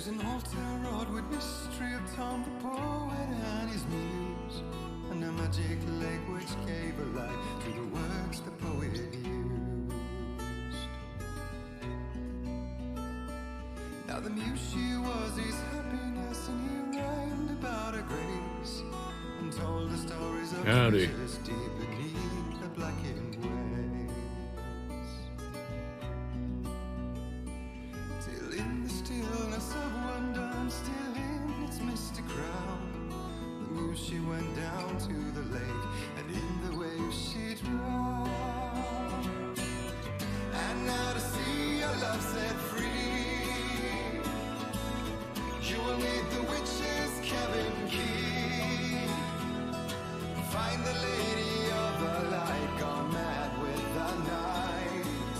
There's an altar wrought with mystery of Tom the poet and his muse, and a magic lake which gave a light to the words the poet used. Now the muse she was his happiness, and he rhymed about her grace, and told the stories of treasures deep beneath the blackened waves. Till in the stillness of wonder, and still in its misty crown, the muse she went down to the lake, and in the waves she drowned. And now to see your love set free, you will need the witch's cabin key. Find the lady of the light, gone mad with the night.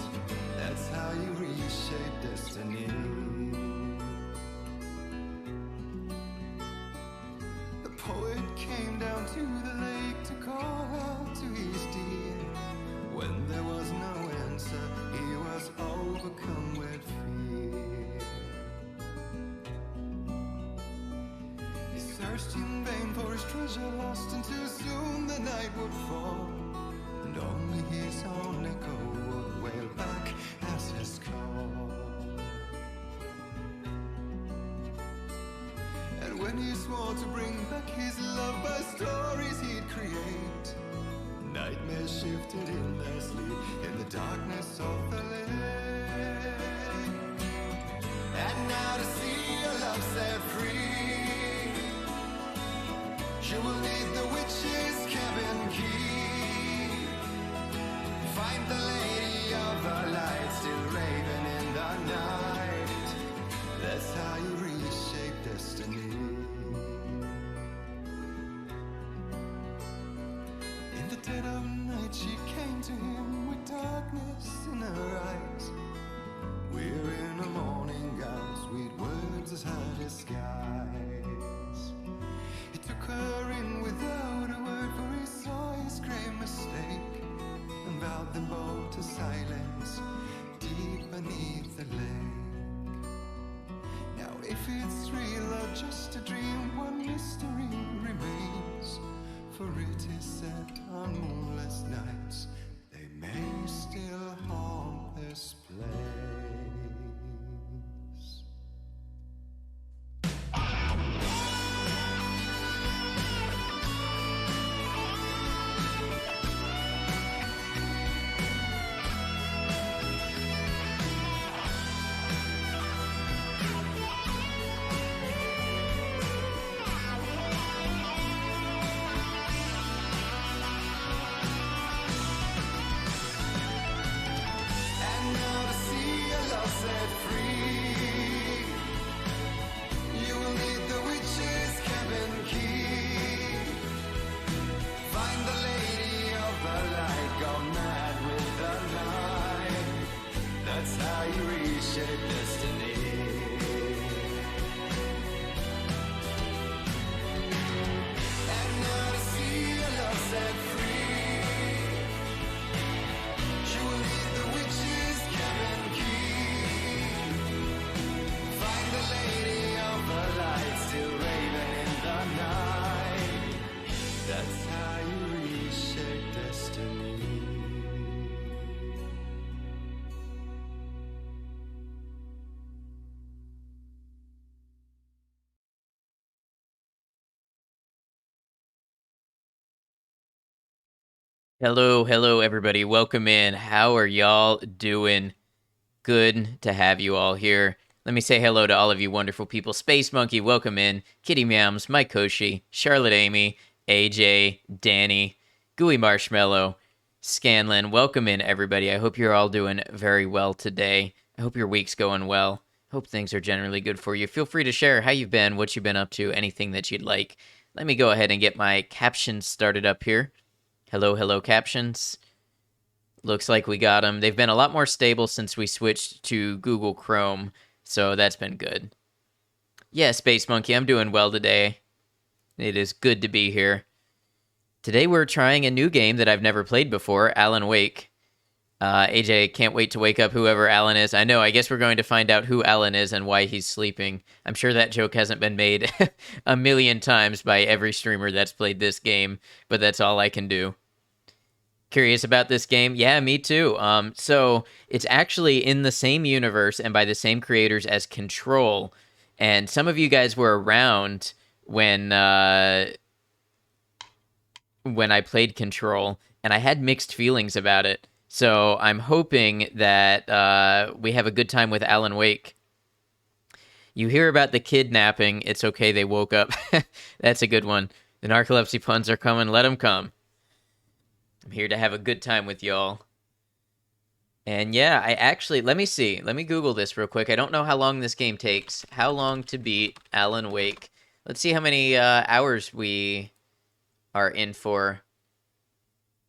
That's how you reshape destiny. The poet came down to the lake to call out to his dear. When there was no answer, he was overcome with fear. He searched in vain for his treasure lost, and too soon the night would fall, and only his own echo would wail back as his call. And when he swore to bring back his love by stories he'd create, nightmares shifted in their sleep in the darkness of the lake. And now to see your love set free, you will need the witch's cabin key. Find the lady of the light, still raving in the night. That's how you reshape destiny. In the dead of night she came to him with darkness in her eyes. We're in a morning gown, sweet words as high as skies. He took her in without a word, for he saw his grave mistake, and vowed them both to silence deep beneath the lake. Now if it's real or just a dream, one mystery remains, for it is said on moonless nights they may still haunt this place. Hello, everybody. Welcome in. How are y'all doing? Good to have you all here. Let me say hello to all of you wonderful people. Space Monkey, welcome in. Kitty Meows, Mike Koshi, Charlotte Amy, AJ, Danny, Gooey Marshmallow, Scanlan. Welcome in, everybody. I hope you're all doing very well today. I hope your week's going well. Hope things are generally good for you. Feel free to share how you've been, what you've been up to, anything that you'd like. Let me go ahead and get my captions started up here. Hello, captions. Looks like we got them. They've been a lot more stable since we switched to Google Chrome, so that's been good. Yeah, Space Monkey, I'm doing well today. It is good to be here. Today we're trying a new game that I've never played before, Alan Wake. AJ, can't wait to wake up whoever Alan is. I know, I guess we're going to find out who Alan is and why he's sleeping. I'm sure that joke hasn't been made a million times by every streamer that's played this game, but that's all I can do. Curious about this game? Yeah, me too. So it's actually in the same universe and by the same creators as Control. And some of you guys were around when I played Control, and I had mixed feelings about it. So I'm hoping that we have a good time with Alan Wake. You hear about the kidnapping. It's okay, they woke up. That's a good one. The narcolepsy puns are coming. Let them come. I'm here to have a good time with y'all. And yeah, I actually, let me see. Let me Google this real quick. I don't know how long this game takes. How long to beat Alan Wake? Let's see how many hours we are in for.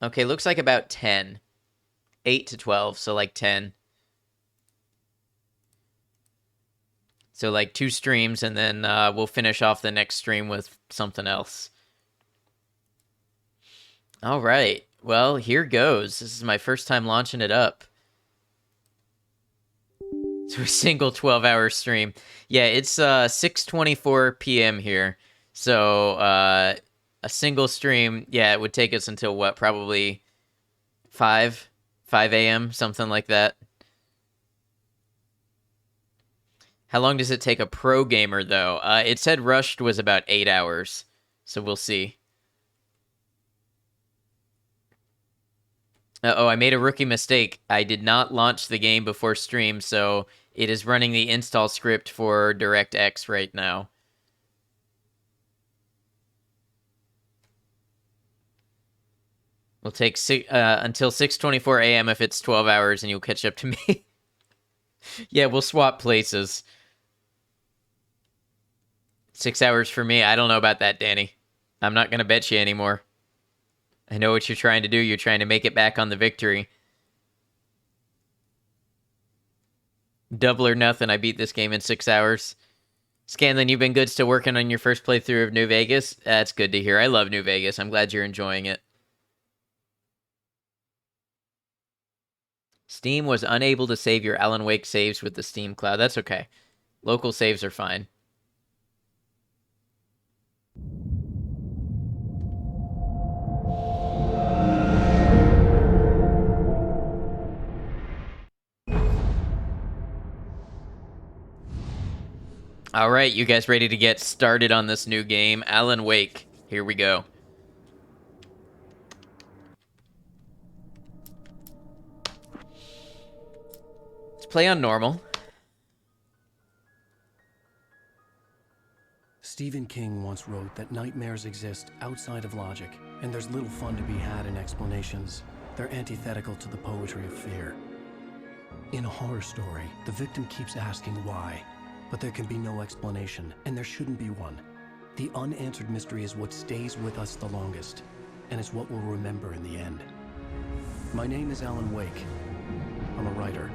Okay, looks like about 10. 8 to 12, so like 10. So like 2 streams, and then we'll finish off the next stream with something else. All right. Well, here goes. This is my first time launching it up. To a single 12-hour stream. Yeah, it's 6:24 p.m. here. So a single stream, yeah, it would take us until what? Probably 5 a.m., something like that. How long does it take a pro gamer, though? It said Rushed was about 8 hours, so we'll see. Uh-oh, I made a rookie mistake. I did not launch the game before stream, so it is running the install script for DirectX right now. We'll take until 6:24 a.m. if it's 12 hours, and you'll catch up to me. Yeah, we'll swap places. 6 hours for me. I don't know about that, Danny. I'm not going to bet you anymore. I know what you're trying to do. You're trying to make it back on the victory. Double or nothing. I beat this game in 6 hours. Scanlan, you've been good, still working on your first playthrough of New Vegas? That's good to hear. I love New Vegas. I'm glad you're enjoying it. Steam was unable to save your Alan Wake saves with the Steam Cloud. That's okay. Local saves are fine. All right, you guys ready to get started on this new game? Alan Wake. Here we go. Let's play on normal. Stephen King once wrote that nightmares exist outside of logic, and there's little fun to be had in explanations. They're antithetical to the poetry of fear. In a horror story, the victim keeps asking why, but there can be no explanation, and there shouldn't be one. The unanswered mystery is what stays with us the longest, and it's what we'll remember in the end. My name is Alan Wake. I'm a writer.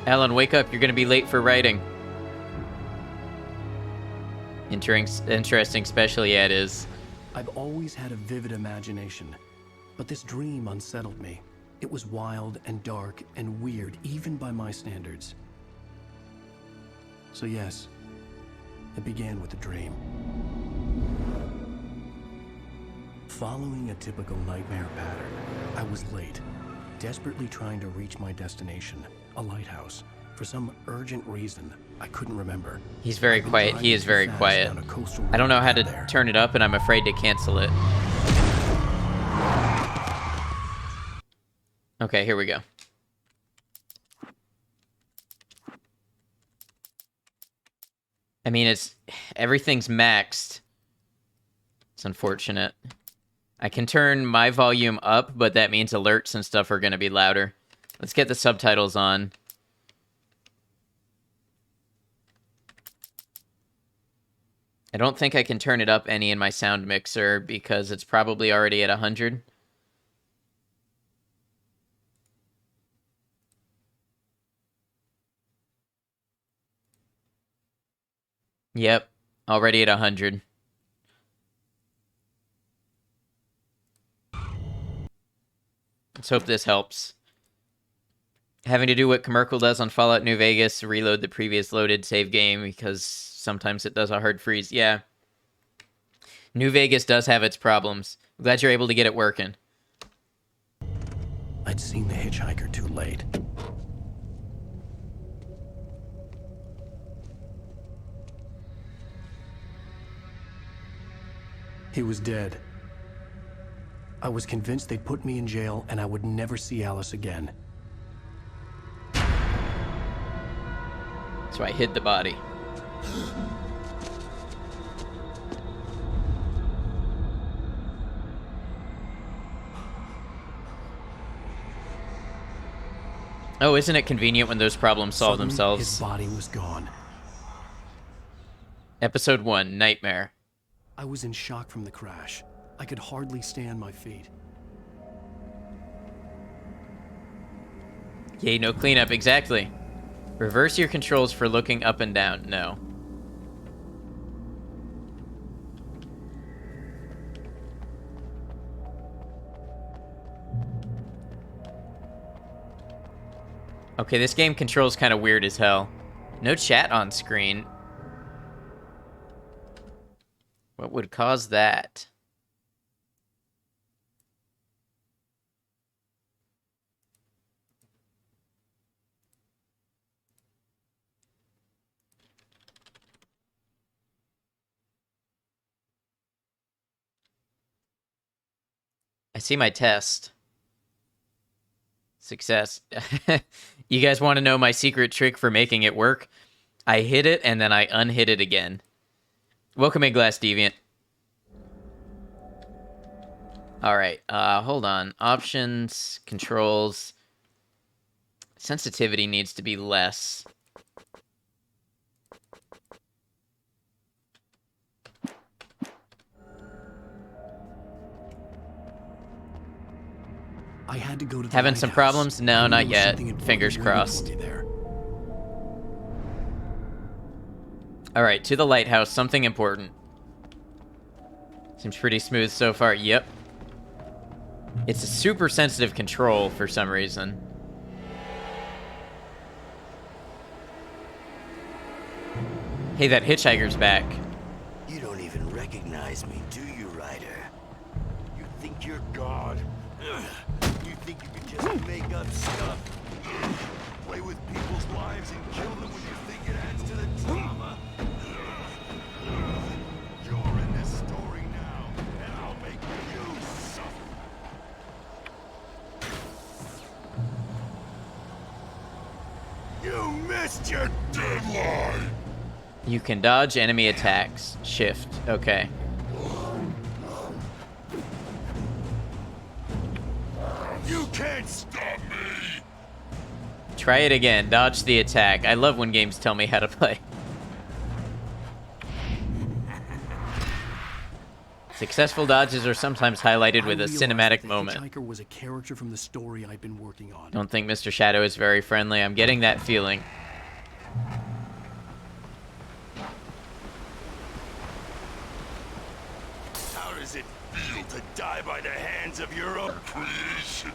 Alan, wake up. You're going to be late for writing. Interesting special, yeah, it is. I've always had a vivid imagination, but this dream unsettled me. It was wild and dark and weird, even by my standards. So yes, it began with a dream. Following a typical nightmare pattern, I was late, desperately trying to reach my destination, a lighthouse. For some urgent reason, I couldn't remember. He's very quiet. He is very quiet. I don't know how to turn it up, and I'm afraid to cancel it. Okay, here we go. I mean, everything's maxed. It's unfortunate. I can turn my volume up, but that means alerts and stuff are going to be louder. Let's get the subtitles on. I don't think I can turn it up any in my sound mixer because it's probably already at 100. Yep, already at 100. Let's hope this helps. Having to do what Commercial does on Fallout New Vegas, reload the previous loaded save game because sometimes it does a hard freeze. Yeah. New Vegas does have its problems. I'm glad you're able to get it working. I'd seen the hitchhiker too late. He was dead. I was convinced they'd put me in jail and I would never see Alice again. So I hid the body. Oh, isn't it convenient when those problems solve Suddenly, themselves? his body was gone. Episode 1, Nightmare. I was in shock from the crash. I could hardly stay on my feet. Yay, no cleanup, exactly. Reverse your controls for looking up and down. No. Okay, this game controls kind of weird as hell. No chat on screen. What would cause that? I see my test. Success. You guys want to know my secret trick for making it work? I hit it and then I unhit it again. Welcome in, Glass Deviant. Alright, hold on. Options, controls. Sensitivity needs to be less. I had to go to the Having some lighthouse. problems? No, I knew not there was yet. something important Fingers waiting for crossed. me there. Alright, to the lighthouse. Something important. Seems pretty smooth so far. Yep. It's a super sensitive control for some reason. Hey, that hitchhiker's back. You don't even recognize me, do you, Ryder? You think you're God? You think you can just make up stuff? Play with people's lives and kill them when you think it adds to the drama? You're in this story now, and I'll make you suffer. You missed your deadline! You can dodge enemy attacks. Shift. Okay. You can't stop me! Try it again. Dodge the attack. I love when games tell me how to play. Successful dodges are sometimes highlighted with a I realized cinematic the moment. hitchhiker was a character from the story I'd been working on. Don't think Mr. Shadow is very friendly. I'm getting that feeling. How does it feel to die by the hands of your own creation?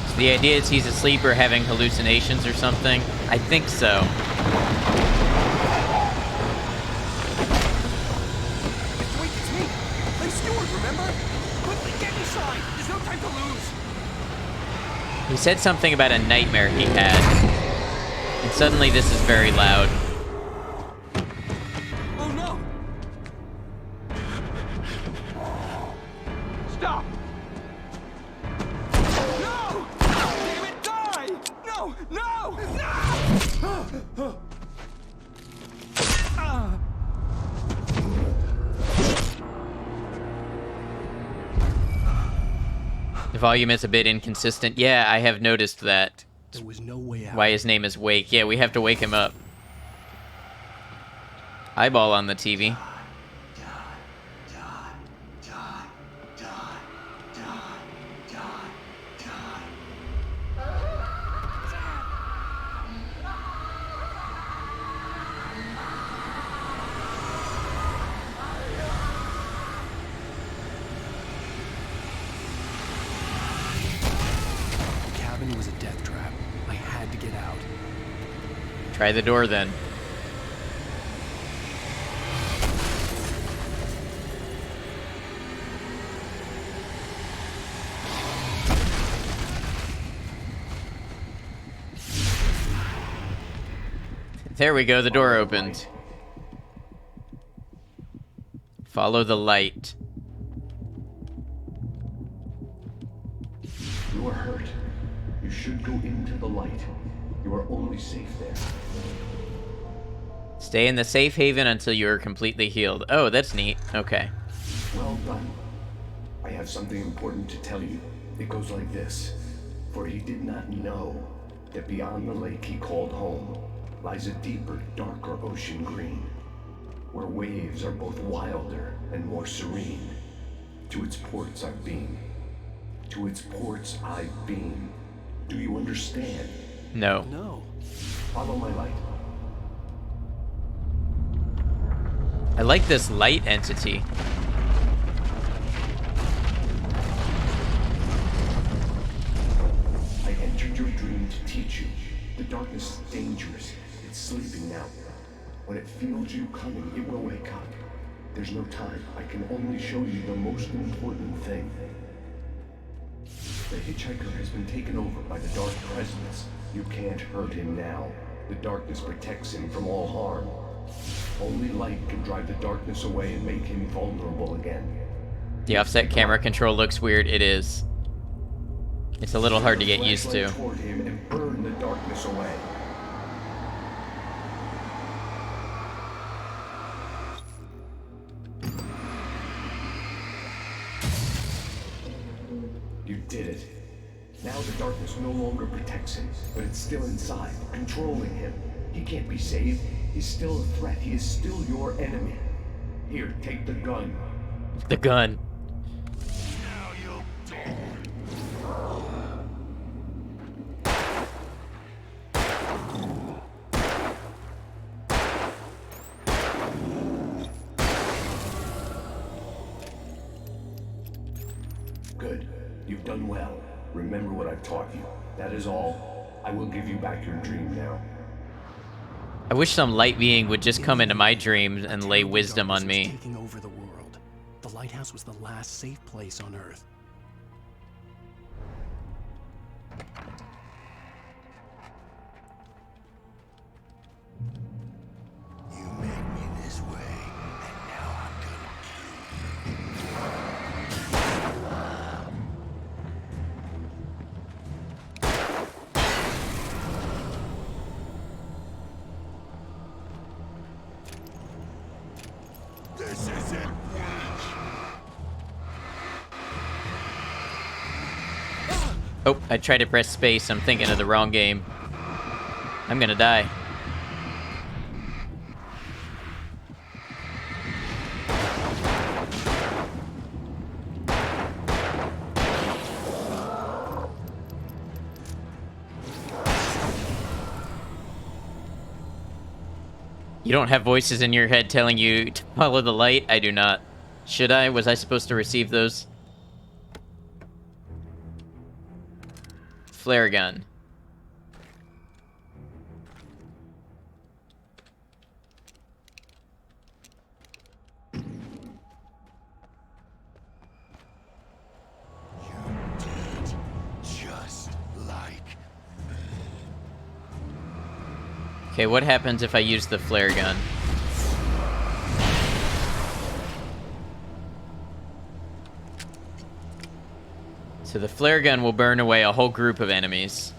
So the idea is he's asleep or having hallucinations or something? I think so. Wait, it's me! I'm Stewart, remember? Quickly, get inside! There's no time to lose! He said something about a nightmare he had. And suddenly this is very loud. Oh no! Stop! No! Damn it, die! No! No! No! The volume is a bit inconsistent. Yeah, I have noticed that. There was no way out. Why his name is Wake. Yeah, we have to wake him up. Eyeball on the TV. The cabin was a death trap. I had to get out. Try the door then. There we go, the door opened. Follow the light. You are hurt. You should go into the light. You are only safe there. Stay in the safe haven until you are completely healed. Oh, that's neat. Okay. Well done. I have something important to tell you. It goes like this. For he did not know that beyond the lake he called home lies a deeper, darker ocean green, where waves are both wilder and more serene. To its ports I've been. To its ports I've been. Do you understand? No. No. Follow my light. I like this light entity. I entered your dream to teach you. The darkness is dangerous. It's sleeping now. When it feels you coming, it will wake up. There's no time. I can only show you the most important thing. The hitchhiker has been taken over by the Dark Presence. You can't hurt him now. The darkness protects him from all harm. Only light can drive the darkness away and make him vulnerable again. The offset camera control looks weird. It is. It's a little hard to get used to. Toward him and burn the darkness away. You did it. Now the darkness no longer protects him, but it's still inside, controlling him. He can't be saved. He's still a threat. He is still your enemy. Here, take the gun. The gun. Now you'll die. Good. You've done well. Remember what I've taught you. That is all. I will give you back your dream now. I wish some light being would just come into my dreams and lay Terrible wisdom on darkness was me. taking over the world. The lighthouse was the last safe place on Earth. You made me this way, and now I'm gonna kill you. This isn't weak. Oh, I tried to press space. I'm thinking of the wrong game. I'm gonna die. You don't have voices in your head telling you to follow the light? I do not. Should I? Was I supposed to receive those? Flare gun. You did just like Okay, what happens if I use the flare gun? So the flare gun will burn away a whole group of enemies.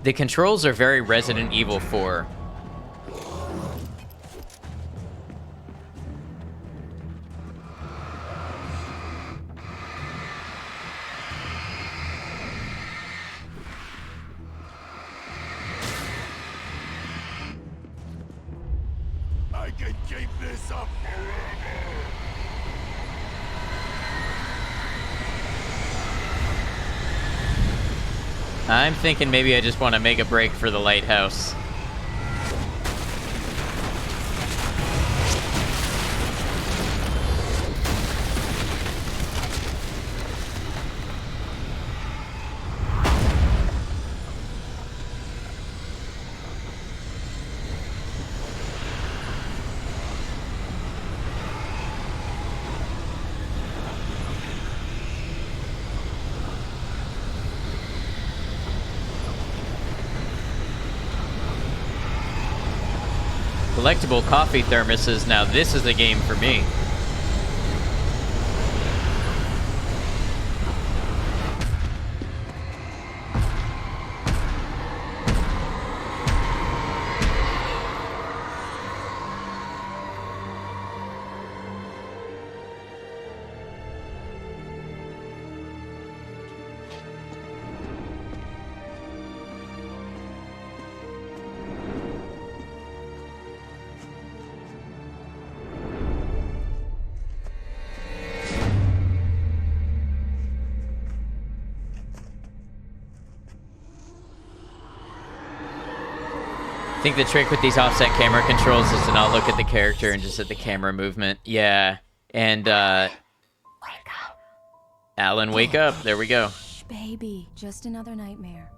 The controls are very Resident Evil 4. I can keep this up forever. I'm thinking maybe I just want to make a break for the lighthouse. Collectible coffee thermoses, now this is a game for me. I think the trick with these offset camera controls is to not look at the character and just at the camera movement. Yeah. And, Wake up. Alan, wake up. There we go. Shh, baby. Just another nightmare.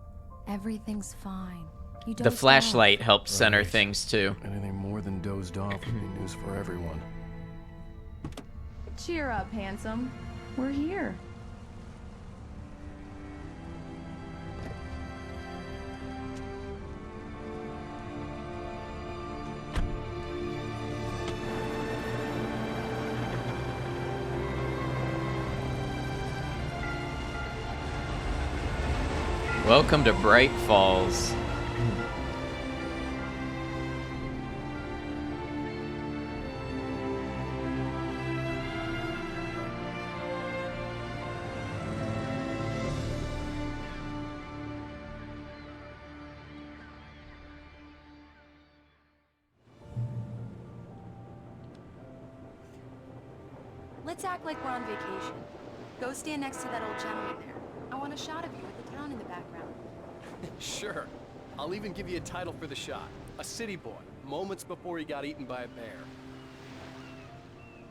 Everything's fine. You don't The flashlight helps center things, too. Anything more than dozed off would be news for everyone. Cheer up, handsome. We're here. Welcome to Bright Falls. Let's act like we're on vacation. Go stand next to that old gentleman there. I want a shot of you with the town in the background. Sure. I'll even give you a title for the shot. A city boy, moments before he got eaten by a bear.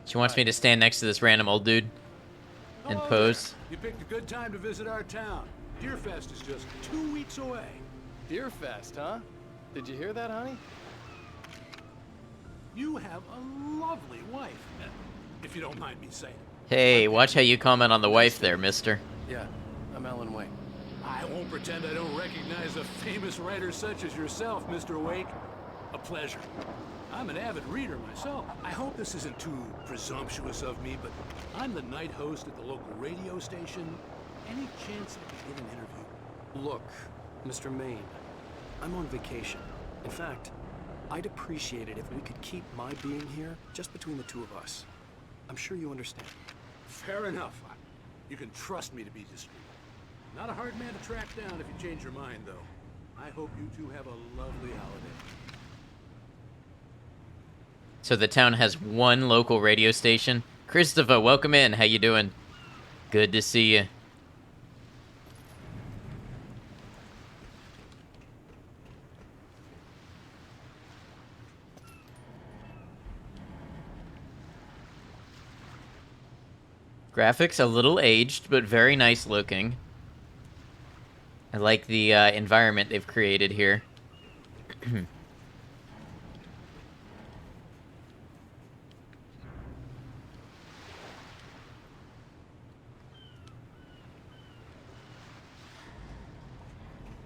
She wants me to stand next to this random old dude and Hello pose. there. You picked a good time to visit our town. Deerfest is just 2 weeks away. Deerfest, huh? Did you hear that, honey? You have a lovely wife, if you don't mind me saying. Hey, watch how you comment on the wife there, mister. Yeah, I'm Alan Wake. I won't pretend I don't recognize a famous writer such as yourself, Mr. Wake. A pleasure. I'm an avid reader myself. I hope this isn't too presumptuous of me, but I'm the night host at the local radio station. Any chance I could get an interview? Look, Mr. Maine, I'm on vacation. In fact, I'd appreciate it if we could keep my being here just between the two of us. I'm sure you understand. Fair enough. You can trust me to be discreet. Not a hard man to track down if you change your mind, though. I hope you two have a lovely holiday. So the town has one local radio station. Christopher, welcome in. How you doing? Good to see you. Graphics a little aged, but very nice looking. I like the environment they've created here.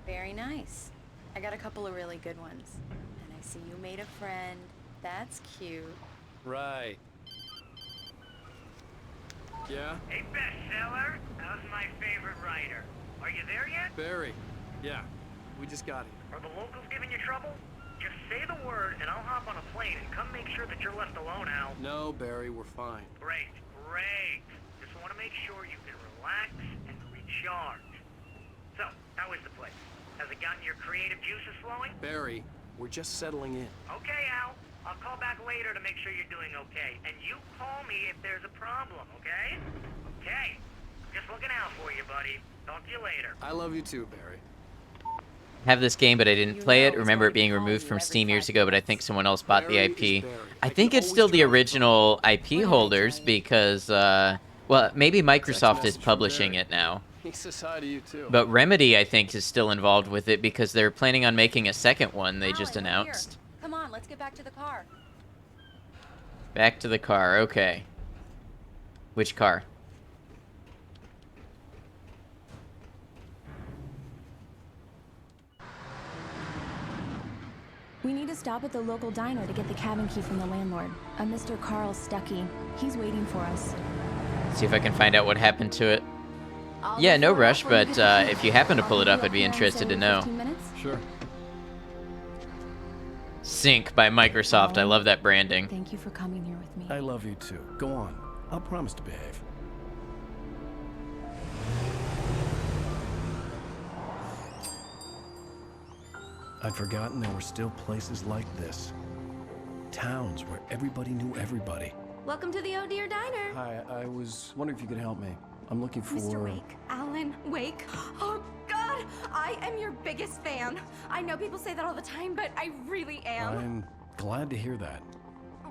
Very nice. I got a couple of really good ones. And I see you made a friend. That's cute. Right. Yeah? Hey, bestseller, how's my favorite writer? Are you there yet? Barry. Yeah. We just got here. Are the locals giving you trouble? Just say the word and I'll hop on a plane and come make sure that you're left alone, Al. No, Barry, we're fine. Great, great. Just want to make sure you can relax and recharge. So, how is the place? Has it gotten your creative juices flowing? Barry, we're just settling in. Okay, Al. I'll call back later to make sure you're doing okay. And you call me if there's a problem, okay? Okay. Just looking out for you, buddy. Talk to you later. I love you too, Barry. Have this game, but I didn't play it. Remember it being removed from Steam years ago, but I think someone else bought the IP. I think it's still the original IP holders because, well, maybe Microsoft is publishing it now. He says hi to you too. But Remedy, I think, is still involved with it because they're planning on making a second one they just announced. Come on, let's get back to the car. Back to the car, okay. Which car? We need to stop at the local diner to get the cabin key from the landlord, a Mr. Carl Stuckey. He's waiting for us. See if I can find out what happened to it. Yeah, no rush, but if you happen to pull it up, I'd be interested to know. Sure. Sync by Microsoft. I love that branding. Thank you for coming here with me. I love you too. Go on. I'll promise to behave. I'd forgotten there were still places like this. Towns where everybody knew everybody. Welcome to the Oh Dear Diner. Hi, I was wondering if you could help me. I'm looking for... Mr. Wake. Alan Wake. Oh, God! I am your biggest fan. I know people say that all the time, but I really am. I'm glad to hear that.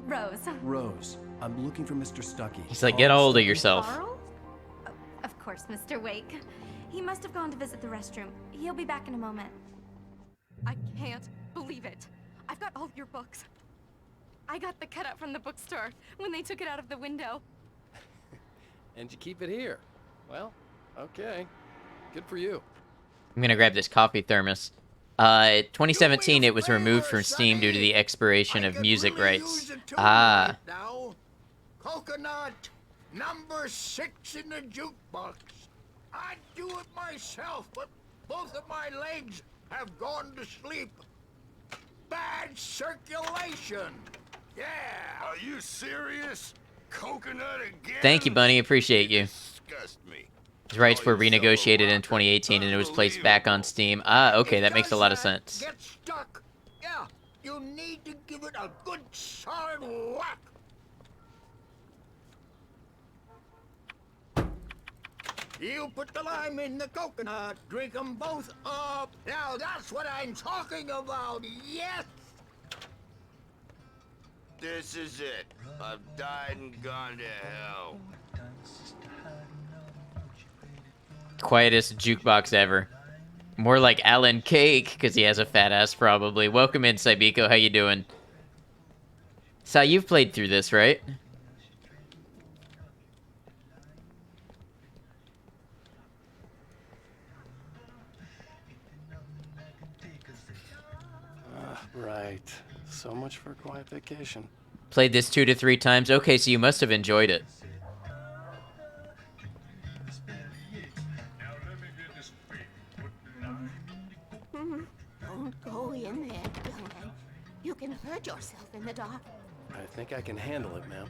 Rose. Rose, I'm looking for Mr. Stuckey. He's like, get a hold of yourself. Carl? Of course, Mr. Wake. He must have gone to visit the restroom. He'll be back in a moment. I can't believe it. I've got all your books. I got the cutout from the bookstore when they took it out of the window. And you keep it here. Well, okay. Good for you. I'm gonna grab this coffee thermos. 2017, it was removed from Steam due to the expiration of music rights. Ah. Now, coconut number 6 in the jukebox. I'd do it myself, but both of my legs have gone to sleep. Bad circulation. Yeah. Are you serious? Coconut again? Thank you, Bunny. Appreciate you. Disgust me. His rights were renegotiated in 2018 and it was placed back on Steam. Ah, okay, that makes a lot of sense. Get stuck. Yeah, you need to give it a good solid whack. You put the lime in the coconut, drink them both up. Now that's what I'm talking about, yes! This is it. I've died and gone to hell. Quietest jukebox ever. More like Alan Cake, because he has a fat ass, probably. Welcome in, Saibiko. How you doing? Sai, you've played through this, right? Right. So much for a quiet vacation. Played this 2 to 3 times. Okay, so you must have enjoyed it. Don't go in there, young man. You can hurt yourself in the dark. I think I can handle it, ma'am.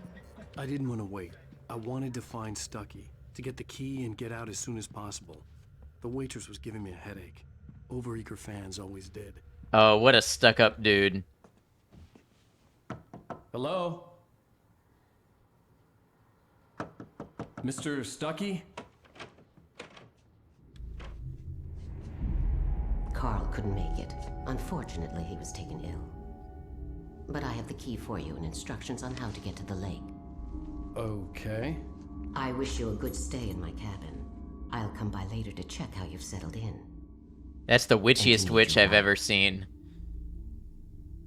I didn't want to wait. I wanted to find Stuckey, to get the key and get out as soon as possible. The waitress was giving me a headache. Overeager fans always did. Oh, what a stuck-up dude. Hello? Mr. Stuckey? Carl couldn't make it. Unfortunately, he was taken ill. But I have the key for you and instructions on how to get to the lake. Okay. I wish you a good stay in my cabin. I'll come by later to check how you've settled in. That's the witchiest witch I've ever seen.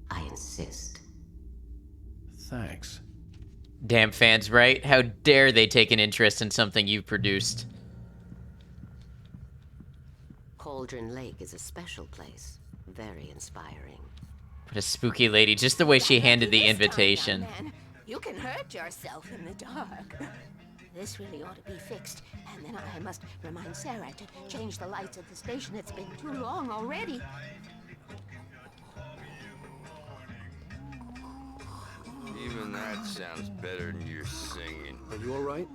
I insist. Thanks. Damn fans, right? How dare they take an interest in something you've produced? Cauldron Lake is a special place. Very inspiring. What a spooky lady. Just the way she handed the invitation. You can hurt yourself in the dark. This really ought to be fixed. And then I must remind Sarah to change the lights at the station. It's been too long already. Even that sounds better than your singing. Are you all right?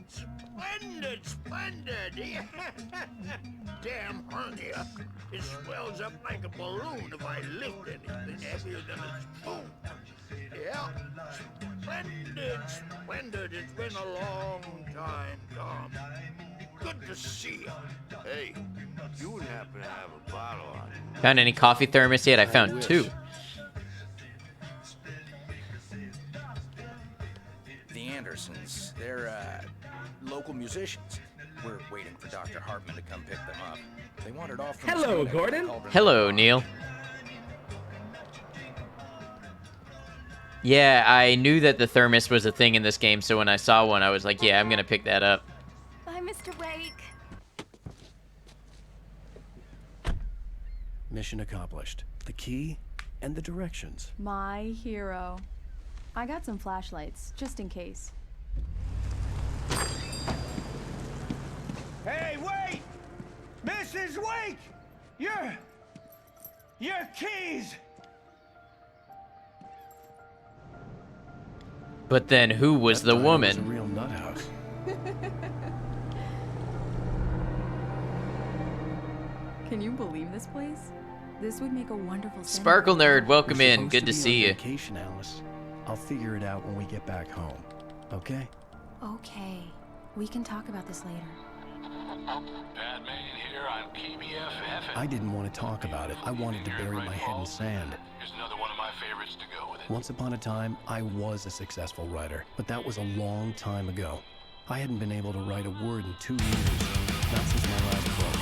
Splendid, splendid! Damn hernia. It swells up like a balloon if I lift anything heavier than a spoon. Yeah, splendid, splendid. It's been a long time, Tom. Good to see you. Hey, you wouldn't happen to have a bottle on you? Found any coffee thermos yet? I found 2. The Andersons. They're, local musicians. We're waiting for Dr. Hartman to come pick them up. They wandered off from Hello, Gordon. Hello, Neil. Yeah, I knew that the thermos was a thing in this game, so when I saw one, I was like, yeah, I'm gonna pick that up. Bye, Mr. Wake. Mission accomplished. The key and the directions. My hero. I got some flashlights, just in case. Hey, wait! Mrs. Wake! Your keys! But then who was the woman? Was a real nut house. Can you believe this place? This would make a wonderful Sparkle Nerd, welcome in. Good to see you. Vacation, Alice. I'll figure it out when we get back home. Okay? Okay. We can talk about this later. Batman here on KBFF. I didn't want to talk about it. I wanted to bury my head in sand. Here's another one of my favorites to go with it. Once upon a time, I was a successful writer, but that was a long time ago. I hadn't been able to write a word in 2 years. Not since my last book.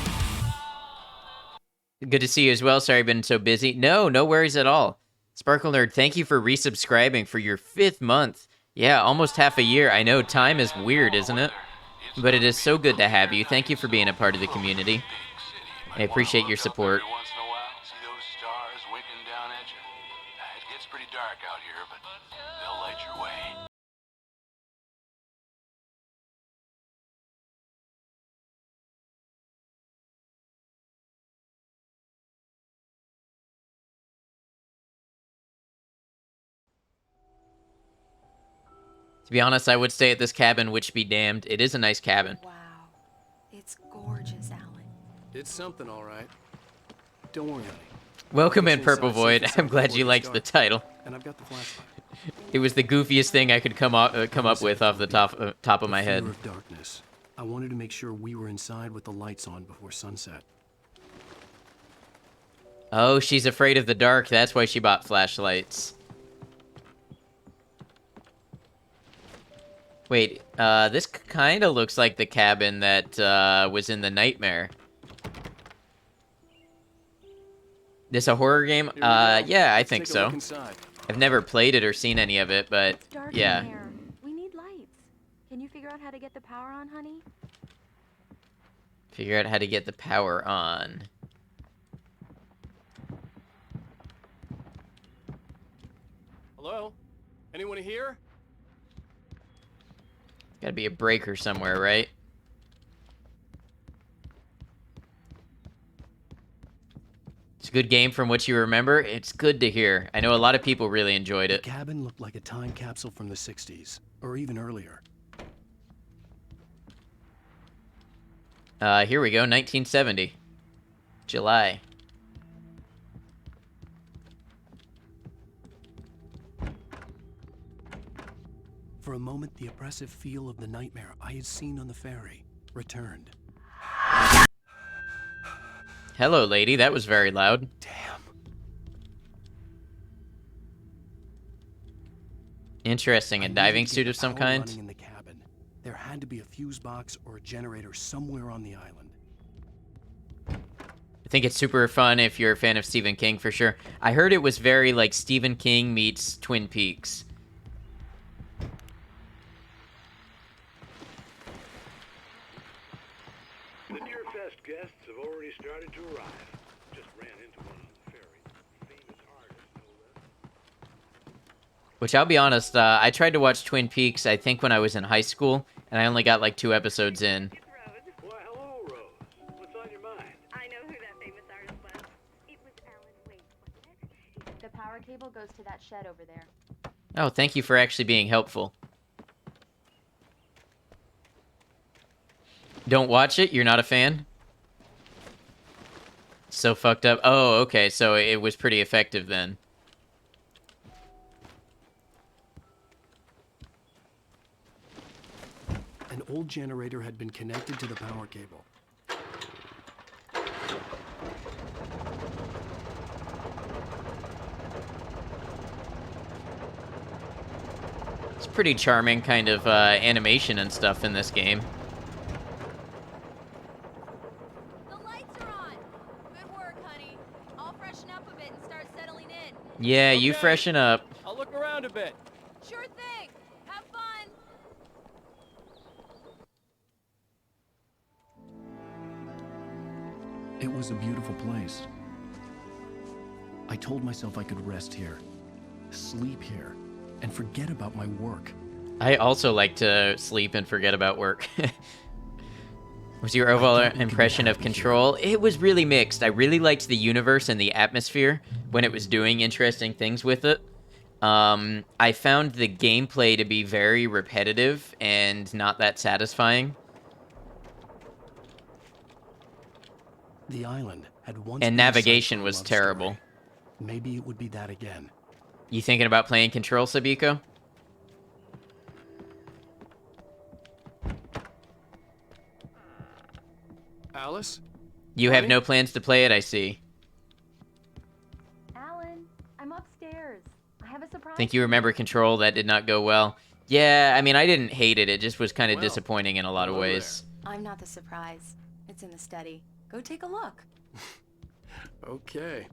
Good to see you as well. Sorry I've been so busy. No worries at all. Sparkle Nerd, thank you for resubscribing for your 5th month. Yeah, almost half a year. I know, time is weird, isn't it? But it is so good to have you. Thank you for being a part of the community. I appreciate your support. Every once in a while, see those stars winking down at you. It gets pretty dark out here, but they'll light your way. To be honest, I would stay at this cabin, which be damned. It is a nice cabin. Wow. It's gorgeous, Alan. It's something, all right. Don't worry, honey. Welcome in, Purple Void. I'm glad you liked the title. And I've got the flashlight. It was the goofiest thing I could come up with off the top of my head. Fear of darkness. I wanted to make sure we were inside with the lights on before sunset. Oh, she's afraid of the dark. That's why she bought flashlights. Wait, this kind of looks like the cabin that was in the Nightmare. This a horror game? Yeah, I think so. I've never played it or seen any of it, but Dark yeah. in there. We need lights. Can you figure out how to get the power on, honey? Figure out how to get the power on. Hello? Anyone here? Gotta be a breaker somewhere, right? It's a good game from what you remember. It's good to hear. I know a lot of people really enjoyed it. The cabin looked like a time capsule from the 60s, or even earlier. Here we go, 1970. July. For a moment, the oppressive feel of the nightmare I had seen on the ferry returned. Hello, lady. That was very loud. Damn. Interesting. A diving suit of some kind? Running in the cabin. There had to be a fuse box or a generator somewhere on the island. I think it's super fun if you're a fan of Stephen King, for sure. I heard it was very like Stephen King meets Twin Peaks. The Deerfest guests have already started to arrive. Just ran into one on the ferry. Famous artist, no less. Which I'll be honest, I tried to watch Twin Peaks, I think when I was in high school, and I only got like 2 episodes in. Why, hello, Rose. What's on your mind? I know who that famous artist was. It was Alan Wake, wasn't it? The power cable goes to that shed over there. Oh, thank you for actually being helpful. Don't watch it? You're not a fan? So fucked up. Oh, okay, so it was pretty effective then. An old generator had been connected to the power cable. It's pretty charming kind of animation and stuff in this game. The lights are on. Good work, honey. I'll freshen up a bit and start settling in. Yeah, you freshen up. I'll look around a bit. Sure thing. Have fun. It was a beautiful place. I told myself I could rest here, sleep here, and forget about my work. I also like to sleep and forget about work. Was your overall impression of Control? It was really mixed. I really liked the universe and the atmosphere when it was doing interesting things with it. I found the gameplay to be very repetitive and not that satisfying. The island had once And been a site navigation for a was love terrible. story. Maybe it would be that again. You thinking about playing Control, Sabiko? Alice? You have no plans to play it, I see. Alan, I'm upstairs. I have a surprise. Think you remember Control? That did not go well. Yeah, I mean, I didn't hate it. It just was kind of Well, disappointing in a lot of hello ways. I'm not the surprise. It's in the study. Go take a look. Okay.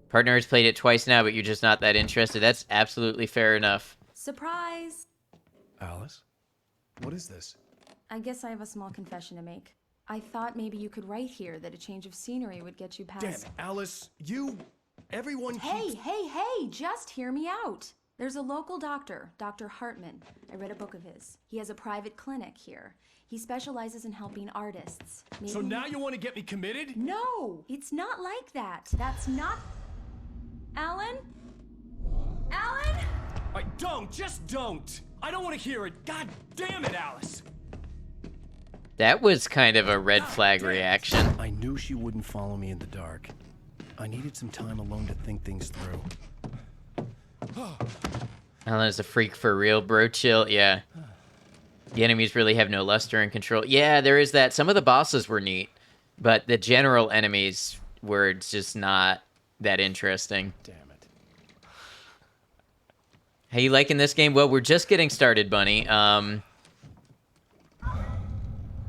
Partner has played it twice now, but you're just not that interested. That's absolutely fair enough. Surprise! Alice? What is this? I guess I have a small confession to make. I thought maybe you could write here that a change of scenery would get you past... Damn it, Alice, you... Everyone Hey, keeps... hey, just hear me out. There's a local doctor, Dr. Hartman. I read a book of his. He has a private clinic here. He specializes in helping artists. So now you want to get me committed? No, it's not like that. That's not... Alan? Alan? Just don't! I don't want to hear it! God damn it, Alice! That was kind of a red flag reaction. I knew she wouldn't follow me in the dark. I needed some time alone to think things through. Alan is a freak for real, bro. Chill, yeah. The enemies really have no luster and control. Yeah, there is that. Some of the bosses were neat, but the general enemies were just not that interesting. Damn it. How you liking this game? Well, we're just getting started, Bunny.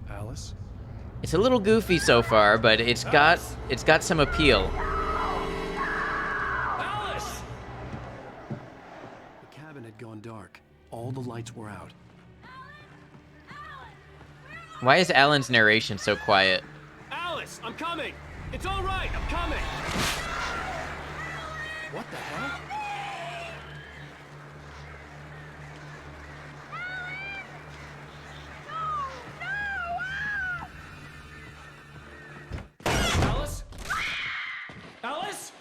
Alice? It's a little goofy so far, but it's got some appeal. Alice! The cabin had gone dark. All the lights were out. Why is Alan's narration so quiet? Alice, I'm coming! It's all right, I'm coming! What the hell? Alice? Alice?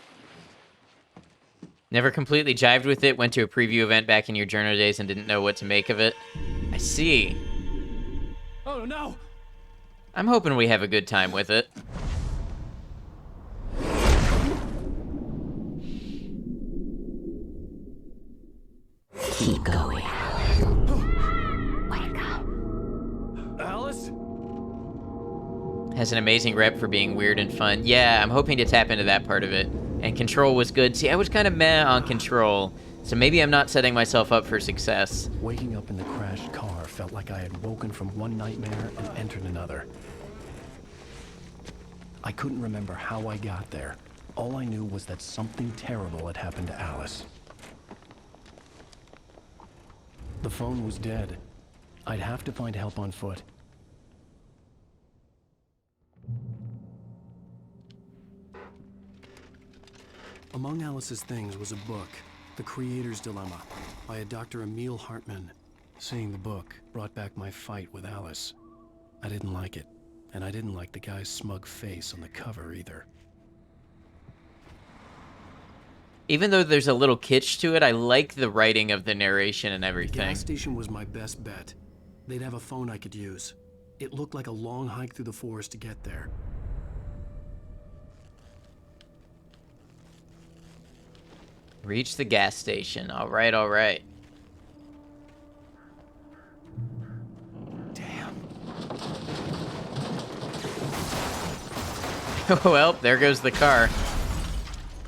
Never completely jived with it, went to a preview event back in your journal days and didn't know what to make of it. I see. Oh no! I'm hoping we have a good time with it. Keep going. Wake up. Alice? Has an amazing rep for being weird and fun. Yeah, I'm hoping to tap into that part of it. And Control was good. See, I was kind of meh on Control, so maybe I'm not setting myself up for success. Waking up in the crashed car felt like I had woken from one nightmare and entered another. I couldn't remember how I got there. All I knew was that something terrible had happened to Alice. The phone was dead. I'd have to find help on foot. Among Alice's things was a book. The Creator's Dilemma by a Dr. Emil Hartman. Seeing the book brought back my fight with Alice. I didn't like it, and I didn't like the guy's smug face on the cover either. Even though there's a little kitsch to it, I like the writing of the narration and The everything. gas station was my best bet. They'd have a phone I could use. It looked like a long hike through the forest to get there. Reach the gas station. All right, all right. Damn. Well, there goes the car.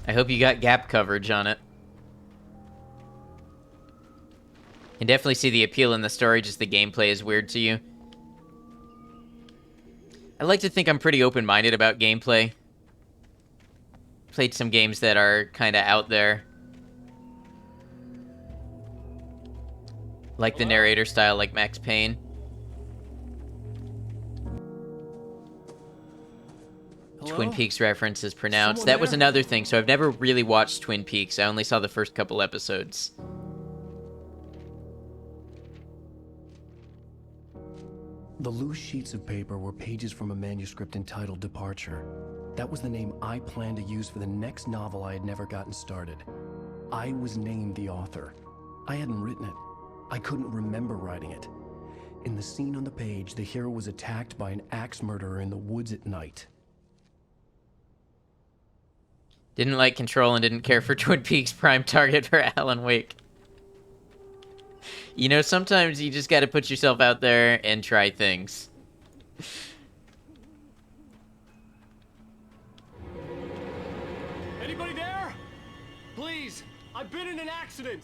I hope you got gap coverage on it. Can definitely see the appeal in the story, just the gameplay is weird to you. I like to think I'm pretty open-minded about gameplay. Played some games that are kind of out there. Like the narrator style, like Max Payne. Hello? Twin Peaks reference is pronounced. Someone That was there? another thing, so I've never really watched Twin Peaks. I only saw the first couple episodes. The loose sheets of paper were pages from a manuscript entitled Departure. That was the name I planned to use for the next novel I had never gotten started. I was named the author. I hadn't written it. I couldn't remember writing it. In the scene on the page, the hero was attacked by an axe murderer in the woods at night. Didn't like Control and didn't care for Twin Peaks. Prime target for Alan Wake. You know, sometimes you just gotta put yourself out there and try things. Anybody there? Please, I've been in an accident.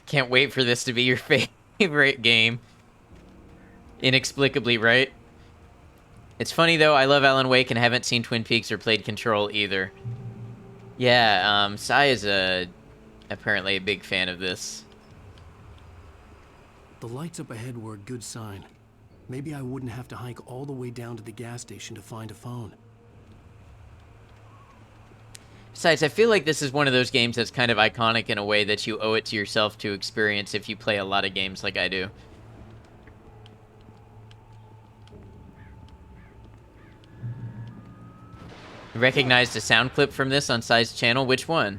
Can't wait for this to be your favorite game. Inexplicably, right? It's funny though, I love Alan Wake and haven't seen Twin Peaks or played Control either. Yeah, Sai is apparently a big fan of this. The lights up ahead were a good sign. Maybe I wouldn't have to hike all the way down to the gas station to find a phone. Besides, I feel like this is one of those games that's kind of iconic in a way that you owe it to yourself to experience if you play a lot of games like I do. Recognized a sound clip from this on Sai's channel. Which one?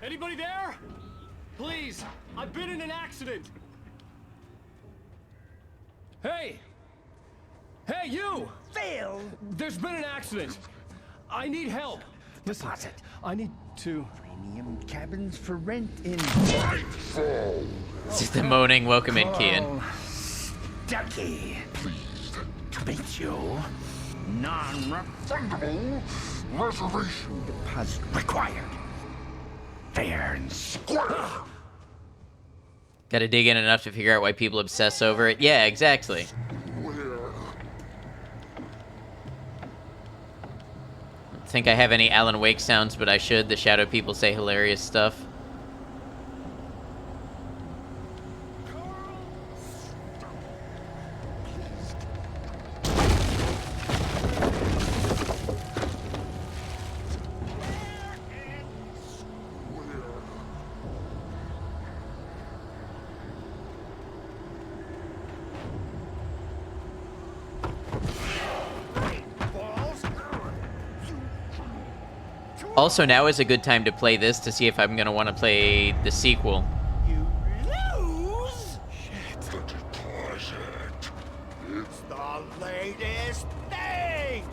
Anybody there? Please, I've been in an accident. Hey! Hey, you! Phil! There's been an accident. I need help. Listen, I need to... Premium cabins for rent in... This is the moaning. Welcome in, Kian. Ducky. Pleased to meet you. Non-refundable reservation deposit required. Fair and square. Gotta dig in enough to figure out why people obsess over it. Yeah, exactly. Don't think I have any Alan Wake sounds, but I should. The shadow people say hilarious stuff. Also, now is a good time to play this to see if I'm going to want to play the sequel. Lose? Shit. It's the latest thing!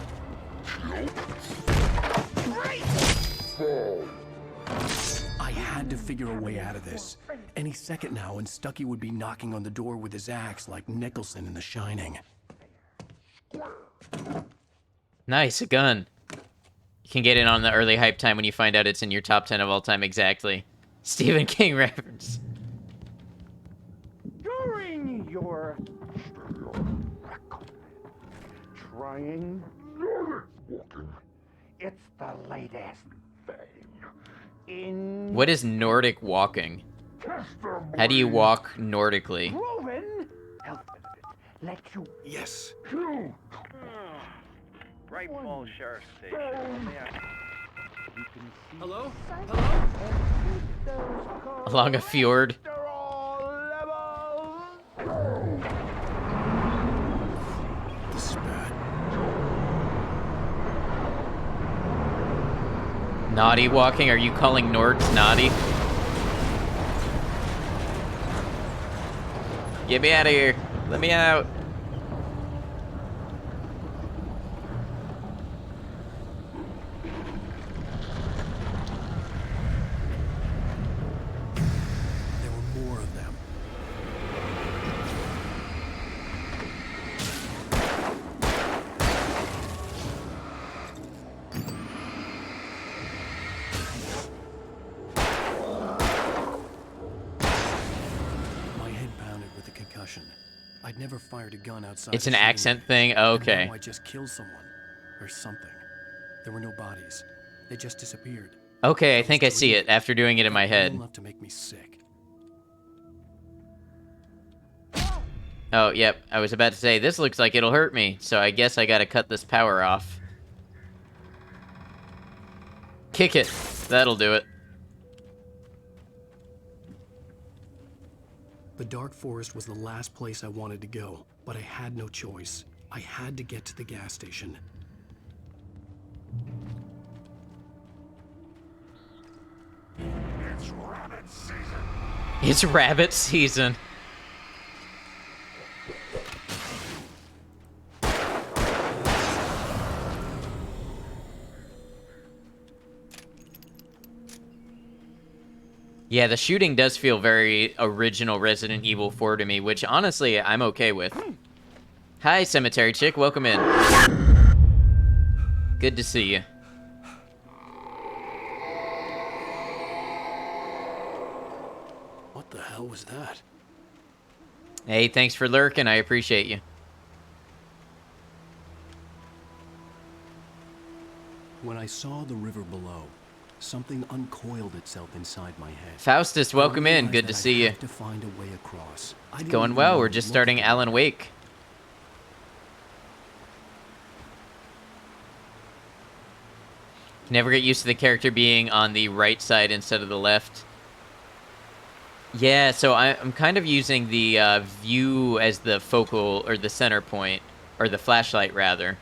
I had to figure a way out of this. Any second now, and Stucky would be knocking on the door with his axe like Nicholson in The Shining. Nice, a gun. You can get in on the early hype time when you find out it's in your top 10 of all time exactly. Stephen King reference. During your trying walking, it's the latest thing. In What is Nordic walking? How do you walk Nordically? proven health benefits let you Yes. Bright Falls Sheriff's Station. You can Hello? Hello? Along a fjord. This is bad. Naughty walking? Are you calling Nords naughty? Get me out of here. Let me out. There were more of them. My head pounded with a concussion. I'd never fired a gun outside. It's of an shooting accent range. thing? And Okay. now I just killed someone. Or something. There were no bodies. They just disappeared. Okay, I think I see it after doing it in my head. Enough to make me sick. Oh, yep. I was about to say, this looks like it'll hurt me, so I guess I gotta cut this power off. Kick it. That'll do it. The Dark Forest was the last place I wanted to go, but I had no choice. I had to get to the gas station. It's rabbit season. It's rabbit season. Yeah, the shooting does feel very original Resident Evil 4 to me, which honestly I'm okay with. Hi, Cemetery Chick. Welcome in. Good to see you. What the hell was that? Hey, thanks for lurking. I appreciate you. When I saw the river below, something uncoiled itself inside my head. Faustus, welcome in. Good to see you. To find a way across. It's going well. We're just starting Alan Wake. Never get used to the character being on the right side instead of the left. Yeah, so I'm kind of using the view as the focal, or the center point, or the flashlight, rather.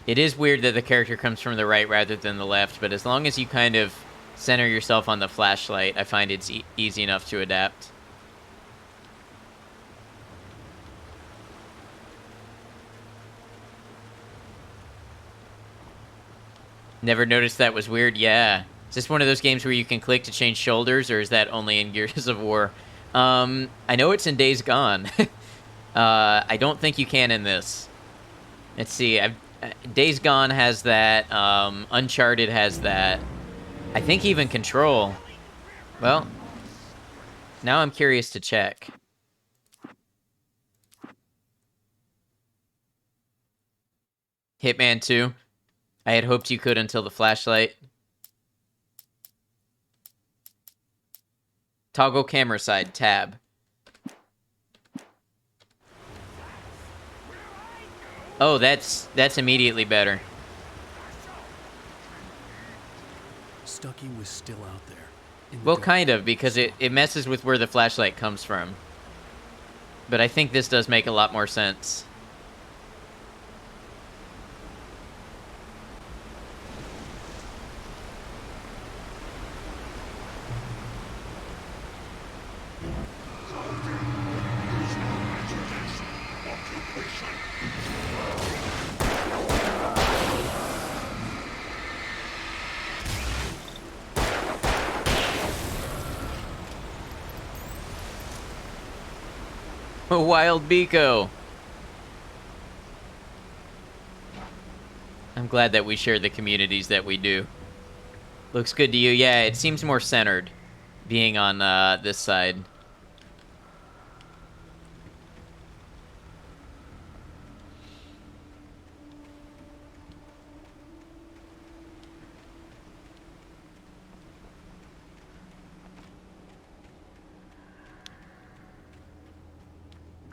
It is weird that the character comes from the right rather than the left, but as long as you kind of center yourself on the flashlight, I find it's easy enough to adapt. Never noticed that was weird? Yeah. Is this one of those games where you can click to change shoulders, or is that only in Gears of War? I know it's in Days Gone. I don't think you can in this. Let's see. Days Gone has that. Uncharted has that. I think even Control. Well, now I'm curious to check. Hitman 2. I had hoped you could until the flashlight. Toggle camera side, tab. Oh, that's immediately better. Stucky was still out there. Well, kind of, because it messes with where the flashlight comes from. But I think this does make a lot more sense. Wild Biko. I'm glad that we share the communities that we do. Looks good to you. Yeah, it seems more centered being on this side.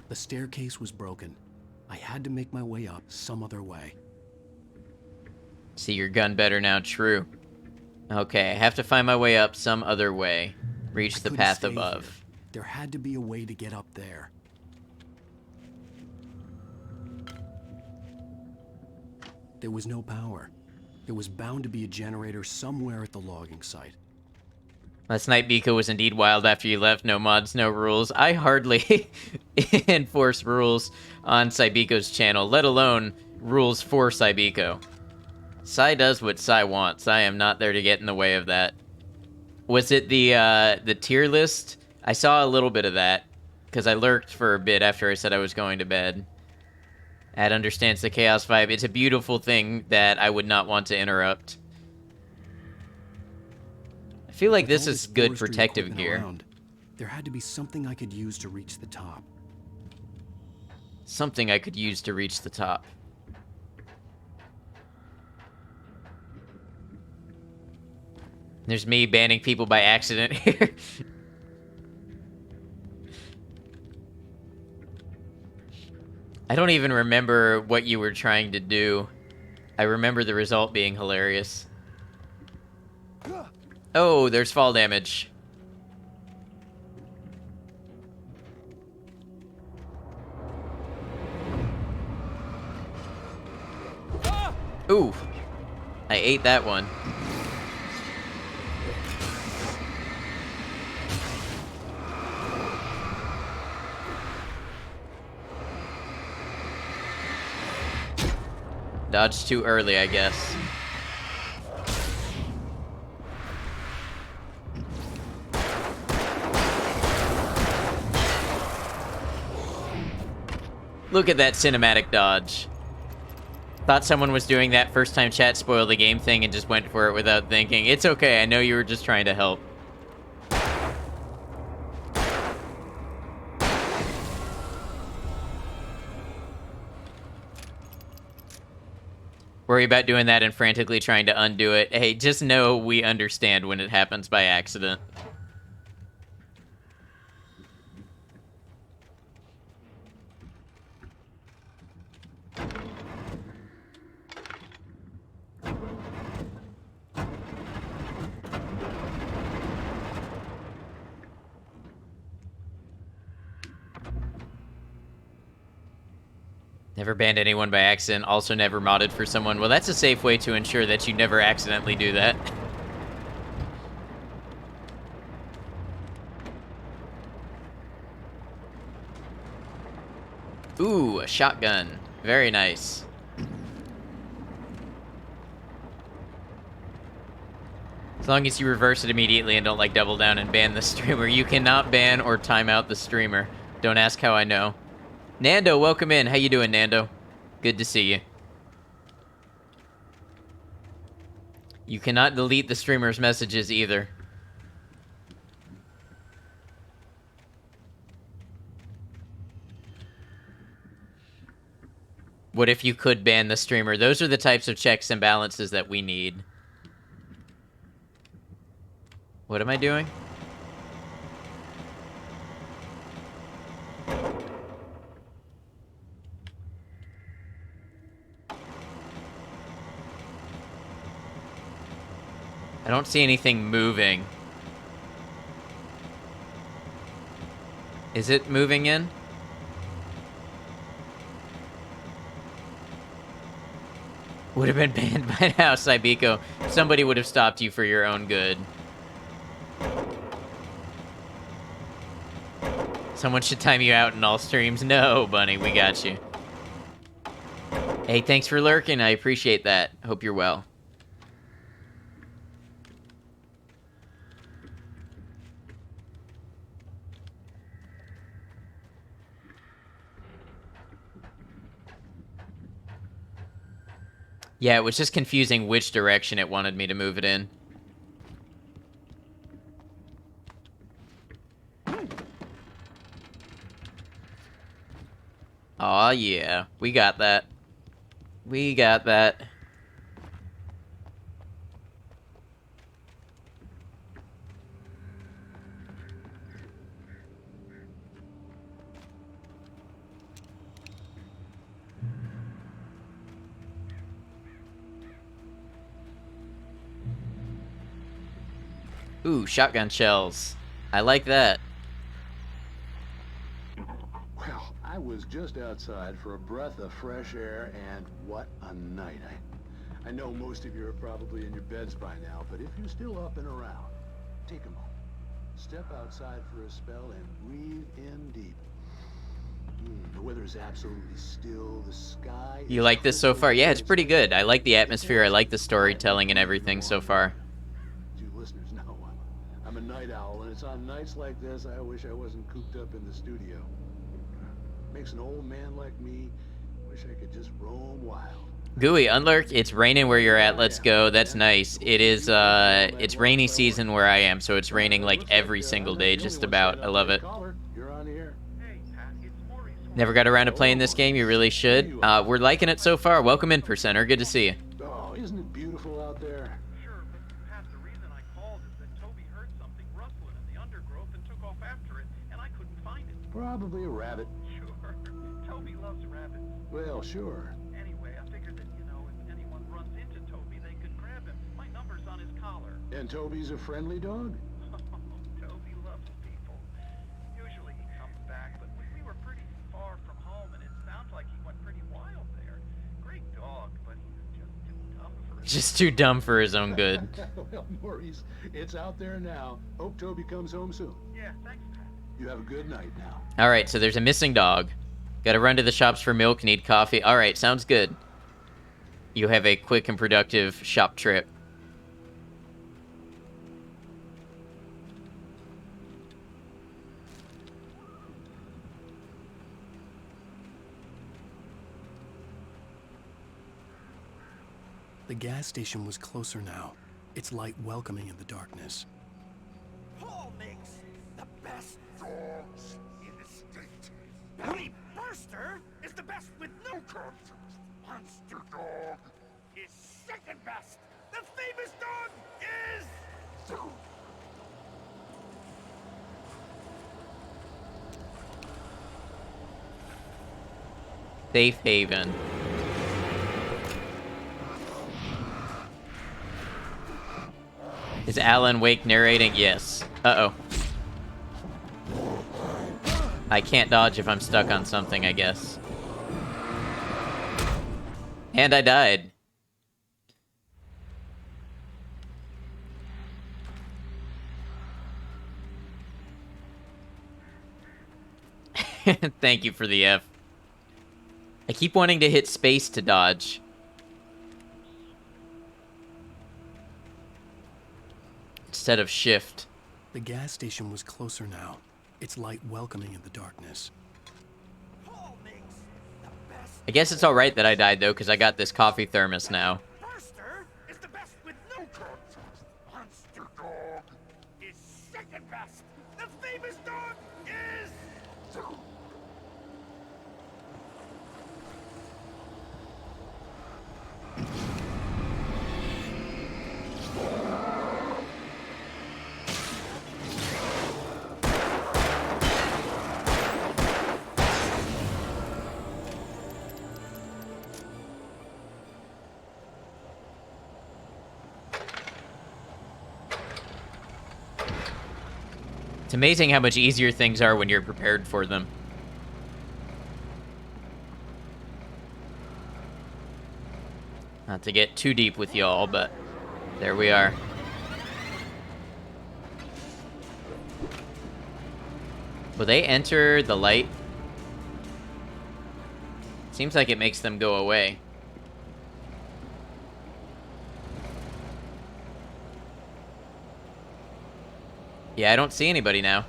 The staircase was broken. I had to make my way up some other way. See your gun better now, true. Okay, I have to find my way up some other way. Reach the couldn't path stay above. here. There had to be a way to get up there. There was no power. There was bound to be a generator somewhere at the logging site. Last night, Biko was indeed wild after you left. No mods, no rules. I hardly enforce rules on Saibiko's channel, let alone rules for Saibiko. Sai does what Sai wants. I am not there to get in the way of that. Was it the tier list? I saw a little bit of that, because I lurked for a bit after I said I was going to bed. Ad understands the chaos vibe. It's a beautiful thing that I would not want to interrupt. I feel like this is good protective gear. There had to be something I could use to reach the top. Something I could use to reach the top. There's me banning people by accident here. I don't even remember what you were trying to do. I remember the result being hilarious. Oh, there's fall damage. Ooh, I ate that one. Dodged too early, I guess. Look at that cinematic dodge. Thought someone was doing that first time chat spoil the game thing and just went for it without thinking. It's okay, I know you were just trying to help. Worry about doing that and frantically trying to undo it. Hey, just know we understand when it happens by accident. Never banned anyone by accident, also never modded for someone. Well, that's a safe way to ensure that you never accidentally do that. Ooh, a shotgun. Very nice. As long as you reverse it immediately and don't, like, double down and ban the streamer. You cannot ban or time out the streamer. Don't ask how I know. Nando, welcome in. How you doing, Nando? Good to see you. You cannot delete the streamer's messages either. What if you could ban the streamer? Those are the types of checks and balances that we need. What am I doing? I don't see anything moving. Is it moving in? Would have been banned by now, Saibiko. Somebody would have stopped you for your own good. Someone should time you out in all streams. No, Bunny, we got you. Hey, thanks for lurking. I appreciate that. Hope you're well. Yeah, it was just confusing which direction it wanted me to move it in. Aw, yeah. We got that. We got that. Ooh, shotgun shells. I like that. Well, I was just outside for a breath of fresh air, and what a night. I know most of you are probably in your beds by now, but if you're still up and around, take a moment. Step outside for a spell and breathe in deep. The weather is absolutely still. The sky. You like this so far? Yeah, it's pretty good. I like the atmosphere. I like the storytelling and everything so far. You listeners know I'm a night owl, and it's on nights like this I wish I wasn't cooped up in the studio. Makes an old man like me wish I could just roam wild. Gooey, Unlurk, it's raining where you're at. Let's go. That's nice. It is, it's rainy season where I am, so it's raining like every single day, just about. I love it. Never got around to playing this game. You really should. We're liking it so far. Welcome in, Percenter. Good to see you. Oh, isn't it beautiful out there? Sure, but Pat, the reason I called is that Toby heard something rustling in the undergrowth and took off after it, and I couldn't find it. Probably a rabbit. Sure. Toby loves rabbits. Well, sure. Anyway, I figured that, you know, if anyone runs into Toby, they could grab him. My number's on his collar. And Toby's a friendly dog? Toby loves people. Usually he comes back, but we were pretty far from home, and it sounds like he went pretty wild there. Great dog, but he was just too dumb for his Just too dumb for his own good. Well, Maurice, it's out there now. Hope Toby comes home soon. Yeah, thanks, Pat. You have a good night now. All right, so there's a missing dog. Gotta run to the shops for milk, need coffee. All right, sounds good. You have a quick and productive shop trip. The gas station was closer now, its light welcoming in the darkness. Paul makes the best dogs in the state. Billy Burster is the best with no contest. Monster Dog is second best. The famous dog is... Safe Haven. Is Alan Wake narrating? Yes. Uh-oh. I can't dodge if I'm stuck on something, I guess. And I died. Thank you for the F. I keep wanting to hit space to dodge. Instead of shift. The gas station was closer now, its light welcoming in the darkness. I guess it's alright that I died, though, because I got this coffee thermos now. Burster is the best with no contest. Monster Dog is second best. The famous dog is... It's amazing how much easier things are when you're prepared for them. Not to get too deep with y'all, but there we are. Will they enter the light? Seems like it makes them go away. Yeah, I don't see anybody now.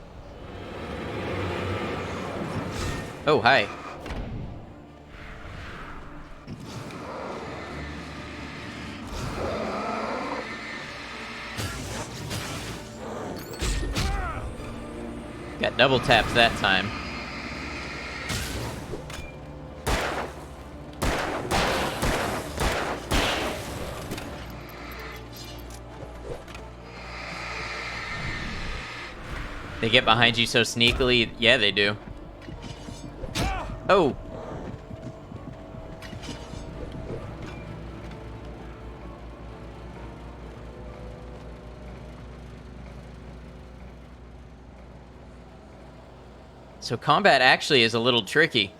Oh, hi. Got double tapped that time. They get behind you so sneakily. Yeah, they do. Oh. So combat actually is a little tricky.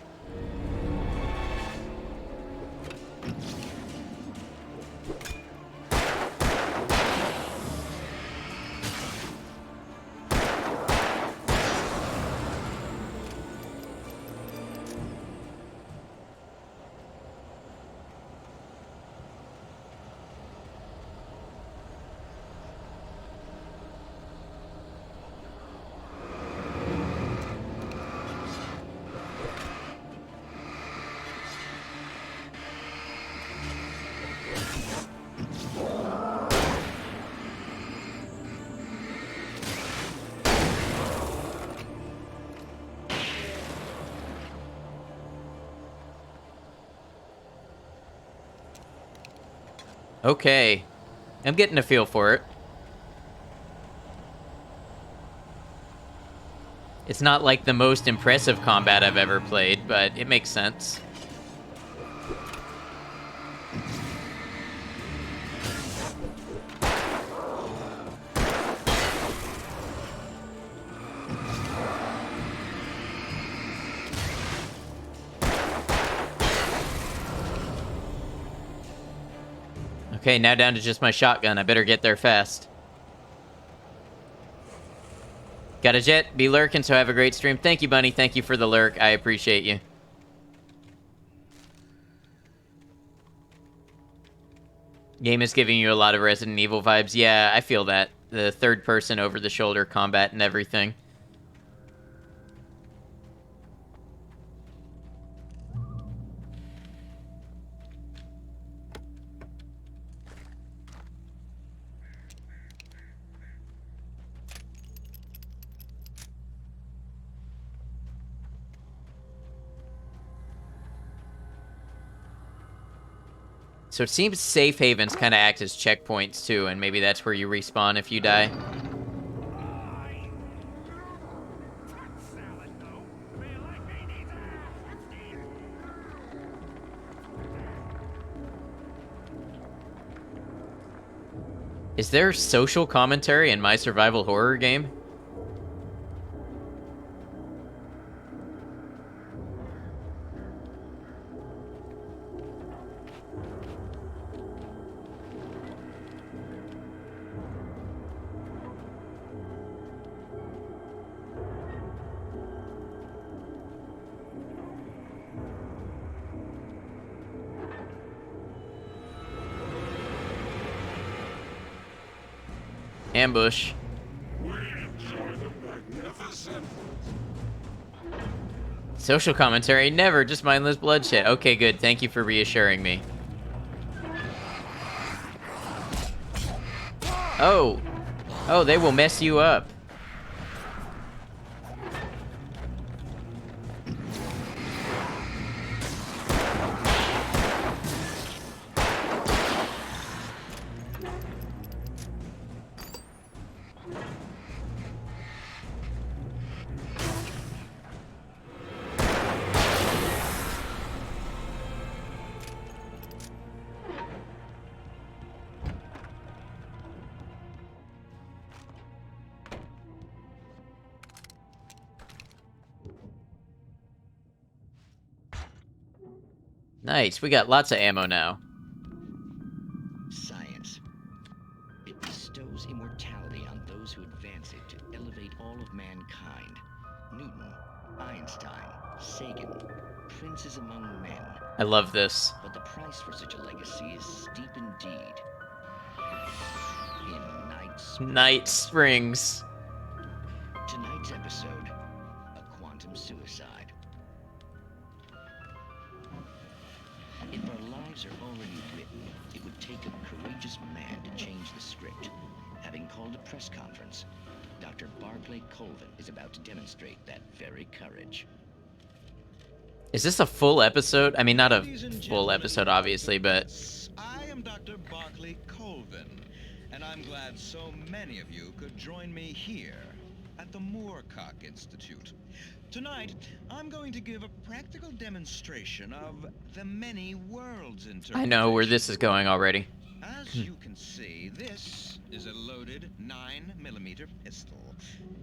Okay. I'm getting a feel for it. It's not like the most impressive combat I've ever played, but it makes sense. Okay, now down to just my shotgun. I better get there fast. Got a jet, be lurking, so have a great stream. Thank you, Bunny. Thank you for the lurk. I appreciate you. Game is giving you a lot of Resident Evil vibes. Yeah, I feel that. The third person over the shoulder combat and everything. So it seems safe havens kind of act as checkpoints too, and maybe that's where you respawn if you die. Is there social commentary in my survival horror game? Ambush. Social commentary? Never, just mindless bloodshed. Okay, good. Thank you for reassuring me. Oh. Oh, they will mess you up. Nice, we got lots of ammo now. Science. It bestows immortality on those who advance it to elevate all of mankind. Newton, Einstein, Sagan, princes among men. I love this. But the price for such a legacy is steep indeed. In Night Springs. Tonight's episode, a quantum suicide. If our lives are already written, it would take a courageous man to change the script. Having called a press conference, Dr. Barclay Colvin is about to demonstrate that very courage. Is this a full episode? I mean, not a full episode, obviously, but... I am Dr. Barclay Colvin, and I'm glad so many of you could join me here at the Moorcock Institute. Tonight, I'm going to give a practical demonstration of the many worlds interpretation. I know where this is going already. As you can see, this is a loaded 9mm pistol.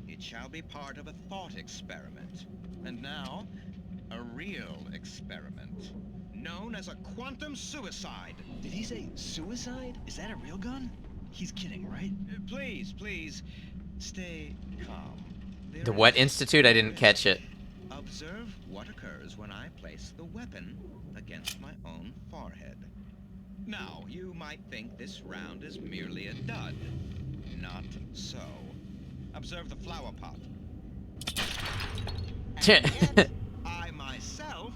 It shall be part of a thought experiment. And now, a real experiment, known as a quantum suicide. Did he say suicide? Is that a real gun? He's kidding, right? Please, please, stay calm. The what institute? I didn't catch it. Observe what occurs when I place the weapon against my own forehead. Now, you might think this round is merely a dud. Not so. Observe the flower pot. And yet, I myself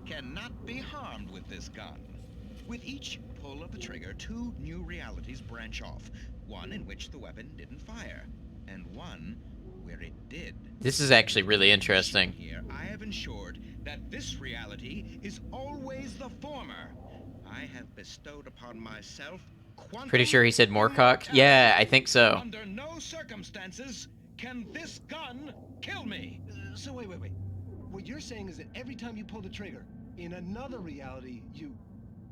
cannot be harmed with this gun. With each pull of the trigger, 2 new realities branch off. One in which the weapon didn't fire, and one where it did. This is actually really interesting. Here, I have ensured that this reality is always the former. I have bestowed upon myself quantum. Pretty sure he said Moorcock? Yeah, I think so. Under no circumstances can this gun kill me. So wait. What you're saying is that every time you pull the trigger, in another reality, you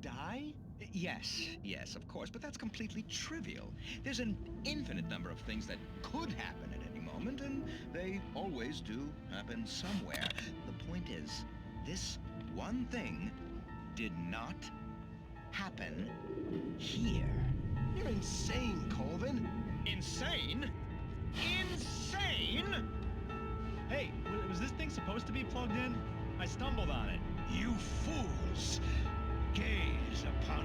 die? Yes, of course, but that's completely trivial. There's an infinite number of things that could happen at any moment, and they always do happen somewhere. The point is, this one thing did not happen here. You're insane, Colvin. Insane? Insane? Hey, was this thing supposed to be plugged in? I stumbled on it. You fools! Gaze upon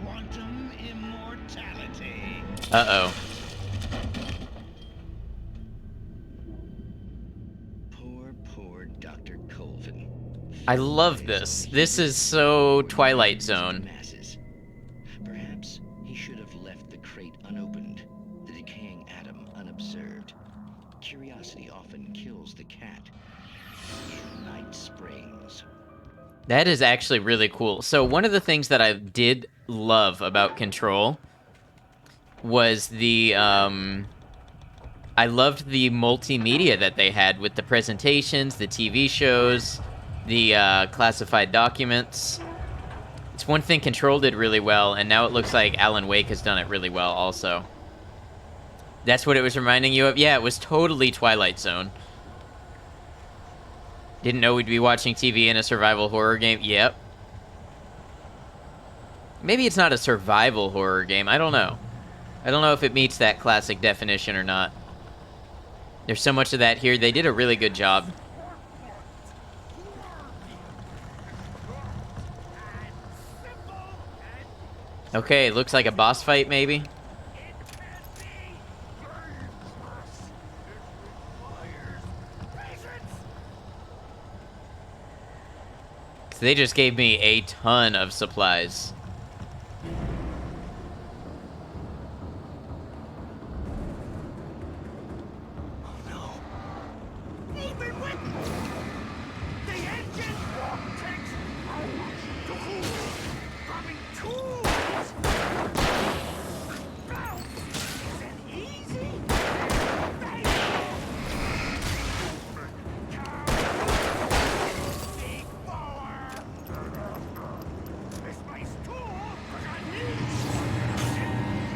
quantum immortality. Uh-oh. Poor Dr. Colvin. I love this. This is so Twilight Zone. Masses. Perhaps he should have left the crate unopened, the decaying atom unobserved. Curiosity often kills the cat. In Night Springs. That is actually really cool. So one of the things that I did love about Control was the, I loved the multimedia that they had with the presentations, the TV shows, the classified documents. It's one thing Control did really well, and now it looks like Alan Wake has done it really well also. That's what it was reminding you of? Yeah, it was totally Twilight Zone. Didn't know we'd be watching TV in a survival horror game. Yep. Maybe it's not a survival horror game. I don't know. I don't know if it meets that classic definition or not. There's so much of that here. They did a really good job. Okay, looks like a boss fight, maybe. They just gave me a ton of supplies. Even with the engine takes coming tools. Is it easy? This place cool, but I need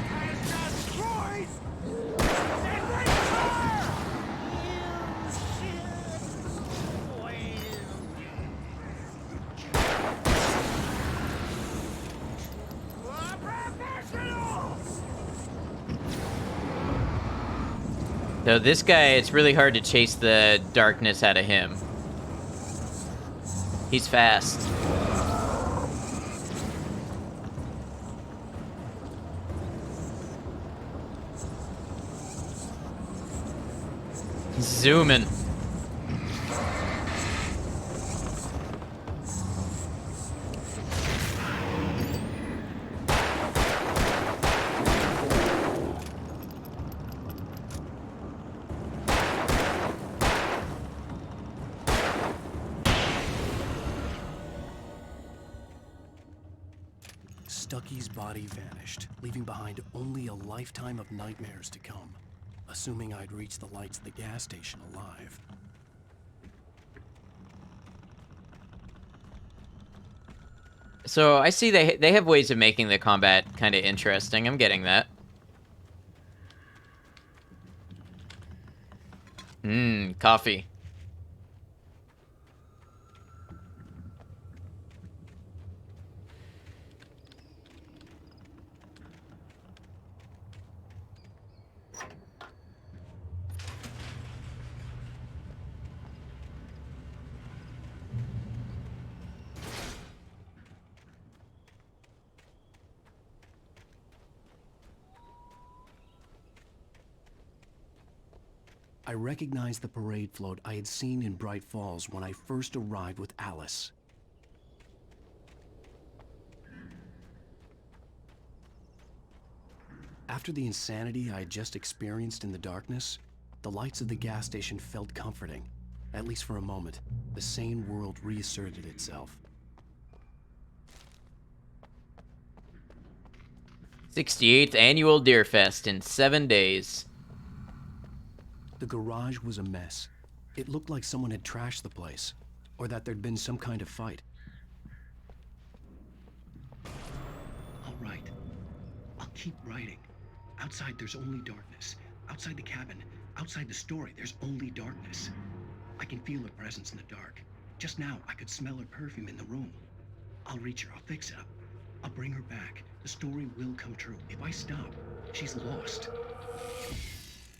has destroys and return. So this guy, it's really hard to chase the darkness out of him. He's fast. Zooming. Stucky's body vanished, leaving behind only a lifetime of nightmares to come, assuming I'd reach the lights of the gas station alive. So I see they have ways of making the combat kind of interesting. I'm getting that. Coffee. I recognized the parade float I had seen in Bright Falls when I first arrived with Alice. After the insanity I had just experienced in the darkness, the lights of the gas station felt comforting. At least for a moment, the sane world reasserted itself. 68th Annual Deer Fest in 7 days. The garage was a mess. It looked like someone had trashed the place, or that there'd been some kind of fight. All right. I'll keep writing. Outside, there's only darkness. Outside the cabin, outside the story, there's only darkness. I can feel her presence in the dark. Just now, I could smell her perfume in the room. I'll reach her. I'll fix it up. I'll bring her back. The story will come true. If I stop, she's lost.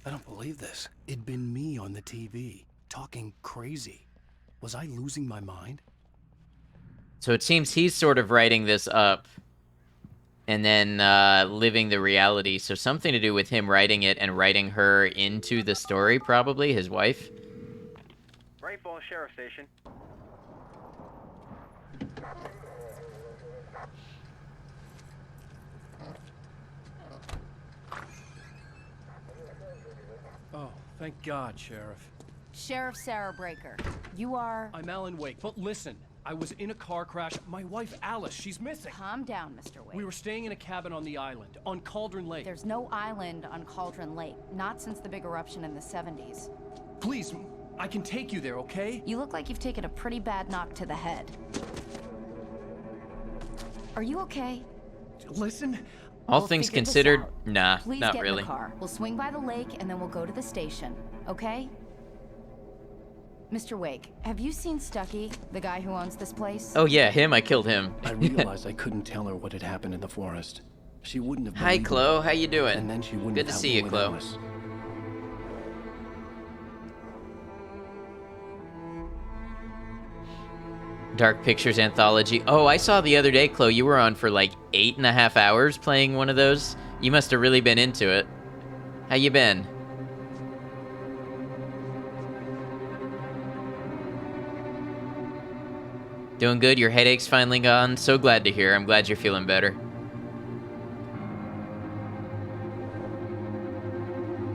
I don't believe this. It'd been me on the TV, talking crazy. Was I losing my mind? So it seems he's sort of writing this up and then living the reality. So something to do with him writing it and writing her into the story, probably, his wife. Bright Falls Sheriff Station. Oh, thank God, Sheriff. Sheriff Sarah Breaker. You are... I'm Alan Wake, but listen. I was in a car crash. My wife, Alice, she's missing. Calm down, Mr. Wake. We were staying in a cabin on the island, on Cauldron Lake. There's no island on Cauldron Lake. Not since the big eruption in the 70s. Please, I can take you there, okay? You look like you've taken a pretty bad knock to the head. Are you okay? Listen. All things considered, nah, Please not get really. in the car. We'll swing by the lake and then we'll go to the station, okay? Mr. Wake, have you seen Stucky, the guy who owns this place? Oh yeah, him. I killed him. I realized I couldn't tell her what had happened in the forest. She wouldn't have. Hi, Chloe. How you doing? And then she wouldn't Good have to see you, with Chloe. Alice. Dark Pictures Anthology. Oh, I saw the other day, Chloe, you were on for like 8.5 hours playing one of those. You must have really been into it. How you been? Doing good? Your headache's finally gone? So glad to hear. I'm glad you're feeling better.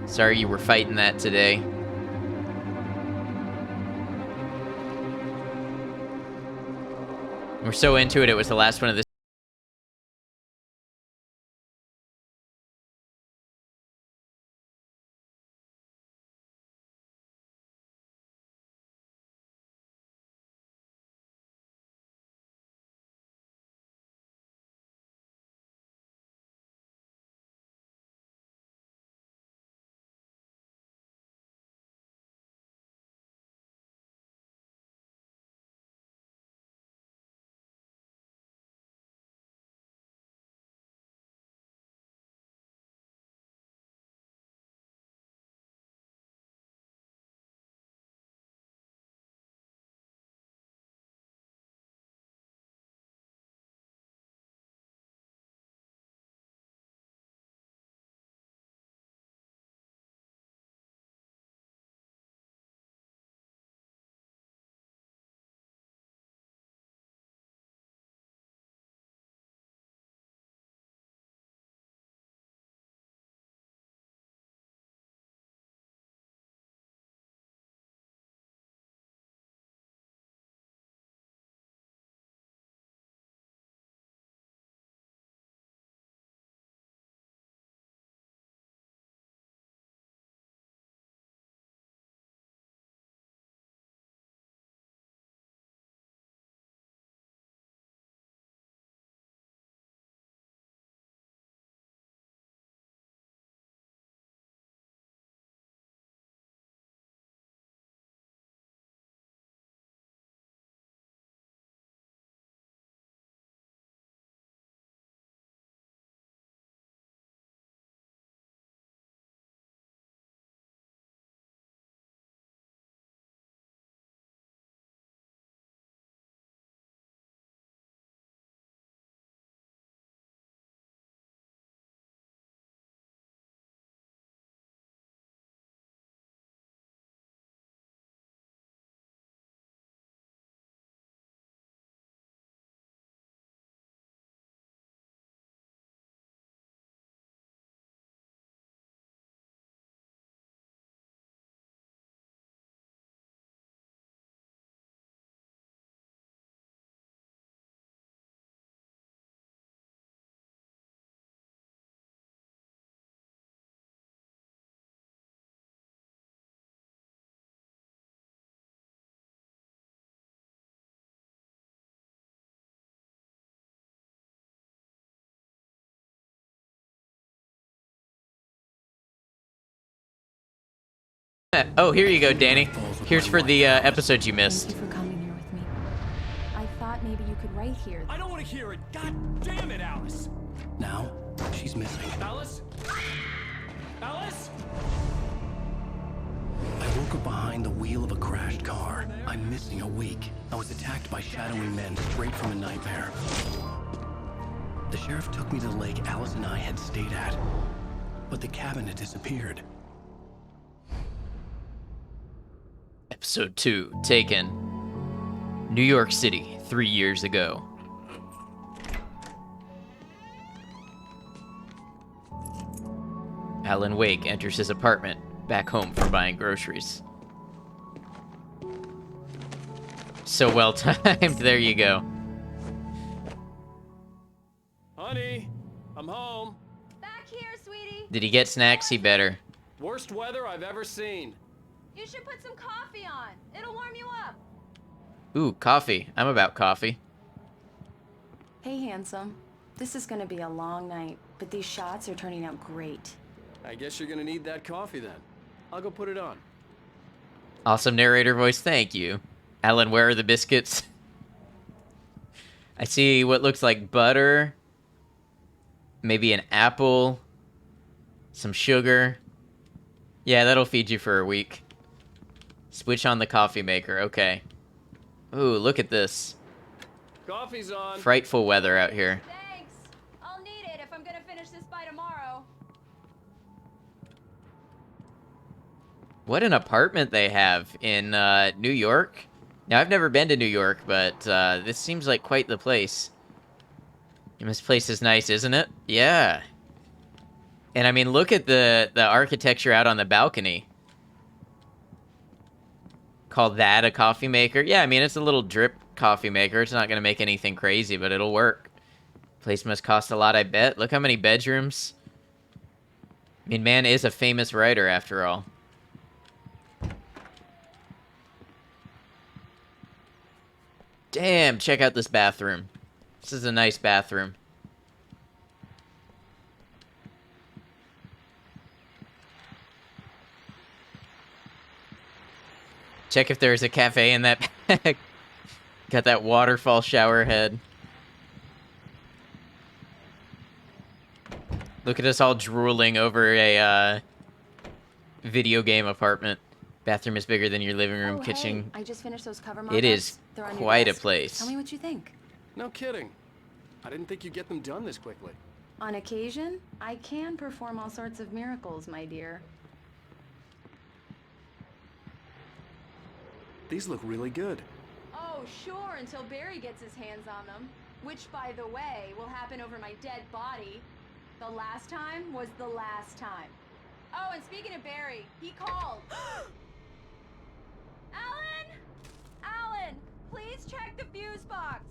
Sorry you were fighting that today. We're so into it, it was the last one of this. Oh, here you go, Danny. Here's for the episodes you Thank missed. you for coming here with me. I thought maybe you could write here. I don't want to hear it. God damn it, Alice. Now, she's missing. Alice? Alice? I woke up behind the wheel of a crashed car. I'm missing a week. I was attacked by shadowy men straight from a nightmare. The sheriff took me to the lake Alice and I had stayed at, but the cabin had disappeared. Episode 2, Taken. New York City, 3 years ago. Alan Wake enters his apartment, back home from buying groceries. So well timed, there you go. Honey, I'm home. Back here, sweetie. Did he get snacks? He better. Worst weather I've ever seen. You should put some coffee on. It'll warm you up. Ooh, coffee. I'm about coffee. Hey, handsome. This is gonna be a long night, but these shots are turning out great. I guess you're gonna need that coffee then. I'll go put it on. Awesome narrator voice, thank you. Alan, where are the biscuits? I see what looks like butter, maybe an apple, some sugar. Yeah, that'll feed you for a week. Switch on the coffee maker, okay. Ooh, look at this. Coffee's on. Frightful weather out here. Thanks. I'll need it if I'm gonna finish this by tomorrow. What an apartment they have in New York. Now, I've never been to New York, but this seems like quite the place. And this place is nice, isn't it? Yeah. And I mean, look at the architecture out on the balcony. Call that a coffee maker? Yeah, I mean, it's a little drip coffee maker. It's not going to make anything crazy, but it'll work. Place must cost a lot, I bet. Look how many bedrooms. I mean, man is a famous writer, after all. Damn, check out this bathroom. This is a nice bathroom. Check if there's a cafe in that bag. Got that waterfall shower head. Look at us all drooling over a video game apartment. Bathroom is bigger than your living room, kitchen. Hey, I just finished those cover It is They're on your quite a desk. place. Tell me what you think. No kidding. I didn't think you'd get them done this quickly. On occasion, I can perform all sorts of miracles, my dear. These look really good. Oh, sure, until Barry gets his hands on them. Which, by the way, will happen over my dead body. The last time was the last time. Oh, and speaking of Barry, he called. Alan! Alan, please check the fuse box.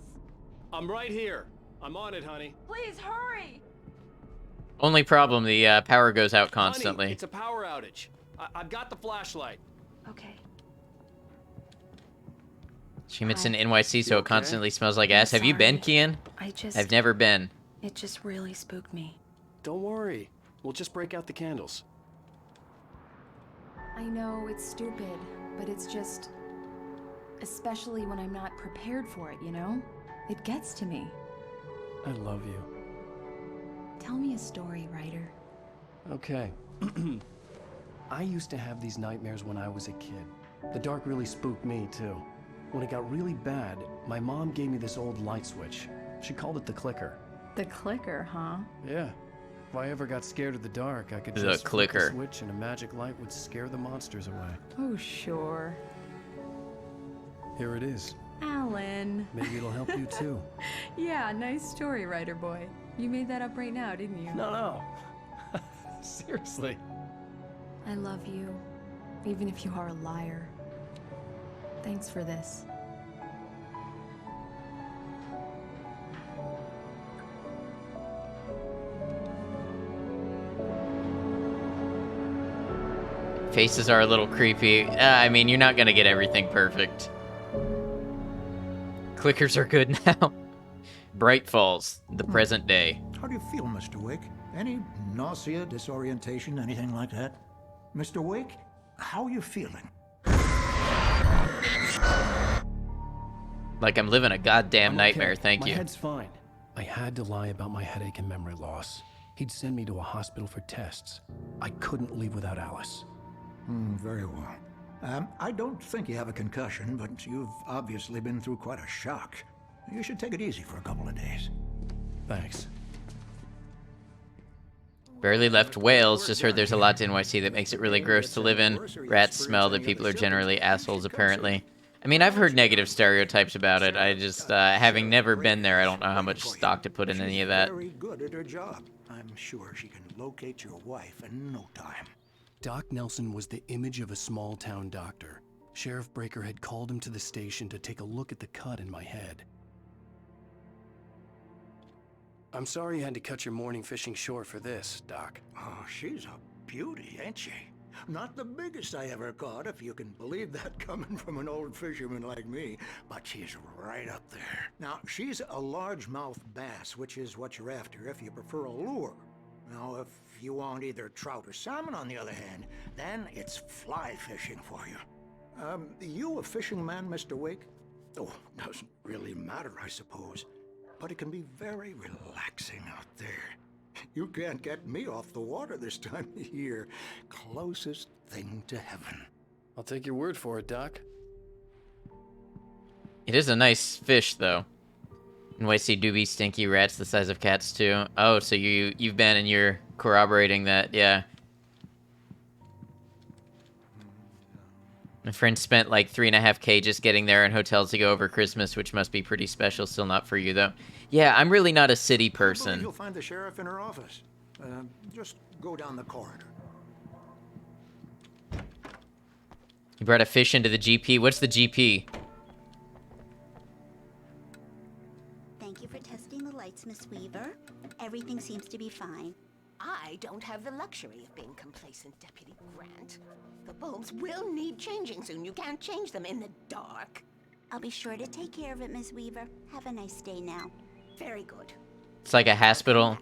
I'm right here. I'm on it, honey. Please hurry. Only problem, the power goes out constantly. Honey, it's a power outage. I've got the flashlight. Okay. It's in NYC, so it constantly smells like ass. Have you been, Kian? I've never been. It just really spooked me. Don't worry. We'll just break out the candles. I know it's stupid, but it's just... Especially when I'm not prepared for it, you know? It gets to me. I love you. Tell me a story, writer. Okay. I used to have these nightmares when I was a kid. The dark really spooked me, too. When it got really bad, my mom gave me this old light switch. She called it the clicker. The clicker, huh? Yeah. If I ever got scared of the dark, I could The just flip clicker. the switch and a magic light would scare the monsters away. Oh, sure. Here it is. Alan. Maybe it'll help you, too. Yeah, nice story, writer boy. You made that up right now, didn't you? No. Seriously. I love you, even if you are a liar. Thanks for this. Faces are a little creepy. I mean, you're not gonna get everything perfect. Clickers are good now. Bright Falls, the present day. How do you feel, Mr. Wake? Any nausea, disorientation, anything like that? Mr. Wake? how you feeling? Like I'm living a goddamn I'm nightmare, okay. thank My you. head's fine. I had to lie about my headache and memory loss. He'd send me to a hospital for tests. I couldn't leave without Alice. Very well. I don't think you have a concussion, but you've obviously been through quite a shock. You should take it easy for a couple of days. Thanks. Barely left Wales, just heard there's a lot to NYC that makes it really gross to live in. Rats smell, that people are generally assholes, apparently. I mean, I've heard negative stereotypes about it. I just, having never been there, I don't know how much stock to put in any of that. Very good at her job. I'm sure she can locate your wife in no time. Doc Nelson was the image of a small-town doctor. Sheriff Breaker had called him to the station to take a look at the cut in my head. I'm sorry you had to cut your morning fishing short for this, Doc. Oh, she's a beauty, ain't she? Not the biggest I ever caught, if you can believe that coming from an old fisherman like me, but she's right up there. Now, she's a largemouth bass, which is what you're after if you prefer a lure. Now, if you want either trout or salmon, on the other hand, then it's fly fishing for you. You a fishing man, Mr. Wake? Oh, doesn't really matter, I suppose. But it can be very relaxing out there. You can't get me off the water this time of year. Closest thing to heaven. I'll take your word for it, Doc. It is a nice fish, though. NYC do be stinky rats the size of cats, too. Oh, so you've been and you're corroborating that, yeah. My friend spent like 3.5K just getting there and hotels to go over Christmas, which must be pretty special. Still not for you, though. Yeah, I'm really not a city person. You'll find the sheriff in her office. Just go down the corridor. You brought a fish into the GP. What's the GP? Thank you for testing the lights, Miss Weaver. Everything seems to be fine. I don't have the luxury of being complacent, Deputy Grant. The bulbs will need changing soon. You can't change them in the dark. I'll be sure to take care of it, Miss Weaver. Have a nice day now. Very good. It's like a hospital,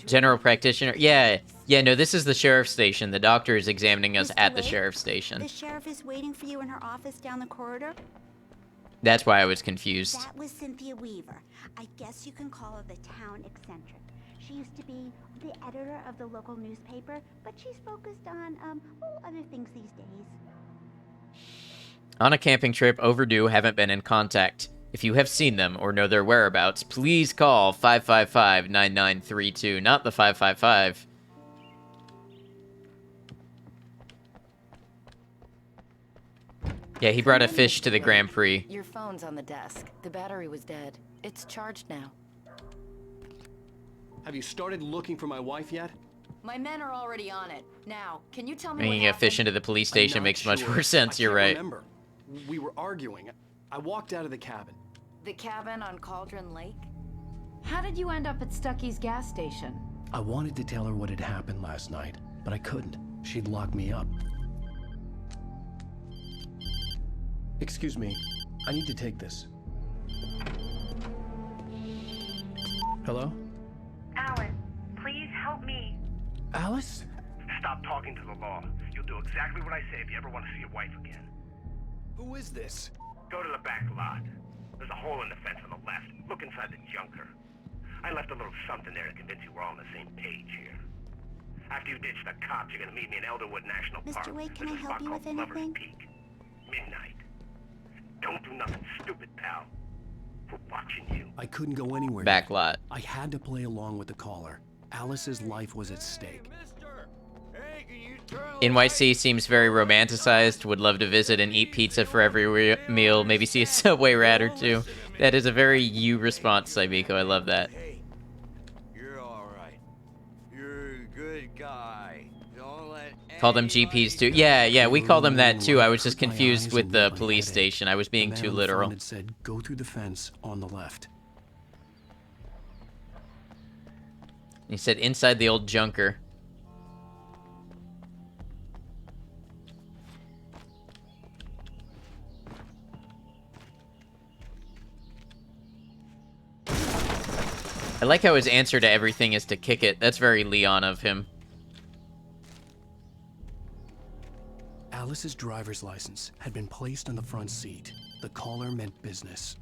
general practitioner. Yeah, no, this is the sheriff's station. The doctor is examining us at the sheriff's station. The sheriff is waiting for you in her office down the corridor. That's why I was confused. That was Cynthia Weaver. I guess you can call her the town eccentric. She used to be the editor of the local newspaper, but she's focused on, other things these days. On a camping trip, overdue, haven't been in contact. If you have seen them or know their whereabouts, please call 555-9932, not the 555. Yeah, he brought a fish to the Grand Prix. Your phone's on the desk. The battery was dead. It's charged now. Have you started looking for my wife yet? My men are already on it. Now, can you tell me Bringing what a happened? fish into the police station makes much more sense, you're right. Remember, we were arguing. I walked out of the cabin. The cabin on Cauldron Lake? How did you end up at Stucky's gas station? I wanted to tell her what had happened last night, but I couldn't. She'd lock me up. Excuse me. I need to take this. Hello? Alan, please help me. Alice? Stop talking to the law. You'll do exactly what I say if you ever want to see your wife again. Who is this? Go to the back lot. There's a hole in the fence on the left. Look inside the junker. I left a little something there to convince you we're all on the same page here. After you ditch the cops, you're gonna meet me in Elderwood National Park. Mr. Wake, can I There's a help spot you with called Lover's anything? Peak. Midnight. Don't do nothing stupid, pal. We're watching you. I couldn't go anywhere. Back lot. I had to play along with the caller. Alice's life was at stake. NYC seems very romanticized. Would love to visit and eat pizza for every meal. Maybe see a Subway rat or two. That is a very you response, Saibiko. I love that. You're all right. You're a good guy. Don't let Call them GPs too. Yeah, we call them that too. I was just confused with the police station. I was being too literal. It said, go through the fence on the left. He said inside the old junker. I like how his answer to everything is to kick it. That's very Leon of him. Alice's driver's license had been placed on the front seat. The collar meant business.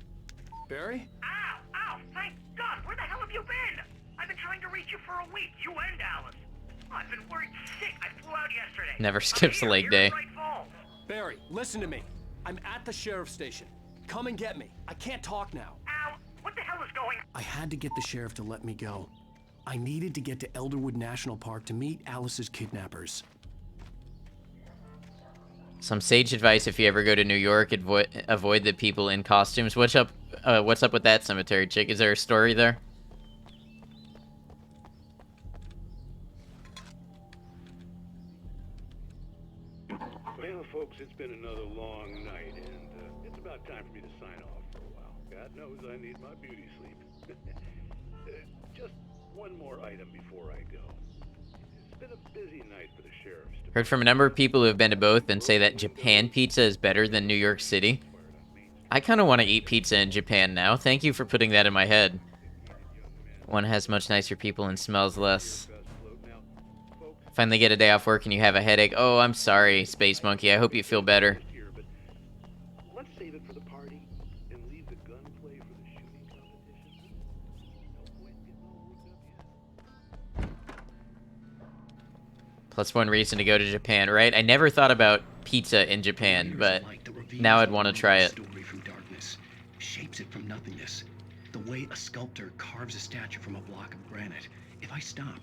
Barry? Ow! Ow! Thank God! Where the hell have you been? I've been trying to reach you for a week, you and Alice. I've been worried sick. I flew out yesterday. Never skips a leg day. Barry, listen to me. I'm at the sheriff's station. Come and get me. I can't talk now. Ow! What the hell is going on? I had to get the sheriff to let me go. I needed to get to Elderwood National Park to meet Alice's kidnappers. Some sage advice: if you ever go to New York, avoid the people in costumes. What's up with that cemetery chick? Is there a story there? Well, folks, it's been another long night, and it's about time for me to sign off for a while. God knows I need my beauty sleep. Just one more item before I go. It's been a busy night for the sheriff's department. Heard from a number of people who have been to both and say that Japan pizza is better than New York City. I kind of want to eat pizza in Japan now. Thank you for putting that in my head. One has much nicer people and smells less. Finally get a day off work and you have a headache. Oh, I'm sorry, Space Monkey. I hope you feel better. Let's save it for the party and leave the gunplay for the shooting competition. Plus one reason to go to Japan, right? I never thought about pizza in Japan, but now I'd want to try it. Story from darkness shapes it from nothingness. The way a sculptor carves a statue from a block of granite. If I stop,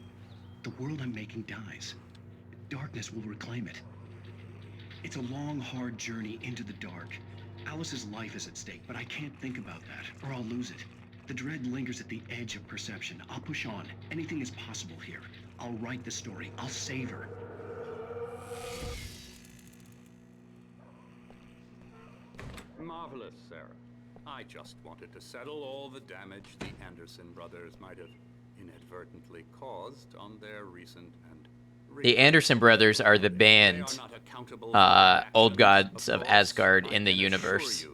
the world I'm making dies. Darkness will reclaim it. It's a long, hard journey into the dark. Alice's life is at stake, but I can't think about that, or I'll lose it. The dread lingers at the edge of perception. I'll push on. Anything is possible here. I'll write the story. I'll save her. Marvelous, Sarah. I just wanted to settle all the damage the Anderson brothers might have inadvertently caused on their recent and The Anderson brothers are the band, Old Gods of Asgard in the universe.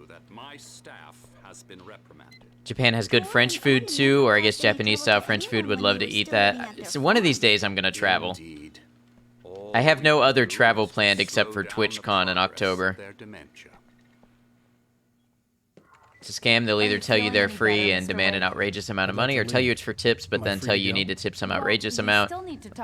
Japan has good French food too, or I guess Japanese style French food. Would love to eat that. So one of these days I'm gonna travel. I have no other travel planned except for TwitchCon in October. It's a scam. They'll either tell you they're free and demand an outrageous amount of money, or tell you it's for tips, but then tell you need to tip some outrageous amount.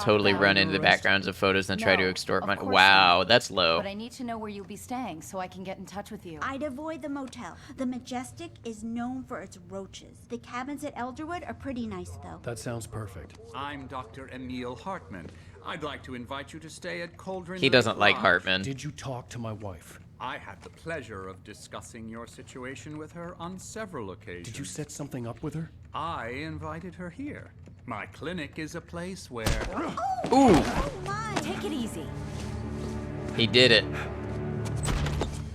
Totally run into the backgrounds of photos and try to extort money. Wow, that's low. But I need to know where you'll be staying so I can get in touch with you. I'd avoid the motel. The Majestic is known for its roaches. The cabins at Elderwood are pretty nice, though. That sounds perfect. I'm Dr. Emil Hartman. I'd like to invite you to stay at Cauldron He doesn't Lake like Lodge. Hartman. Did you talk to my wife? I had the pleasure of discussing your situation with her on several occasions. Did you set something up with her? I invited her here. My clinic is a place where... Ooh! Oh my! Take it easy. He did it.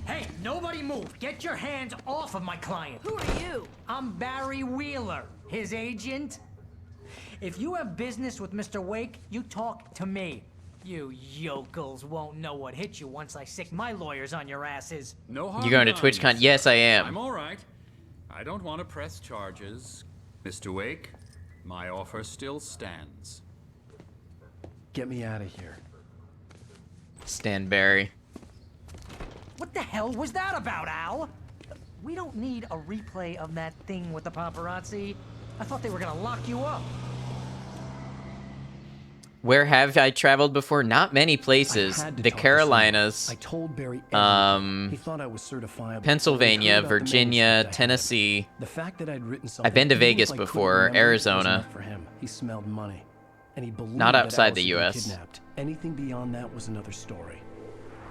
Hey, nobody move. Get your hands off of my client. Who are you? I'm Barry Wheeler, his agent. If you have business with Mr. Wake, you talk to me. You yokels won't know what hit you once I sick my lawyers on your asses. No harm You going to done, TwitchCon? mister. Yes, I am. I'm all right. I don't want to press charges. Mr. Wake, my offer still stands. Get me out of here. Stan Barry. What the hell was that about, Al? We don't need a replay of that thing with the paparazzi. I thought they were gonna lock you up. Where have I traveled before? Not many places. The Carolinas. I told Barry everything. He thought I was certifiable. Pennsylvania, He heard about the Virginia, manuscript I had. Tennessee. The fact that I'd written something I've been to even if Vegas I couldn't before, remember it, was Arizona. enough for him. He smelled money, and he believed Not that outside the Alice had been US. Kidnapped. Anything beyond that was another story.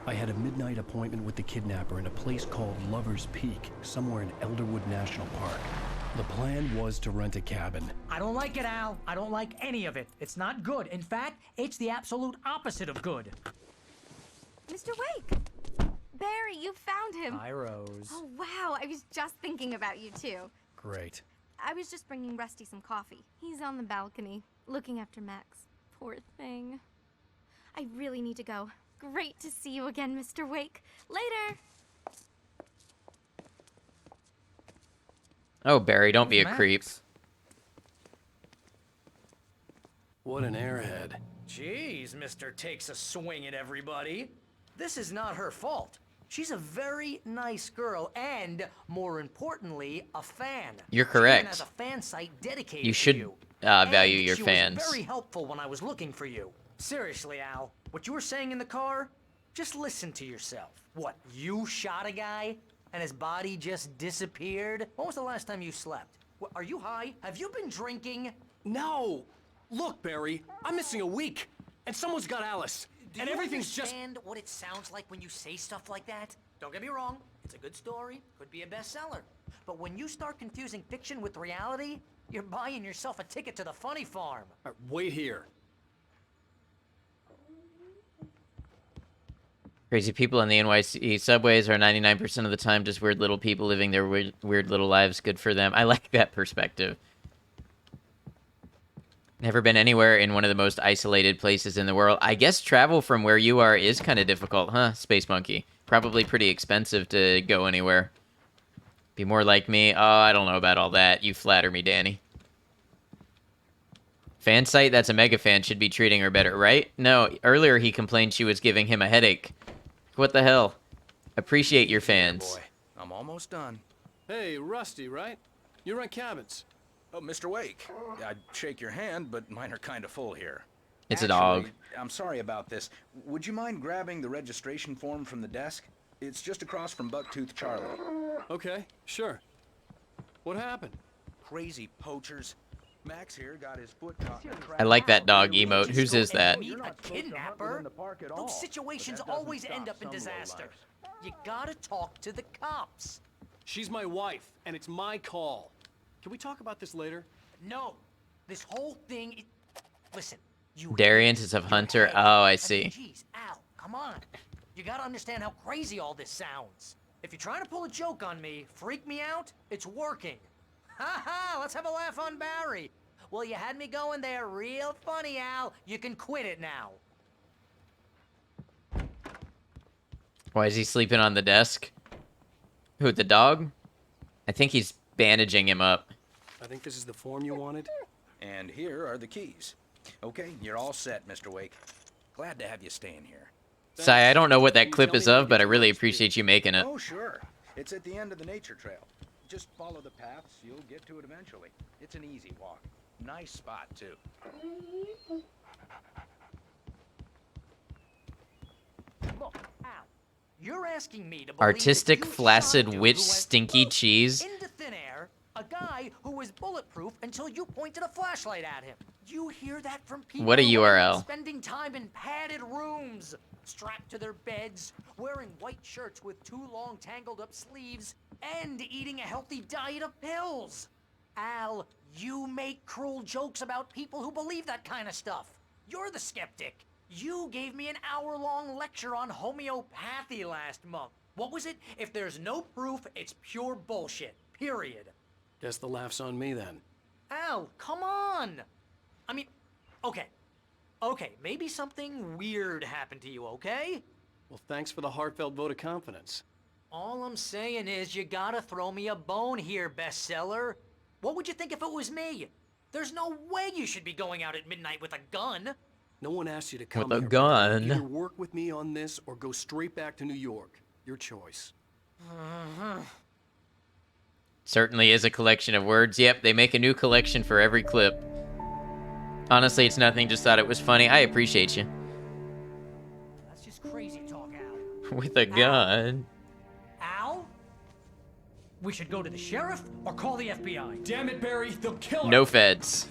I had a midnight appointment with the kidnapper in a place called Lover's Peak, somewhere in Elderwood National Park. The plan was to rent a cabin. I don't like it, Al. I don't like any of it. It's not good. In fact, it's the absolute opposite of good. Mr. Wake! Barry, you found him. Hi, Rose. Oh, wow. I was just thinking about you, too. Great. I was just bringing Rusty some coffee. He's on the balcony, looking after Max. Poor thing. I really need to go. Great to see you again, Mr. Wake. Later! Oh, Barry, don't be a Max. creep. What an airhead. Jeez, Mr. Takes a swing at everybody. This is not her fault. She's a very nice girl and, more importantly, a fan. You're She even correct. has a fan site dedicated You to should you. value And your she fans. was very helpful when I was looking for you. Seriously, Al, what you were saying in the car, just listen to yourself. What, you shot a guy and his body just disappeared? When was the last time you slept? What, are you high? Have you been drinking? No! Look, Barry, I'm missing a week, and someone's got Alice, and everything's just... Do you understand what it sounds like when you say stuff like that? Don't get me wrong, it's a good story, could be a bestseller. But when you start confusing fiction with reality, you're buying yourself a ticket to the funny farm. Wait here. Crazy people in the NYC subways are 99% of the time just weird little people living their weird little lives. Good for them. I like that perspective. Never been anywhere in one of the most isolated places in the world. I guess travel from where you are is kind of difficult, huh, Space Monkey? Probably pretty expensive to go anywhere. Be more like me. Oh, I don't know about all that. You flatter me, Danny. Fan site that's a mega fan should be treating her better, right? No, earlier he complained she was giving him a headache. What the hell? Appreciate your fans. Boy, I'm almost done. Hey, Rusty, right? You run cabins. Oh, Mr. Wake. I'd shake your hand, but mine are kind of full here. It's a dog. I'm sorry about this. Would you mind grabbing the registration form from the desk? It's just across from Bucktooth Charlie. Okay, sure. What happened? Crazy poachers. Max here got his foot caught in a trap. I like that dog emote. Whose is that? Meet a kidnapper? Those situations always end up in disaster. You gotta talk to the cops. She's my wife, and it's my call. Can we talk about this later? No. This whole thing... Listen, you... Darian is of Hunter. Oh, I see. Jeez, Al, come on. You gotta understand how crazy all this sounds. If you're trying to pull a joke on me, freak me out, it's working. Ha ha, let's have a laugh on Barry. Well, you had me going there real funny, Al. You can quit it now. Why is he sleeping on the desk? Who, the dog? I think he's bandaging him up. I think this is the form you wanted. And here are the keys. Okay, you're all set, Mr. Wake. Glad to have you staying here. Sai, I don't know what that clip is of, but I really appreciate you making it. Oh, sure. It's at the end of the nature trail. Just follow the paths, you'll get to it eventually. It's an easy walk. Nice spot, too. Look, Al, you're asking me to believe Artistic, that you flaccid shot a dude witch, who went stinky cheese. into thin air, a guy who was bulletproof until you pointed a flashlight at him. You hear that from people What a who have been URL. spending time in padded rooms, strapped to their beds, wearing white shirts with too long tangled up sleeves, and eating a healthy diet of pills. Al, you make cruel jokes about people who believe that kind of stuff. You're the skeptic. You gave me an hour-long lecture on homeopathy last month. What was it? If there's no proof, it's pure bullshit. Period. Guess the laugh's on me then. Al, come on! I mean, okay. Okay, maybe something weird happened to you, okay? Well, thanks for the heartfelt vote of confidence. All I'm saying is you gotta throw me a bone here, bestseller. What would you think if it was me? There's no way you should be going out at midnight with a gun. No one asked you to come With a here. gun. Either work with me on this or go straight back to New York. Your choice. Certainly is a collection of words. Yep, they make a new collection for every clip. Honestly, it's nothing. Just thought it was funny. I appreciate you. That's just crazy talk, Al. With a gun. Al? We should go to the sheriff or call the FBI. Damn it, Barry, they'll kill her. No feds.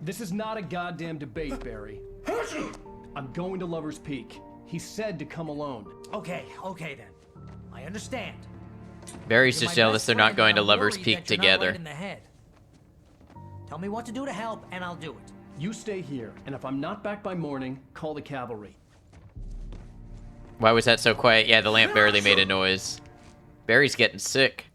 This is not a goddamn debate, Barry. I'm going to Lover's Peak. He said to come alone. Okay, okay then. I understand. Barry's You're just my jealous best they're not friend, going and to I'm Lover's worried Peak that you're not together. right in the head. Tell me what to do to help, and I'll do it. You stay here, and if I'm not back by morning, call the cavalry. Why was that so quiet? Yeah, the lamp barely made a noise. Barry's getting sick.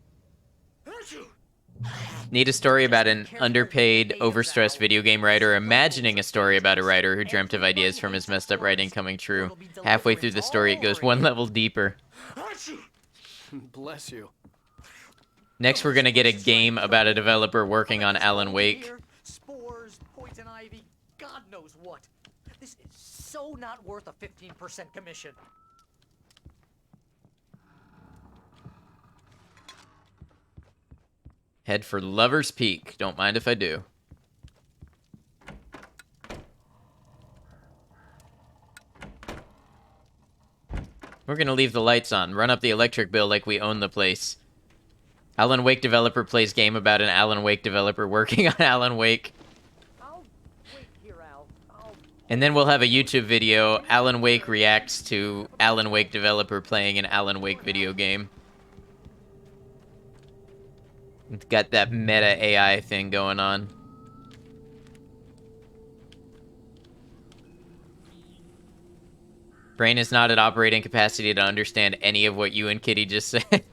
Need a story about an underpaid, overstressed video game writer imagining a story about a writer who dreamt of ideas from his messed up writing coming true. Halfway through the story, it goes one level deeper. Bless you. Next, we're gonna get a game about a developer working on Alan Wake. Spores, poison ivy, God knows what. This is so not worth a 15% commission. Head for Lover's Peak. Don't mind if I do. We're gonna leave the lights on. Run up the electric bill like we own the place. Alan Wake developer plays game about an Alan Wake developer working on Alan Wake. And then we'll have a YouTube video. Alan Wake reacts to Alan Wake developer playing an Alan Wake video game. It's got that meta AI thing going on. Brain is not at operating capacity to understand any of what you and Kitty just said.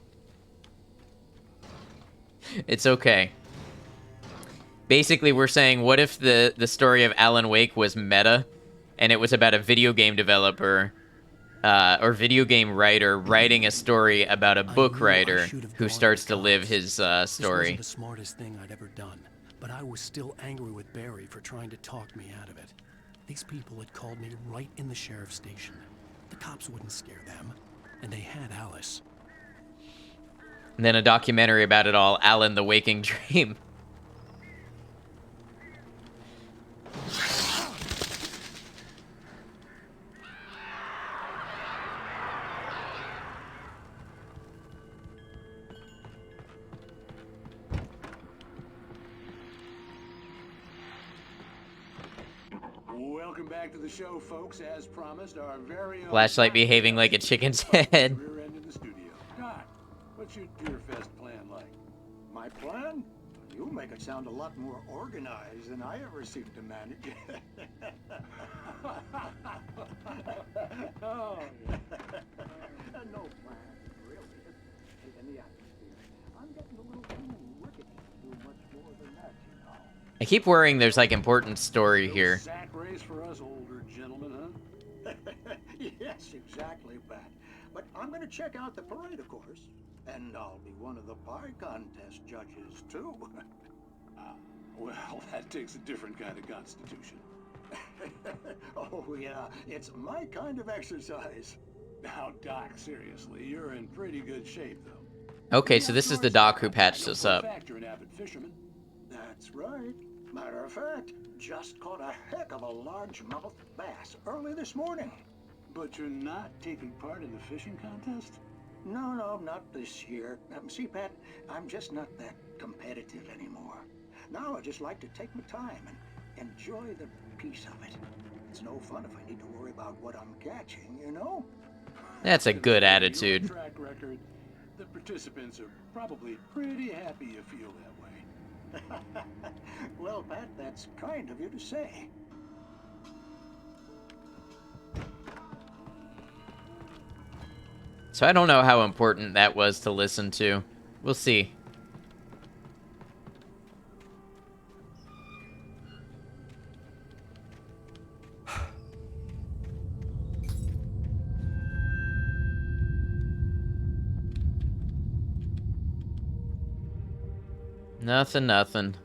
It's okay. Basically, we're saying, what if the story of Alan Wake was meta, and it was about a video game developer, or video game writer writing a story about a book writer who starts to live his story. This wasn't the smartest thing I'd ever done, but I was still angry with Barry for trying to talk me out of it. These people had called me right in the sheriff's station. The cops wouldn't scare them, and they had Alice. And then a documentary about it all, Alan the Waking Dream. Welcome back to the show, folks. As promised, our very own Flashlight behaving like a chicken's head. rear end in the studio. Doc, what's your Deerfest plan like? My plan? You make it sound a lot more organized than I ever seem to manage. Oh, No plan, really. Just in the atmosphere. I'm getting a little too wicked to do much more than that, you know. I keep worrying there's like important story here. sack race for us older gentlemen, huh? Yes, exactly, Pat. But I'm going to check out the parade, of course. And I'll be one of the pie contest judges, too. Well, that takes a different kind of constitution. Oh, yeah. It's my kind of exercise. Now, Doc, seriously, you're in pretty good shape, though. Okay, so this is the doc who patched us up. You're an avid fisherman. That's right. Matter of fact, just caught a heck of a largemouth bass early this morning. But you're not taking part in the fishing contest? No, not this year. See, Pat, I'm just not that competitive anymore. Now I just like to take my time and enjoy the peace of it. It's no fun if I need to worry about what I'm catching, you know? That's a good attitude. Your track record, the participants are probably pretty happy you feel that way. Well, Pat, that's kind of you to say. So I don't know how important that was to listen to. We'll see. Nothing.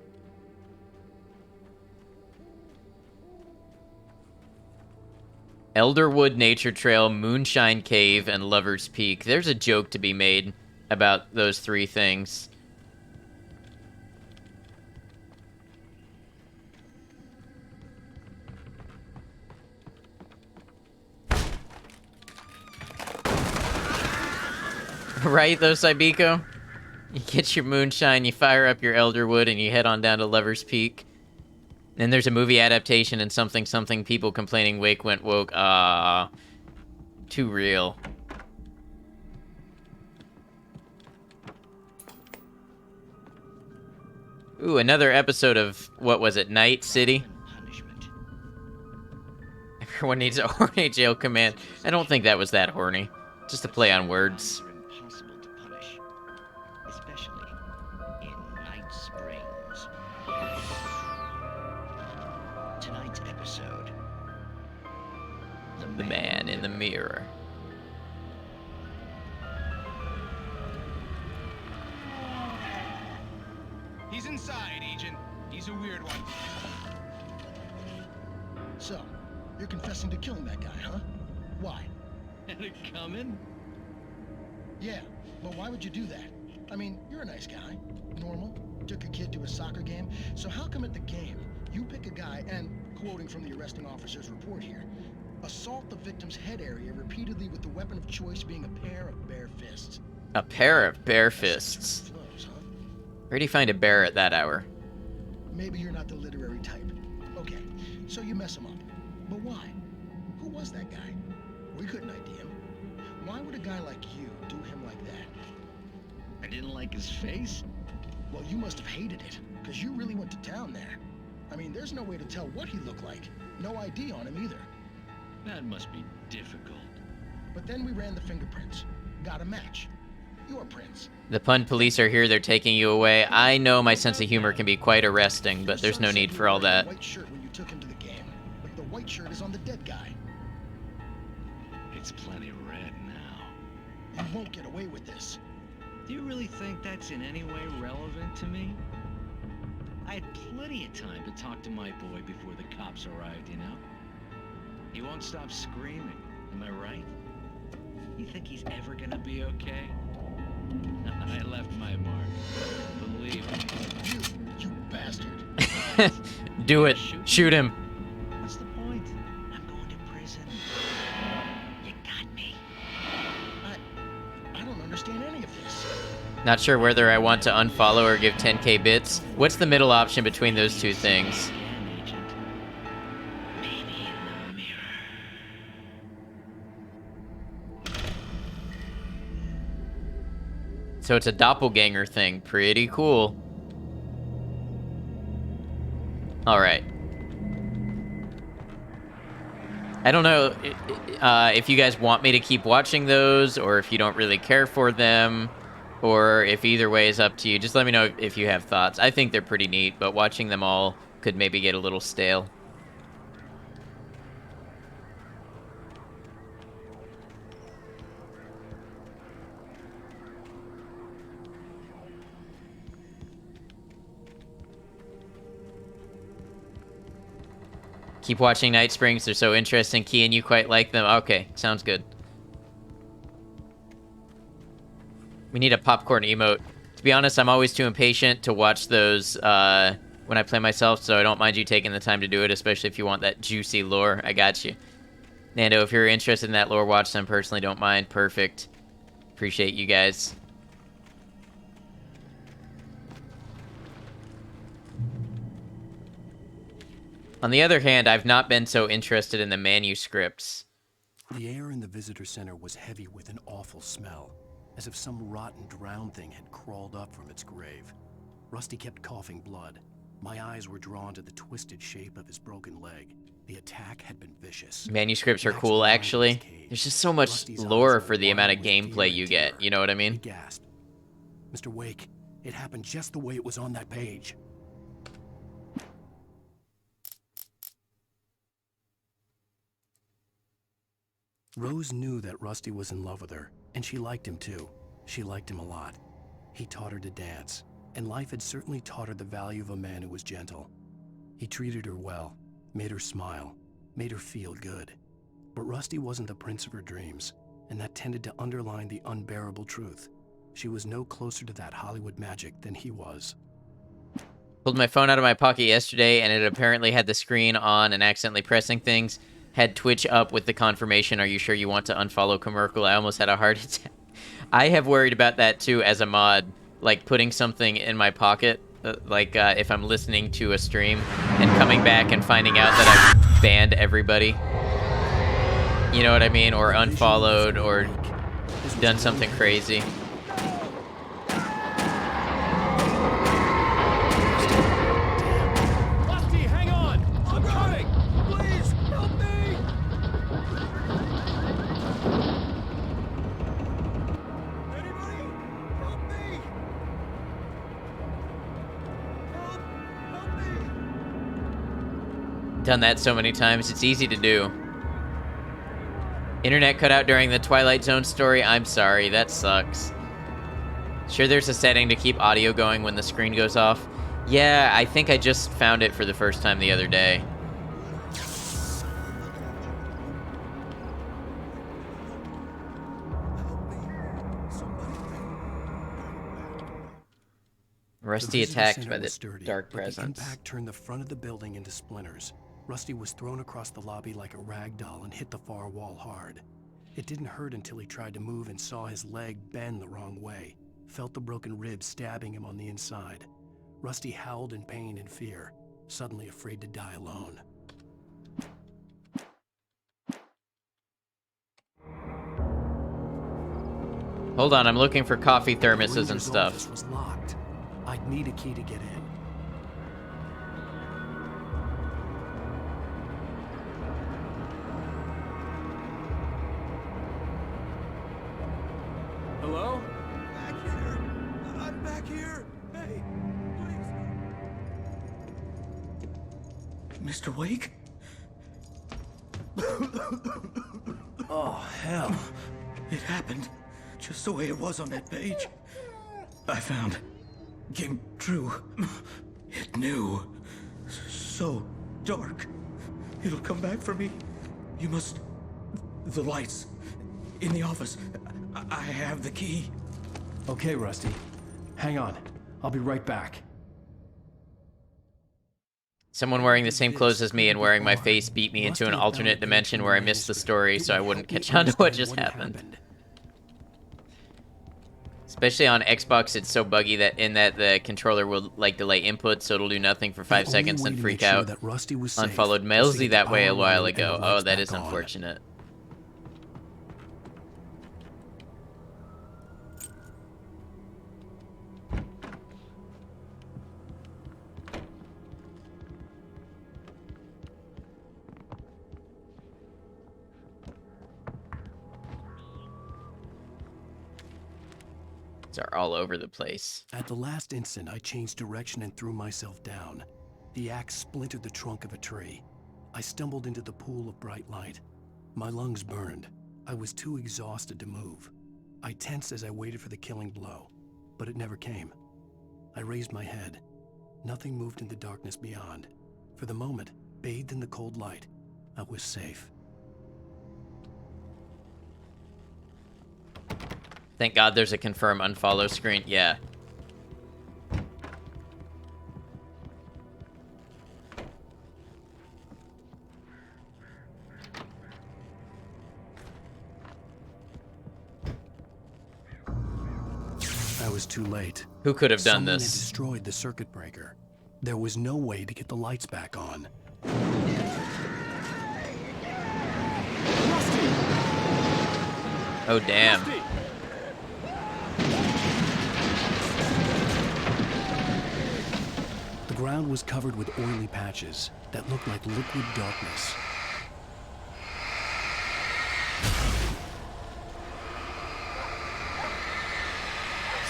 Elderwood Nature Trail, Moonshine Cave, and Lover's Peak. There's a joke to be made about those three things. Right, though, Saibiko? You get your moonshine, you fire up your Elderwood, and you head on down to Lover's Peak. Then there's a movie adaptation and something people complaining Wake went woke. Too real. Ooh, another episode of, what was it, Night City? Everyone needs a horny jail command. I don't think that was that horny. Just a play on words. Impossible to punish, especially in Night Springs. Tonight's episode: The Man in the Mirror. He's inside, Agent. He's a weird one. So, you're confessing to killing that guy, huh? Why? Had it coming? Yeah, but why would you do that? I mean, you're a nice guy. Normal. Took a kid to a soccer game. So how come at the game, you pick a guy and, quoting from the arresting officer's report here, assault the victim's head area repeatedly with the weapon of choice being a pair of bare fists? A pair of bare fists. Where do you find a bear at that hour? Maybe you're not the literary type. Okay, so you mess him up. But why? Who was that guy? We couldn't ID him. Why would a guy like you do him like that? I didn't like his face? Well, you must have hated it, because you really went to town there. I mean, there's no way to tell what he looked like. No ID on him either. That must be difficult. But then we ran the fingerprints. Got a match. Your prints. The pun police are here, they're taking you away. I know my sense of humor can be quite arresting, but there's no need for all that. White shirt when you took him to the game. But the white shirt is on the dead guy. It's plenty red now. You won't get away with this. Do you really think that's in any way relevant to me? I had plenty of time to talk to my boy before the cops arrived, you know? He won't stop screaming, am I right? You think he's ever gonna be okay? I left my mark. Believe me. You bastard. Do it. Shoot him. What's the point? I'm going to prison. You got me. I don't understand any of this. Not sure whether I want to unfollow or give 10k bits. What's the middle option between those two things? So it's a doppelganger thing. Pretty cool. Alright. I don't know if you guys want me to keep watching those, or if you don't really care for them, or if either way is up to you. Just let me know if you have thoughts. I think they're pretty neat, but watching them all could maybe get a little stale. Keep watching Night Springs. They're so interesting. Kian, you quite like them. Okay, sounds good. We need a popcorn emote. To be honest, I'm always too impatient to watch those when I play myself, so I don't mind you taking the time to do it, especially if you want that juicy lore. I got you. Nando, if you're interested in that lore, watch them. Personally, don't mind. Perfect. Appreciate you guys. On the other hand, I've not been so interested in the manuscripts. The air in the visitor center was heavy with an awful smell, as if some rotten drowned thing had crawled up from its grave. Rusty kept coughing blood. My eyes were drawn to the twisted shape of his broken leg. The attack had been vicious. Manuscripts are cool, actually. There's just so much lore for the amount of gameplay you get, you know what I mean? He gasped. Mr. Wake, it happened just the way it was on that page. Rose knew that Rusty was in love with her, and she liked him too. She liked him a lot. He taught her to dance, and life had certainly taught her the value of a man who was gentle. He treated her well, made her smile, made her feel good. But Rusty wasn't the prince of her dreams, and that tended to underline the unbearable truth. She was no closer to that Hollywood magic than he was. Pulled my phone out of my pocket yesterday, and it apparently had the screen on and accidentally pressing things. Had Twitch up with the confirmation, "Are you sure you want to unfollow Commercial?" I almost had a heart attack. I have worried about that too as a mod, like putting something in my pocket, like if I'm listening to a stream and coming back and finding out that I've banned everybody. You know what I mean? Or unfollowed, or done something crazy. Rusty, hang on! I'm coming! Please, help me! Anybody? Help me! Help me! Done that so many times, it's easy to do. Internet cut out during the Twilight Zone story. I'm sorry, that sucks. Sure there's a setting to keep audio going when the screen goes off? Yeah, I think I just found it for the first time the other day. Rusty visitor attacked center by was the sturdy, dark but presence. The impact turned the front of the building into splinters. Rusty was thrown across the lobby like a rag doll and hit the far wall hard. It didn't hurt until he tried to move and saw his leg bend the wrong way, felt the broken ribs stabbing him on the inside. Rusty howled in pain and fear, suddenly afraid to die alone. Hold on, I'm looking for coffee thermoses and Ranger's stuff. office was locked. I'd need a key to get in. Hello? Back here! I'm back here! Hey, please! Mr. Wake? Oh, hell. It happened just the way it was on that page. I found. Came true. It knew. So dark. It'll come back for me. You must. The lights. In the office. I have the key. Okay, Rusty. Hang on. I'll be right back. Someone wearing the same clothes as me and wearing my face beat me into an alternate dimension where I missed the story so I wouldn't catch on to what just happened. Especially on Xbox, it's so buggy that the controller will like delay input, so it'll do nothing for 5 seconds and freak out. Unfollowed Melzy that way a while ago. Oh, that is unfortunate. Are all over the place. At the last instant, I changed direction and threw myself down. The axe splintered the trunk of a tree. I stumbled into the pool of bright light. My lungs burned. I was too exhausted to move. I tensed as I waited for the killing blow, but it never came. I raised my head. Nothing moved in the darkness beyond. For the moment, bathed in the cold light, I was safe. Thank God there's a confirm unfollow screen. Yeah. I was too late. Who could have done Someone this? had destroyed the circuit breaker. There was no way to get the lights back on. Oh, damn. The ground was covered with oily patches that looked like liquid darkness.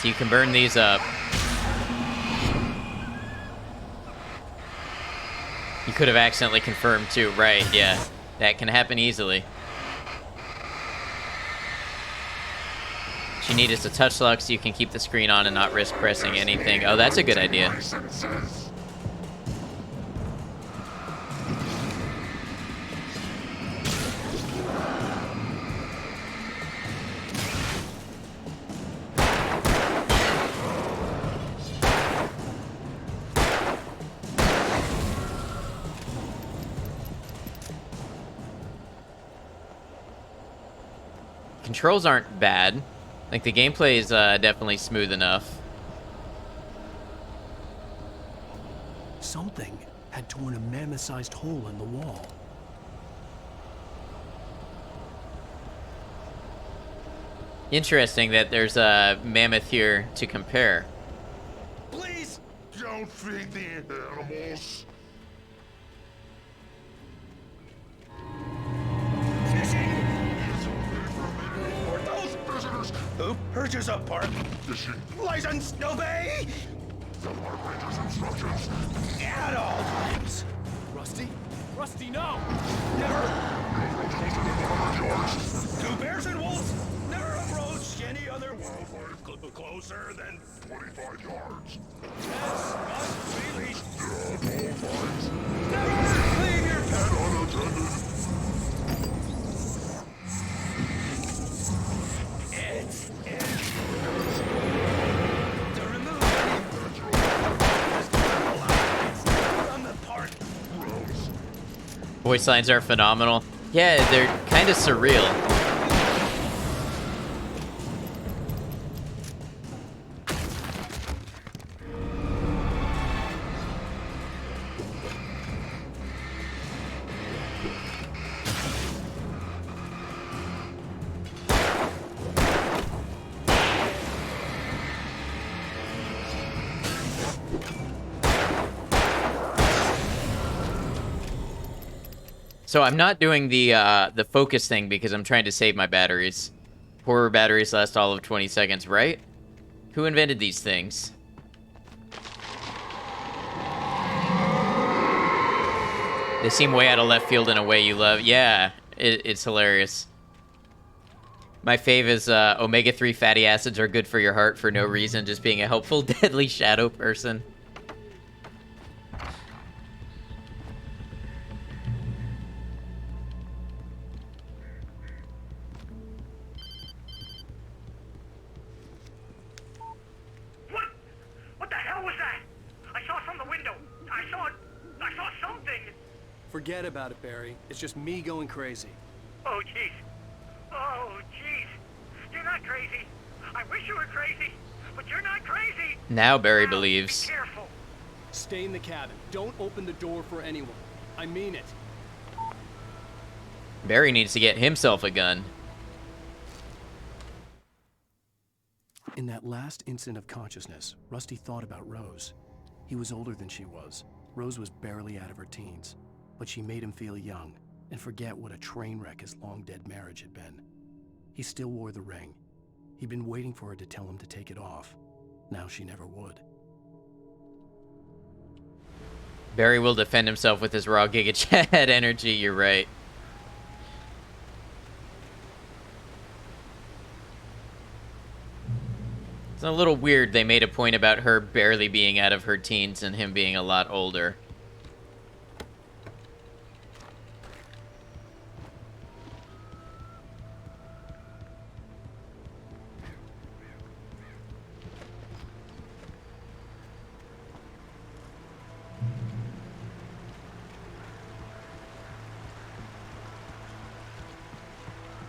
So you can burn these up. You could have accidentally confirmed too, right? Yeah, that can happen easily. What you need is a touch lock so you can keep the screen on and not risk pressing anything. Oh, that's a good idea. Controls aren't bad. Like, the gameplay is definitely smooth enough. Something had torn a mammoth-sized hole in the wall. Interesting that there's a mammoth here to compare. Please don't feed the animals. Who purges a park? License, obey! Rangers' instructions. At all times. Rusty? Rusty, no! Never. Do bears and wolves never approach any other wildlife closer than 25 yards? Yes, but really. Never leave your pet unattended. To remove any Voice lines are phenomenal. Yeah, they're kind of surreal. So I'm not doing the focus thing because I'm trying to save my batteries. Horror batteries last all of 20 seconds, right? Who invented these things? They seem way out of left field in a way you love. Yeah, it's hilarious. My fave is omega-3 fatty acids are good for your heart for no reason, just being a helpful, deadly shadow person. Forget about it, Barry. It's just me going crazy. Oh, jeez. Oh, jeez. You're not crazy. I wish you were crazy, but you're not crazy. Now Barry believes. Be careful. Stay in the cabin. Don't open the door for anyone. I mean it. Barry needs to get himself a gun. In that last instant of consciousness, Rusty thought about Rose. He was older than she was. Rose was barely out of her teens. But she made him feel young and forget what a train wreck his long-dead marriage had been. He still wore the ring. He'd been waiting for her to tell him to take it off. Now she never would. Barry will defend himself with his raw Giga Chad energy, you're right. It's a little weird they made a point about her barely being out of her teens and him being a lot older.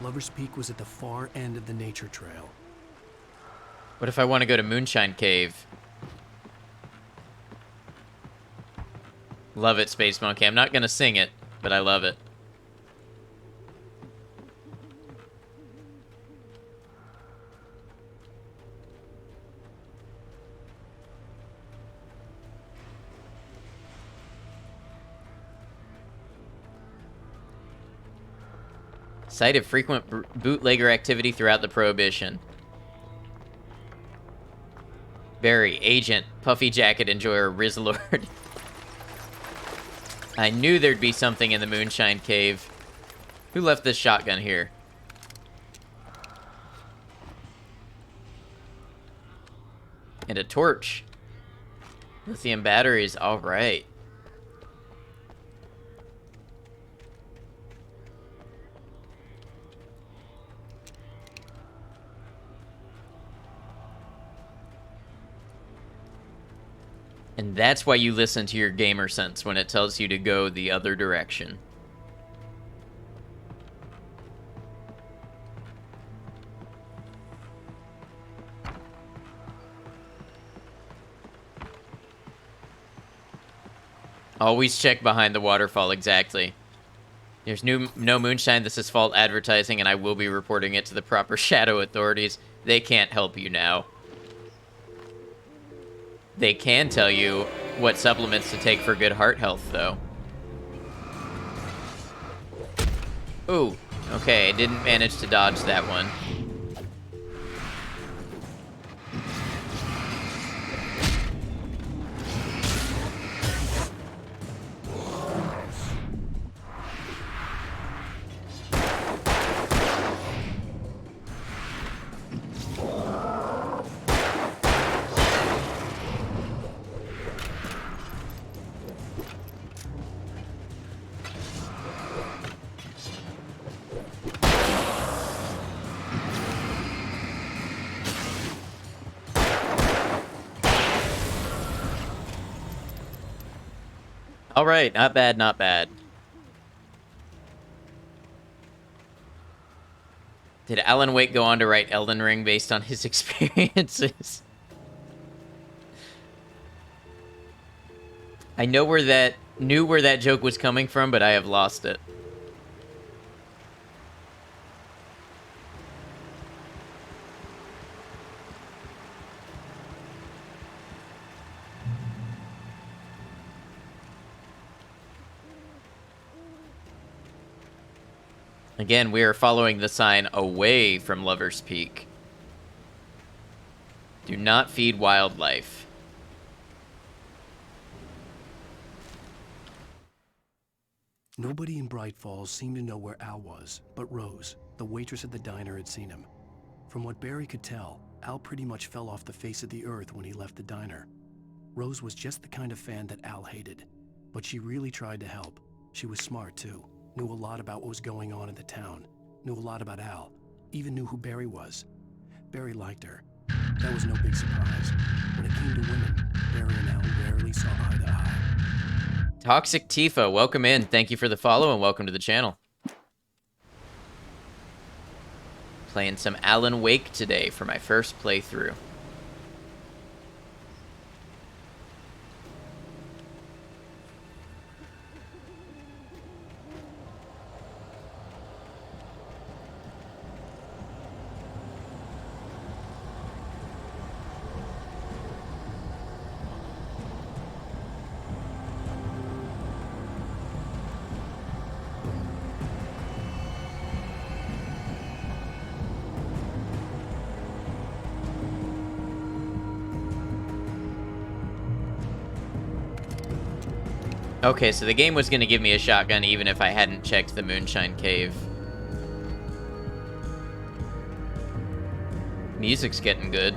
Lover's Peak was at the far end of the nature trail. What if I want to go to Moonshine Cave? Love it, Space Monkey. I'm not going to sing it, but I love it. Site of frequent bootlegger activity throughout the Prohibition. Barry, agent, puffy jacket enjoyer, Rizlord. I knew there'd be something in the Moonshine Cave. Who left this shotgun here? And a torch. Lithium batteries, alright. And that's why you listen to your gamer sense when it tells you to go the other direction. Always check behind the waterfall, exactly. There's no moonshine, this is false advertising, and I will be reporting it to the proper shadow authorities. They can't help you now. They can tell you what supplements to take for good heart health, though. Ooh, okay, I didn't manage to dodge that one. All right, not bad, not bad. Did Alan Wake go on to write Elden Ring based on his experiences? I knew where that joke was coming from, but I have lost it. Again, we are following the sign away from Lover's Peak. Do not feed wildlife. Nobody in Bright Falls seemed to know where Al was, but Rose, the waitress at the diner, had seen him. From what Barry could tell, Al pretty much fell off the face of the earth when he left the diner. Rose was just the kind of fan that Al hated, but she really tried to help. She was smart too, knew a lot about what was going on in the town, knew a lot about Al, even knew who Barry was. Barry liked her. That was no big surprise. When it came to women, Barry and Al rarely saw eye to eye. Toxic Tifa, welcome in. Thank you for the follow and welcome to the channel. Playing some Alan Wake today for my first playthrough. Okay, so the game was going to give me a shotgun even if I hadn't checked the Moonshine Cave. Music's getting good.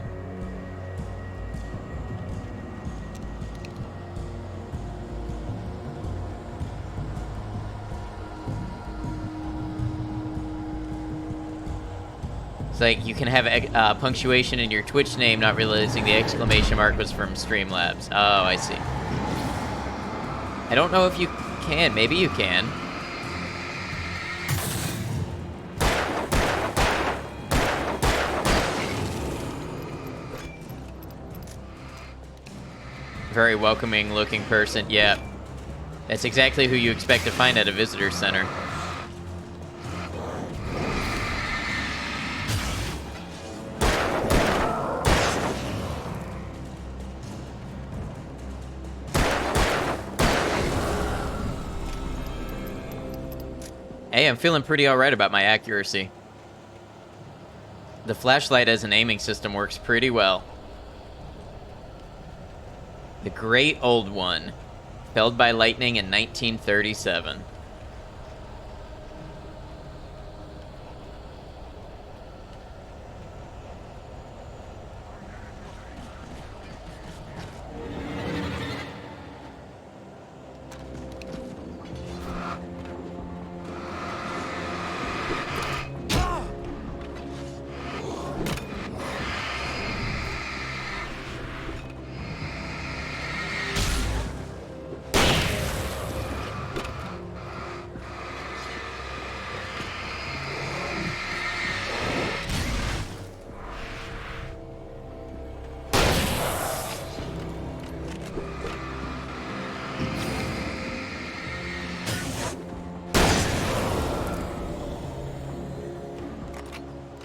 It's like you can have punctuation in your Twitch name, not realizing the exclamation mark was from Streamlabs. Oh, I see. I don't know if you can. Maybe you can. Very welcoming looking person. Yeah. That's exactly who you expect to find at a visitor center. Hey, I'm feeling pretty alright about my accuracy. The flashlight as an aiming system works pretty well. The Great Old One, felled by lightning in 1937.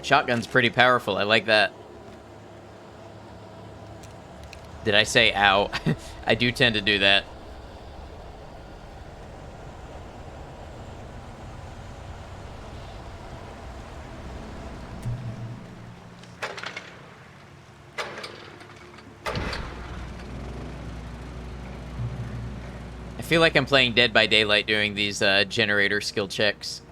Shotgun's pretty powerful. I like that. Did I say ow? I do tend to do that. I feel like I'm playing Dead by Daylight doing these generator skill checks.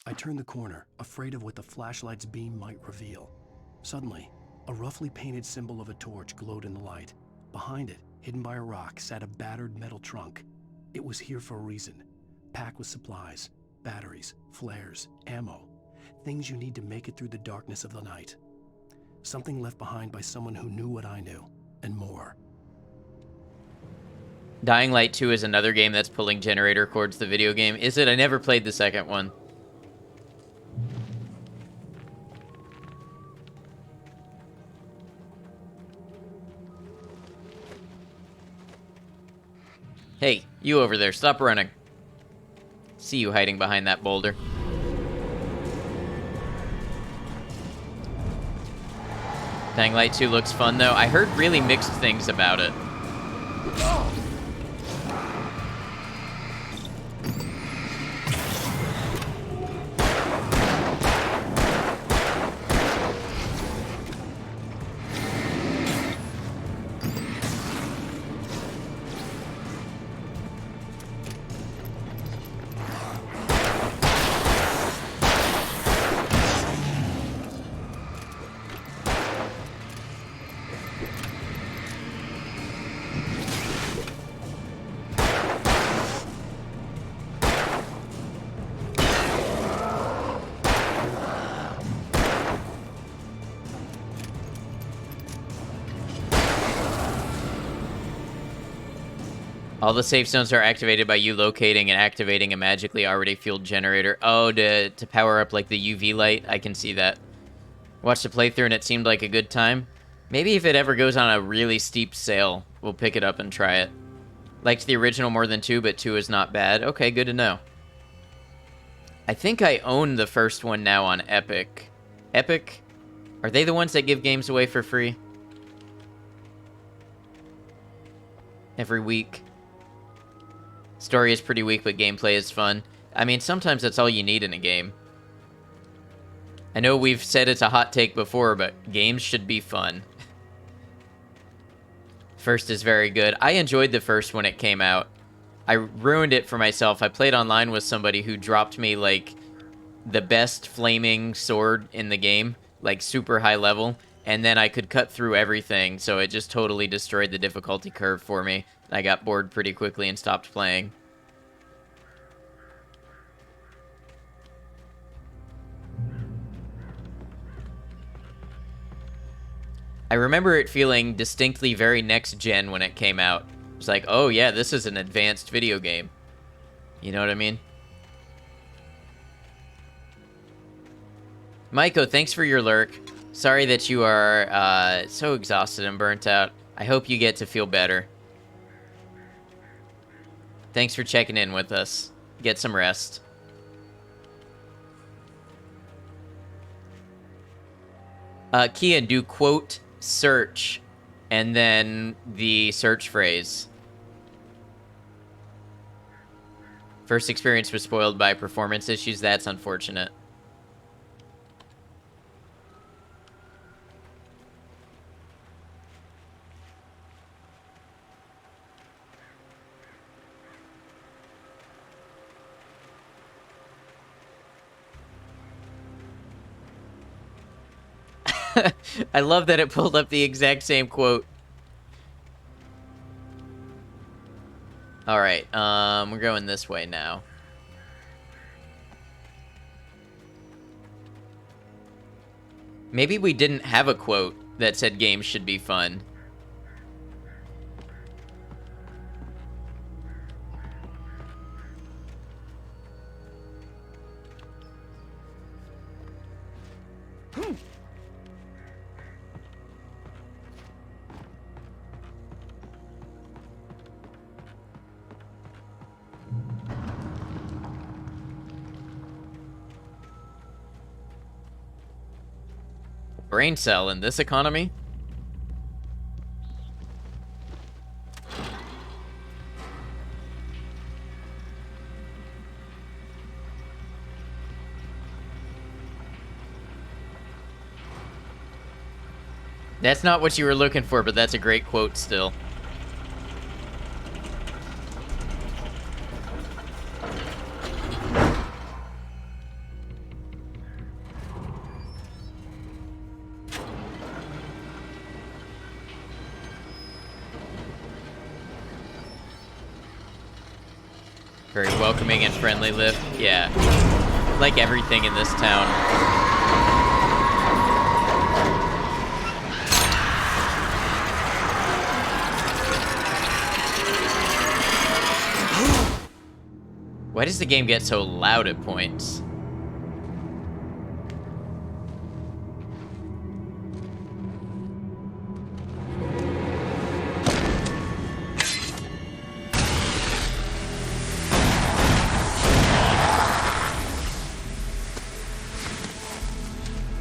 I turned the corner, afraid of what the flashlight's beam might reveal. Suddenly, a roughly painted symbol of a torch glowed in the light. Behind it, hidden by a rock, sat a battered metal trunk. It was here for a reason. Packed with supplies, batteries, flares, ammo. Things you need to make it through the darkness of the night. Something left behind by someone who knew what I knew, and more. Dying Light 2 is another game that's pulling generator cords, the video game. Is it? I never played the second one. Hey, you over there, stop running. See you hiding behind that boulder. Dying Light 2 looks fun, though. I heard really mixed things about it. All the safe zones are activated by you locating and activating a magically already fueled generator. Oh, to power up like the UV light. I can see that. Watched the playthrough and it seemed like a good time. Maybe if it ever goes on a really steep sale, we'll pick it up and try it. Liked the original more than 2, but 2 is not bad. Okay, good to know. I think I own the first one now on Epic. Epic? Are they the ones that give games away for free? Every week. Story is pretty weak, but gameplay is fun. I mean, sometimes that's all you need in a game. I know we've said it's a hot take before, but games should be fun. First is very good. I enjoyed the first when it came out. I ruined it for myself. I played online with somebody who dropped me, like, the best flaming sword in the game, like, super high level, and then I could cut through everything, so it just totally destroyed the difficulty curve for me. I got bored pretty quickly and stopped playing. I remember it feeling distinctly very next-gen when it came out. It was like, oh yeah, this is an advanced video game. You know what I mean? Maiko, thanks for your lurk. Sorry that you are so exhausted and burnt out. I hope you get to feel better. Thanks for checking in with us. Get some rest. Kian, do quote search and then the search phrase. First experience was spoiled by performance issues. That's unfortunate. I love that it pulled up the exact same quote. Alright, we're going this way now. Maybe we didn't have a quote that said games should be fun. Brain cell in this economy? That's not what you were looking for, but that's a great quote still. Very welcoming and friendly lift. Yeah. Like everything in this town. Why does the game get so loud at points?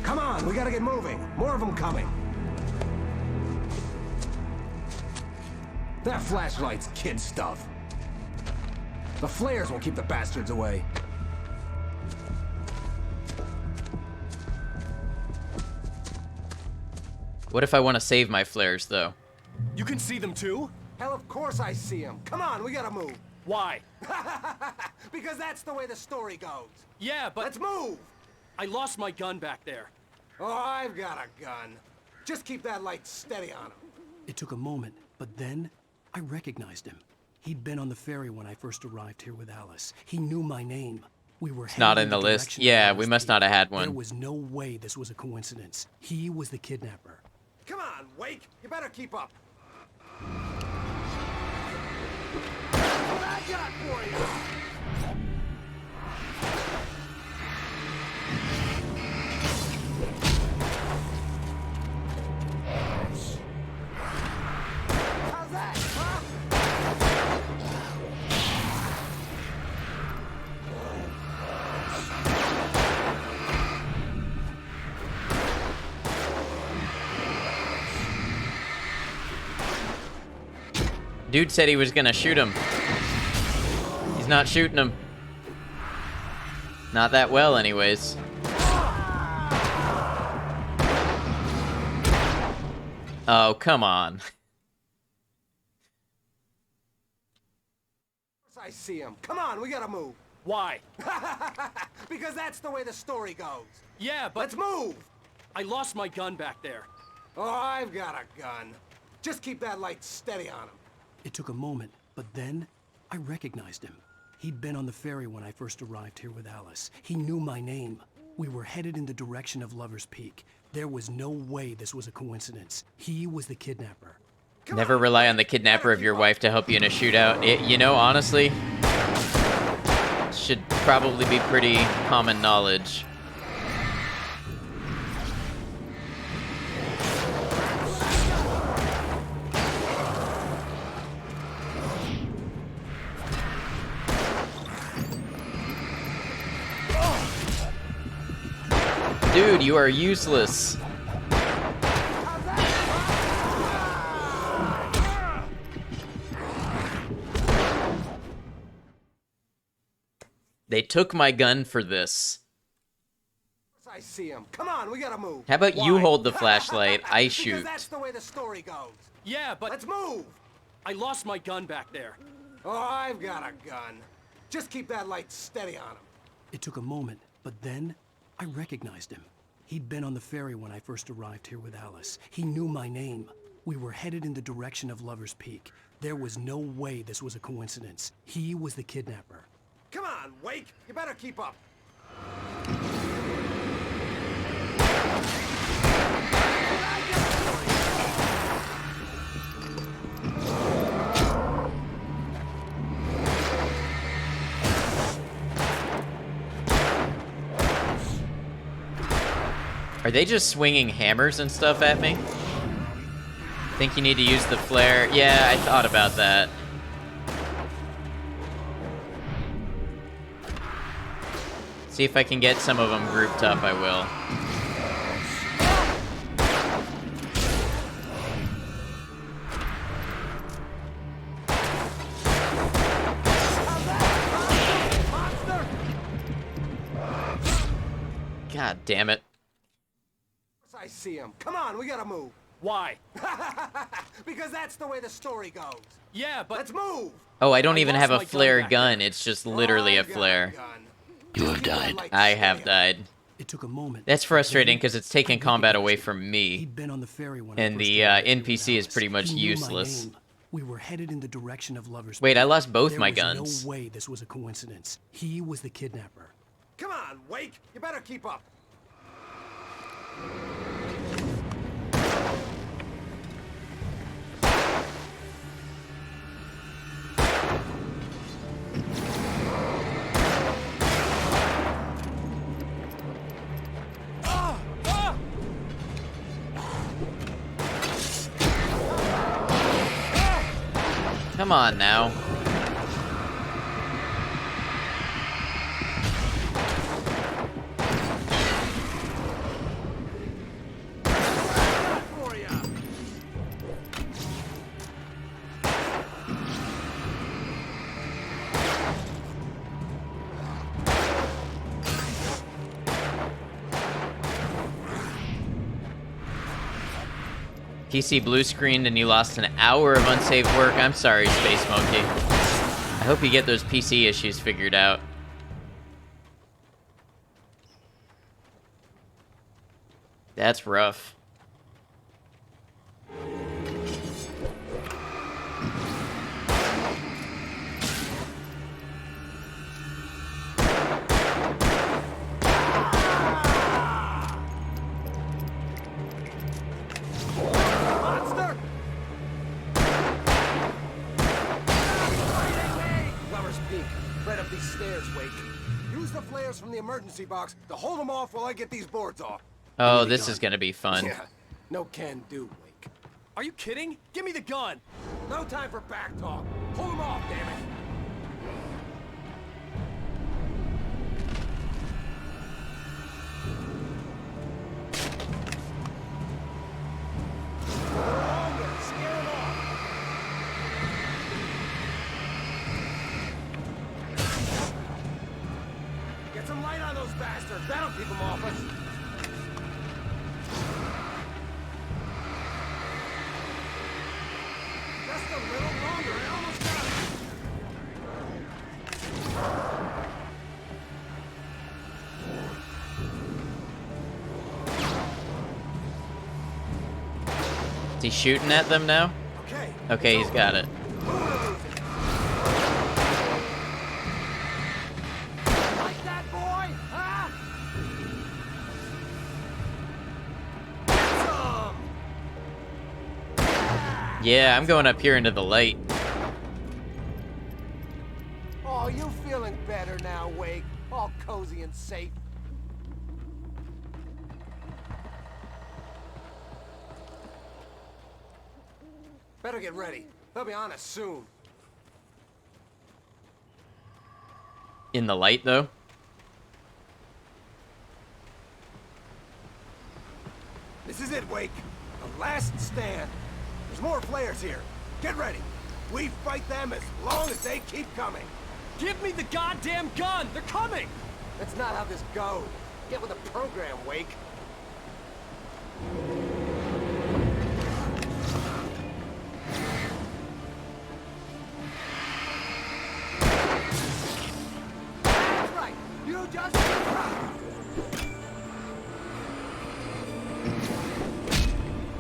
Come on, we gotta get moving. More of them coming. That flashlight's kid stuff. The flares will keep the bastards away. What if I want to save my flares, though? You can see them too? Hell, of course I see them. Come on, we gotta move. Why? Because that's the way the story goes. Yeah, but... Let's move! I lost my gun back there. Oh, I've got a gun. Just keep that light steady on him. It took a moment, but then I recognized him. He'd been on the ferry when I first arrived here with Alice. He knew my name. We were Not in the list. Yeah, we must not have had There one. was no way this was a coincidence. He was the kidnapper. Come on, Wake. You better keep up. What I got for you? How's that, huh? Dude said he was gonna shoot him. He's not shooting him. Not that well, anyways. Oh, come on. I see him. Come on, we gotta move. Why? Because that's the way the story goes. Yeah, but... Let's move! I lost my gun back there. Oh, I've got a gun. Just keep that light steady on him. It took a moment, but then I recognized him. He'd been on the ferry when I first arrived here with Alice. He knew my name. We were headed in the direction of Lover's Peak. There was no way this was a coincidence. He was the kidnapper. Never rely on the kidnapper of your wife to help you in a shootout. You know, honestly, should probably be pretty common knowledge. Dude, you are useless. They took my gun for this. I see him. Come on, we gotta move. How about you hold the flashlight, I shoot. Because that's the way the story goes. Yeah, but... Let's move! I lost my gun back there. Oh, I've got a gun. Just keep that light steady on him. It took a moment, but then I recognized him. He'd been on the ferry when I first arrived here with Alice. He knew my name. We were headed in the direction of Lover's Peak. There was no way this was a coincidence. He was the kidnapper. Come on, Wake. You better keep up. Are they just swinging hammers and stuff at me? Think you need to use the flare? Yeah, I thought about that. See if I can get some of them grouped up, I will. God damn it. I see him. Come on, we gotta move. Why? Because that's the way the story goes. Yeah, but... Let's move! Oh, I don't even have a flare gun. It's just literally a flare. You have died. I have died. It took a moment. That's frustrating because it's taking combat away from me. He'd been on the ferry when And the NPC is pretty much useless. We were headed in the direction of Lover's Wait, Peak. I lost both my There guns. was no way this was a coincidence. He was the kidnapper. Come on, Wake! You better keep up. Come on now. PC blue screened and you lost an hour of unsaved work. I'm sorry, Space Monkey. I hope you get those PC issues figured out. That's rough. Monster! Lover's Peak, right up these stairs, Wake. Use the flares from the emergency box to hold them off while I get these boards off. Oh, this is gonna be fun. Yeah, no can do, Wake. Are you kidding? Give me the gun! No time for back talk. Hold them off, damn it! Get some light on those bastards. That'll keep them off us. Just a little longer. I almost got Is he shooting at them now? Okay, he's got it. like that, boy? Huh? Yeah, I'm going up here into the light. Oh, you feeling better now, Wake? All cozy and safe. Better get ready. They'll be on us soon. In the light, though? This is it, Wake. The last stand. There's more flares here. Get ready. We fight them as long as they keep coming. Give me the goddamn gun! They're coming! That's not how this goes. Get with the program, Wake. That's right. You just...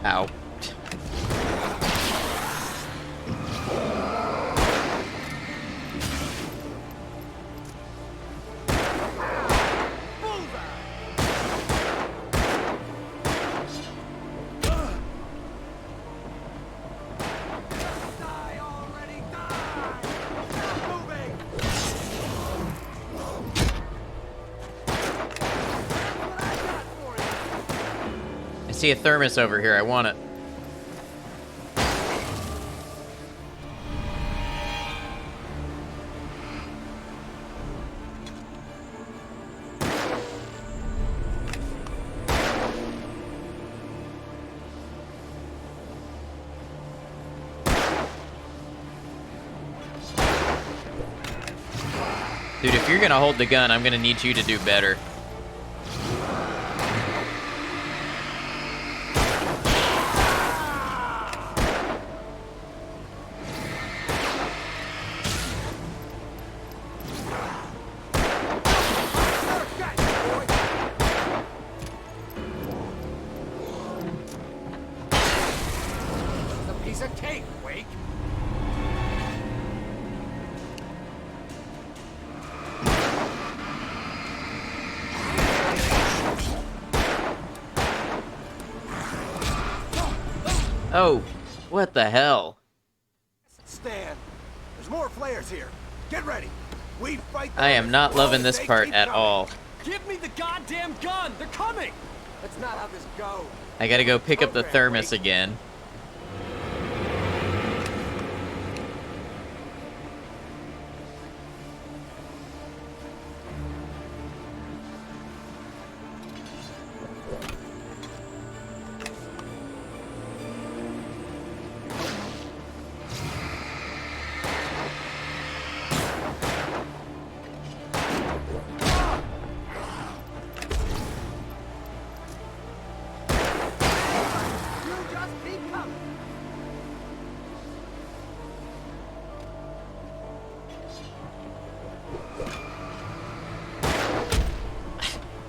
Ow. I see a thermos over here. I want it. Dude, if you're gonna hold the gun, I'm gonna need you to do better. It's a piece of cake, Wake. Oh, what the hell? Stand. There's more flares here. Get ready. We fight. I am not loving this part at all. Give me the goddamn gun. They're coming. That's not how this goes. I gotta go pick up the thermos again.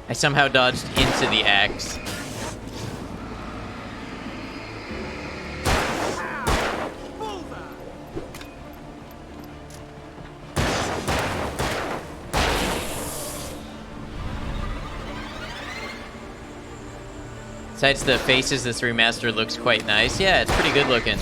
I somehow dodged into the axe. Besides the faces, this remaster looks quite nice. Yeah, it's pretty good looking.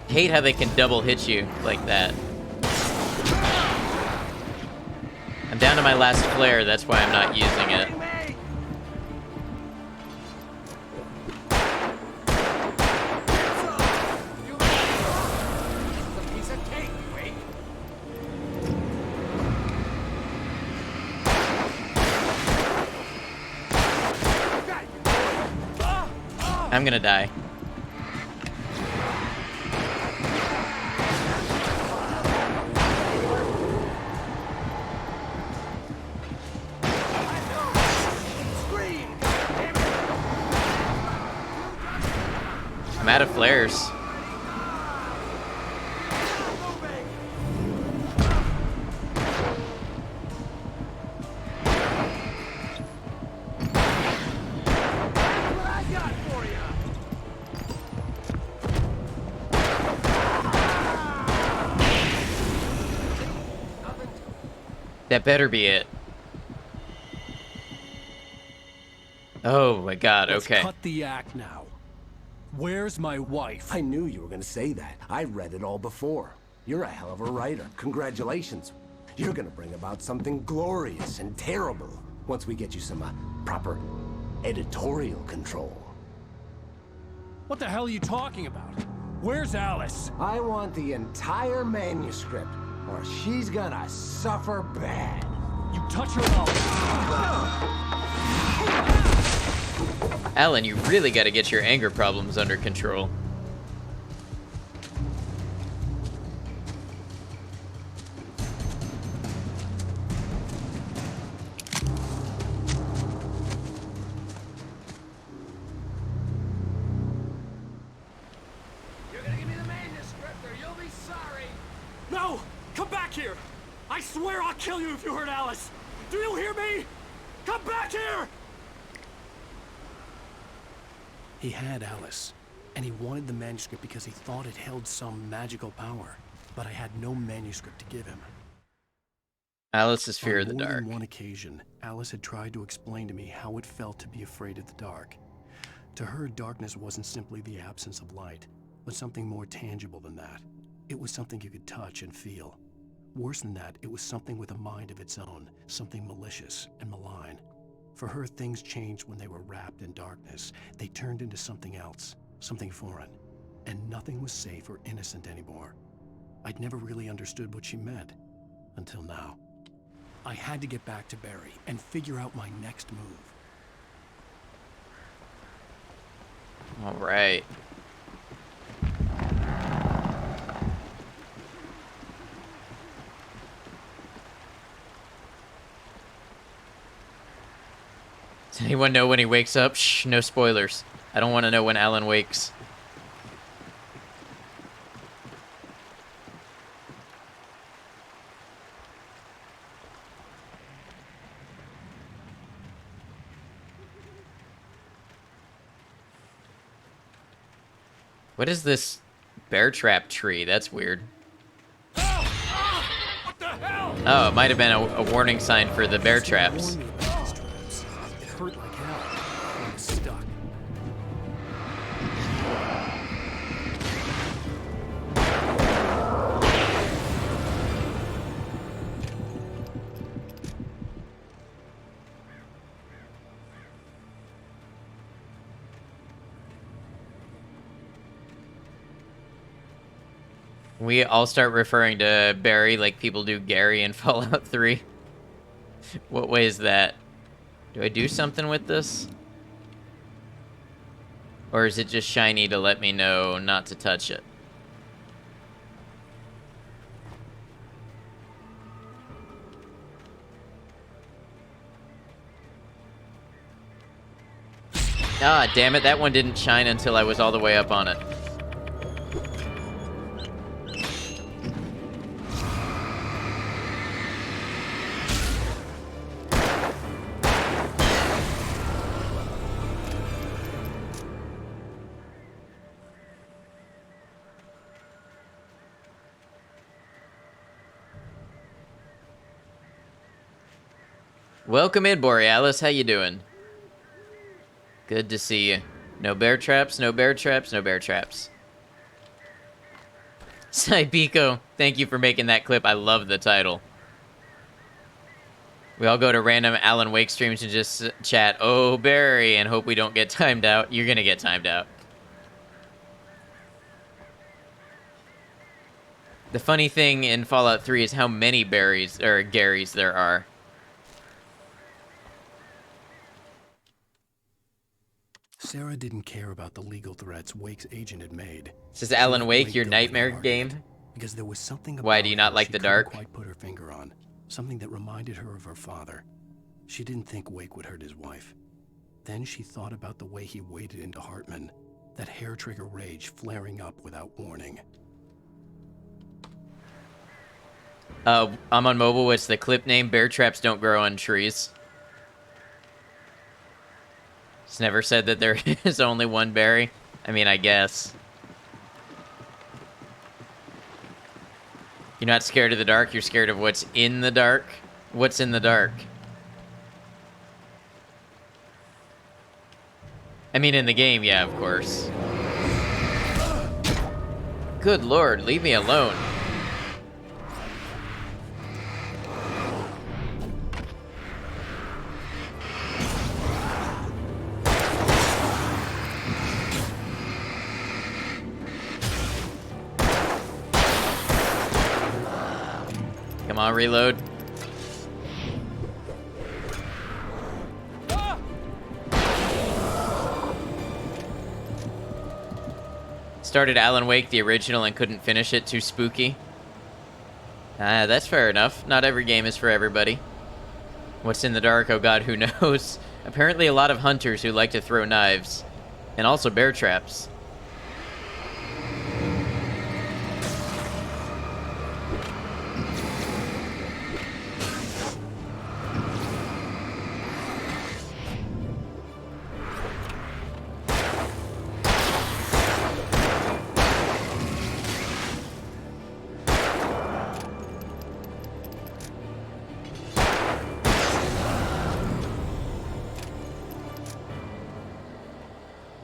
Hate how they can double hit you like that. I'm down to my last flare, that's why I'm not using it. I'm gonna die. I'm out of flares. That better be it. Oh my god, okay. Let's cut the act now. Where's my wife? I knew you were gonna say that. I read it all before. You're a hell of a writer. Congratulations. You're gonna bring about something glorious and terrible once we get you some proper editorial control. What the hell are you talking about? Where's Alice? I want the entire manuscript, or she's gonna suffer bad. You touch her Alan, you really gotta get your anger problems under control. You're gonna give me the manuscript, or you'll be sorry. No! Come back here! I swear I'll kill you if you hurt Alice! Do you hear me? Come back here! He had Alice, and he wanted the manuscript because he thought it held some magical power. But I had no manuscript to give him. Alice's fear of the On more dark. than one occasion, Alice had tried to explain to me how it felt to be afraid of the dark. To her, darkness wasn't simply the absence of light, but something more tangible than that. It was something you could touch and feel. Worse than that, it was something with a mind of its own, something malicious and malign. For her, things changed when they were wrapped in darkness. They turned into something else, something foreign, and nothing was safe or innocent anymore. I'd never really understood what she meant, until now. I had to get back to Barry and figure out my next move. All right. Does anyone know when he wakes up? Shh, no spoilers. I don't want to know when Alan wakes. What is this bear trap tree? That's weird. Oh, it might have been a warning sign for the bear traps. It hurt like hell. I'm stuck. We all start referring to Barry like people do Gary in Fallout 3. What way is that? Do I do something with this? Or is it just shiny to let me know not to touch it? Ah, damn it, that one didn't shine until I was all the way up on it. Welcome in, Borealis. How you doing? Good to see you. No bear traps, no bear traps, no bear traps. Saibiko, thank you for making that clip. I love the title. We all go to random Alan Wake streams and just chat, "Oh, Barry," and hope we don't get timed out. You're gonna get timed out. The funny thing in Fallout 3 is how many Barrys, or Garys, there are. Sarah didn't care about the legal threats Wake's agent had made. This is Alan Wake, your nightmare game? Because there was something about Why do you not her like she the couldn't dark? quite put her finger on. Something that reminded her of her father. She didn't think Wake would hurt his wife. Then she thought about the way he waded into Hartman. That hair-trigger rage flaring up without warning. I'm on mobile. What's the clip name? Bear traps don't grow on trees. It's never said that there is only one Barry. I mean, I guess. You're not scared of the dark. You're scared of what's in the dark. What's in the dark? I mean, in the game, yeah, of course. Good lord, leave me alone. Come on, reload. Started Alan Wake, the original, and couldn't finish it. Too spooky. Ah, that's fair enough. Not every game is for everybody. What's in the dark? Oh god, who knows? Apparently a lot of hunters who like to throw knives. And also bear traps.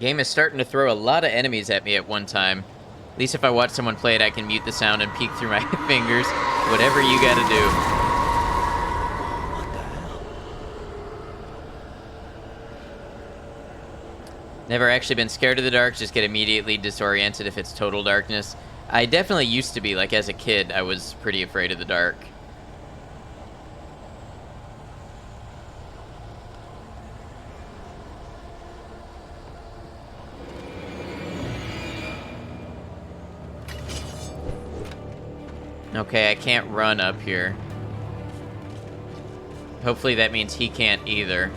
Game is starting to throw a lot of enemies at me at one time. At least if I watch someone play it, I can mute the sound and peek through my fingers. Whatever you gotta do. Never actually been scared of the dark, just get immediately disoriented if it's total darkness. I definitely used to be, like as a kid, I was pretty afraid of the dark. Okay, I can't run up here. Hopefully that means he can't either.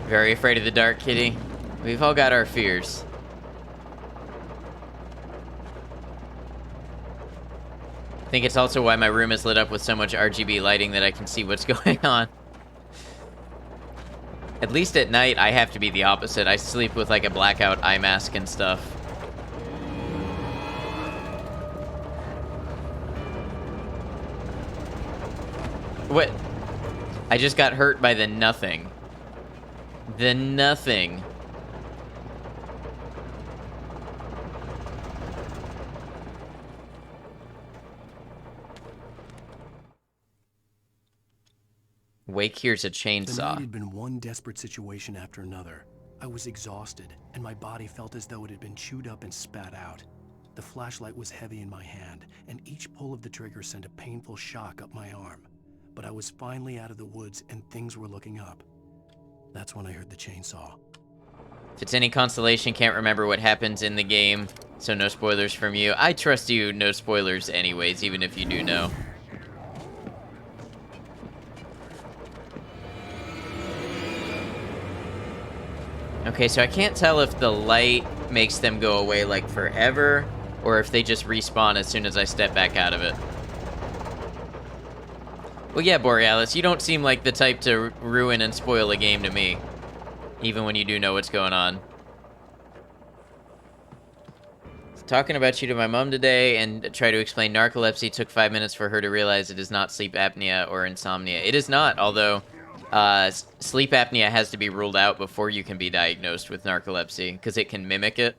Very afraid of the dark, kitty. We've all got our fears. think it's also why my room is lit up with so much RGB lighting that I can see what's going on. At least at night, I have to be the opposite. I sleep with like a blackout eye mask and stuff. What? I just got hurt by the nothing. The nothing. Wake here's a The chainsaw. night had been one desperate situation after another. I was exhausted, and my body felt as though it had been chewed up and spat out. The flashlight was heavy in my hand, and each pull of the trigger sent a painful shock up my arm. But I was finally out of the woods, and things were looking up. That's when I heard the chainsaw. If it's any consolation, can't remember what happens in the game, so no spoilers from you. I trust you, no spoilers anyways, even if you do know. Okay, so I can't tell if the light makes them go away like forever, or if they just respawn as soon as I step back out of it. Well, yeah, Borealis, you don't seem like the type to ruin and spoil a game to me, even when you do know what's going on. Talking about you to my mom today and try to explain narcolepsy took 5 minutes for her to realize it is not sleep apnea or insomnia. It is not, although sleep apnea has to be ruled out before you can be diagnosed with narcolepsy, because it can mimic it.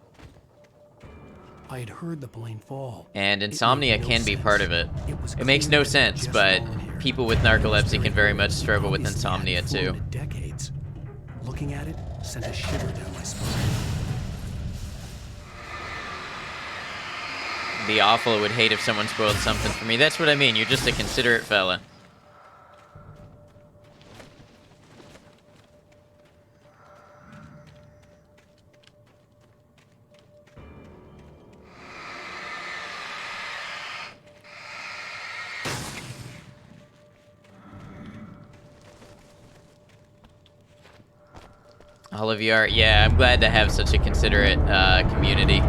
I had heard the plane fall. And insomnia can be part of it. It makes no sense, but people with narcolepsy can very much struggle with insomnia too. Decades. Looking at it sent a shiver down my spine. Be awful. I would hate if someone spoiled something for me. That's what I mean. You're just a considerate fella. All of you are, yeah, I'm glad to have such a considerate community.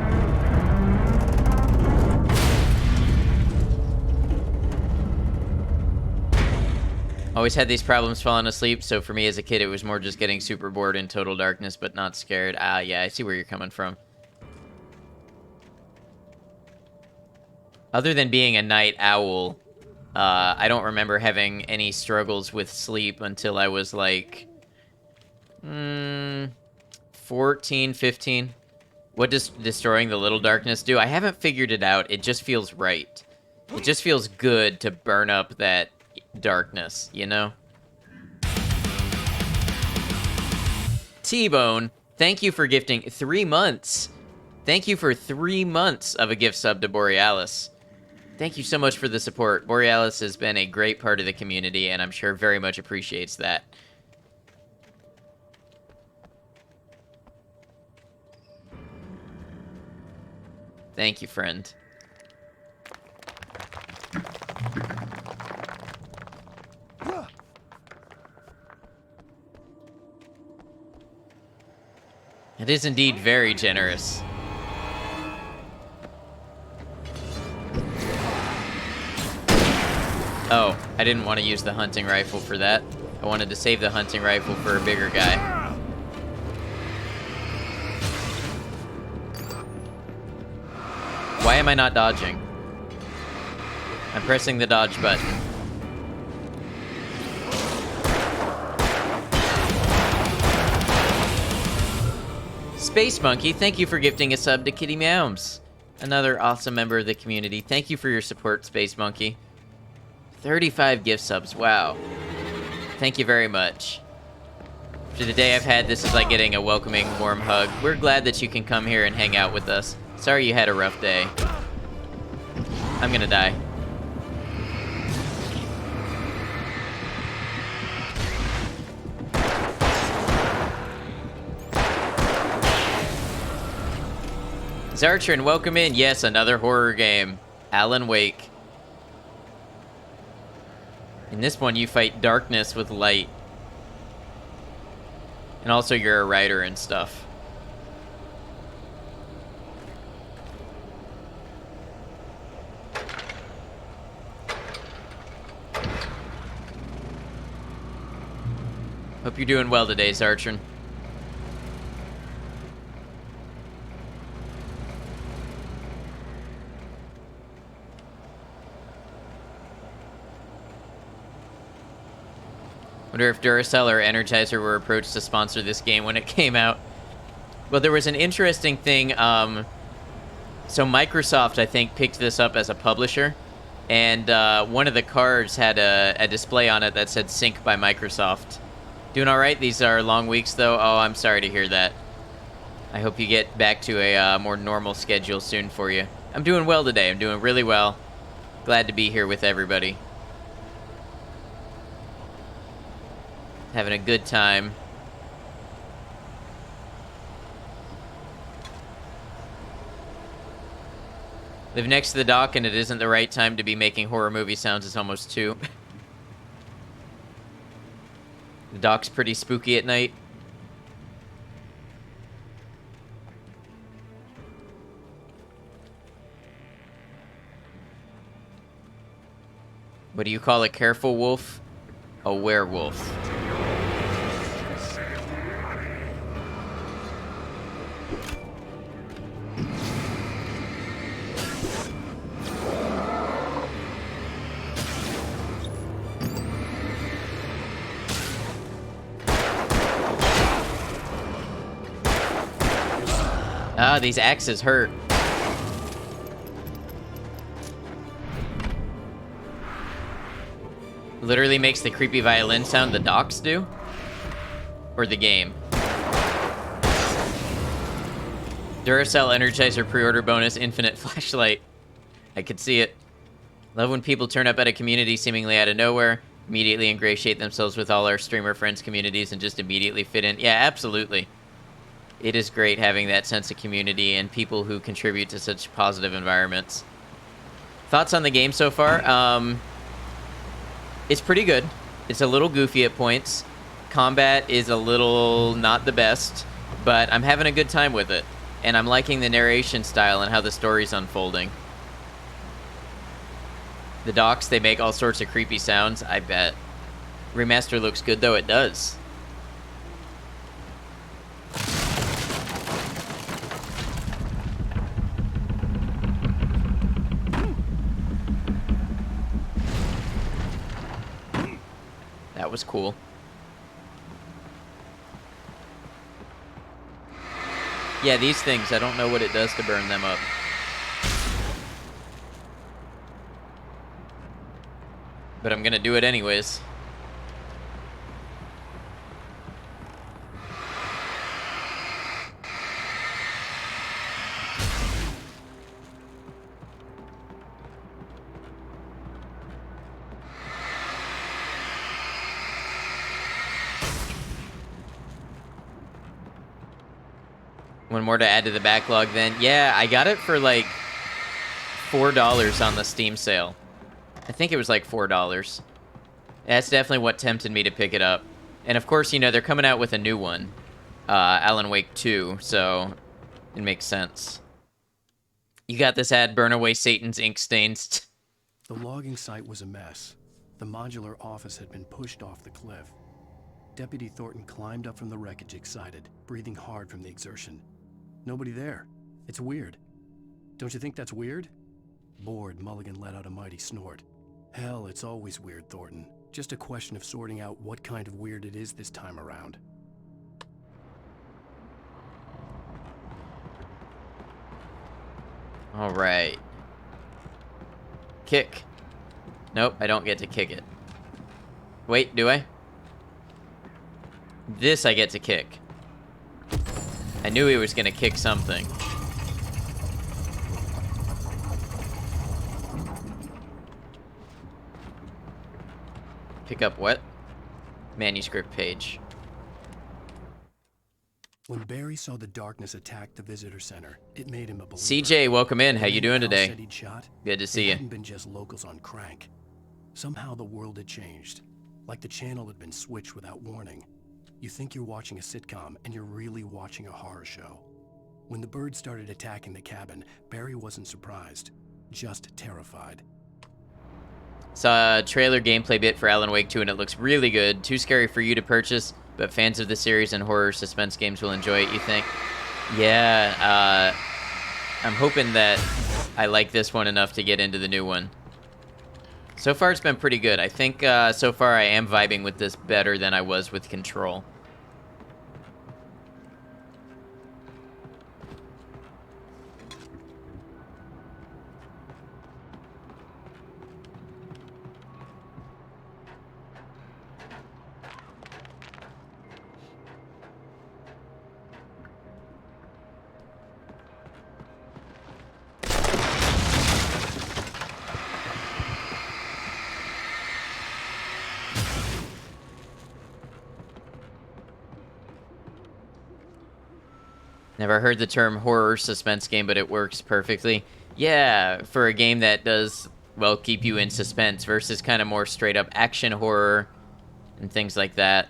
Always had these problems falling asleep, so for me as a kid, it was more just getting super bored in total darkness, but not scared. Ah, yeah, I see where you're coming from. Other than being a night owl, I don't remember having any struggles with sleep until I was like 14, 15. What does destroying the little darkness do? I haven't figured it out. It just feels right. It just feels good to burn up that darkness, you know? T-Bone, thank you for gifting 3 months. Thank you for 3 months of a gift sub to Borealis. Thank you so much for the support. Borealis has been a great part of the community, and I'm sure very much appreciates that. Thank you, friend. It is indeed very generous. Oh, I didn't want to use the hunting rifle for that. I wanted to save the hunting rifle for a bigger guy. Why am I not dodging? I'm pressing the dodge button. Space Monkey, thank you for gifting a sub to Kitty Meowms. Another awesome member of the community. Thank you for your support, Space Monkey. 35 gift subs, wow. Thank you very much. For the day I've had, this is like getting a welcoming, warm hug. We're glad that you can come here and hang out with us. Sorry you had a rough day. I'm gonna die. Zartrin, welcome in. Yes, another horror game. Alan Wake. In this one, you fight darkness with light. And also you're a writer and stuff. Hope you're doing well today, Zartron. Wonder if Duracell or Energizer were approached to sponsor this game when it came out. Well, there was an interesting thing. So Microsoft, I think, picked this up as a publisher. And one of the cards had a display on it that said Sync by Microsoft. Doing all right? These are long weeks, though. Oh, I'm sorry to hear that. I hope you get back to a more normal schedule soon for you. I'm doing well today. I'm doing really well. Glad to be here with everybody. Having a good time. Live next to the dock and it isn't the right time to be making horror movie sounds. It's almost 2. The dock's pretty spooky at night. What do you call it, careful wolf? A werewolf. Ah, these axes hurt. Literally makes the creepy violin sound the docks do? Or the game? Duracell Energizer pre-order bonus, infinite flashlight. I could see it. Love when people turn up at a community seemingly out of nowhere, immediately ingratiate themselves with all our streamer friends communities, and just immediately fit in. Yeah, absolutely. It is great having that sense of community and people who contribute to such positive environments. Thoughts on the game so far? It's pretty good. It's a little goofy at points. Combat is a little not the best, but I'm having a good time with it. And I'm liking the narration style and how the story's unfolding. The docks, they make all sorts of creepy sounds, I bet. Remaster looks good, though it does. That was cool. Yeah, these things, I don't know what it does to burn them up. But I'm gonna do it anyways. One more to add to the backlog then. Yeah, I got it for like $4 on the Steam sale. I think it was like $4. That's definitely what tempted me to pick it up. And of course, you know, they're coming out with a new one. Alan Wake 2, so it makes sense. You got this ad, burn away Satan's ink stains. The logging site was a mess. The modular office had been pushed off the cliff. Deputy Thornton climbed up from the wreckage excited, breathing hard from the exertion. Nobody there. It's weird. Don't you think that's weird? Bored, Mulligan let out a mighty snort. Hell, it's always weird, Thornton. Just a question of sorting out what kind of weird it is this time around. All right. Kick. Nope, I don't get to kick it. Wait, do I? This I get to kick. I knew he was gonna kick something. Pick up what? Manuscript page. When Barry saw the darkness attack the visitor center, it made him a believer. CJ, welcome in. How you doing today? Said he'd shot, Good to see you. It hadn't been just locals on crank. Somehow the world had changed, like the channel had been switched without warning. You think you're watching a sitcom, and you're really watching a horror show. When the birds started attacking the cabin, Barry wasn't surprised, just terrified. Saw a trailer gameplay bit for Alan Wake 2 and it looks really good. Too scary for you to purchase, but fans of the series and horror suspense games will enjoy it, you think? Yeah, I'm hoping that I like this one enough to get into the new one. So far, it's been pretty good. I think so far I am vibing with this better than I was with Control. Never heard the term horror suspense game, but it works perfectly. Yeah, for a game that does, well, keep you in suspense versus kind of more straight up action horror and things like that.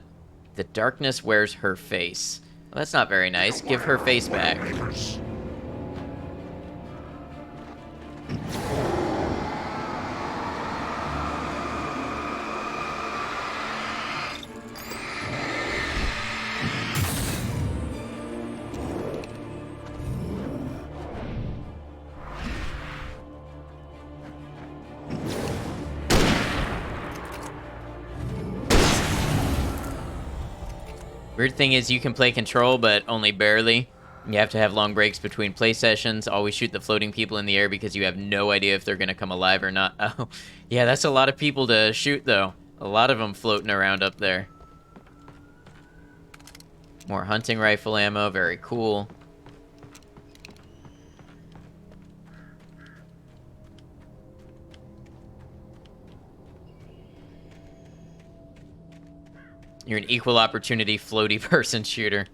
The darkness wears her face. Well, that's not very nice. Give her face back. Weird thing is you can play Control, but only barely. You have to have long breaks between play sessions. Always shoot the floating people in the air because you have no idea if they're going to come alive or not. Oh, yeah, that's a lot of people to shoot, though. A lot of them floating around up there. More hunting rifle ammo. Very cool. You're an equal opportunity floaty person shooter.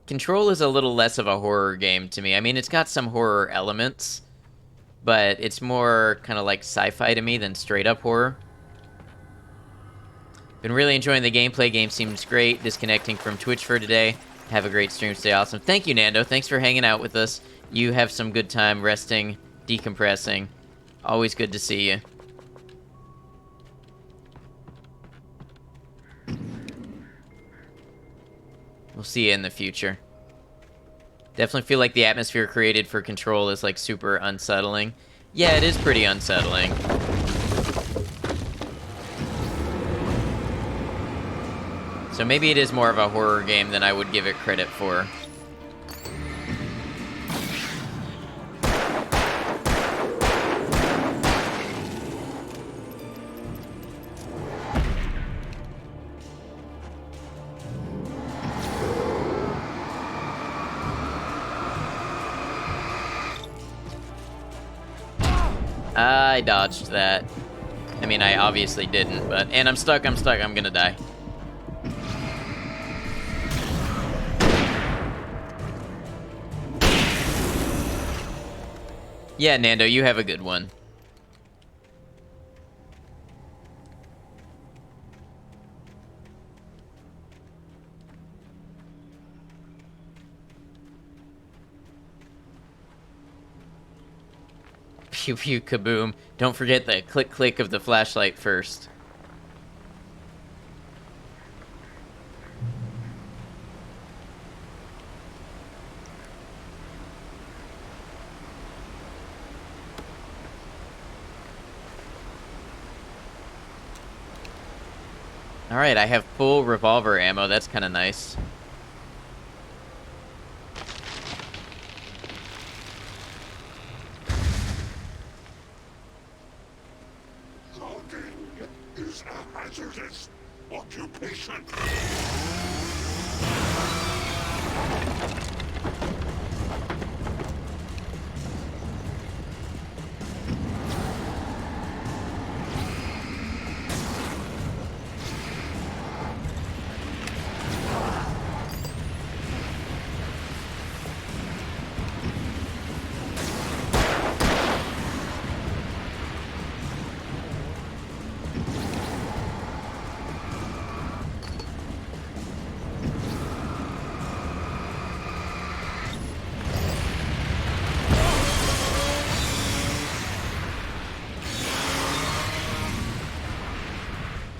Control is a little less of a horror game to me. I mean, it's got some horror elements, but it's more kind of like sci-fi to me than straight up horror. Been really enjoying the gameplay. Game seems great. Disconnecting from Twitch for today. Have a great stream. Stay awesome. Thank you, Nando. Thanks for hanging out with us. You have some good time resting, decompressing. Always good to see you. We'll see you in the future. Definitely feel like the atmosphere created for Control is like super unsettling. Yeah, it is pretty unsettling. So maybe it is more of a horror game than I would give it credit for. I dodged that. I mean, I obviously didn't, but... And I'm stuck, I'm gonna die. Yeah, Nando, you have a good one. Pew pew kaboom. Don't forget the click click of the flashlight first. Alright, I have full revolver ammo. That's kind of nice. Is a hazardous occupation.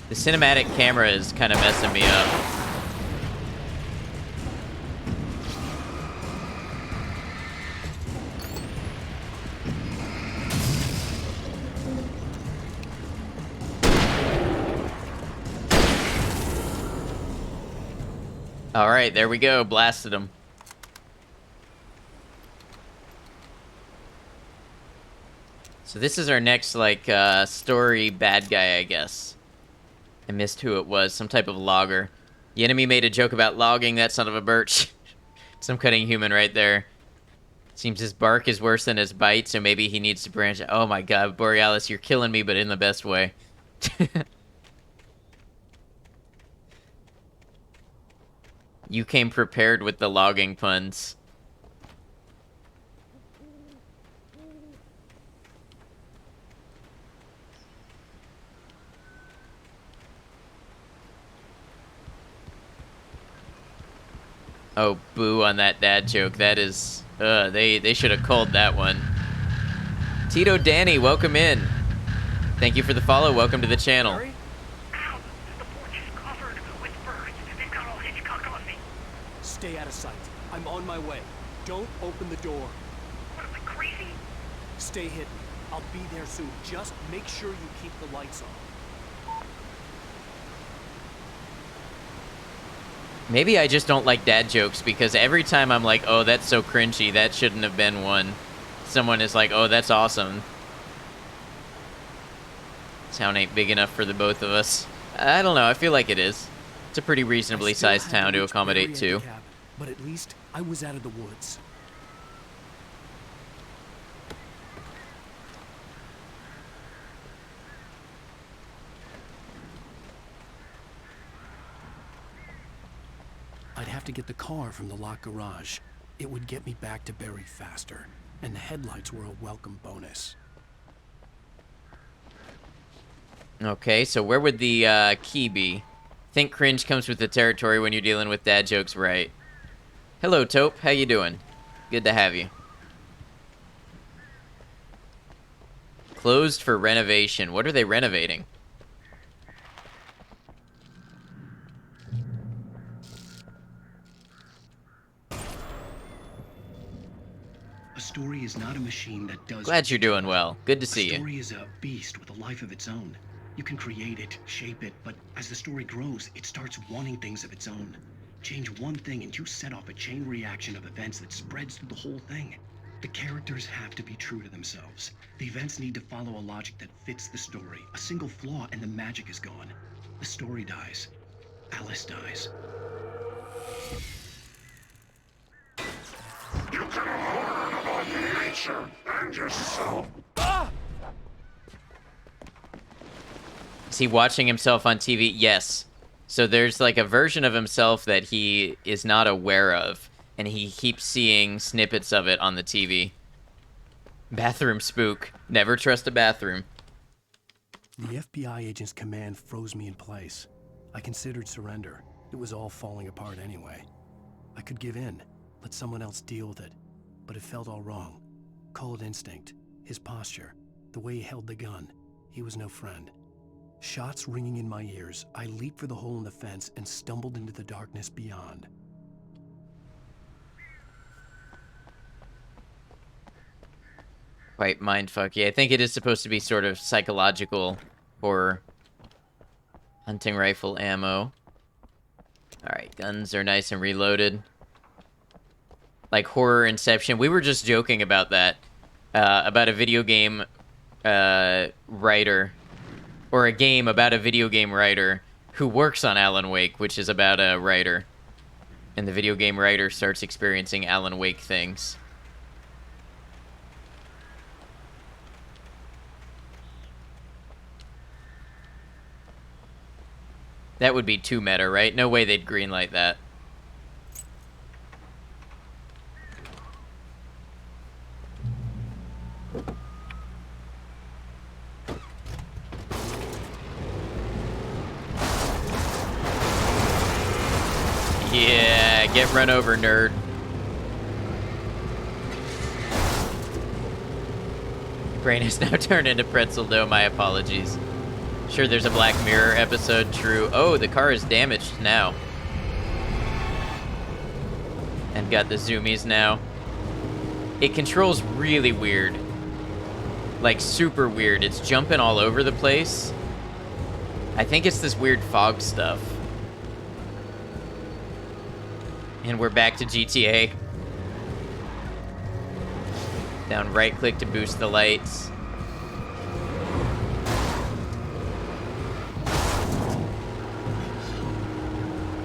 The cinematic camera is kind of messing me up. All right, there we go. Blasted him. So this is our next, like, story bad guy, I guess. I missed who it was. Some type of logger. The enemy made a joke about logging that son of a birch. Some cutting human right there. Seems his bark is worse than his bite, so maybe he needs to branch. Oh my god, Borealis, you're killing me, but in the best way. You came prepared with the logging puns. Oh, boo on that dad joke. That is... they should have called that one. Tito Danny, welcome in. Thank you for the follow. Welcome to the channel. Stay out of sight. I'm on my way. Don't open the door. What, am I crazy? Stay hidden. I'll be there soon. Just make sure you keep the lights on. Maybe I just don't like dad jokes, because every time I'm like, oh, that's so cringy, that shouldn't have been one. Someone is like, oh, that's awesome. Town ain't big enough for the both of us. I don't know, I feel like it is. It's a pretty reasonably sized town to accommodate two. But at least I was out of the woods. I'd have to get the car from the locked garage. It would get me back to Barry faster, and the headlights were a welcome bonus. Okay, so where would the key be? Think cringe comes with the territory when you're dealing with dad jokes, right? Hello, Taupe. How you doing? Good to have you. Closed for renovation. What are they renovating? A story is not a machine that does... Glad you're doing well. Good to see you. A story is a beast with a life of its own. You can create it, shape it, but as the story grows, it starts wanting things of its own. Change one thing and you set off a chain reaction of events that spreads through the whole thing. The characters have to be true to themselves. The events need to follow a logic that fits the story. A single flaw and the magic is gone. The story dies. Alice dies. You can learn about nature and yourself. Is he watching himself on TV? Yes. So there's like a version of himself that he is not aware of, and he keeps seeing snippets of it on the TV. Bathroom spook. Never trust a bathroom. The FBI agent's command froze me in place. I considered surrender. It was all falling apart anyway. I could give in, let someone else deal with it, but it felt all wrong. Call it instinct, his posture, the way he held the gun. He was no friend. Shots ringing in my ears, I leaped for the hole in the fence and stumbled into the darkness beyond. Quite mindfucky. I think it is supposed to be sort of psychological horror. Hunting rifle ammo. Alright, guns are nice and reloaded. Like horror Inception. We were just joking about that. About a video game writer. Or a game about a video game writer who works on Alan Wake, which is about a writer. And the video game writer starts experiencing Alan Wake things. That would be too meta, right? No way they'd greenlight that. Yeah, get run over, nerd. Brain is now turned into pretzel dough, my apologies. Sure, there's a Black Mirror episode, true. Oh, the car is damaged now. And got the zoomies now. It controls really weird. Like, super weird. It's jumping all over the place. I think it's this weird fog stuff. And we're back to GTA. Down right click to boost the lights.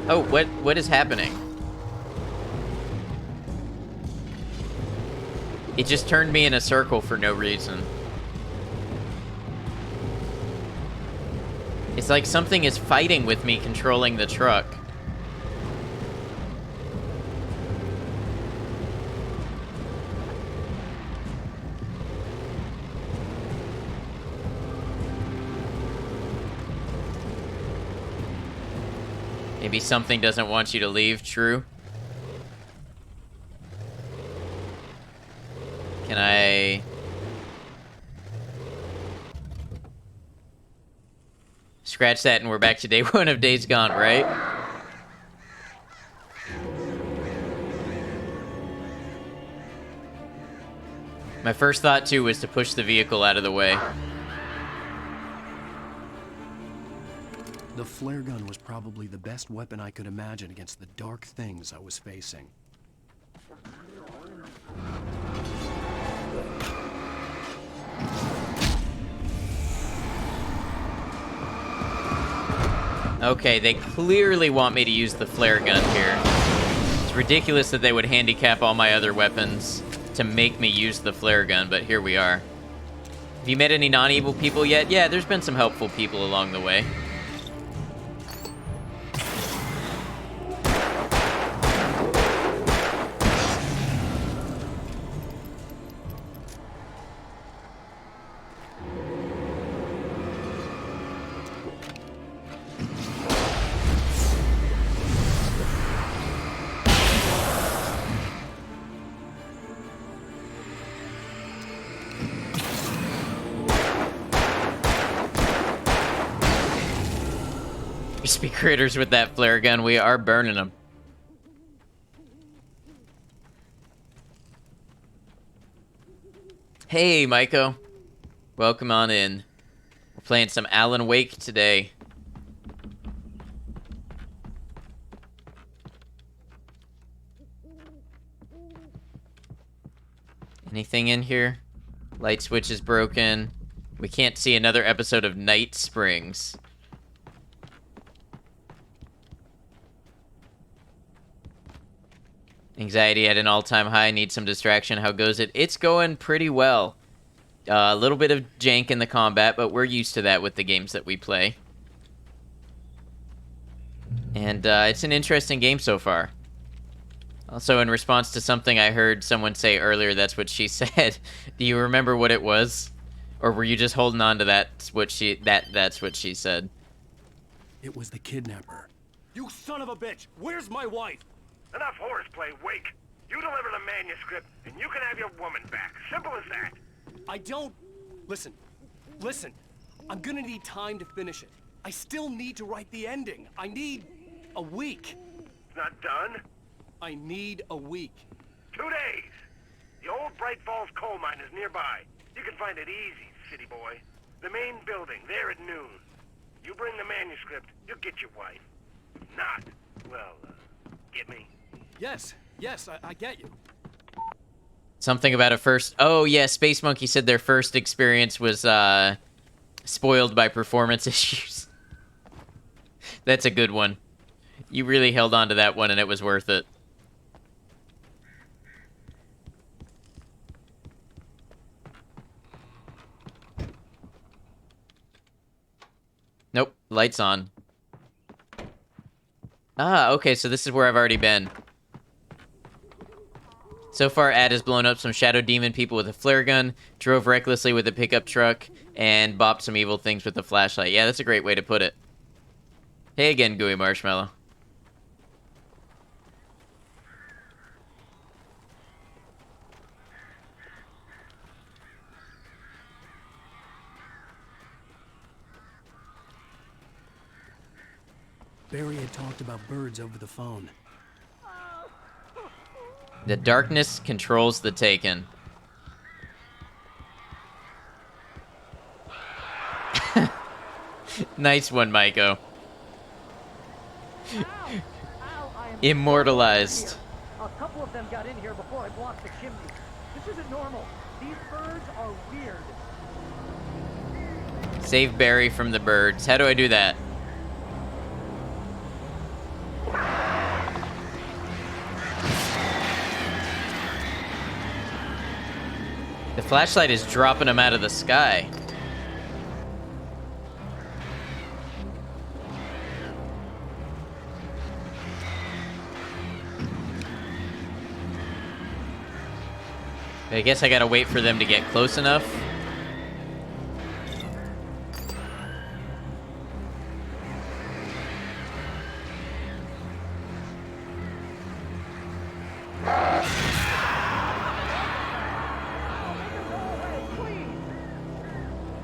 Oh, what is happening? It just turned me in a circle for no reason. It's like something is fighting with me controlling the truck. Maybe something doesn't want you to leave, true? Can I... Scratch that and we're back to day 1 of Days Gone, right? My first thought, too, was to push the vehicle out of the way. The flare gun was probably the best weapon I could imagine against the dark things I was facing. Okay, they clearly want me to use the flare gun here. It's ridiculous that they would handicap all my other weapons to make me use the flare gun, but here we are. Have you met any non-evil people yet? Yeah, there's been some helpful people along the way. Crispy critters with that flare gun, we are burning them. Hey, Maiko. Welcome on in. We're playing some Alan Wake today. Anything in here? Light switch is broken. We can't see another episode of Night Springs. Anxiety at an all-time high. Need some distraction. How goes it? It's going pretty well. A little bit of jank in the combat, but we're used to that with the games that we play. And it's an interesting game so far. Also, in response to something I heard someone say earlier, that's what she said. Do you remember what it was? Or were you just holding on to that's what she said? It was the kidnapper. You son of a bitch! Where's my wife? Enough horseplay, Wake. You deliver the manuscript, and you can have your woman back. Simple as that. I don't... Listen. I'm gonna need time to finish it. I still need to write the ending. I need a week. It's not done? I need a week. 2 days. The old Bright Falls coal mine is nearby. You can find it easy, city boy. The main building, there at noon. You bring the manuscript, you'll get your wife. Not, well, get me? Yes, I get you. Something about a first... Oh, yeah, Space Monkey said their first experience was spoiled by performance issues. That's a good one. You really held on to that one, and it was worth it. Nope, lights on. Ah, okay, so this is where I've already been. So far, Ad has blown up some Shadow Demon people with a flare gun, drove recklessly with a pickup truck, and bopped some evil things with a flashlight. Yeah, that's a great way to put it. Hey again, Gooey Marshmallow. Barry had talked about birds over the phone. The darkness controls the Taken. Nice one, Maiko. Immortalized. A couple of them got in here before I blocked the chimney. This isn't normal. These birds are weird. Save Barry from the birds. How do I do that? The flashlight is dropping them out of the sky. I guess I gotta wait for them to get close enough.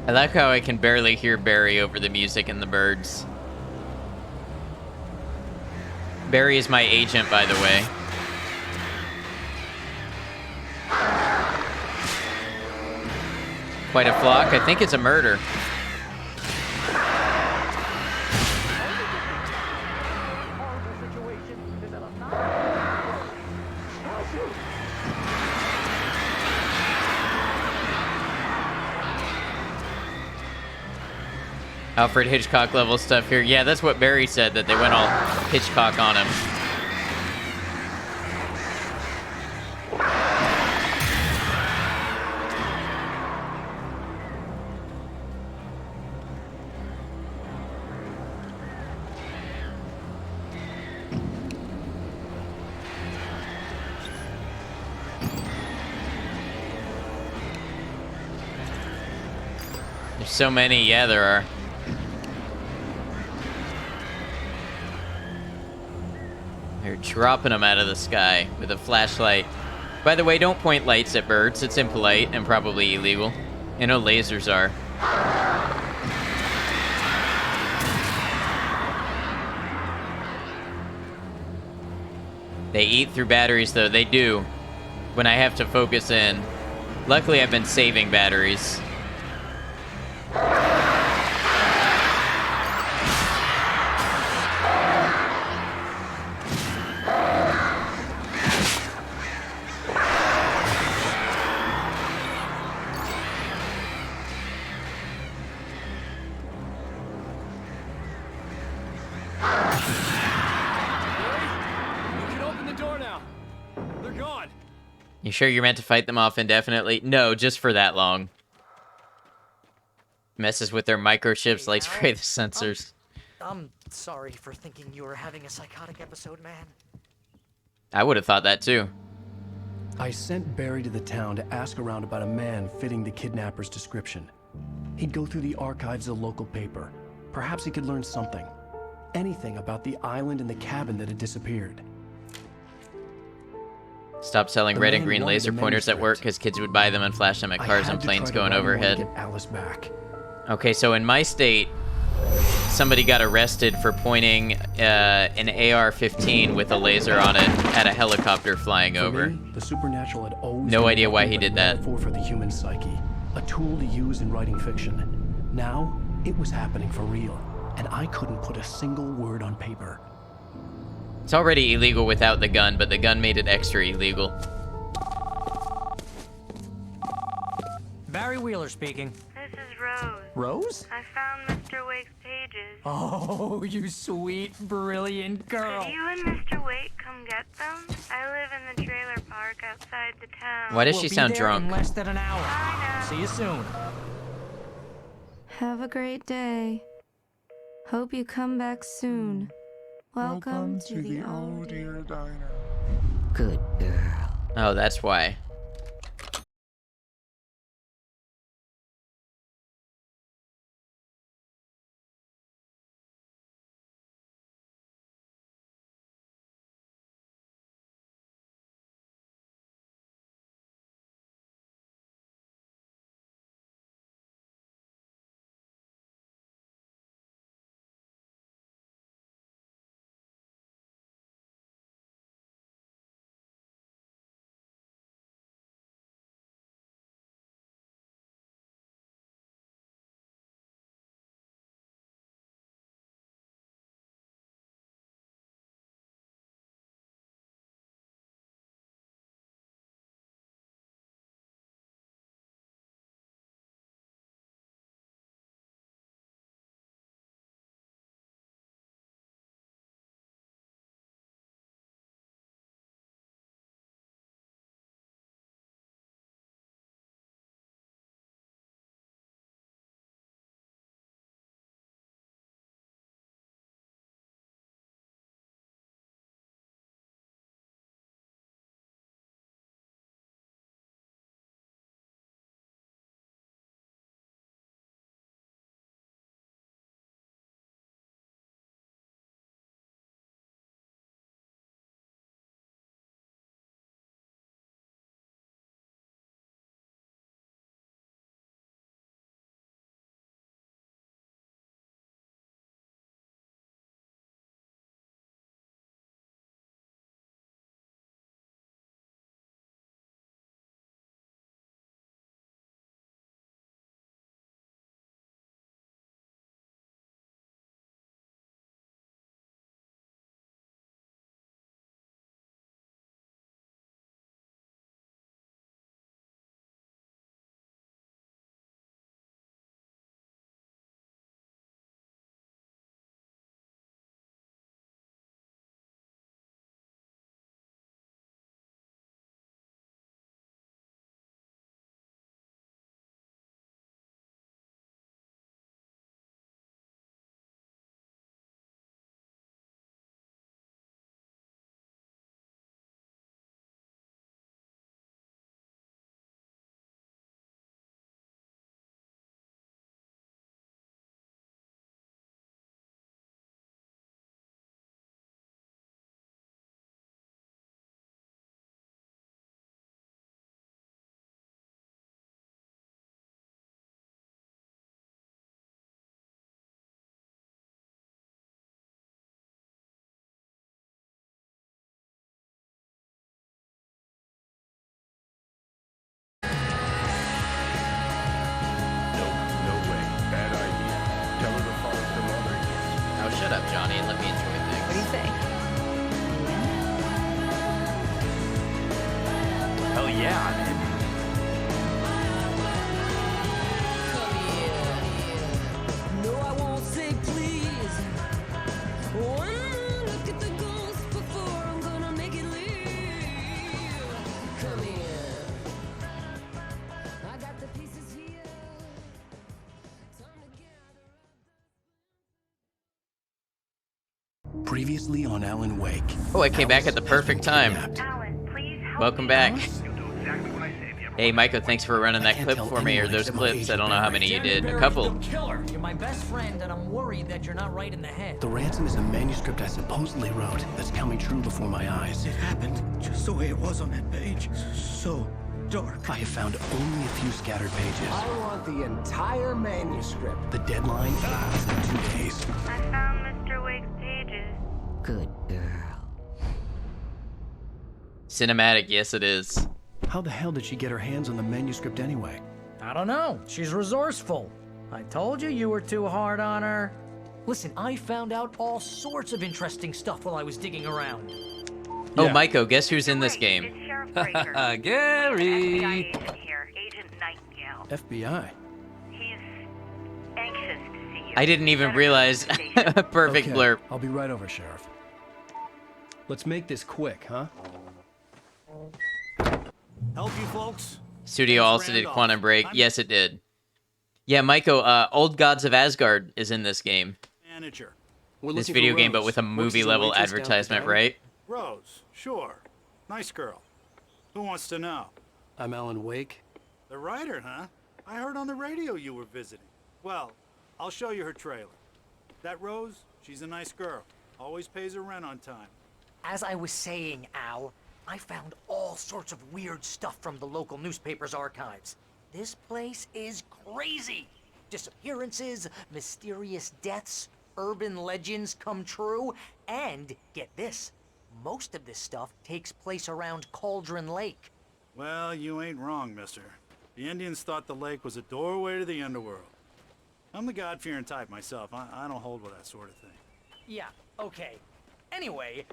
I like how I can barely hear Barry over the music and the birds. Barry is my agent, by the way. Quite a flock. I think it's a murder. Alfred Hitchcock level stuff here. Yeah, that's what Barry said, that they went all Hitchcock on him. There's so many. Yeah, there are. They're dropping them out of the sky with a flashlight. By the way, don't point lights at birds. It's impolite and probably illegal. I know lasers are. They eat through batteries, though. They do. When I have to focus in. Luckily, I've been saving batteries. You sure you're meant to fight them off indefinitely? No, just for that long. Messes with their microchips, lights spray the sensors. I'm sorry for thinking you were having a psychotic episode, man. I would have thought that too. I sent Barry to the town to ask around about a man fitting the kidnapper's description. He'd go through the archives of the local paper. Perhaps he could learn something. Anything about the island and the cabin that had disappeared. Stop selling red and green laser pointers at work because kids would buy them and flash them at cars and planes going overhead. Get Alice back. Okay, so in my state, somebody got arrested for pointing an AR-15 with a laser on it at a helicopter flying over. Me, the supernatural had always no idea why he did that. Metaphor for the human psyche, a tool to use in writing fiction. Now, it was happening for real, and I couldn't put a single word on paper. It's already illegal without the gun, but the gun made it extra illegal. Barry Wheeler speaking. This is Rose. Rose? I found Mr. Wake's pages. Oh, you sweet, brilliant girl. Could you and Mr. Wake come get them? I live in the trailer park outside the town. Why does she sound drunk? In less than an hour. See you soon. Have a great day. Hope you come back soon. Welcome to the Oh Dear Diner. Good girl. Oh, that's why. Previously on Alan Wake. Oh, I came back at the perfect time. Welcome back. Hey, Micah, thanks for running that clip for me, or those clips. I don't know how many you did. A couple. Killer. You're my best friend, and I'm worried that you're not right in the head. The ransom is a manuscript I supposedly wrote that's coming true before my eyes. It happened just the way it was on that page. So dark. I have found only a few scattered pages. I want the entire manuscript. The deadline is in 2 days. I found Mr. Wake's pages. Good girl. Cinematic, yes it is. How the hell did she get her hands on the manuscript anyway? I don't know. She's resourceful. I told you were too hard on her. Listen, I found out all sorts of interesting stuff while I was digging around. Oh, Maiko, guess who's in this game? Gary! FBI agent here, Agent Nightingale. FBI? He's anxious to see you. I didn't even realize. Perfect Okay, blurb. I'll be right over, Sheriff. Let's make this quick, huh? Help you folks? Studio also did Quantum Break. Yes, it did. Yeah, Maiko, Old Gods of Asgard is in this game. Manager. This video game, but with a movie-level advertisement, right? Rose, sure. Nice girl. Who wants to know? I'm Alan Wake. The writer, huh? I heard on the radio you were visiting. Well, I'll show you her trailer. That Rose, she's a nice girl. Always pays her rent on time. As I was saying, Al, I found all sorts of weird stuff from the local newspaper's archives. This place is crazy. Disappearances, mysterious deaths, urban legends come true, and get this, most of this stuff takes place around Cauldron Lake. Well, you ain't wrong, mister. The Indians thought the lake was a doorway to the underworld. I'm the God-fearing type myself. I don't hold with that sort of thing. Yeah, okay. Anyway,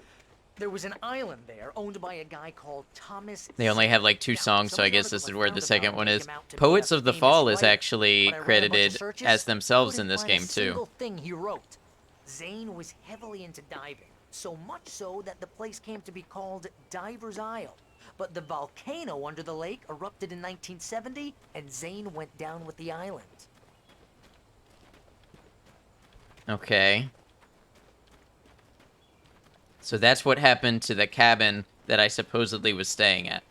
there was an island there owned by a guy called Thomas. They only have like 2 songs, so I guess this is where the second one is. Poets of the Fall is actually credited as themselves in this game too. Single thing he wrote. Zane was heavily into diving, so much so that the place came to be called Diver's Isle. But the volcano under the lake erupted in 1970, and Zane went down with the island. Okay. So that's what happened to the cabin that I supposedly was staying at.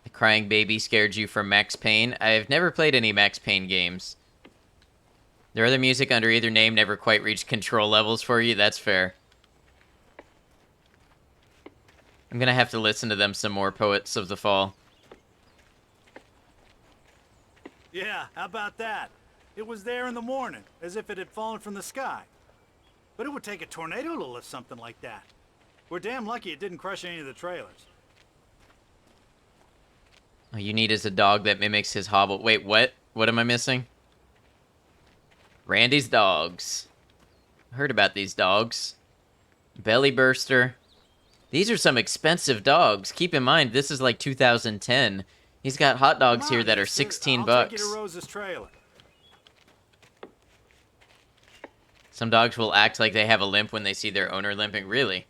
The crying baby scared you from Max Payne? I've never played any Max Payne games. Their other music under either name never quite reached control levels for you, that's fair. I'm gonna have to listen to them some more, Poets of the Fall. Yeah, how about that? It was there in the morning, as if it had fallen from the sky. But it would take a tornado to lift something like that. We're damn lucky it didn't crush any of the trailers. All you need is a dog that mimics his hobble. Wait, what? What am I missing? Randy's dogs. Heard about these dogs. Belly Burster. These are some expensive dogs. Keep in mind, this is like 2010. He's got hot dogs here that are 16 bucks. Take you to Rose's trailer. Some dogs will act like they have a limp when they see their owner limping. Really?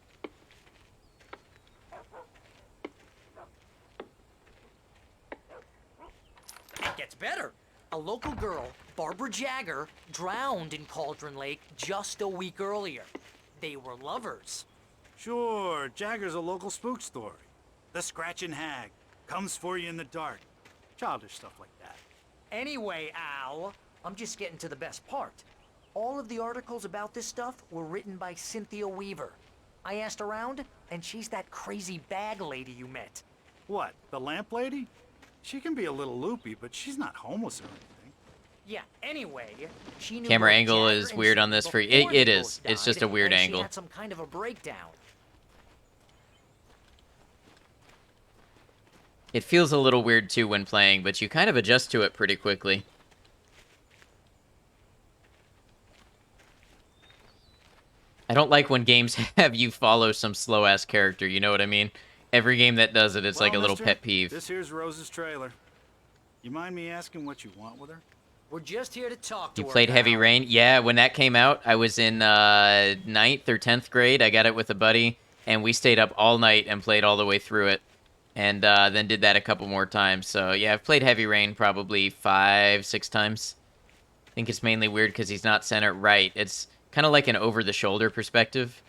It gets better. A local girl, Barbara Jagger, drowned in Cauldron Lake just a week earlier. They were lovers. Sure, Jagger's a local spook story. The Scratching Hag comes for you in the dark. Childish stuff like that. Anyway, Al, I'm just getting to the best part. All of the articles about this stuff were written by Cynthia Weaver. I asked around, and she's that crazy bag lady you met. What, the lamp lady? She can be a little loopy, but she's not homeless or anything. Yeah, anyway, she knew Camera both angle Jagger is and weird Zane on this for before it they is. both It's just died, a weird and angle. She had some kind of a breakdown. It feels a little weird too when playing, but you kind of adjust to it pretty quickly. I don't like when games have you follow some slow-ass character, you know what I mean? Every game that does it, it's like a little mister, pet peeve. This here's Rose's trailer. You mind me asking what you want with her? We're just here to talk to You her. played Heavy Rain? Yeah, when that came out, I was in 9th or 10th grade. I got it with a buddy. and we stayed up all night and played all the way through it, and then did that a couple more times. So yeah, I've played Heavy Rain probably 5-6 times. I think it's mainly weird because he's not centered right. It's kind of like an over-the-shoulder perspective.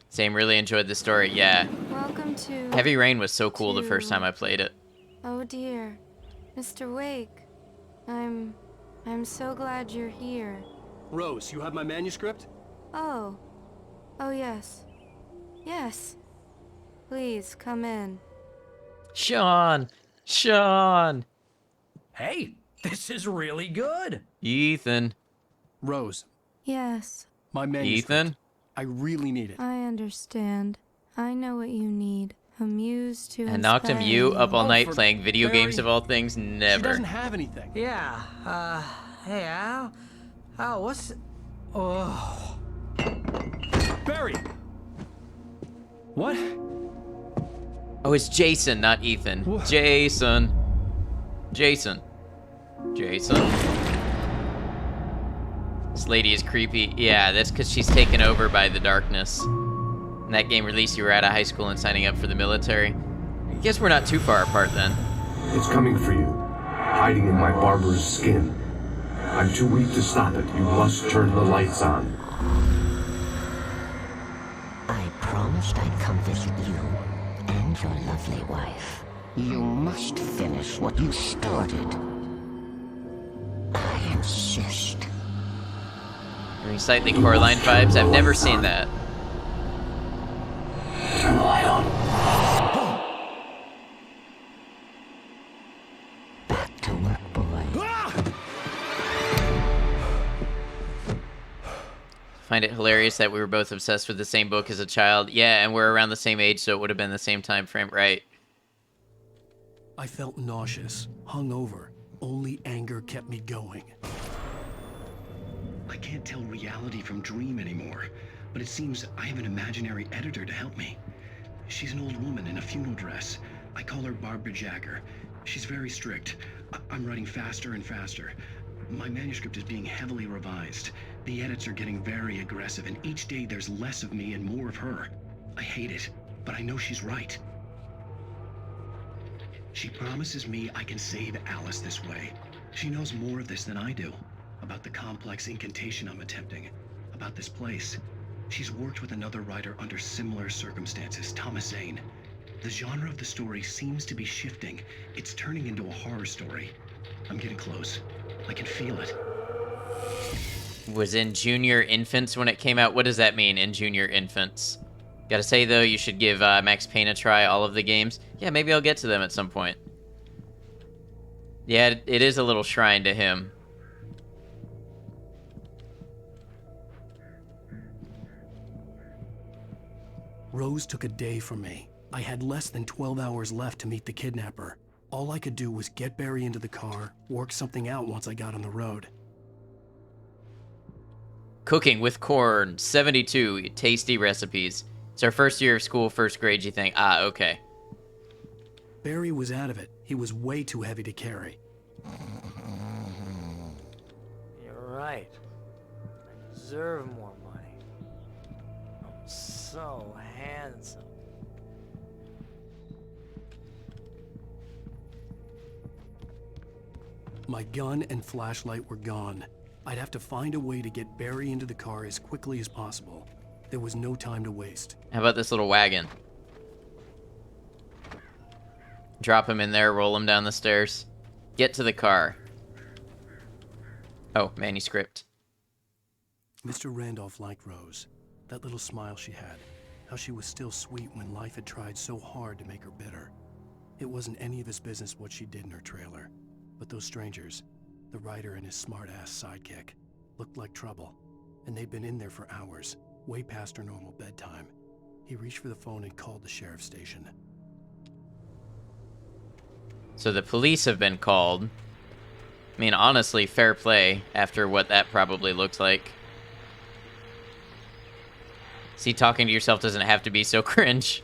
Same, really enjoyed the story, yeah. Welcome to... Heavy Rain was so cool the first time I played it. Oh dear. Mr. Wake. I'm so glad you're here. Rose, you have my manuscript? Oh. Oh yes. Yes. Please, come in. Sean! Sean! Hey, this is really good. Ethan. Rose, Yes, my manuscript. Ethan? I really need it. I understand. I know what you need. A muse to And knocked him you up all night for playing video games of all things? She Never. doesn't have anything. Yeah, hey, Al? Al, what's... Oh... Barry! What? Oh, it's Jason, not Ethan. Jason. Jason. Jason. This lady is creepy. Yeah, that's because she's taken over by the darkness. In that game release, you were out of high school and signing up for the military. I guess we're not too far apart then. It's coming for you, hiding in my barber's skin. I'm too weak to stop it. You must turn the lights on. I promised I'd come visit you and your lovely wife. You must finish what you started. I insist. Giving slightly Coraline vibes. I've never seen that. Turn the light on. Back to work, boy. Find it hilarious that we were both obsessed with the same book as a child. Yeah, and we're around the same age, so it would have been the same time frame, right? I felt nauseous, hungover. Only anger kept me going. I can't tell reality from dream anymore, but it seems I have an imaginary editor to help me. She's an old woman in a funeral dress. I call her Barbara Jagger. She's very strict. I'm writing faster and faster. My manuscript is being heavily revised. The edits are getting very aggressive, and each day there's less of me and more of her. I hate it, but I know she's right. She promises me I can save Alice this way. She knows more of this than I do. About the complex incantation I'm attempting. About this place. She's worked with another writer under similar circumstances, Thomas Zane. The genre of the story seems to be shifting. It's turning into a horror story. I'm getting close. I can feel it. Was in junior infants when it came out. What does that mean, in junior infants? Gotta say, though, you should give Max Payne a try, all of the games. Yeah, maybe I'll get to them at some point. Yeah, it is a little shrine to him. Rose took a day from me. I had less than 12 hours left to meet the kidnapper. All I could do was get Barry into the car, work something out once I got on the road. Cooking with corn, 72 tasty recipes. It's our first year of school, first grade, you think? Ah, okay. Barry was out of it. He was way too heavy to carry. You're right. I deserve more money. I'm so handsome. My gun and flashlight were gone. I'd have to find a way to get Barry into the car as quickly as possible. There was no time to waste. How about this little wagon? Drop him in there, roll him down the stairs. Get to the car. Oh, manuscript. Mr. Randolph liked Rose. That little smile she had. How she was still sweet when life had tried so hard to make her bitter. It wasn't any of his business what she did in her trailer. But those strangers, the writer and his smart-ass sidekick, looked like trouble. And they'd been in there for hours, way past her normal bedtime. He reached for the phone and called the sheriff's station. So the police have been called. I mean, honestly, fair play after what that probably looked like. See, talking to yourself doesn't have to be so cringe.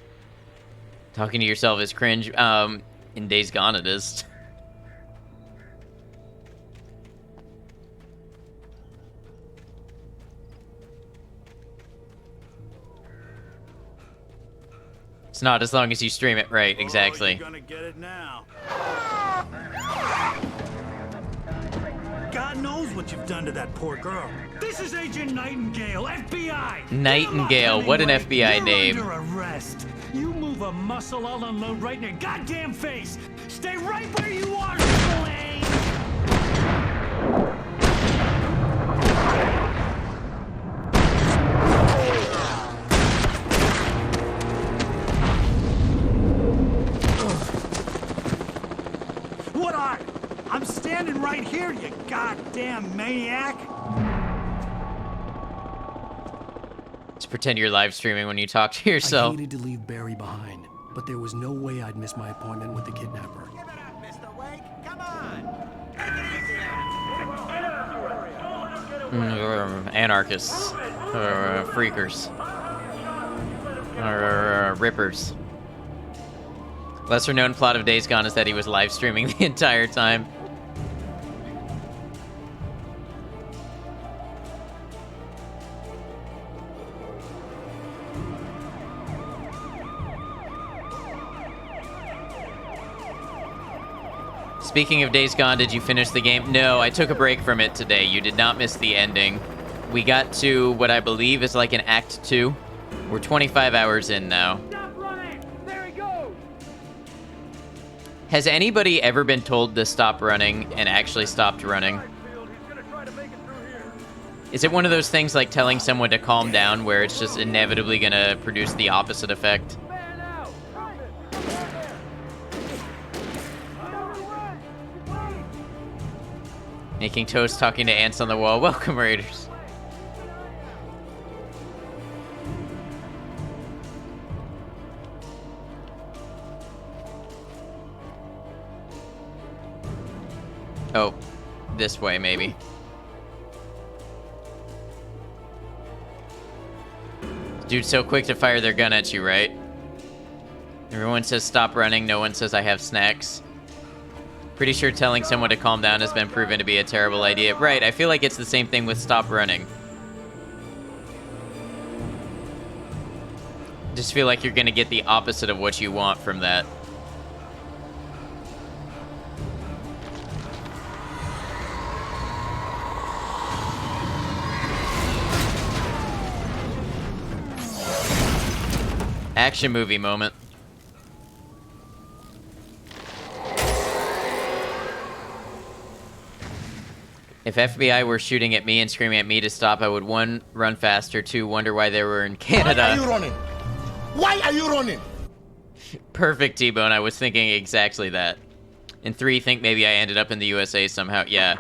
Talking to yourself is cringe. In Days Gone it is. It's not as long as you stream it right, exactly. You're gonna get it now. God knows what you've done to that poor girl. This is Agent Nightingale, FBI! Nightingale, what an FBI name. You're under arrest. You move a muscle, I'll unload right in your goddamn face! Stay right where you are, Slane! What are? I'm standing right here, you goddamn maniac! Just pretend you're live streaming when you talk to yourself. I hated to leave Barry behind, but there was no way I'd miss my appointment with the kidnapper. Give it up, Mr. Wake. Come on. Anarchists. Freakers. Rippers. Lesser known plot of Days Gone is that he was live streaming the entire time. Speaking of Days Gone, did you finish the game? No, I took a break from it today. You did not miss the ending. We got to what I believe is like an Act 2. We're 25 hours in now. Stop running! There he goes! Has anybody ever been told to stop running and actually stopped running? Is it one of those things like telling someone to calm down where it's just inevitably going to produce the opposite effect? Making toast, talking to ants on the wall. Welcome, Raiders. Oh, this way, maybe. Dude's so quick to fire their gun at you, right? Everyone says stop running, no one says I have snacks. Pretty sure telling someone to calm down has been proven to be a terrible idea. Right, I feel like it's the same thing with stop running. Just feel like you're gonna get the opposite of what you want from that. Action movie moment. If FBI were shooting at me and screaming at me to stop, I would 1, run faster, 2, wonder why they were in Canada. Why are you running? Why are you running? Perfect, T-Bone. I was thinking exactly that. And 3, think maybe I ended up in the USA somehow. Yeah.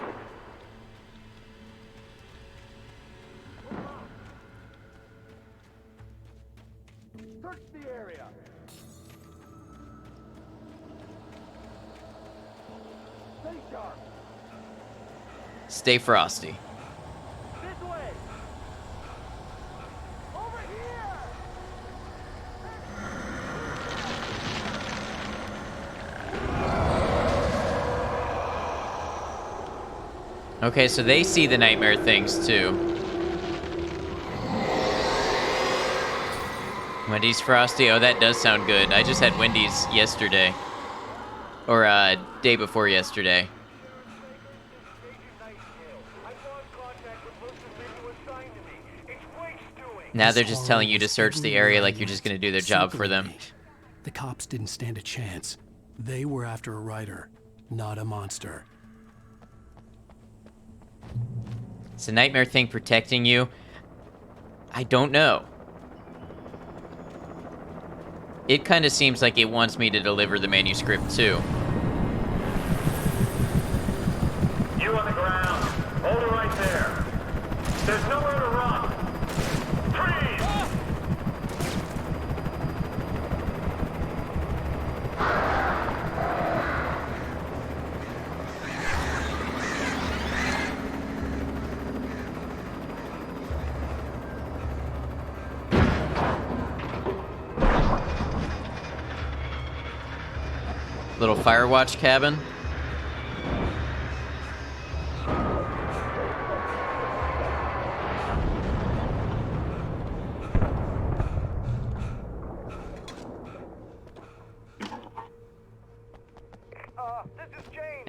Search the area. Stay sharp. Stay frosty. This way. Over here. Okay, so they see the nightmare things too. Wendy's Frosty. Oh, that does sound good. I just had Wendy's yesterday. Or, day before yesterday. Now they're just telling you to search the area like you're just gonna do their job for them. The cops didn't stand a chance. They were after a writer, not a monster. Is the nightmare thing protecting you? I don't know. It kind of seems like it wants me to deliver the manuscript too. You on the ground. Hold it right there. There's nowhere to run. Freeze! Little Firewatch cabin.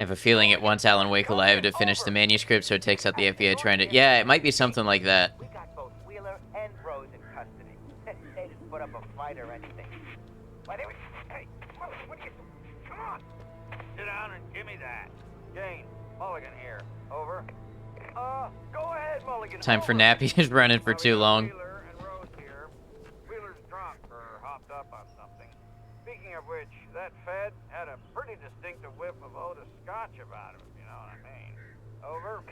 have a feeling it wants Alan Wake alive to finish the manuscript, so it takes out the FBI trying to... Yeah, it might be something like that. We got both Wheeler and Rose in custody. They didn't put up a fight or anything. Why, they were... Hey, what are you... Come on! Sit down and give me that. Jane, Mulligan here. Over. Go ahead, Mulligan. Time for Nappy is running for too long. Wheeler and Rose here. Wheeler's drunk or hopped up on something. Speaking of which, that Fed had a pretty distinctive whiff of Otis Scotch about him, if you know what I mean. Over.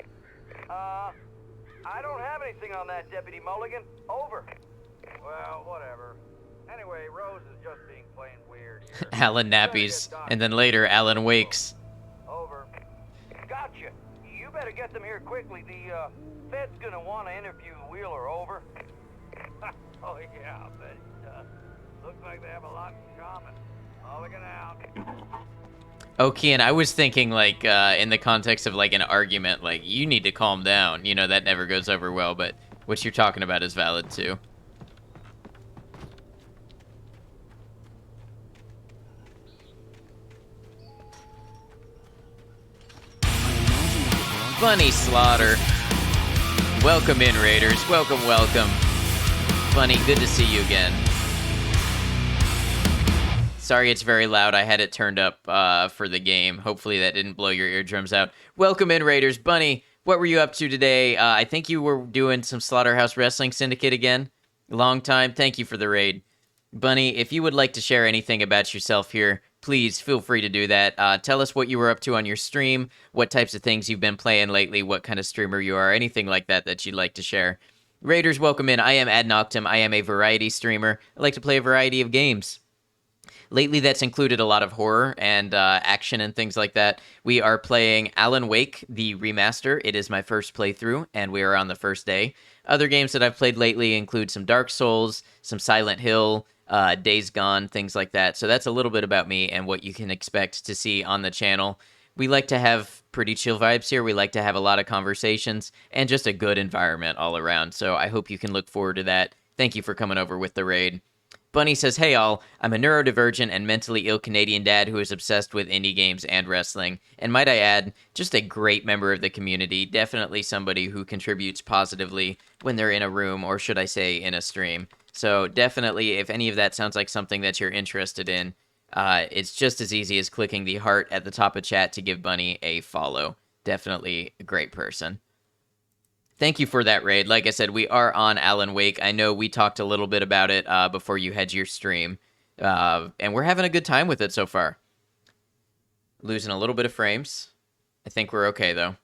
I don't have anything on that, Deputy Mulligan. Over. Well, whatever. Anyway, Rose is just being plain weird here. Alan Nappies, and then later Alan Wakes. Over. Gotcha. You better get them here quickly. The Fed's gonna want to interview Wheeler. Over. Oh yeah, I'll bet it does. Looks like they have a lot in common. Mulligan out. Oh, Kian, I was thinking, like, in the context of, like, an argument, like, you need to calm down. You know, that never goes over well, but what you're talking about is valid, too. Bunny Slaughter. Welcome in, Raiders. Welcome, welcome. Bunny, good to see you again. Sorry it's very loud. I had it turned up for the game. Hopefully that didn't blow your eardrums out. Welcome in, Raiders. Bunny, what were you up to today? I think you were doing some Slaughterhouse Wrestling Syndicate again. Long time. Thank you for the raid. Bunny, if you would like to share anything about yourself here, please feel free to do that. Tell us what you were up to on your stream, what types of things you've been playing lately, what kind of streamer you are, anything like that that you'd like to share. Raiders, welcome in. I am Ad Noctum. I am a variety streamer. I like to play a variety of games. Lately, that's included a lot of horror and action and things like that. We are playing Alan Wake, the remaster. It is my first playthrough, and we are on the first day. Other games that I've played lately include some Dark Souls, some Silent Hill, Days Gone, things like that. So that's a little bit about me and what you can expect to see on the channel. We like to have pretty chill vibes here. We like to have a lot of conversations and just a good environment all around. So I hope you can look forward to that. Thank you for coming over with the raid. Bunny says, hey all, I'm a neurodivergent and mentally ill Canadian dad who is obsessed with indie games and wrestling. And might I add, just a great member of the community, definitely somebody who contributes positively when they're in a room, or should I say in a stream. So definitely, if any of that sounds like something that you're interested in, it's just as easy as clicking the heart at the top of chat to give Bunny a follow. Definitely a great person. Thank you for that raid. Like I said, we are on Alan Wake. I know we talked a little bit about it before you had your stream, and we're having a good time with it so far. Losing a little bit of frames. I think we're okay, though.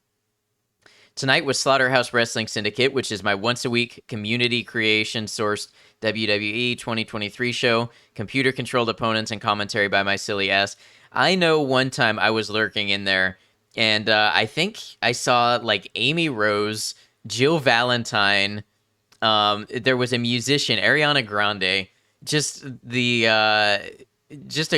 Tonight was Slaughterhouse Wrestling Syndicate, which is my once-a-week community creation-sourced WWE 2023 show, computer-controlled opponents, and commentary by my silly ass. I know one time I was lurking in there, and I think I saw, like, Amy Rose, Jill Valentine, there was a musician, Ariana Grande, just a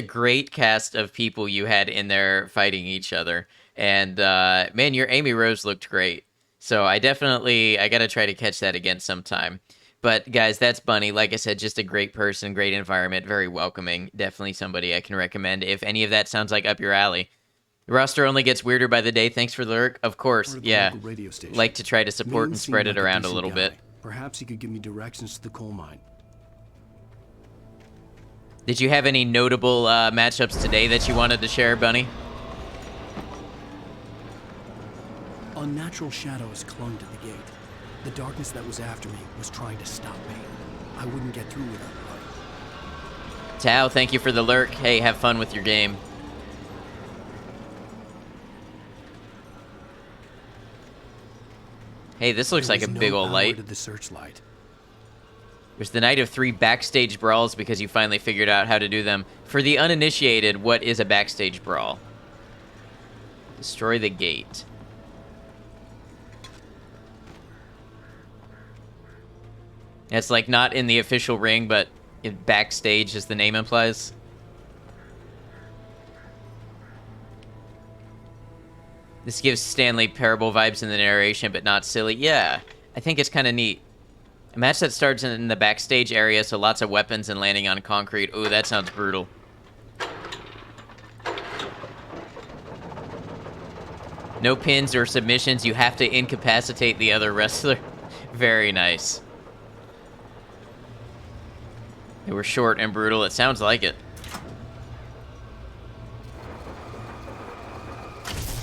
great cast of people you had in there fighting each other. And, man, your Amy Rose looked great. So I got to try to catch that again sometime. But, guys, that's Bunny. Like I said, just a great person, great environment, very welcoming. Definitely somebody I can recommend if any of that sounds like up your alley. The roster only gets weirder by the day. Thanks for the lurk. Of course, yeah. Like to try to support and spread it around a little bit. Perhaps he could give me directions to the coal mine. Did you have any notable matchups today that you wanted to share, Bunny? Unnatural shadows clung to the gate. The darkness that was after me was trying to stop me. I wouldn't get through without light. Tao, thank you for the lurk. Hey, have fun with your game. Hey, this looks like a big old light. The searchlight. It was the night of 3 backstage brawls because you finally figured out how to do them. For the uninitiated, what is a backstage brawl? Destroy the gate. It's like not in the official ring, but backstage, as the name implies. This gives Stanley Parable vibes in the narration, but not silly. Yeah, I think it's kind of neat. A match that starts in the backstage area, so lots of weapons and landing on concrete. Ooh, that sounds brutal. No pins or submissions. You have to incapacitate the other wrestler. Very nice. They were short and brutal. It sounds like it.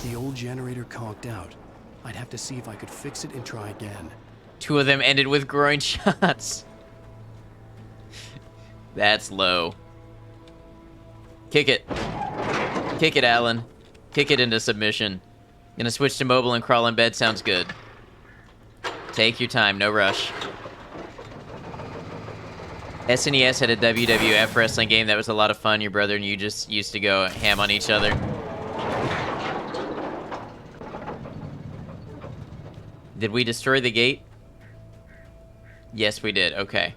The old generator conked out. I'd have to see if I could fix it and try again. 2 of them ended with groin shots. That's low. Kick it. Kick it, Alan. Kick it into submission. Gonna switch to mobile and crawl in bed. Sounds good. Take your time. No rush. SNES had a WWF wrestling game that was a lot of fun. Your brother and you just used to go ham on each other. Did we destroy the gate? Yes, we did. Okay.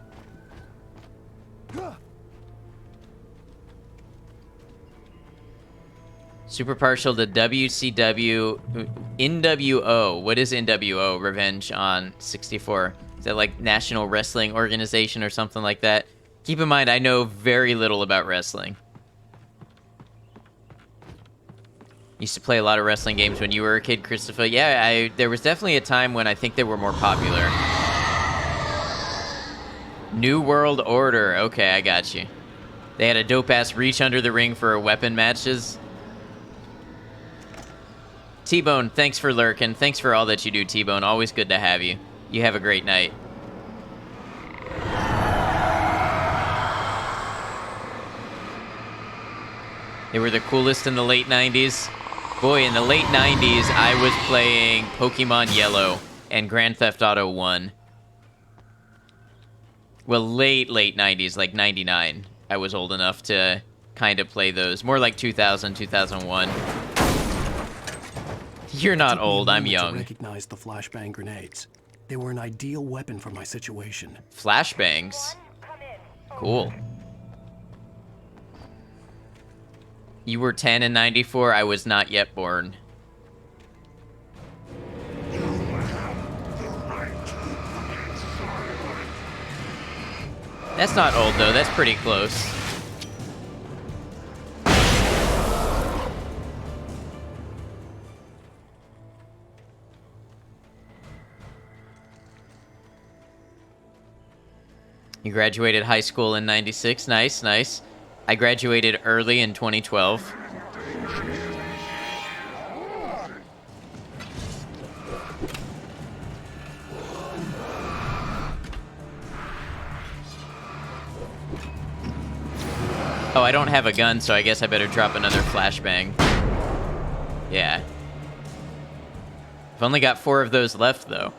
Super partial to WCW NWO. What is NWO? Revenge on 64. Is that like National Wrestling Organization or something like that? Keep in mind, I know very little about wrestling. Used to play a lot of wrestling games when you were a kid, Christopher. Yeah, there was definitely a time when I think they were more popular. New World Order. Okay, I got you. They had a dope-ass reach under the ring for weapon matches. T-Bone, thanks for lurking. Thanks for all that you do, T-Bone. Always good to have you. You have a great night. They were the coolest in the late 90s. Boy, in the late 90s, I was playing Pokemon Yellow and Grand Theft Auto 1. Well, late 90s, like 99. I was old enough to kind of play those. More like 2000, 2001. You're not old, I'm young. I recognized the flashbang grenades. They were an ideal weapon for my situation. Flashbangs? Cool. You were 10 in 94. I was not yet born. That's not old, though. That's pretty close. You graduated high school in 96. Nice, nice. I graduated early in 2012. Oh, I don't have a gun, so I guess I better drop another flashbang. Yeah. I've only got 4 of those left, though.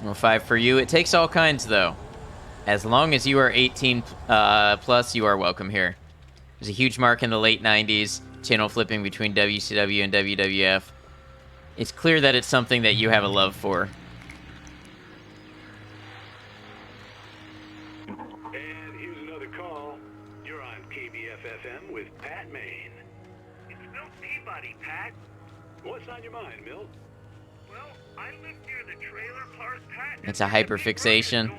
Well, 5 for you. It takes all kinds, though. As long as you are 18 plus, you are welcome here. There's a huge mark in the late 90s, channel flipping between WCW and WWF. It's clear that it's something that you have a love for. And here's another call. You're on KBF-FM with Pat Maine. It's Milt Peabody, Pat. What's on your mind, Milt? Well, I live near the trailer park, Pat. It's a hyperfixation.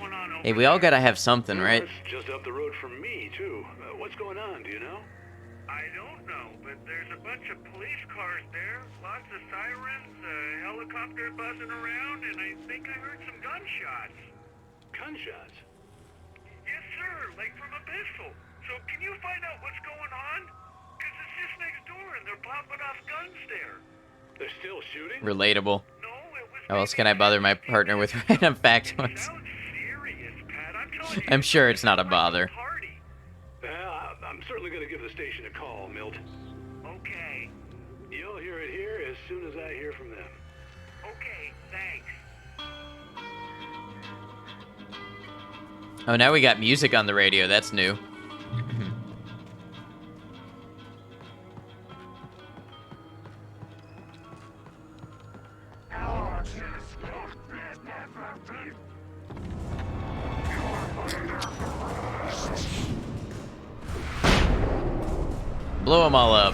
Hey, we all gotta have something, right? It's just up the road from me, too. What's going on, do you know? I don't know, but there's a bunch of police cars there, lots of sirens, a helicopter buzzing around, and I think I heard some gunshots. Gunshots? Yes, sir, like from a pistol. So can you find out what's going on? Because it's just next door, and they're popping off guns there. They're still shooting? Relatable. How else can I bother my partner with random factoids? I'm sure it's not a bother. I'm certainly going to give the station a call, Milt. Okay. You'll hear it here as soon as I hear from them. Okay, thanks. Oh, now we got music on the radio. That's new. Blow them all up.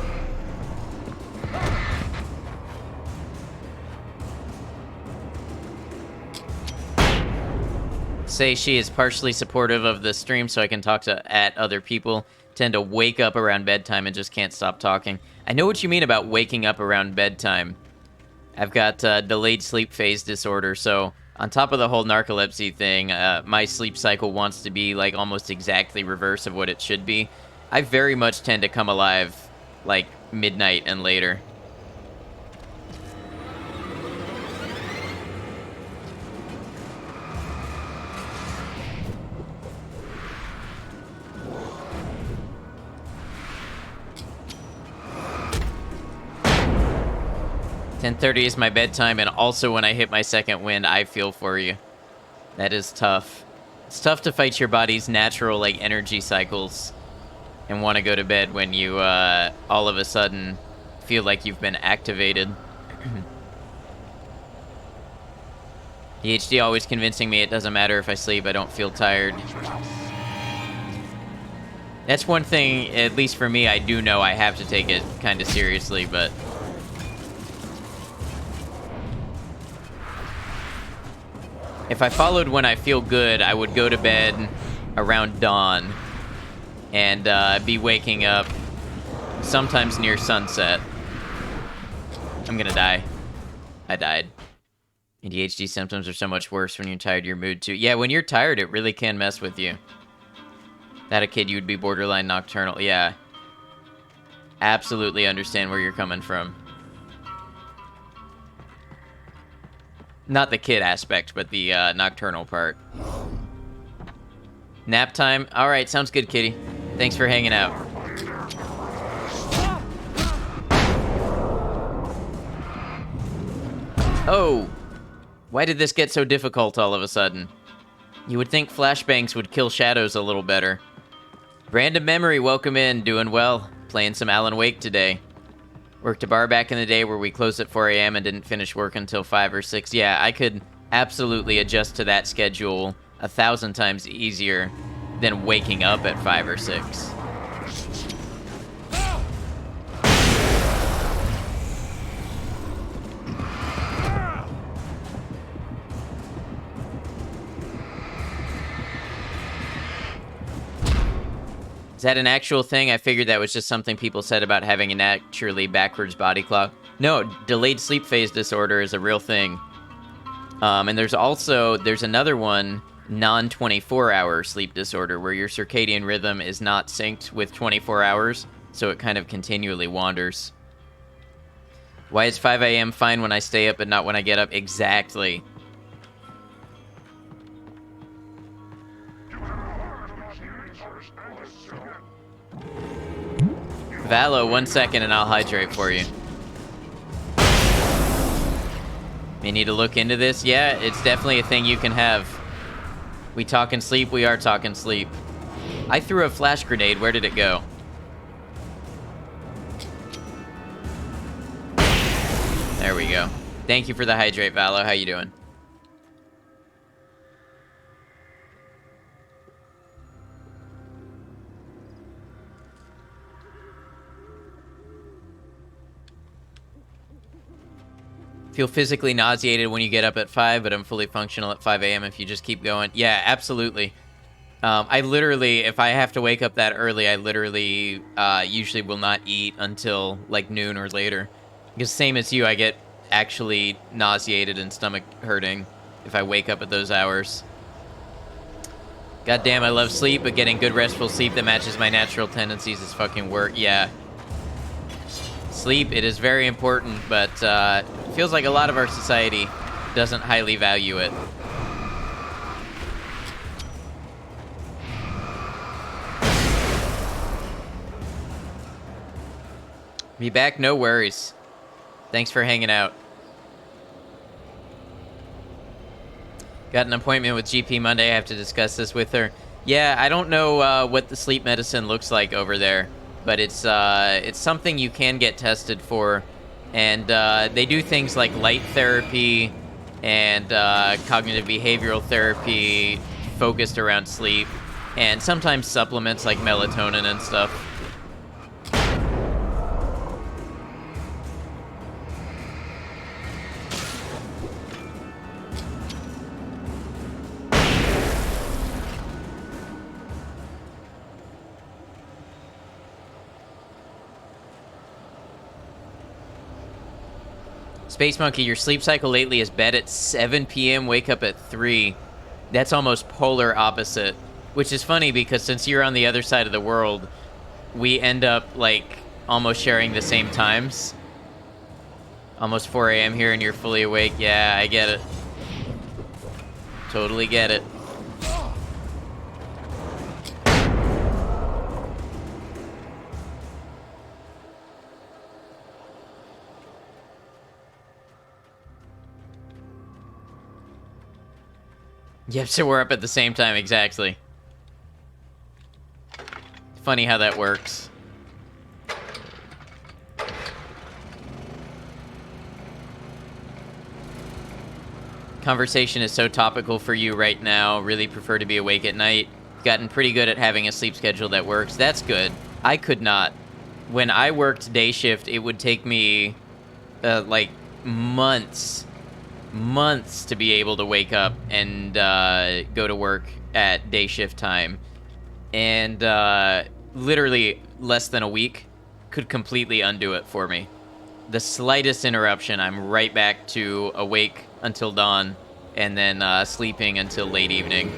Say she is partially supportive of the stream so I can talk at other people. tend to wake up around bedtime and just can't stop talking. I know what you mean about waking up around bedtime. I've got delayed sleep phase disorder, so on top of the whole narcolepsy thing, my sleep cycle wants to be like almost exactly reverse of what it should be. I very much tend to come alive like midnight and later. "10:30 is my bedtime, and also when I hit my second wind, I feel for you." That is tough. It's tough to fight your body's natural, like, energy cycles and want to go to bed when you, all of a sudden feel like you've been activated. PhD always convincing me it doesn't matter if I sleep, I don't feel tired. That's one thing, at least for me, I do know I have to take it kind of seriously, but... if I followed when I feel good, I would go to bed around dawn and be waking up sometimes near sunset. I'm gonna die. I died. ADHD symptoms are so much worse when you're tired, your mood too. Yeah, when you're tired, it really can mess with you. That a kid, you would be borderline nocturnal. Yeah. Absolutely understand where you're coming from. Not the kid aspect, but the nocturnal part. Nap time? Alright, sounds good, kitty. Thanks for hanging out. Oh! Why did this get so difficult all of a sudden? You would think flashbangs would kill shadows a little better. Random Memory, welcome in. Doing well. Playing some Alan Wake today. Worked a bar back in the day where we closed at 4 a.m. and didn't finish work until 5 or 6. Yeah, I could absolutely adjust to that schedule 1,000 times easier than waking up at 5 or 6. Is that an actual thing? I figured that was just something people said about having a naturally backwards body clock. No, delayed sleep phase disorder is a real thing. And there's another one, non-24-hour sleep disorder, where your circadian rhythm is not synced with 24 hours, so it kind of continually wanders. Why is 5 a.m. fine when I stay up but not when I get up? Exactly. Valo, 1 second and I'll hydrate for you. You need to look into this? Yeah, it's definitely a thing you can have. We talking sleep? We are talking sleep. I threw a flash grenade. Where did it go? There we go. Thank you for the hydrate, Valo. How you doing? Feel physically nauseated when you get up at 5, but I'm fully functional at 5 a.m. if you just keep going. Yeah, absolutely. I literally, if I have to wake up that early, I literally usually will not eat until like noon or later. Because same as you, I get actually nauseated and stomach hurting if I wake up at those hours. Goddamn, I love sleep, but getting good restful sleep that matches my natural tendencies is fucking work. Yeah. Sleep, it is very important, but it feels like a lot of our society doesn't highly value it. Be back, no worries. Thanks for hanging out. Got an appointment with GP Monday. I have to discuss this with her. Yeah, I don't know what the sleep medicine looks like over there, but it's something you can get tested for, and they do things like light therapy and cognitive behavioral therapy focused around sleep, and sometimes supplements like melatonin and stuff. Space Monkey, your sleep cycle lately is bed at 7 p.m., wake up at 3. That's almost polar opposite, which is funny because since you're on the other side of the world, we end up, like, almost sharing the same times. Almost 4 a.m. here and you're fully awake. Yeah, I get it. Totally get it. Yep, so we're up at the same time, exactly. Funny how that works. Conversation is so topical for you right now. Really prefer to be awake at night. Gotten pretty good at having a sleep schedule that works. That's good. I could not. When I worked day shift, it would take me, like, months to be able to wake up and go to work at day shift time. And literally less than a week could completely undo it for me. The slightest interruption, I'm right back to awake until dawn and then sleeping until late evening.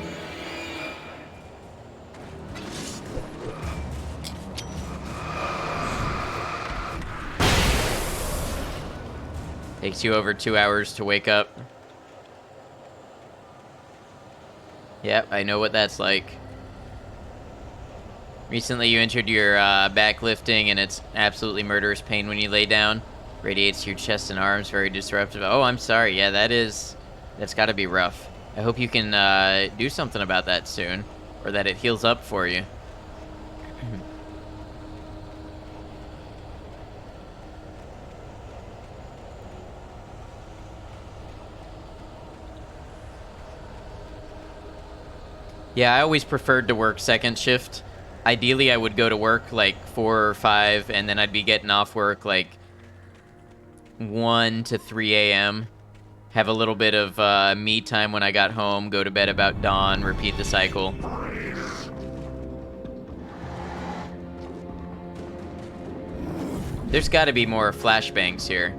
Takes you over 2 hours to wake up. Yep, I know what that's like. Recently you entered your back lifting and it's absolutely murderous pain when you lay down. Radiates to your chest and arms, very disruptive. Oh, I'm sorry. Yeah, that's gotta be rough. I hope you can do something about that soon, or that it heals up for you. Yeah, I always preferred to work second shift. Ideally, I would go to work like 4 or 5, and then I'd be getting off work like 1 to 3 a.m. Have a little bit of me time when I got home, go to bed about dawn, repeat the cycle. There's got to be more flashbangs here.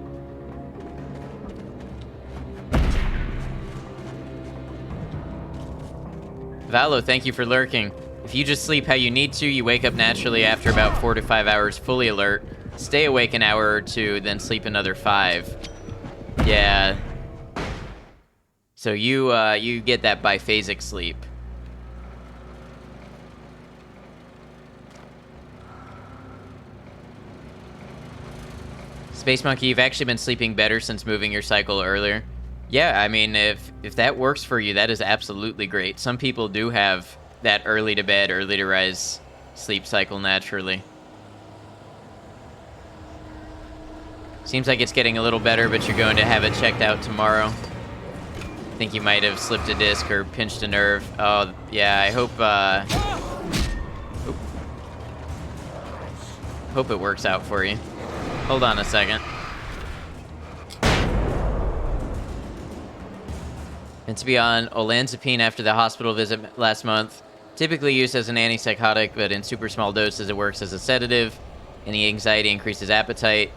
Valo, thank you for lurking. If you just sleep how you need to, you wake up naturally after about 4 to 5 hours fully alert. Stay awake an hour or 2, then sleep another 5. Yeah. So you get that biphasic sleep. Space Monkey, you've actually been sleeping better since moving your cycle earlier. Yeah, I mean, if that works for you, that is absolutely great. Some people do have that early to bed, early to rise sleep cycle naturally. Seems like it's getting a little better, but you're going to have it checked out tomorrow. I think you might have slipped a disc or pinched a nerve. Oh, yeah, I hope it works out for you. Hold on a second. And to be on olanzapine after the hospital visit last month. Typically used as an antipsychotic, but in super small doses it works as a sedative. Any anxiety increases appetite.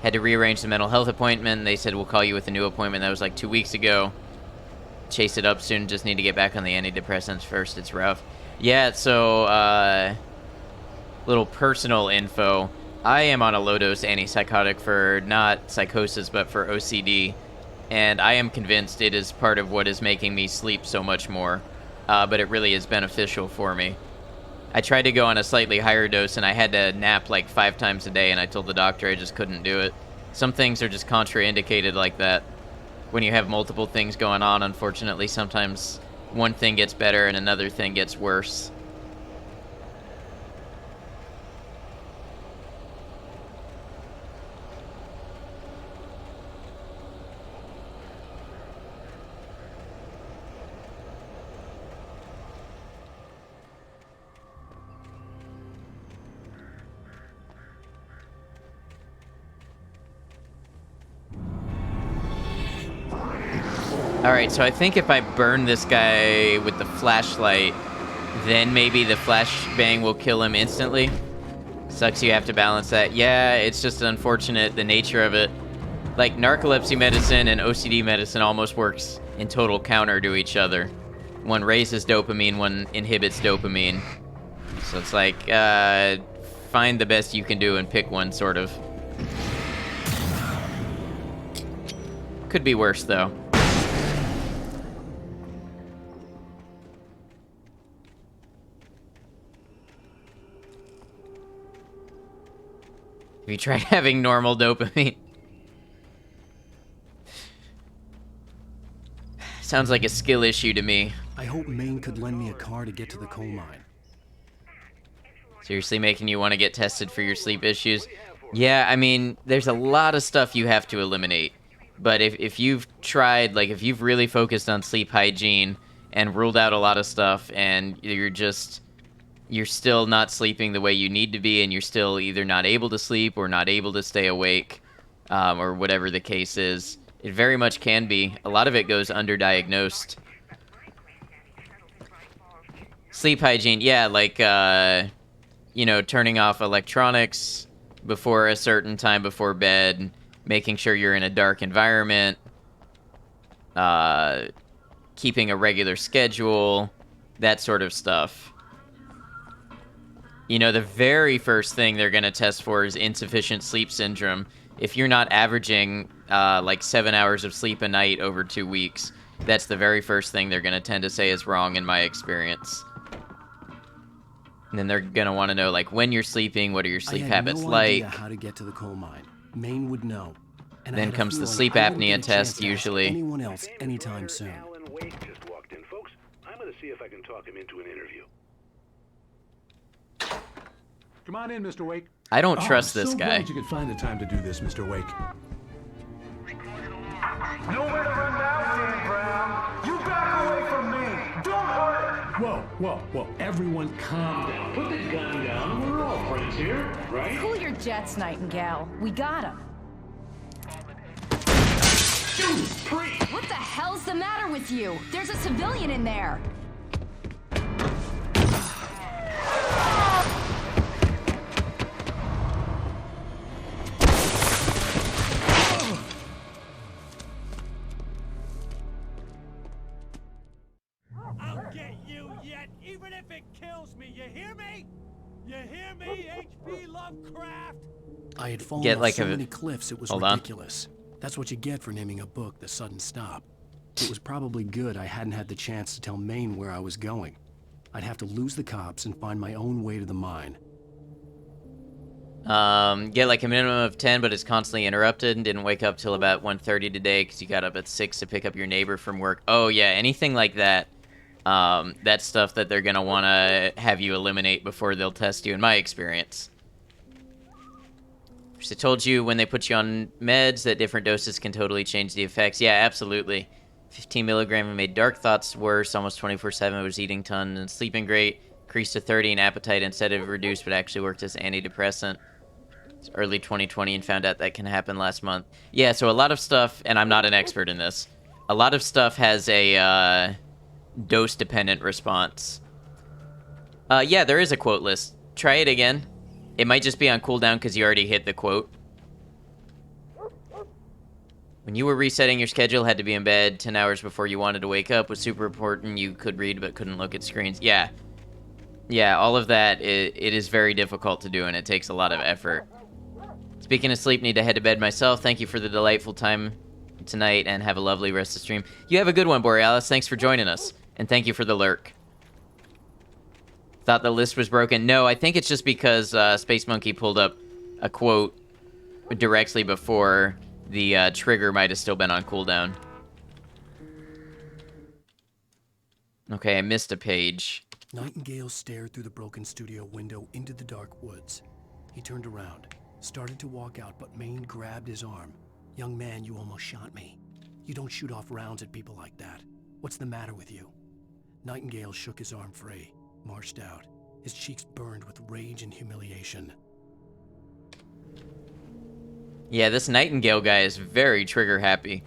Had to rearrange the mental health appointment. They said, we'll call you with a new appointment. That was like 2 weeks ago. Chase it up soon. Just need to get back on the antidepressants first. It's rough. Yeah, so, little personal info. I am on a low-dose antipsychotic for not psychosis, but for OCD. And I am convinced it is part of what is making me sleep so much more. But it really is beneficial for me. I tried to go on a slightly higher dose, and I had to nap like 5 times a day, and I told the doctor I just couldn't do it. Some things are just contraindicated like that. When you have multiple things going on, unfortunately, sometimes one thing gets better and another thing gets worse. Alright, so I think if I burn this guy with the flashlight, then maybe the flashbang will kill him instantly. Sucks you have to balance that. Yeah, it's just unfortunate, the nature of it. Like, narcolepsy medicine and OCD medicine almost works in total counter to each other. One raises dopamine, one inhibits dopamine. So it's like, find the best you can do and pick one, sort of. Could be worse, though. Have you tried having normal dopamine? Sounds like a skill issue to me. I hope Maine could lend me a car to get to the coal mine. Seriously making you want to get tested for your sleep issues? Yeah, I mean, there's a lot of stuff you have to eliminate. But if you've tried, like, if you've really focused on sleep hygiene and ruled out a lot of stuff and you're still not sleeping the way you need to be and you're still either not able to sleep or not able to stay awake, or whatever the case is, it very much can be. A lot of it goes underdiagnosed. Sleep hygiene, yeah, like, you know, turning off electronics before a certain time before bed, making sure you're in a dark environment, keeping a regular schedule, that sort of stuff. You know, the very first thing they're going to test for is insufficient sleep syndrome. If you're not averaging, like, 7 hours of sleep a night over 2 weeks, that's the very first thing they're going to tend to say is wrong in my experience. And then they're going to want to know, like, when you're sleeping, what are your sleep habits like? I had no idea how to get to the coal mine. Maine would know. And then comes the sleep apnea test, usually. Anyone else anytime soon. Alan Wake just walked in, folks. I'm going to see if I can talk him into an interview. Come on in, Mr. Wake. I don't trust this so guy. Glad you could find the time to do this, Mr. Wake. Nowhere to run now, Dan Brown. You back away from me. Don't hurt. Whoa. Everyone calm down. Put the gun down. We're all friends here, right? Cool your jets, Nightingale. We got him. What the hell's the matter with you? There's a civilian in there. I'll get you yet, even if it kills me. You hear me? You hear me, H.P. Lovecraft? I had fallen Get off like so a- many cliffs it was Hold on. ridiculous. That's what you get for naming a book The Sudden Stop. It was probably good I hadn't had the chance to tell Maine where I was going. I'd have to lose the cops and find my own way to the mine. Get like a minimum of 10, but it's constantly interrupted and didn't wake up till about 1:30 today because you got up at 6 to pick up your neighbor from work. Oh yeah, anything like that. That's stuff that they're gonna want to have you eliminate before they'll test you, in my experience. So I told you when they put you on meds that different doses can totally change the effects. Yeah, absolutely. 15 milligram made dark thoughts worse, almost 24/7, was eating ton and sleeping great. Increased to 30 in appetite instead of reduced, but actually worked as antidepressant. It's early 2020 and found out that can happen last month. Yeah, so a lot of stuff, and I'm not an expert in this, a lot of stuff has a dose-dependent response. Yeah, there is a quote list. Try it again. It might just be on cooldown because you already hit the quote. When you were resetting your schedule, had to be in bed 10 hours before you wanted to wake up, was super important. You could read but couldn't look at screens. Yeah. Yeah, all of that, it is very difficult to do, and it takes a lot of effort. Speaking of sleep, need to head to bed myself. Thank you for the delightful time tonight, and have a lovely rest of the stream. You have a good one, Borealis. Thanks for joining us, and thank you for the lurk. Thought the list was broken. No, I think it's just because Space Monkey pulled up a quote directly before the trigger might have still been on cooldown. Okay, I missed a page. Nightingale stared through the broken studio window into the dark woods. He turned around, started to walk out, but Maine grabbed his arm. "Young man, you almost shot me. You don't shoot off rounds at people like that. What's the matter with you?" Nightingale shook his arm free, marched out. His cheeks burned with rage and humiliation. Yeah, this Nightingale guy is very trigger happy.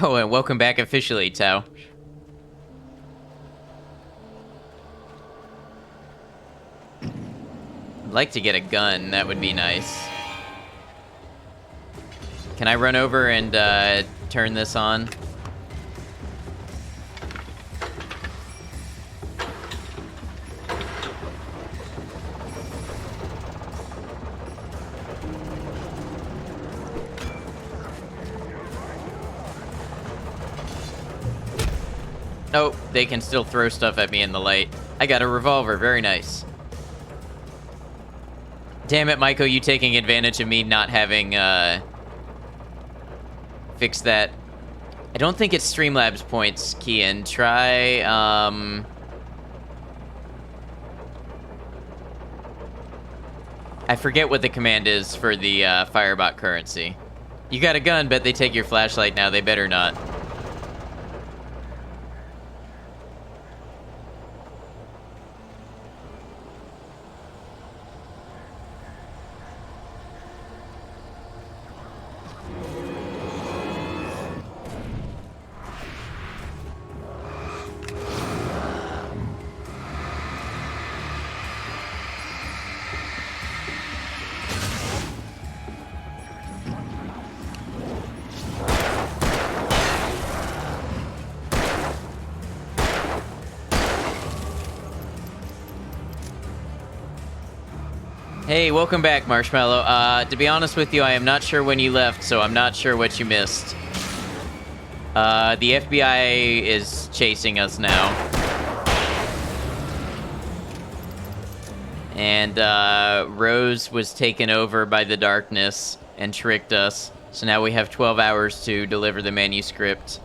Oh, and welcome back officially, Tao. I'd like to get a gun. That would be nice. Can I run over and turn this on? Oh, they can still throw stuff at me in the light. I got a revolver. Very nice. Damn it, Maiko, you taking advantage of me not having, fixed that. I don't think it's Streamlabs points, Kian. Try, I forget what the command is for the, Firebot currency. You got a gun, bet they take your flashlight now. They better not. Hey, welcome back, Marshmallow. To be honest with you, I am not sure when you left, so I'm not sure what you missed. The FBI is chasing us now. And, Rose was taken over by the darkness and tricked us. So now we have 12 hours to deliver the manuscript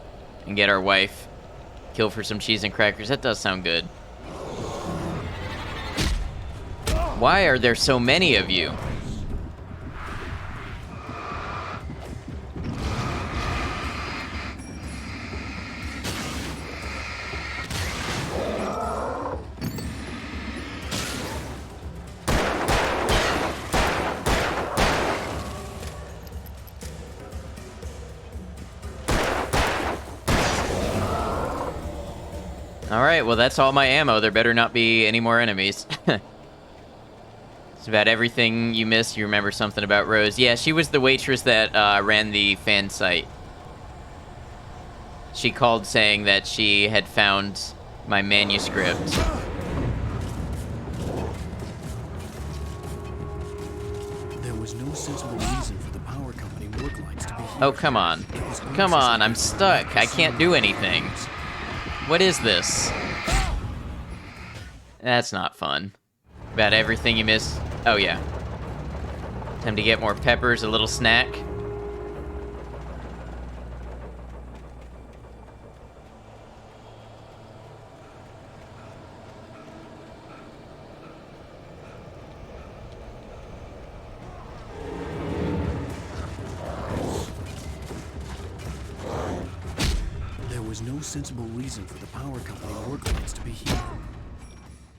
and get our wife. Kill for some cheese and crackers. That does sound good. Why are there so many of you? Alright, well that's all my ammo. There better not be any more enemies. It's about everything you missed. You remember something about Rose. Yeah, she was the waitress that ran the fan site. She called saying that she had found my manuscript. There was no sensible reason for the power company work lights to be here. Oh, come on. Come on, I'm stuck. I can't do anything. What is this? That's not fun. About everything you missed. Oh, yeah. Time to get more peppers, a little snack. There was no sensible reason for the power company work lights to be here.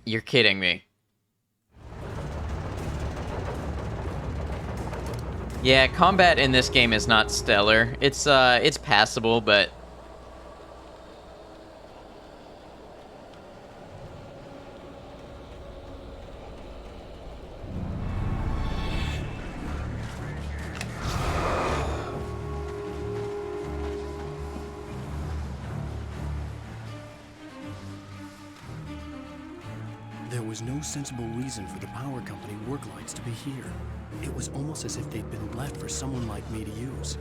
You're kidding me. Yeah, combat in this game is not stellar. It's passable, but there was no sensible reason for the power company work lights to be here. It was almost as if they'd been left for someone like me to use.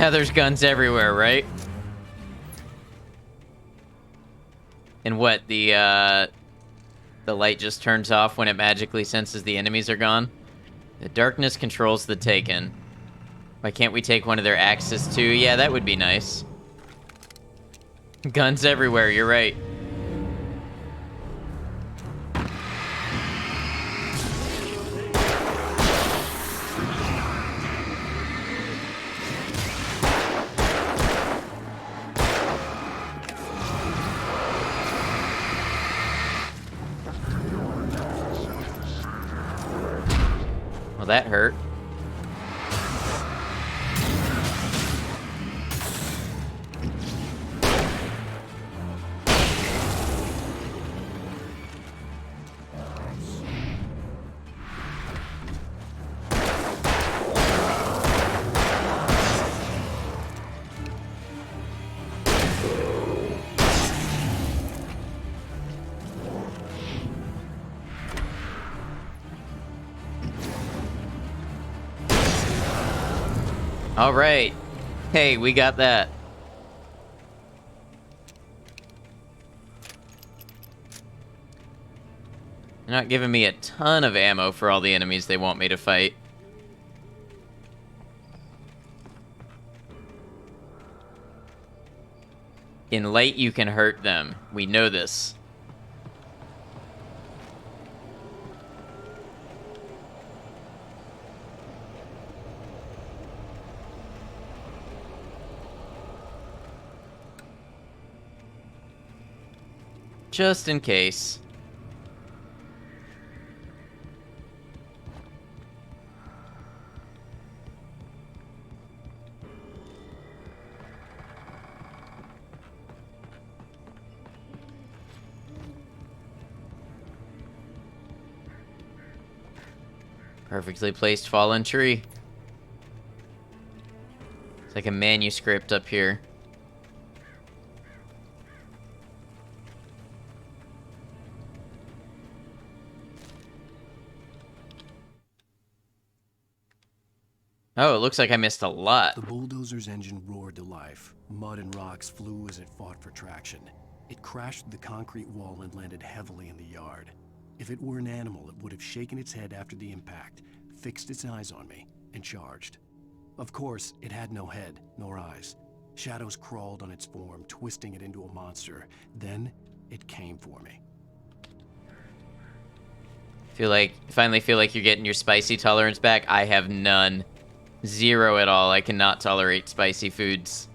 now there's guns everywhere, right? And what, the light just turns off when it magically senses the enemies are gone? The darkness controls the Taken. Why can't we take one of their axes too? Yeah, that would be nice. Guns everywhere, you're right. Well, that hurt. All right. Hey, we got that. They're not giving me a ton of ammo for all the enemies they want me to fight. In light, you can hurt them. We know this. Just in case. Perfectly placed fallen tree. It's like a manuscript up here. Oh, it looks like I missed a lot. The bulldozer's engine roared to life. Mud and rocks flew as it fought for traction. It crashed through the concrete wall and landed heavily in the yard. If it were an animal, it would have shaken its head after the impact, fixed its eyes on me, and charged. Of course, it had no head, nor eyes. Shadows crawled on its form, twisting it into a monster. Then, it came for me. Finally feel like you're getting your spicy tolerance back. I have none. Zero at all. I cannot tolerate spicy foods.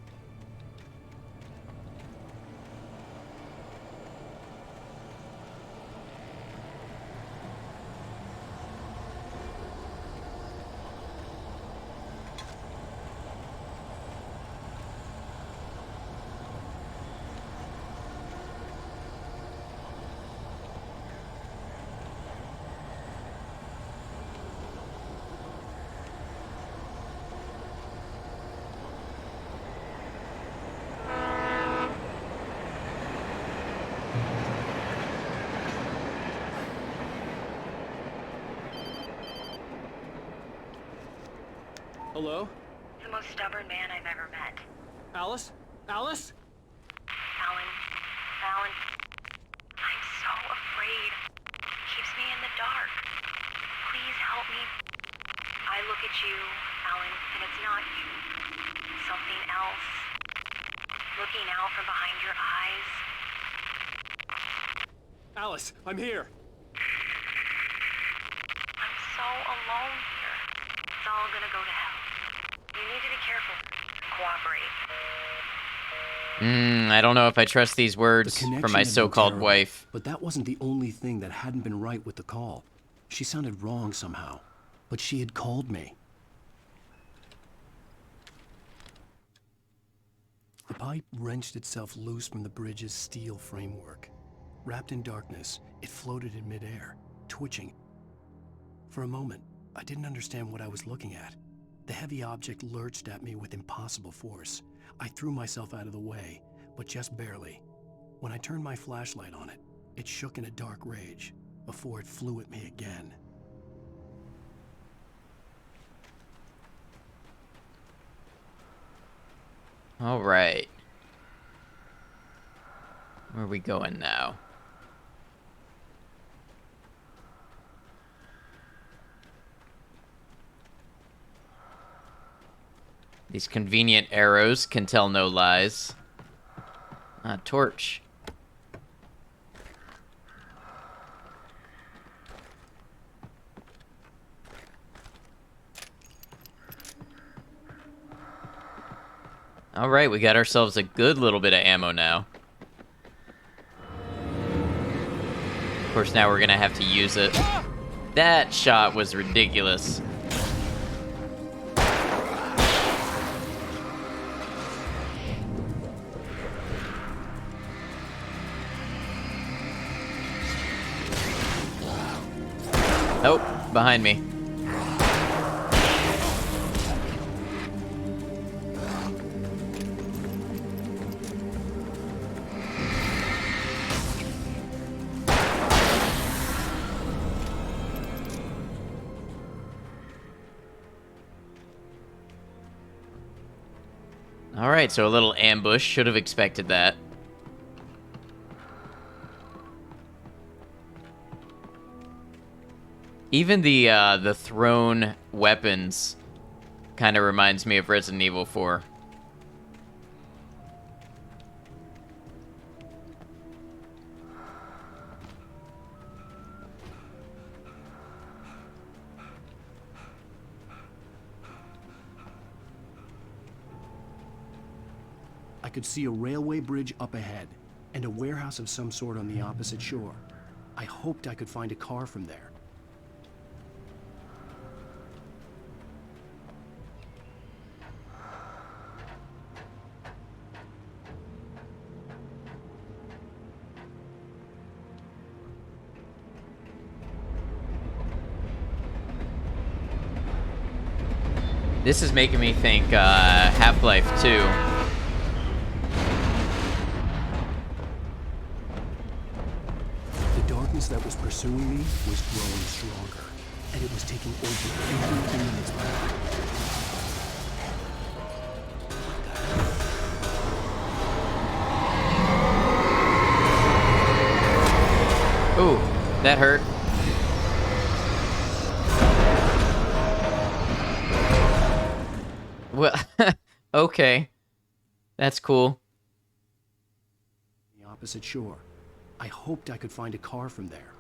Hello? The most stubborn man I've ever met. Alice? Alice? Alan. Alan. I'm so afraid. He keeps me in the dark. Please help me. I look at you, Alan, and it's not you. It's something else. Looking out from behind your eyes. Alice, I'm here. I'm so alone here. It's all gonna go to hell. You need to be careful. Cooperate. I don't know if I trust these words from my had been so-called terrible, wife. But that wasn't the only thing that hadn't been right with the call. She sounded wrong somehow, but she had called me. The pipe wrenched itself loose from the bridge's steel framework. Wrapped in darkness, it floated in midair, twitching. For a moment, I didn't understand what I was looking at. The heavy object lurched at me with impossible force. I threw myself out of the way, but just barely. When I turned my flashlight on it, it shook in a dark rage before it flew at me again. All right. Where are we going now? These convenient arrows can tell no lies. Torch. Alright, we got ourselves a good little bit of ammo now. Of course, now we're gonna have to use it. That shot was ridiculous. behind me. Alright, so a little ambush. Should have expected that. Even the thrown weapons kind of reminds me of Resident Evil 4. I could see a railway bridge up ahead, and a warehouse of some sort on the opposite shore. I hoped I could find a car from there. This is making me think Half-Life 2. That was pursuing me was growing stronger, and it was taking over everything in its path. Ooh, that hurt. Well, okay. That's cool. The opposite shore. I hoped I could find a car from there.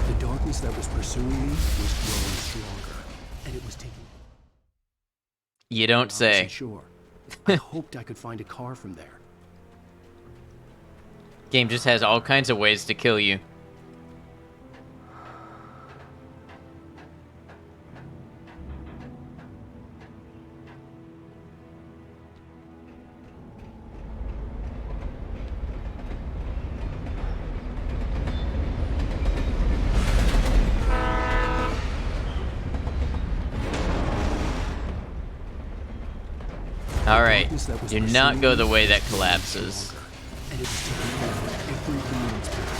The darkness that was pursuing me was growing stronger. And it was taking... You don't say. Sure. I hoped I could find a car from there. Game just has all kinds of ways to kill you. Alright, do not go the way that collapses. And it was taking over everything in its path.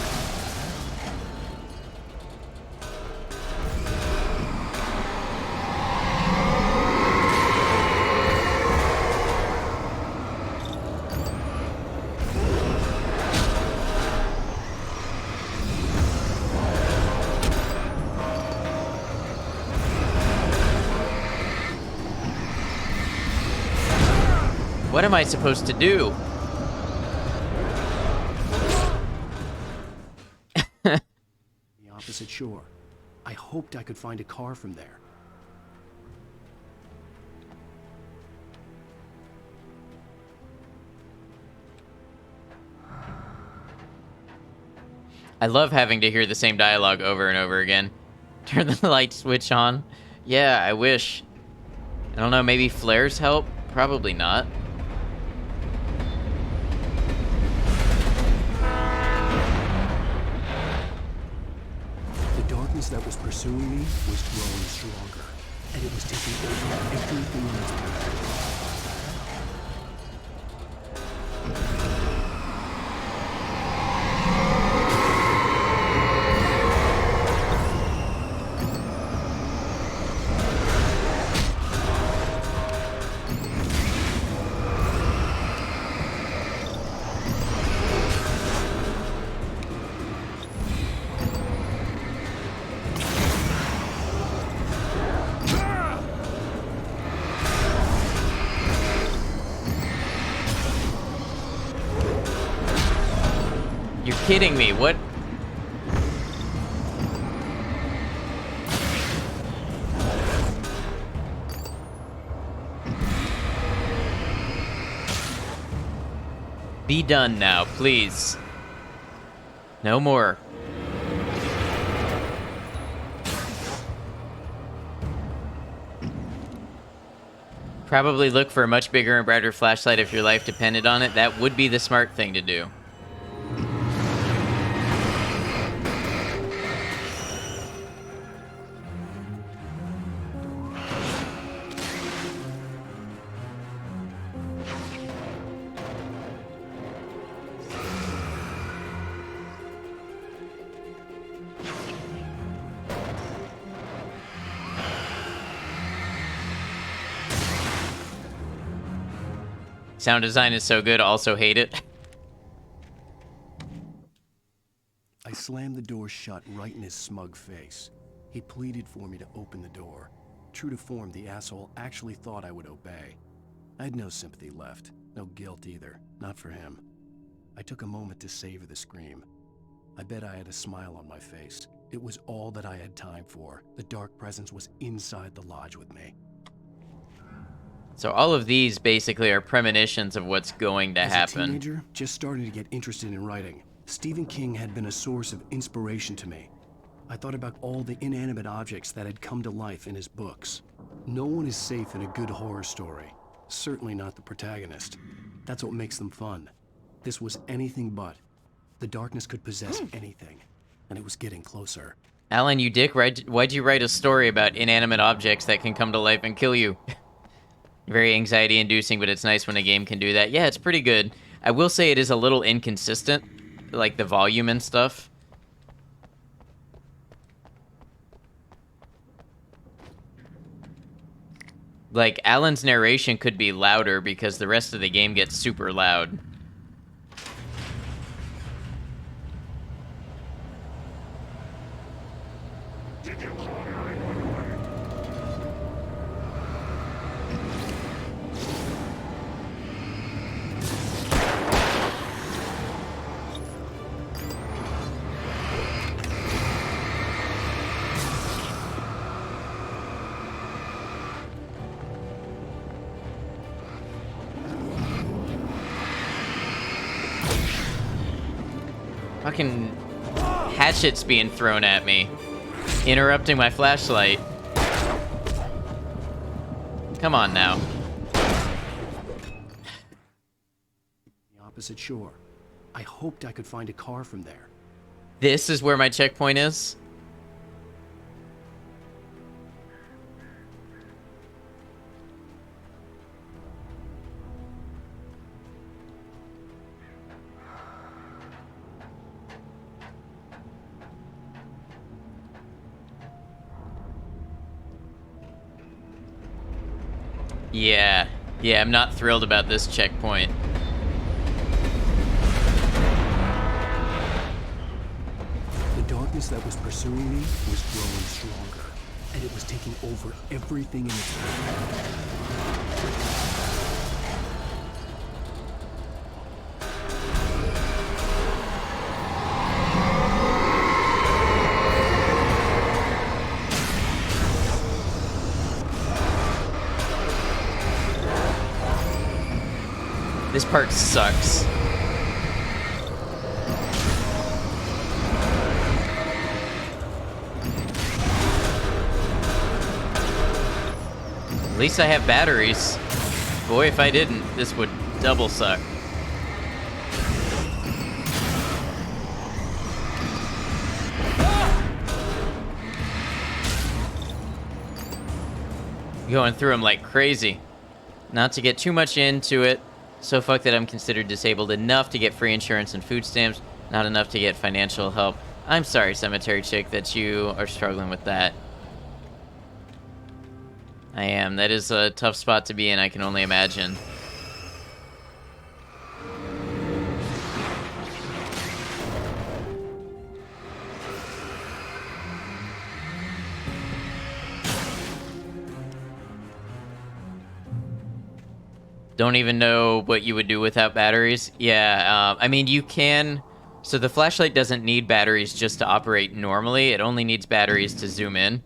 What am I supposed to do? The opposite shore. I hoped I could find a car from there. I love having to hear the same dialogue over and over again. Turn the light switch on. Yeah, I wish. I don't know, maybe flares help? Probably not. That was pursuing me was growing stronger, and it was taking over everything in its path. You're kidding me, what? Be done now, please. No more. Probably look for a much bigger and brighter flashlight if your life depended on it. That would be the smart thing to do. Sound design is so good, also hate it. I slammed the door shut right in his smug face. He pleaded for me to open the door. True to form, the asshole actually thought I would obey. I had no sympathy left, no guilt either, not for him. I took a moment to savor the scream. I bet I had a smile on my face. It was all that I had time for. The dark presence was inside the lodge with me. So all of these basically are premonitions of what's going to happen. As a teenager, just starting to get interested in writing, Stephen King had been a source of inspiration to me. I thought about all the inanimate objects that had come to life in his books. No one is safe in a good horror story. Certainly not the protagonist. That's what makes them fun. This was anything but. The darkness could possess anything, and it was getting closer. Alan, you dick, why'd you write a story about inanimate objects that can come to life and kill you? Very anxiety-inducing, but it's nice when a game can do that. Yeah, it's pretty good. I will say it is a little inconsistent, like the volume and stuff. Like, Alan's narration could be louder because the rest of the game gets super loud. Fucking hatchets being thrown at me, interrupting my flashlight. Come on now. The opposite shore. I hoped I could find a car from there. This is where my checkpoint is? Yeah, I'm not thrilled about this checkpoint. The darkness that was pursuing me was growing stronger, and it was taking over everything in its path. This part sucks. At least I have batteries. Boy, if I didn't, this would double suck. Going through them like crazy. Not to get too much into it. So fucked that I'm considered disabled enough to get free insurance and food stamps, not enough to get financial help. I'm sorry, Cemetery Chick, that you are struggling with that. I am. That is a tough spot to be in, I can only imagine. Don't even know what you would do without batteries. Yeah, I mean, you can... So the flashlight doesn't need batteries just to operate normally. It only needs batteries to zoom in.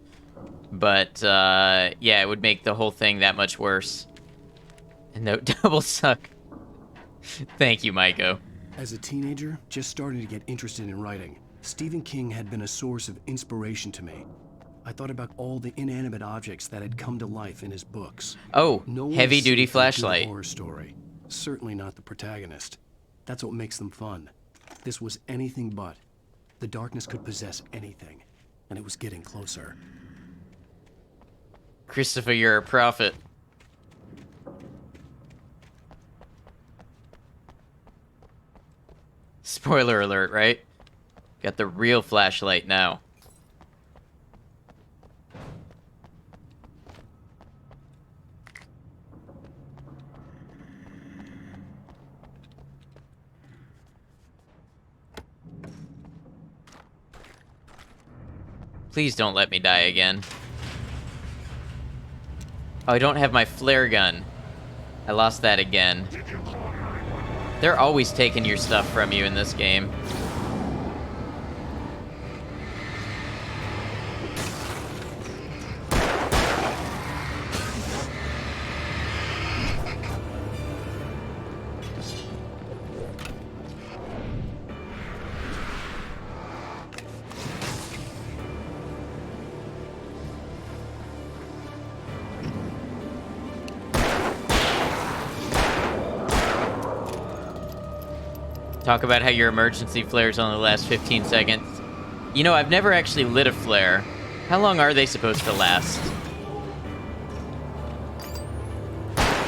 But, yeah, it would make the whole thing that much worse. And that would double suck. Thank you, Maiko. As a teenager, just starting to get interested in writing, Stephen King had been a source of inspiration to me. I thought about all the inanimate objects that had come to life in his books. Oh, No one heavy-duty is safe from a good flashlight. horror story. Certainly not the protagonist. That's what makes them fun. This was anything but. The darkness could possess anything, and it was getting closer. Christopher, you're a prophet. Spoiler alert, right? Got the real flashlight now. Please don't let me die again. Oh, I don't have my flare gun. I lost that again. They're always taking your stuff from you in this game. Talk about how your emergency flares only last 15 seconds. You know, I've never actually lit a flare. How long are they supposed to last?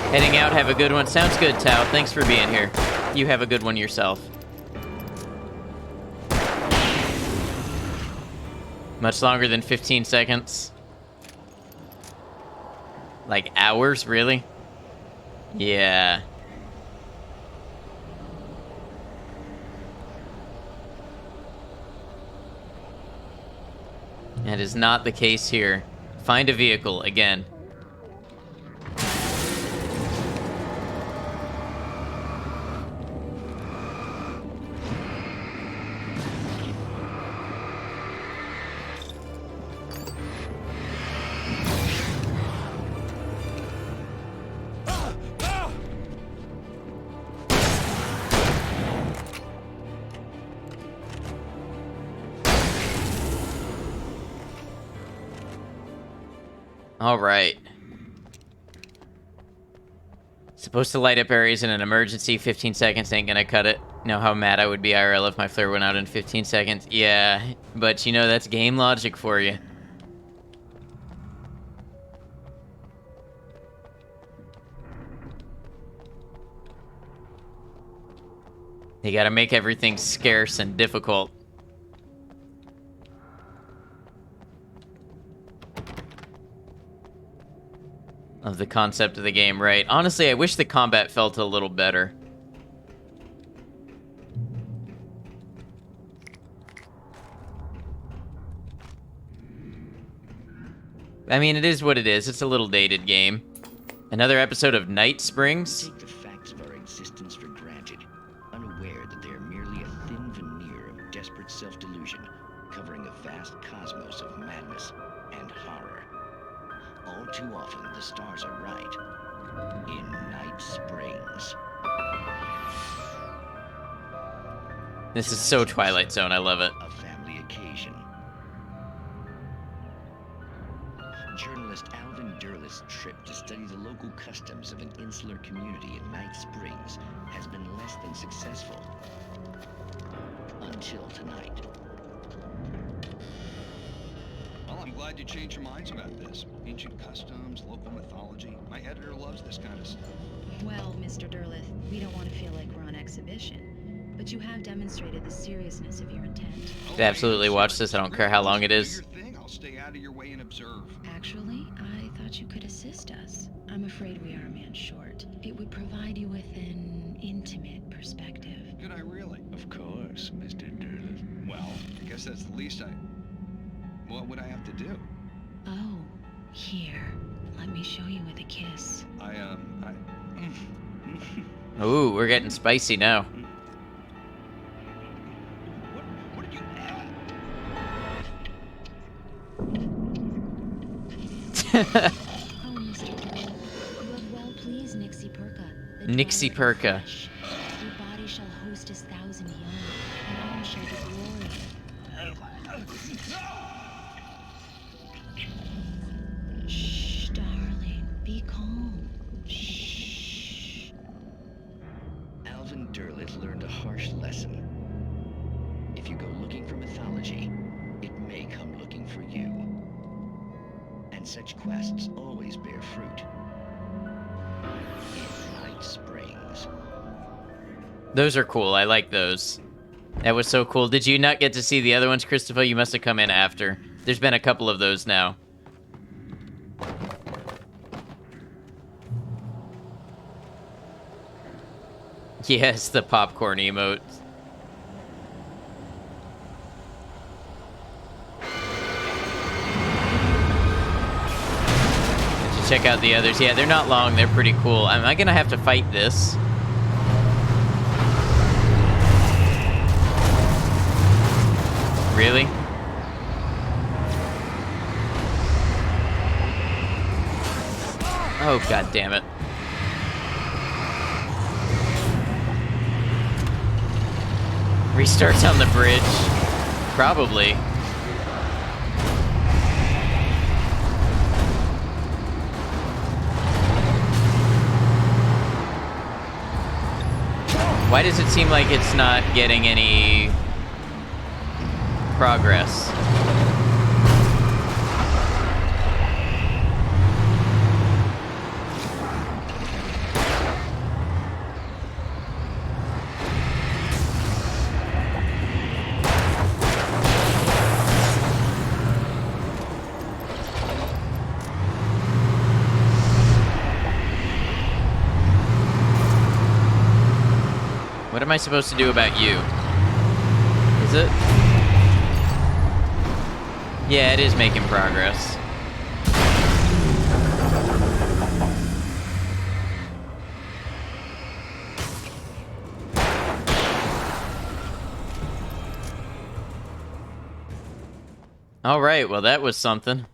Heading out, have a good one. Sounds good, Tao. Thanks for being here. You have a good one yourself. Much longer than 15 seconds. Like hours, really? Yeah. That is not the case here. Find a vehicle again. All right. Supposed to light up areas in an emergency. 15 seconds ain't gonna cut it. Know how mad I would be IRL if my flare went out in 15 seconds? Yeah, but you know, that's game logic for you. You gotta make everything scarce and difficult. Of the concept of the game, right? Honestly, I wish the combat felt a little better. I mean, it is what it is. It's a little dated game. Another episode of Night Springs? Take the facts of our existence for granted, unaware that they are merely a thin veneer of desperate self-delusion, covering a vast cosmos of madness and horror. All too often, the stars are right. In Night Springs. This is so Twilight Zone, I love it. A family occasion. Journalist Alvin Derleth's trip to study the local customs of an insular community in Night Springs has been less than successful. Until tonight. Well, I'm glad you changed your minds about this. Ancient customs, local mythology. My editor loves this kind of stuff. Well, Mr. Derleth, we don't want to feel like we're on exhibition, but you have demonstrated the seriousness of your intent. Absolutely watch this. I don't care how long it is. I'll stay out of your way and observe. Actually, I thought you could assist us. I'm afraid we are a man short. It would provide you with an intimate perspective. Could I really? Of course, Mr. Derleth. Well, I guess that's the least what would I have to do? Oh, here. Let me show you with a kiss. Ooh, we're getting spicy now. What did you add? Oh, Mr. Derleth, you have well pleased Nixie Perka. Nixie Perka. Shh, darling. Be calm. Shh. Alvin Derleth learned a harsh lesson. If you go looking for mythology, it may come looking for you. And such quests always bear fruit. In Night Springs. Those are cool. I like those. That was so cool. Did you not get to see the other ones, Christopher? You must have come in after. There's been a couple of those now. Yes, the popcorn emote. Let's check out the others. Yeah, they're not long. They're pretty cool. Am I gonna have to fight this? Really? Oh, god damn it. Restarts on the bridge. Probably. Why does it seem like it's not getting any progress? What am I supposed to do about you? Is it? Yeah, it is making progress. All right, well, that was something.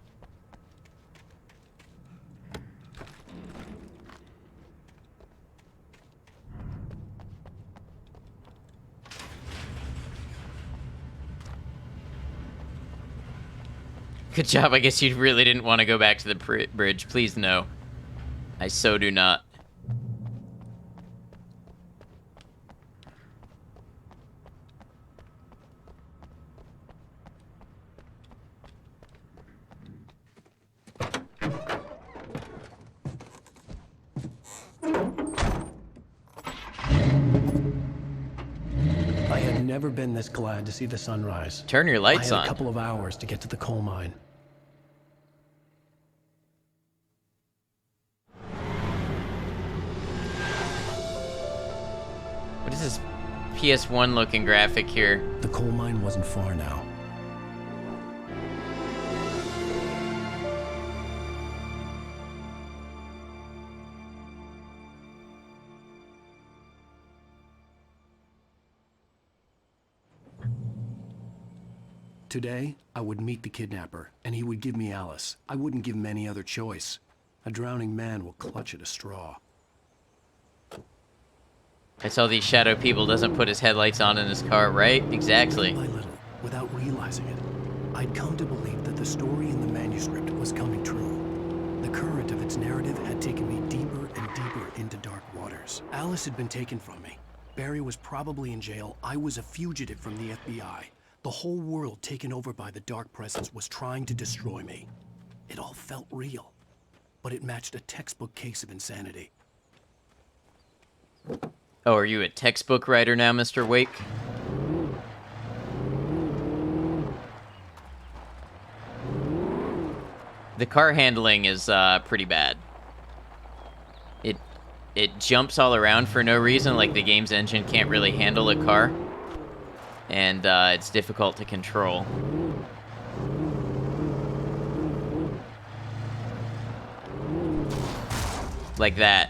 Good job. I guess you really didn't want to go back to the bridge. Please, no. I so do not. I had never been this glad to see the sunrise. Turn your lights I had on. a couple of hours to get to the coal mine. What is this PS1 looking graphic here? The coal mine wasn't far now. Today, I would meet the kidnapper, and he would give me Alice. I wouldn't give him any other choice. A drowning man will clutch at a straw. I saw these shadow people doesn't put his headlights on in his car, right? Exactly. Little by little, without realizing it, I'd come to believe that the story in the manuscript was coming true. The current of its narrative had taken me deeper and deeper into dark waters. Alice had been taken from me. Barry was probably in jail. I was a fugitive from the FBI. The whole world taken over by the Dark Presence was trying to destroy me. It all felt real, but it matched a textbook case of insanity. Oh, are you a textbook writer now, Mr. Wake? The car handling is pretty bad. It jumps all around for no reason, like the game's engine can't really handle a car. And it's difficult to control. Like that.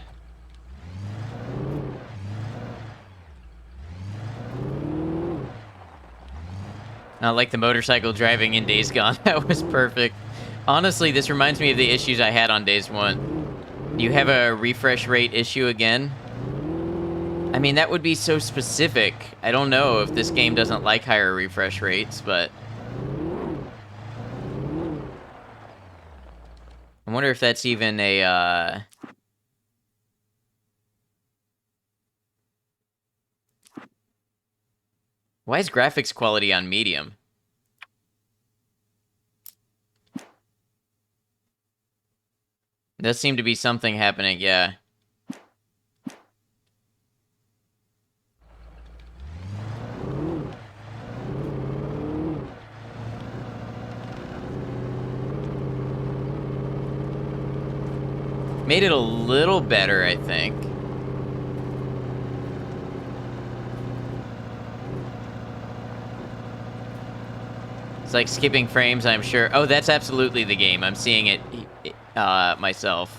Not like the motorcycle driving in Days Gone. That was perfect. Honestly, this reminds me of the issues I had on Days 1. Do you have a refresh rate issue again? I mean, that would be so specific. I don't know if this game doesn't like higher refresh rates, but... I wonder if that's even a, Why is graphics quality on medium? Does seem to be something happening, yeah. Made it a little better, I think. It's like skipping frames, I'm sure. Oh, that's absolutely the game. I'm seeing it myself.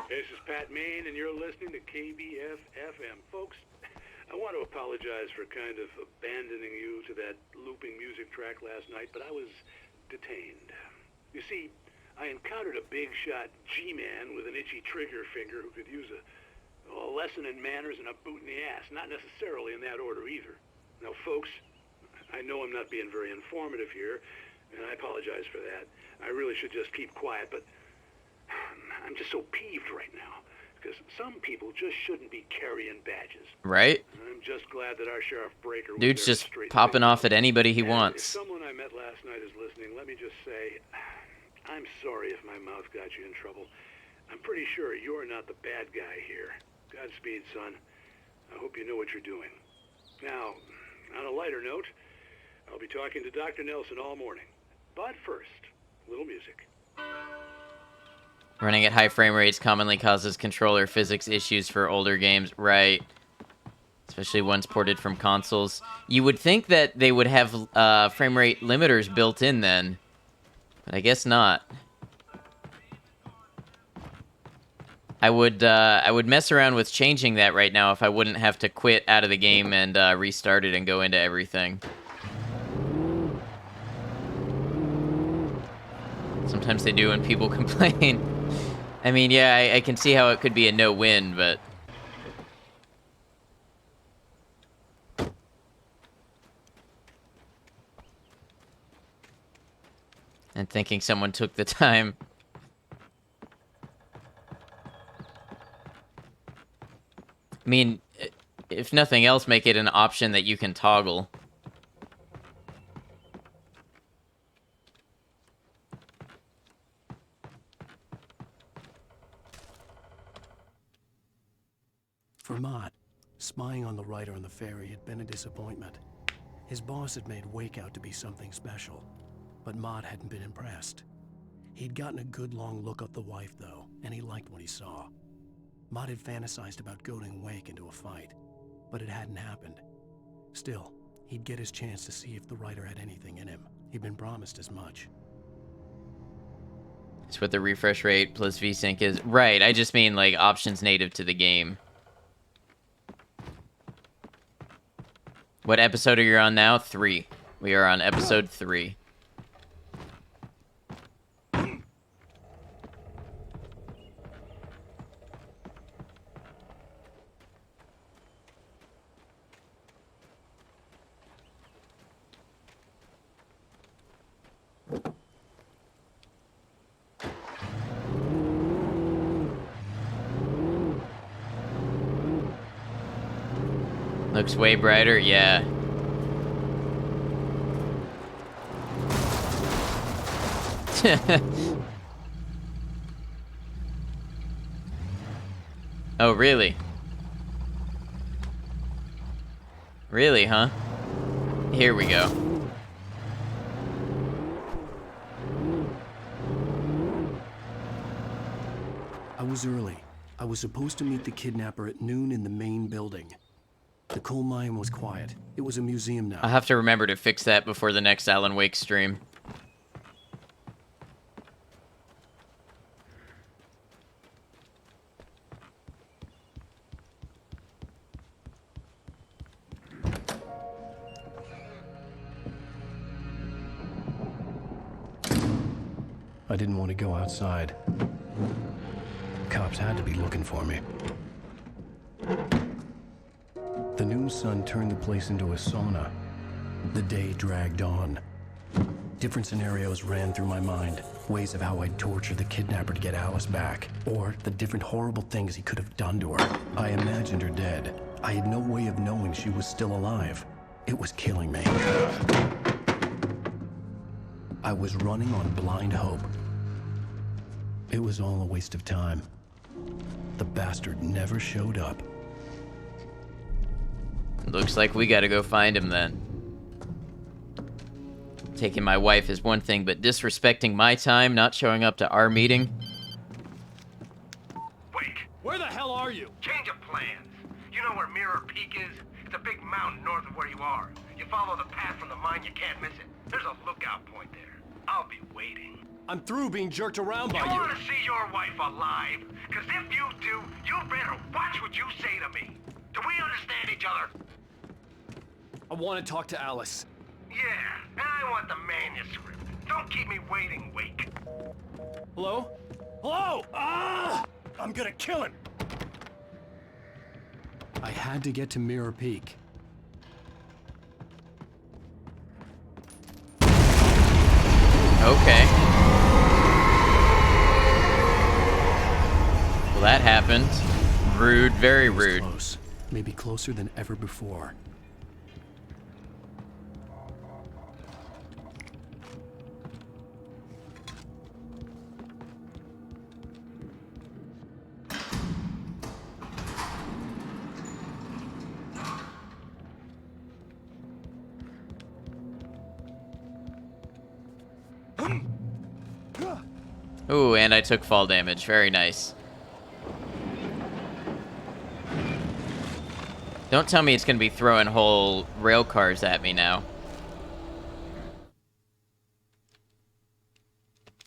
This is Pat Main, and you're listening to KBF-FM. Folks, I want to apologize for kind of abandoning you to that looping music track last night, but I was detained. You see, I encountered a big-shot G-man with an itchy trigger finger who could use a lesson in manners and a boot in the ass. Not necessarily in that order, either. Now, folks, I know I'm not being very informative here, and I apologize for that. I really should just keep quiet, but I'm just so peeved right now, because some people just shouldn't be carrying badges. Right? I'm just glad that our Sheriff Breaker was Dude's there to just straighten popping things off out. at anybody he And wants. If someone I met last night is listening, let me just say, I'm sorry if my mouth got you in trouble. I'm pretty sure you're not the bad guy here. Godspeed, son. I hope you know what you're doing. Now, on a lighter note, I'll be talking to Dr. Nelson all morning. But first, a little music. Running at high frame rates commonly causes controller physics issues for older games. Right. Especially ones ported from consoles. You would think that they would have frame rate limiters built in then. But I guess not. I would mess around with changing that right now if I wouldn't have to quit out of the game and restart it and go into everything. Sometimes they do when people complain. I mean, yeah, I can see how it could be a no-win, but... And thinking someone took the time. I mean, if nothing else, make it an option that you can toggle. For Mott, spying on the writer on the ferry had been a disappointment. His boss had made Wake out to be something special, but Mott hadn't been impressed. He'd gotten a good long look at the wife, though, and he liked what he saw. Mott had fantasized about goading Wake into a fight, but it hadn't happened. Still, he'd get his chance to see if the writer had anything in him. He'd been promised as much. That's what the refresh rate plus VSync is. Right, I just mean, like, options native to the game. What episode are you on now? 3. We are on episode 3. Looks way brighter, yeah. Oh, really? Really, huh? Here we go. I was early. I was supposed to meet the kidnapper at noon in the main building. The coal mine was quiet. It was a museum now. I'll have to remember to fix that before the next Alan Wake stream. I didn't want to go outside. Cops had to be looking for me. The noon sun turned the place into a sauna. The day dragged on. Different scenarios ran through my mind. Ways of how I'd torture the kidnapper to get Alice back. Or the different horrible things he could have done to her. I imagined her dead. I had no way of knowing she was still alive. It was killing me. I was running on blind hope. It was all a waste of time. The bastard never showed up. Looks like we gotta go find him then. Taking my wife is one thing, but disrespecting my time, not showing up to our meeting? Wake! Where the hell are you? Change of plans. You know where Mirror Peak is? It's a big mountain north of where you are. You follow the path from the mine, you can't miss it. There's a lookout point there. I'll be waiting. I'm through being jerked around by you. You want to see your wife alive? Because if you do, you better watch what you say to me. Do we understand each other? I want to talk to Alice. Yeah, and I want the manuscript. Don't keep me waiting, Wake. Hello? Hello! Ah! I'm gonna kill him! I had to get to Mirror Peak. Okay. Well, that happened. Rude, very rude. Close. Maybe closer than ever before. Ooh, and I took fall damage. Very nice. Don't tell me it's gonna be throwing whole rail cars at me now.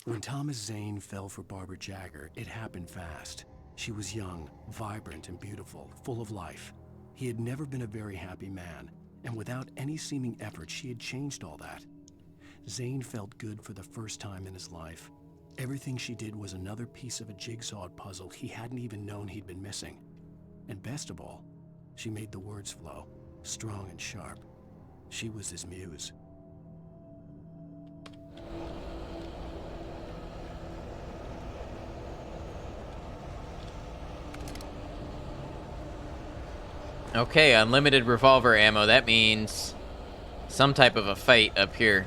When Thomas Zane fell for Barbara Jagger, it happened fast. She was young, vibrant, and beautiful, full of life. He had never been a very happy man, and without any seeming effort, she had changed all that. Zane felt good for the first time in his life. Everything she did was another piece of a jigsaw puzzle he hadn't even known he'd been missing. And best of all, she made the words flow, strong and sharp. She was his muse. Okay, unlimited revolver ammo. That means some type of a fight up here.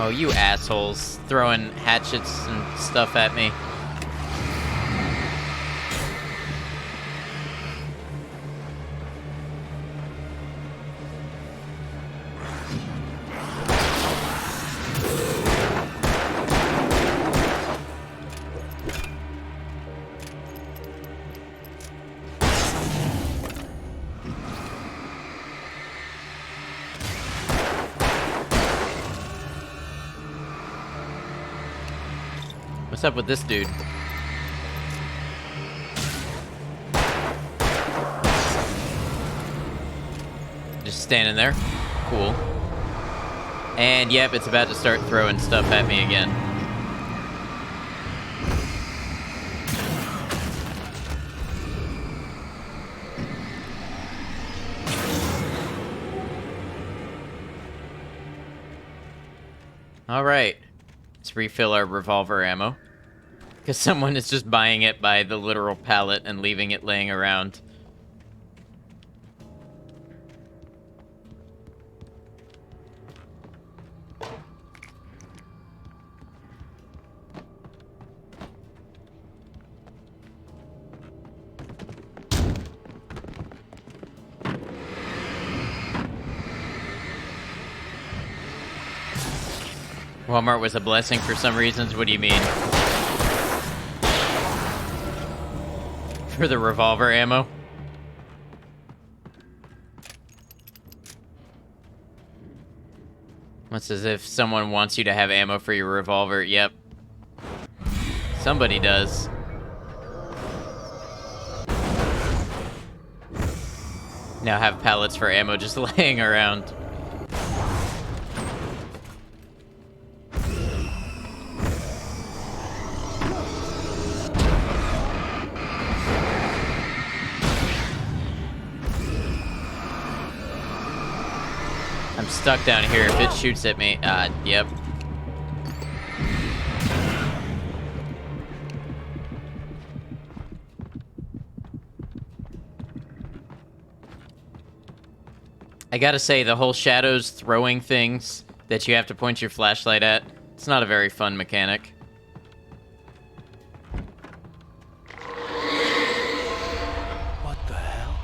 Oh, you assholes. Throwing hatchets and stuff at me. What's up with this dude? Just standing there. Cool. And yep, it's about to start throwing stuff at me again. All right. Let's refill our revolver ammo. Because someone is just buying it by the literal pallet and leaving it laying around. Walmart was a blessing for some reasons. What do you mean? For the revolver ammo? It's as if someone wants you to have ammo for your revolver. Yep. Somebody does. Now have pallets for ammo just laying around. I'm stuck down here. If it shoots at me, yep. I gotta say, the whole shadows throwing things that you have to point your flashlight at, it's not a very fun mechanic. What the hell?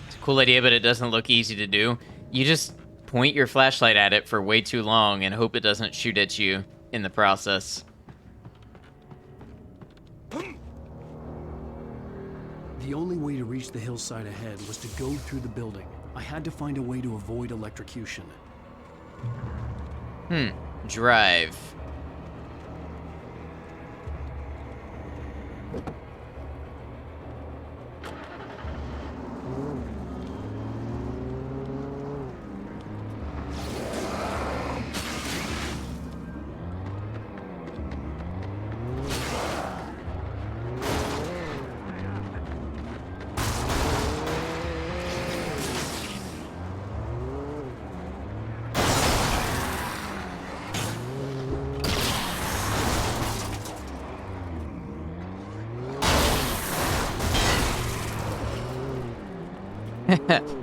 It's a cool idea, but it doesn't look easy to do. You just point your flashlight at it for way too long and hope it doesn't shoot at you in the process. The only way to reach the hillside ahead was to go through the building. I had to find a way to avoid electrocution. Drive.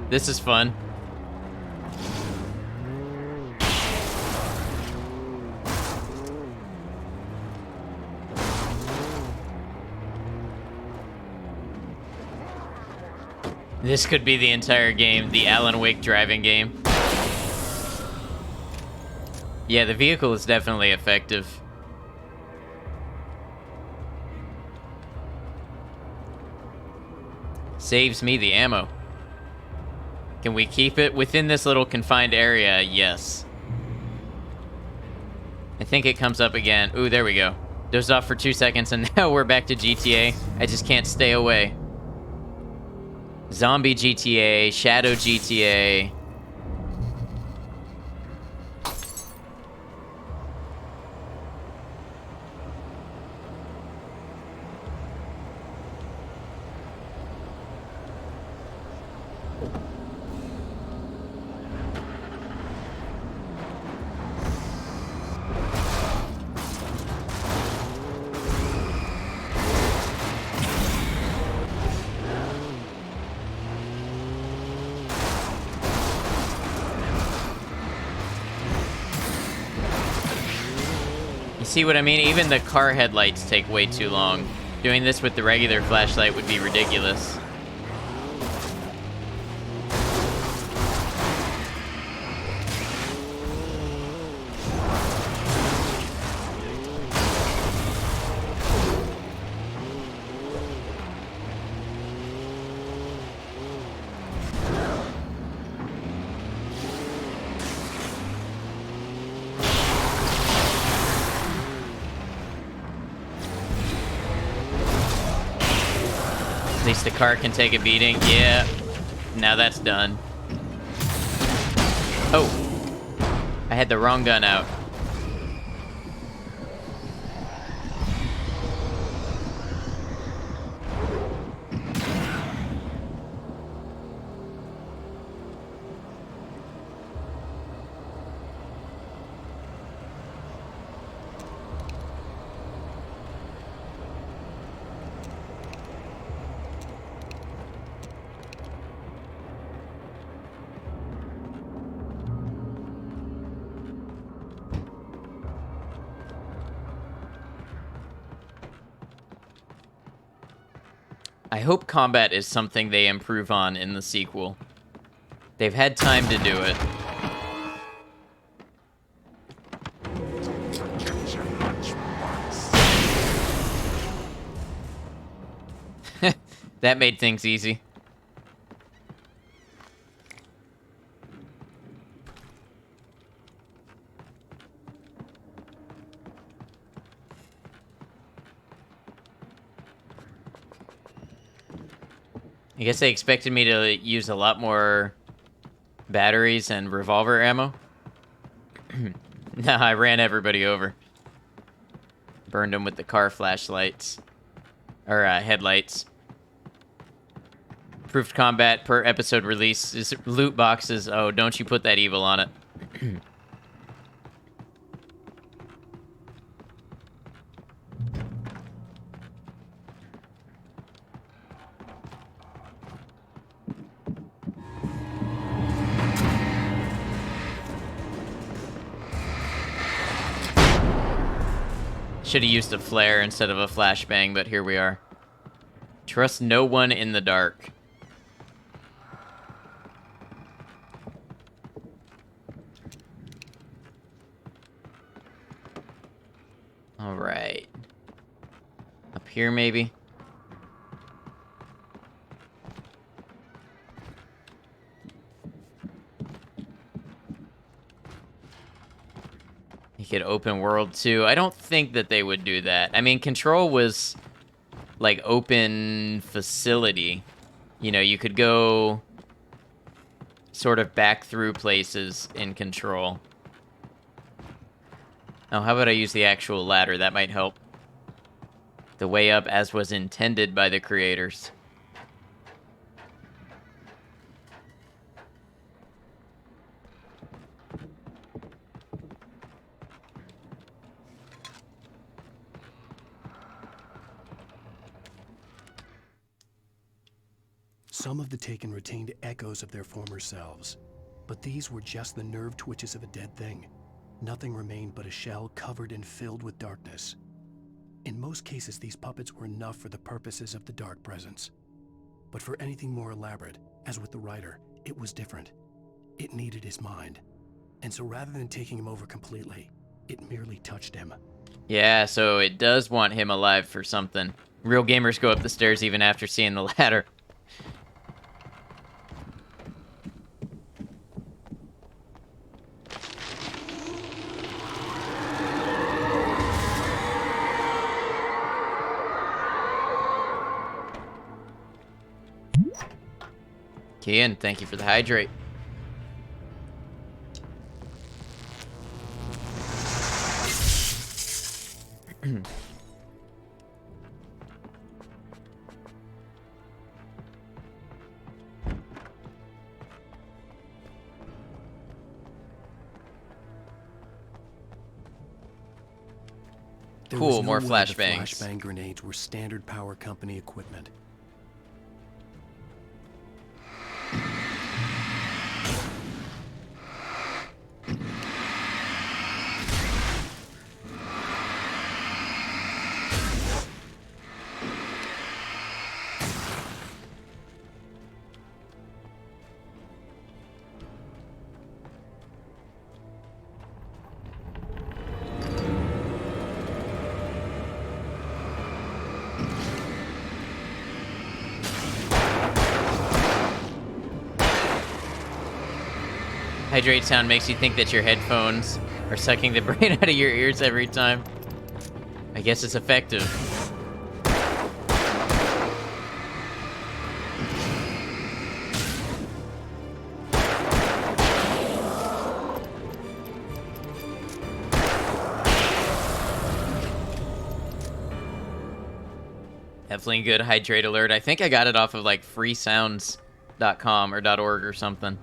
This is fun. This could be the entire game, the Alan Wake driving game. Yeah, the vehicle is definitely effective. Saves me the ammo. Can we keep it within this little confined area? Yes. I think it comes up again. Ooh, there we go. Dozed off for 2 seconds, and now we're back to GTA. I just can't stay away. Zombie GTA, Shadow GTA. See what I mean? Even the car headlights take way too long. Doing this with the regular flashlight would be ridiculous. At least the car can take a beating. Yeah. Now that's done. Oh. I had the wrong gun out. I hope combat is something they improve on in the sequel. They've had time to do it. That made things easy. I guess they expected me to use a lot more batteries and revolver ammo. Nah, I ran everybody over. Burned them with the car flashlights. Or, headlights. Improved combat per episode release. Is loot boxes. Oh, don't you put that evil on it. Should have used a flare instead of a flashbang, but here we are. Trust no one in the dark. All right. Up here, maybe? You could open world too. I don't think that they would do that. I mean, Control was like open facility. You know, you could go sort of back through places in Control. Oh, how about I use the actual ladder? That might help. The way up as was intended by the creators. Some of the Taken retained echoes of their former selves, but these were just the nerve twitches of a dead thing. Nothing remained but a shell covered and filled with darkness. In most cases, these puppets were enough for the purposes of the Dark Presence. But for anything more elaborate, as with the writer, it was different. It needed his mind. And so rather than taking him over completely, it merely touched him. Yeah, so it does want him alive for something. Real gamers go up the stairs even after seeing the ladder. Kian, thank you for the hydrate. Cool, more flashbangs. Flashbang grenades were standard power company equipment. Hydrate sound makes you think that your headphones are sucking the brain out of your ears every time. I guess it's effective. Definitely good hydrate alert. I think I got it off of like freesounds.com or .org or something.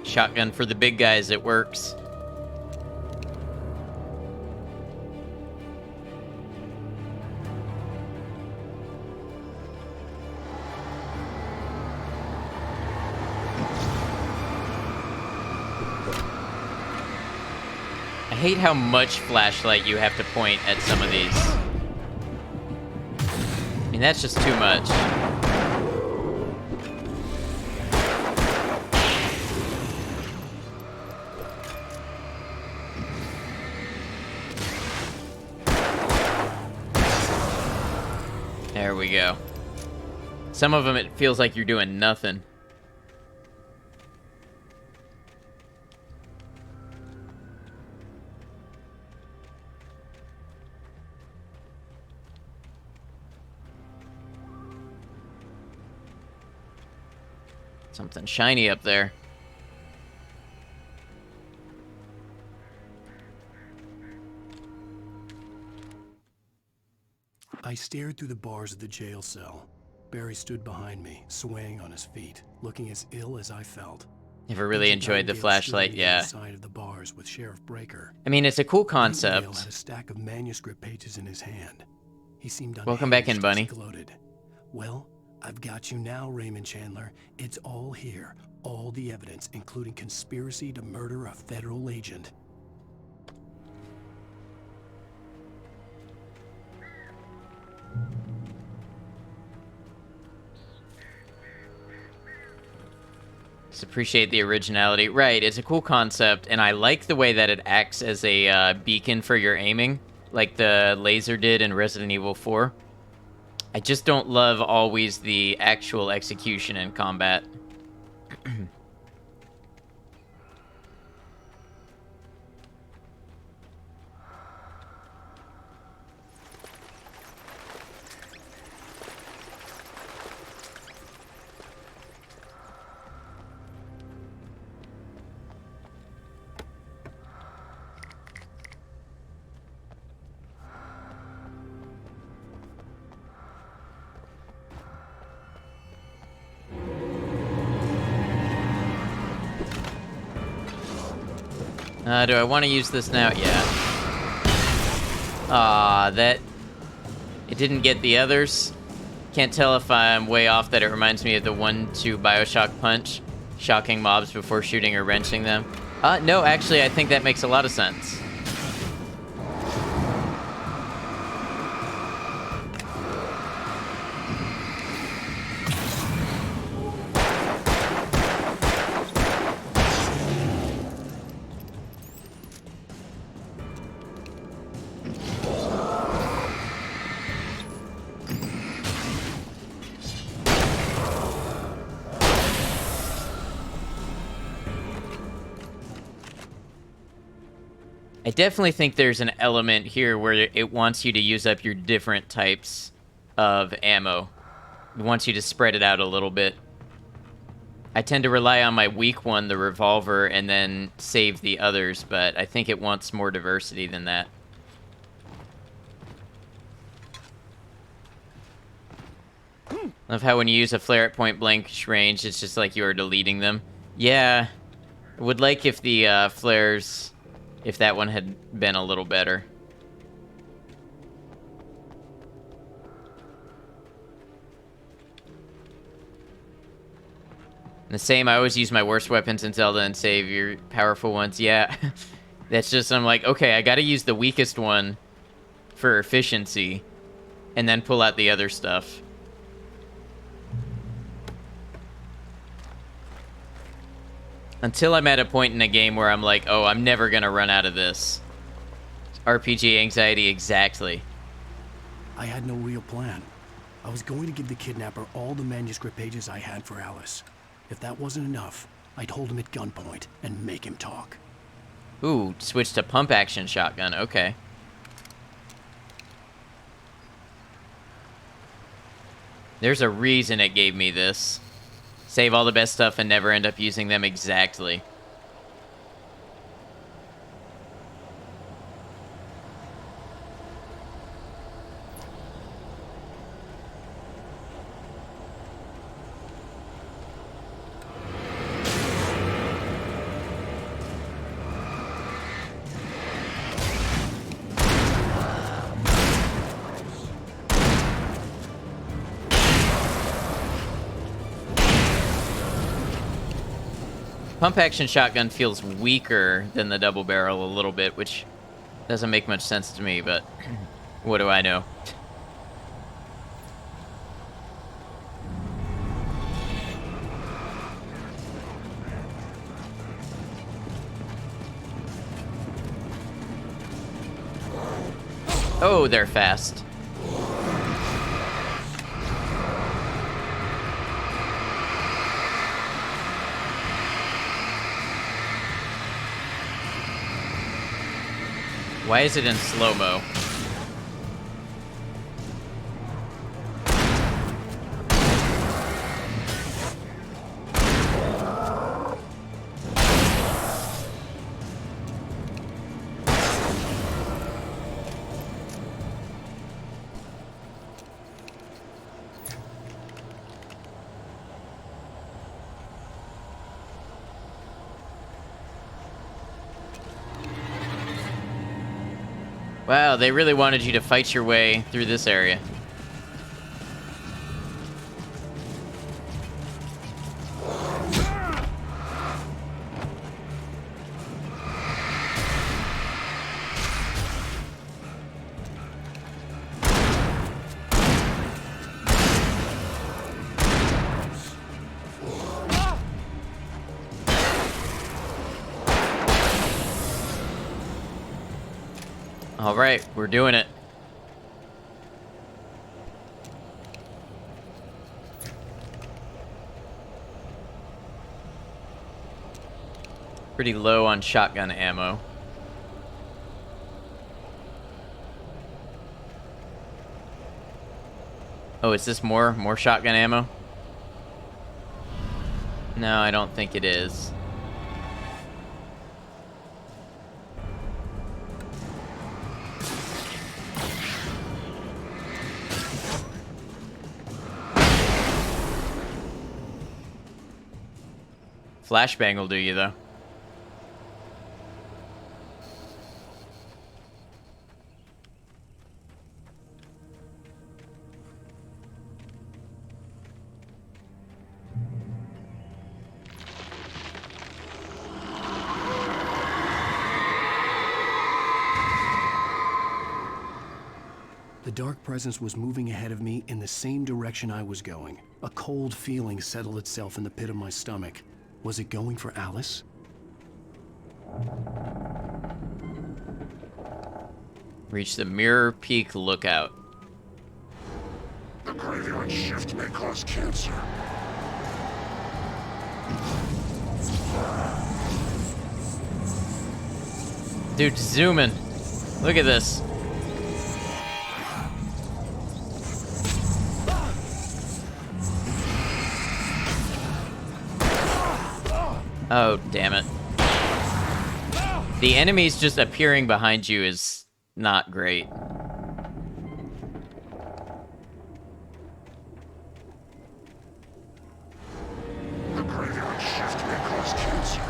Shotgun for the big guys, it works. I hate how much flashlight you have to point at some of these. I mean, that's just too much. There we go. Some of them, it feels like you're doing nothing. Something shiny up there. I stared through the bars of the jail cell. Barry stood behind me, swaying on his feet, looking as ill as I felt. Never really enjoyed the flashlight, yeah. Side of the bars with Sheriff Breaker. I mean, it's a cool Nate concept. Whale had a stack of manuscript pages in his hand. He seemed Welcome back in, unhinged Bunny. as he gloated. Well, I've got you now, Raymond Chandler. It's all here. All the evidence, including conspiracy to murder a federal agent. Just appreciate the originality. Right, it's a cool concept, and I like the way that it acts as a beacon for your aiming, like the laser did in Resident Evil 4. I just don't love always the actual execution in combat. Do I want to use this now? Yeah. That... It didn't get the others. Can't tell if I'm way off that it reminds me of the 1-2 Bioshock punch. Shocking mobs before shooting or wrenching them. No, actually, I think that makes a lot of sense. I definitely think there's an element here where it wants you to use up your different types of ammo. It wants you to spread it out a little bit. I tend to rely on my weak one, the revolver, and then save the others, but I think it wants more diversity than that. Love how when you use a flare at point blank range, it's just like you are deleting them. Yeah, I would like if the flares... if that one had been a little better. The same, I always use my worst weapons in Zelda and save your powerful ones. Yeah, that's just, I'm like, okay, I gotta use the weakest one for efficiency and then pull out the other stuff. Until I'm at a point in a game where I'm like, oh, I'm never gonna run out of this. RPG anxiety, exactly. I had no real plan. I was going to give the kidnapper all the manuscript pages I had for Alice. If that wasn't enough, I'd hold him at gunpoint and make him talk. Ooh, switch to pump action shotgun, okay. There's a reason it gave me this. Save all the best stuff and never end up using them exactly. Pump action shotgun feels weaker than the double barrel a little bit, which doesn't make much sense to me, but what do I know? Oh, they're fast. Why is it in slow-mo? Wow, they really wanted you to fight your way through this area. All right, we're doing it. Pretty low on shotgun ammo. Oh, is this more shotgun ammo? No, I don't think it is. Flashbang will do you, though. The dark presence was moving ahead of me in the same direction I was going. A cold feeling settled itself in the pit of my stomach. Was it going for Alice? Reach the Mirror Peak Lookout. The graveyard shift may cause cancer. Dude, zoom in. Look at this. Oh, damn it. The enemies just appearing behind you is not great.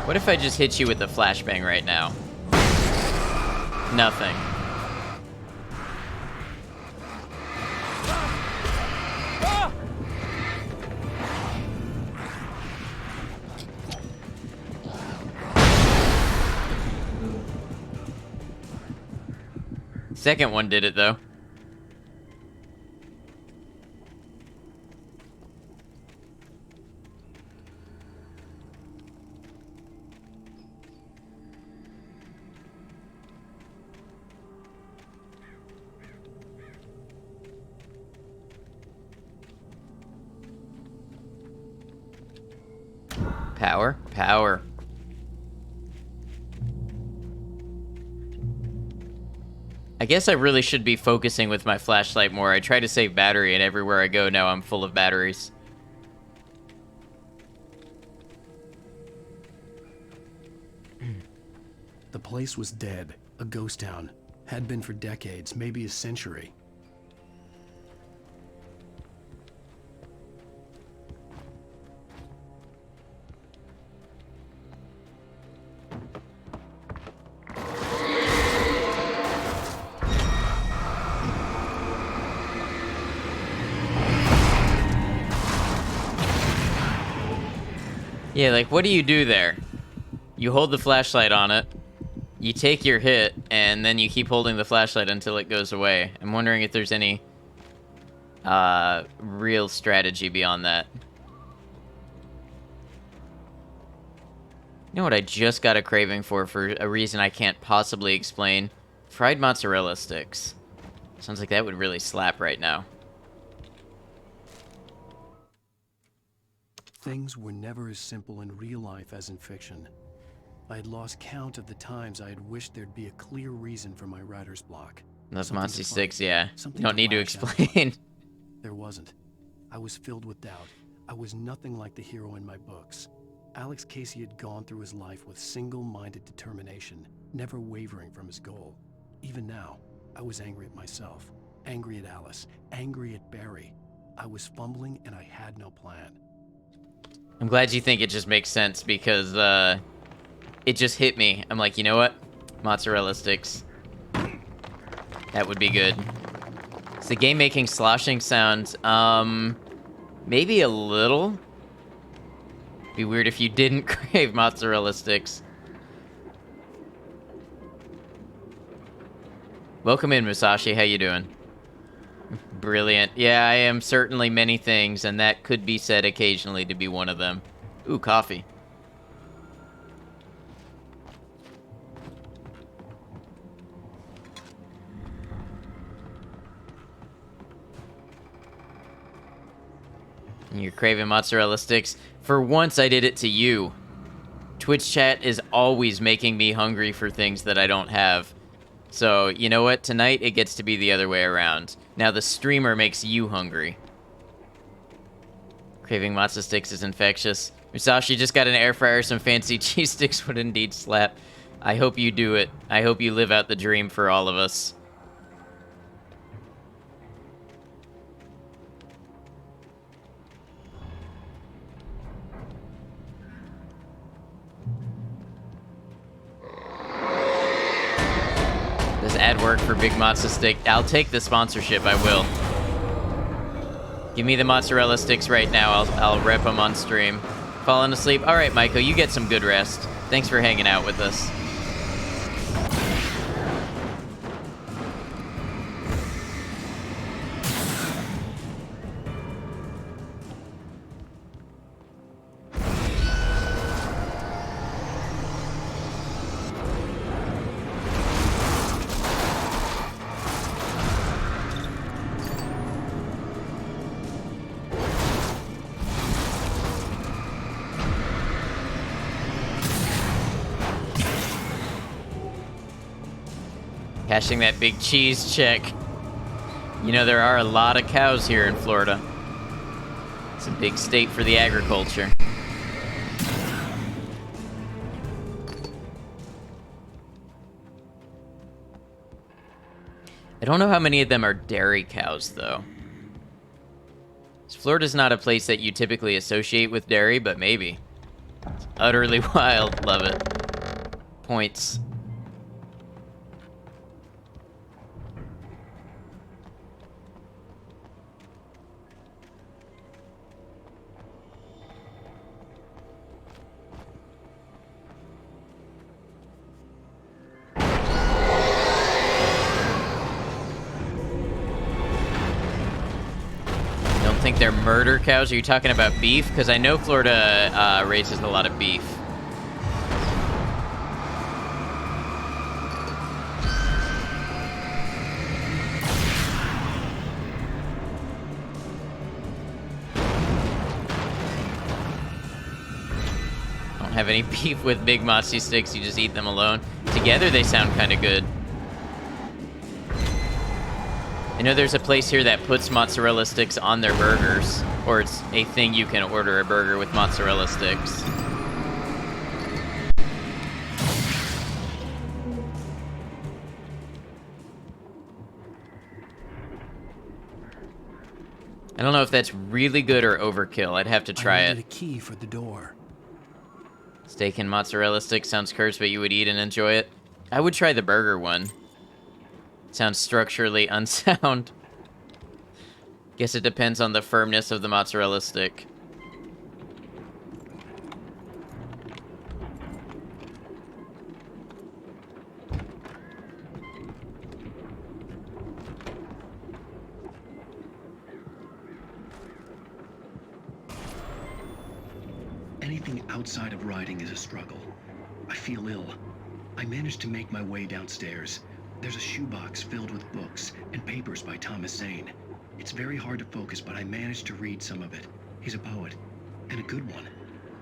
What if I just hit you with the flashbang right now? Nothing. Second one did it, though. Power, power. I guess I really should be focusing with my flashlight more. I try to save battery, and everywhere I go now I'm full of batteries. The place was dead, a ghost town. Had been for decades, maybe a century. Yeah, like, what do you do there? You hold the flashlight on it, you take your hit, and then you keep holding the flashlight until it goes away. I'm wondering if there's any real strategy beyond that. You know what I just got a craving for a reason I can't possibly explain? Fried mozzarella sticks. Sounds like that would really slap right now. Things were never as simple in real life as in fiction. I had lost count of the times I had wished there'd be a clear reason for my writer's block. Those Something Monty to Sticks, fight, yeah. something You don't need to lash out explain. on. There wasn't. I was filled with doubt. I was nothing like the hero in my books. Alex Casey had gone through his life with single-minded determination, never wavering from his goal. Even now, I was angry at myself, angry at Alice, angry at Barry. I was fumbling and I had no plan. I'm glad you think it just makes sense because it just hit me. I'm like, you know what? Mozzarella sticks. That would be good. Is the game making sloshing sounds? Maybe a little. Be weird if you didn't crave mozzarella sticks. Welcome in, Musashi. How you doing? Brilliant. Yeah, I am certainly many things, and that could be said occasionally to be one of them. Ooh, coffee. And you're craving mozzarella sticks. For once, I did it to you. Twitch chat is always making me hungry for things that I don't have. So, you know what? Tonight, it gets to be the other way around. Now the streamer makes you hungry. Craving matzo sticks is infectious. Musashi just got an air fryer. Some fancy cheese sticks would indeed slap. I hope you do it. I hope you live out the dream for all of us. Does ad work for Big Matzo Stick? I'll take the sponsorship, I will. Give me the mozzarella sticks right now. I'll rep them on stream. Falling asleep? All right, Michael, you get some good rest. Thanks for hanging out with us. Cashing that big cheese check. You know, there are a lot of cows here in Florida. It's a big state for the agriculture. I don't know how many of them are dairy cows, though. Florida's not a place that you typically associate with dairy, but maybe. It's utterly wild. Love it. Points. Think they're murder cows? Are you talking about beef? Because I know Florida raises a lot of beef. Don't have any beef with Big Mozzarella sticks. You just eat them alone. Together they sound kind of good. I know there's a place here that puts mozzarella sticks on their burgers, or it's a thing you can order a burger with mozzarella sticks. I don't know if that's really good or overkill. I'd have to try I it. needed a key for the door. Steak and mozzarella sticks sounds cursed, but you would eat and enjoy it. I would try the burger one. Sounds structurally unsound. Guess it depends on the firmness of the mozzarella stick. Anything outside of writing is a struggle. I feel ill. I managed to make my way downstairs. There's a shoebox filled with books and papers by Thomas Zane. It's very hard to focus, but I managed to read some of it. He's a poet, and a good one.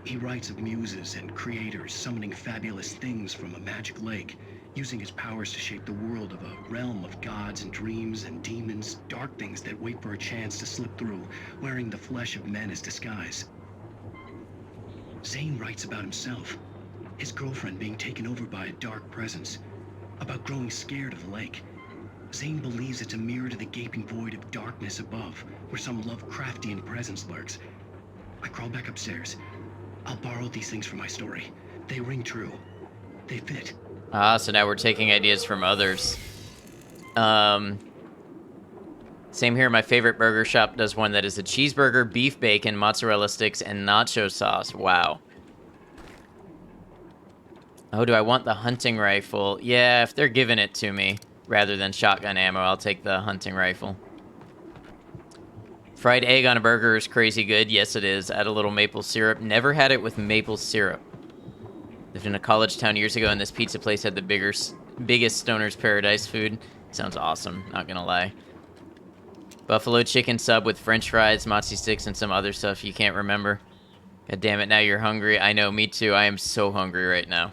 He writes of muses and creators summoning fabulous things from a magic lake, using his powers to shape the world of a realm of gods and dreams and demons, dark things that wait for a chance to slip through, wearing the flesh of men as disguise. Zane writes about himself, his girlfriend being taken over by a dark presence, about growing scared of the lake. Zane believes it's a mirror to the gaping void of darkness above, where some Lovecraftian presence lurks. I crawl back upstairs. I'll borrow these things for my story. They ring true. They fit. Ah, so now we're taking ideas from others. Same here. My favorite burger shop does one that is a cheeseburger, beef bacon, mozzarella sticks, and nacho sauce. Wow. Oh, do I want the hunting rifle? Yeah, if they're giving it to me rather than shotgun ammo, I'll take the hunting rifle. Fried egg on a burger is crazy good. Yes, it is. Add a little maple syrup. Never had it with maple syrup. Lived in a college town years ago, and this pizza place had the biggest stoner's paradise food. Sounds awesome, not gonna lie. Buffalo chicken sub with french fries, mozzie sticks, and some other stuff you can't remember. God damn it, now you're hungry. I know, me too. I am so hungry right now.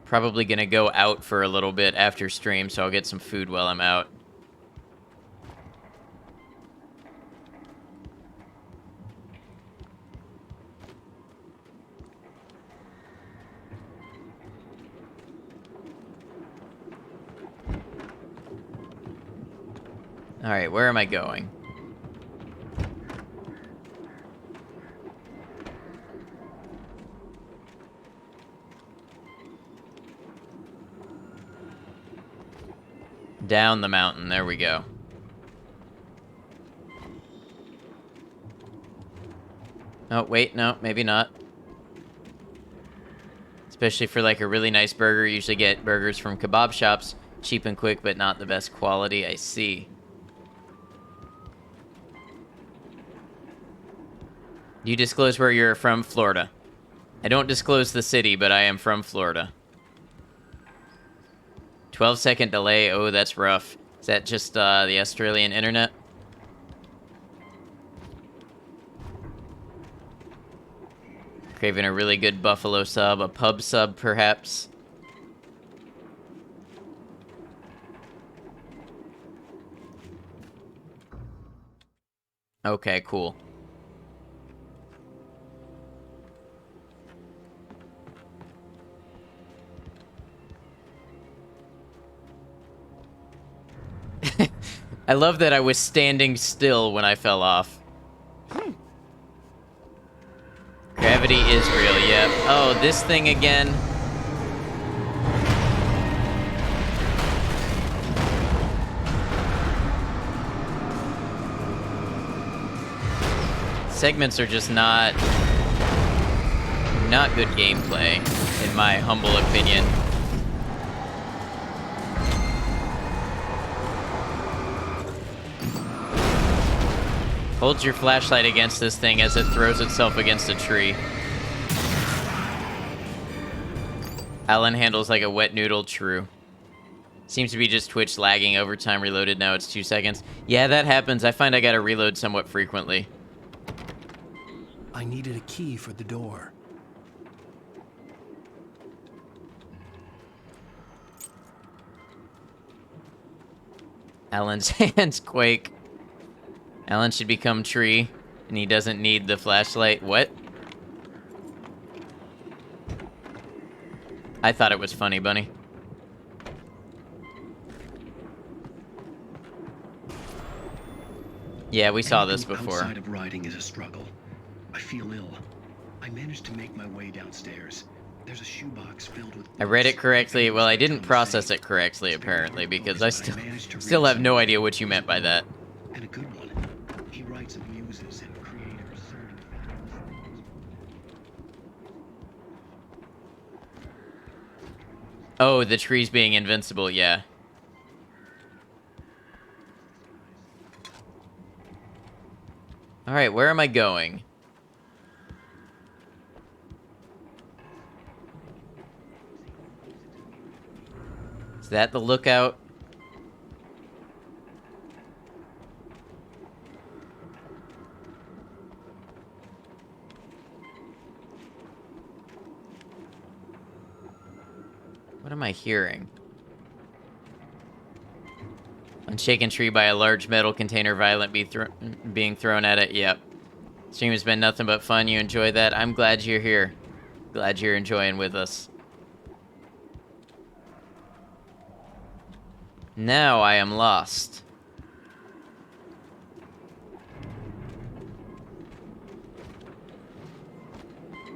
Probably gonna go out for a little bit after stream, so I'll get some food while I'm out. Alright, where am I going? Down the mountain, there we go. Oh, wait, no, maybe not. Especially for like a really nice burger, you usually get burgers from kebab shops. Cheap and quick, but not the best quality, I see. You disclose where you're from? Florida. I don't disclose the city, but I am from Florida. 12-second delay. Oh, that's rough. Is that just the Australian internet? Craving a really good buffalo sub. A pub sub, perhaps? Okay, cool. I love that I was standing still when I fell off. Gravity is real, yep. Oh, this thing again. Segments are just not good gameplay, in my humble opinion. Hold your flashlight against this thing as it throws itself against a tree. Alan handles like a wet noodle, true. Seems to be just Twitch lagging over time reloaded, now it's 2 seconds. Yeah, that happens. I find I gotta reload somewhat frequently. I needed a key for the door. Alan's hands quake. Alan should become tree, and he doesn't need the flashlight. What? I thought it was funny, Bunny. Yeah, we saw this before. Outside of riding is a struggle. I feel ill. I managed to make my way downstairs. There's a shoebox filled with... I read it correctly. Well, I didn't process it correctly, apparently, because I still have no idea what you meant by that. And a good one. He writes of muses and creators. Oh, the trees being invincible, yeah. Alright, where am I going? Is that the lookout? What am I hearing? Unshaken tree by a large metal container being thrown at it. Yep. Stream has been nothing but fun. You enjoy that? I'm glad you're here. Glad you're enjoying with us. Now I am lost.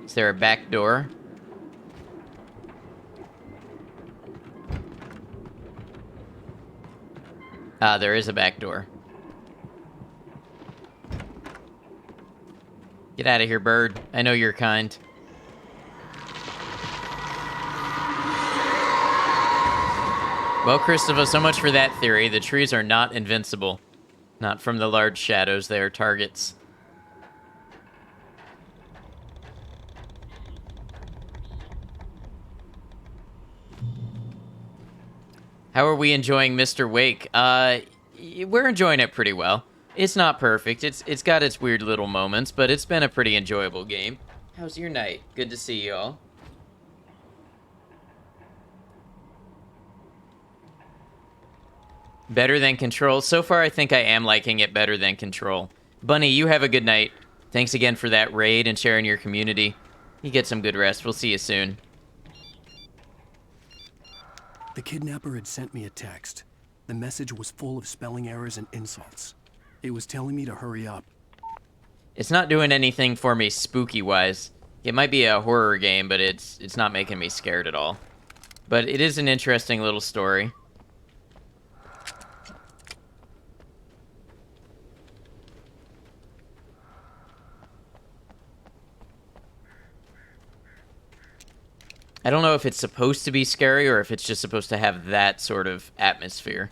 Is there a back door? Ah, there is a back door. Get out of here, bird. I know you're kind. Well, Christopher, so much for that theory. The trees are not invincible. Not from the large shadows, they are targets. How are we enjoying Mr. Wake? We're enjoying it pretty well. It's not perfect. It's got its weird little moments, but it's been a pretty enjoyable game. How's your night? Good to see you all. Better than Control. So far, I think I am liking it better than Control. Bunny, you have a good night. Thanks again for that raid and sharing your community. You get some good rest. We'll see you soon. The kidnapper had sent me a text. The message was full of spelling errors and insults. It was telling me to hurry up. It's not doing anything for me spooky-wise. It might be a horror game, but it's not making me scared at all. But it is an interesting little story. I don't know if it's supposed to be scary or if it's just supposed to have that sort of atmosphere.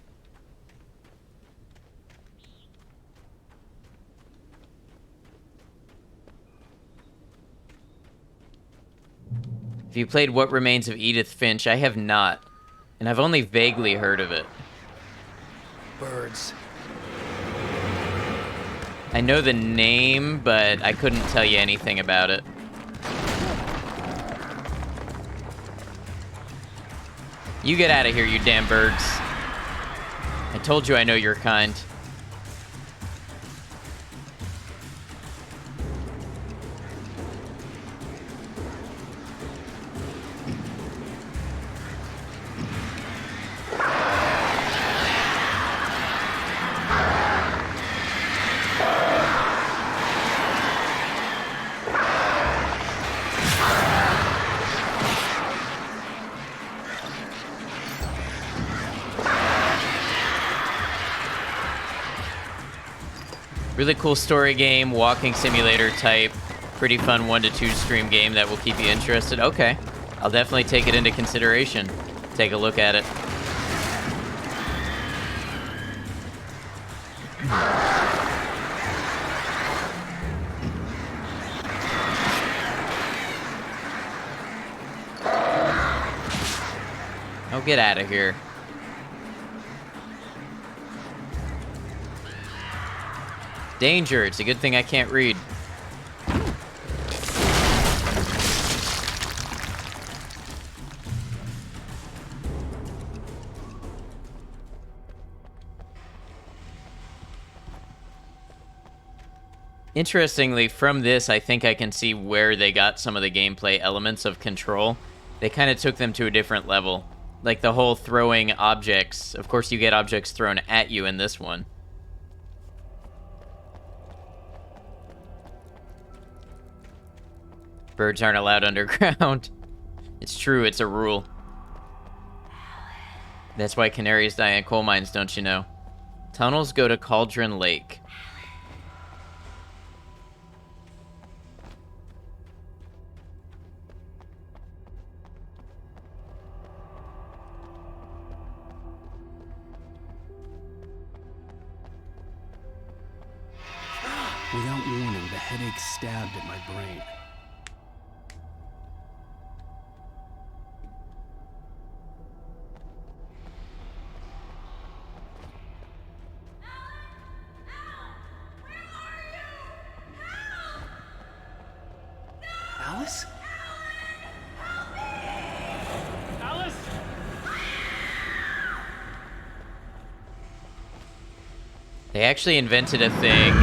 Have you played What Remains of Edith Finch? I have not, and I've only vaguely heard of it. Birds. I know the name, but I couldn't tell you anything about it. You get out of here, you damn birds. I told you I know you're kind. Really cool story game, walking simulator type. Pretty fun 1 to 2 stream game that will keep you interested. Okay, I'll definitely take it into consideration. Take a look at it. Oh, get out of here. Danger, it's a good thing I can't read. Interestingly, from this, I think I can see where they got some of the gameplay elements of Control. They kind of took them to a different level. Like the whole throwing objects. Of course, you get objects thrown at you in this one. Birds aren't allowed underground. It's true, it's a rule. That's why canaries die in coal mines, don't you know? Tunnels go to Cauldron Lake. Without warning, the headache stabbed at my brain. Alice? Alice? They actually invented a thing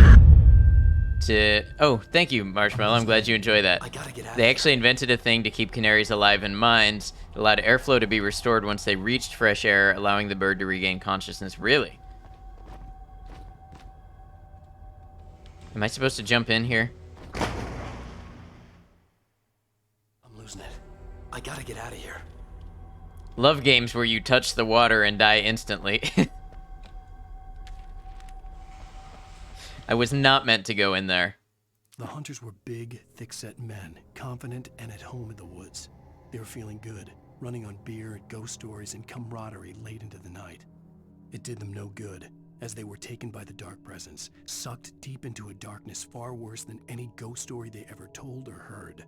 to... Oh, thank you, Marshmallow. I'm glad you enjoy that. They actually invented a thing to keep canaries alive in mines. It allowed airflow to be restored once they reached fresh air, allowing the bird to regain consciousness. Really? Am I supposed to jump in here? I'm losing it. I gotta get out of here. Love games where you touch the water and die instantly. I was not meant to go in there. The hunters were big, thick-set men, confident and at home in the woods. They were feeling good, running on beer, ghost stories, and camaraderie late into the night. It did them no good, as they were taken by the dark presence, sucked deep into a darkness far worse than any ghost story they ever told or heard.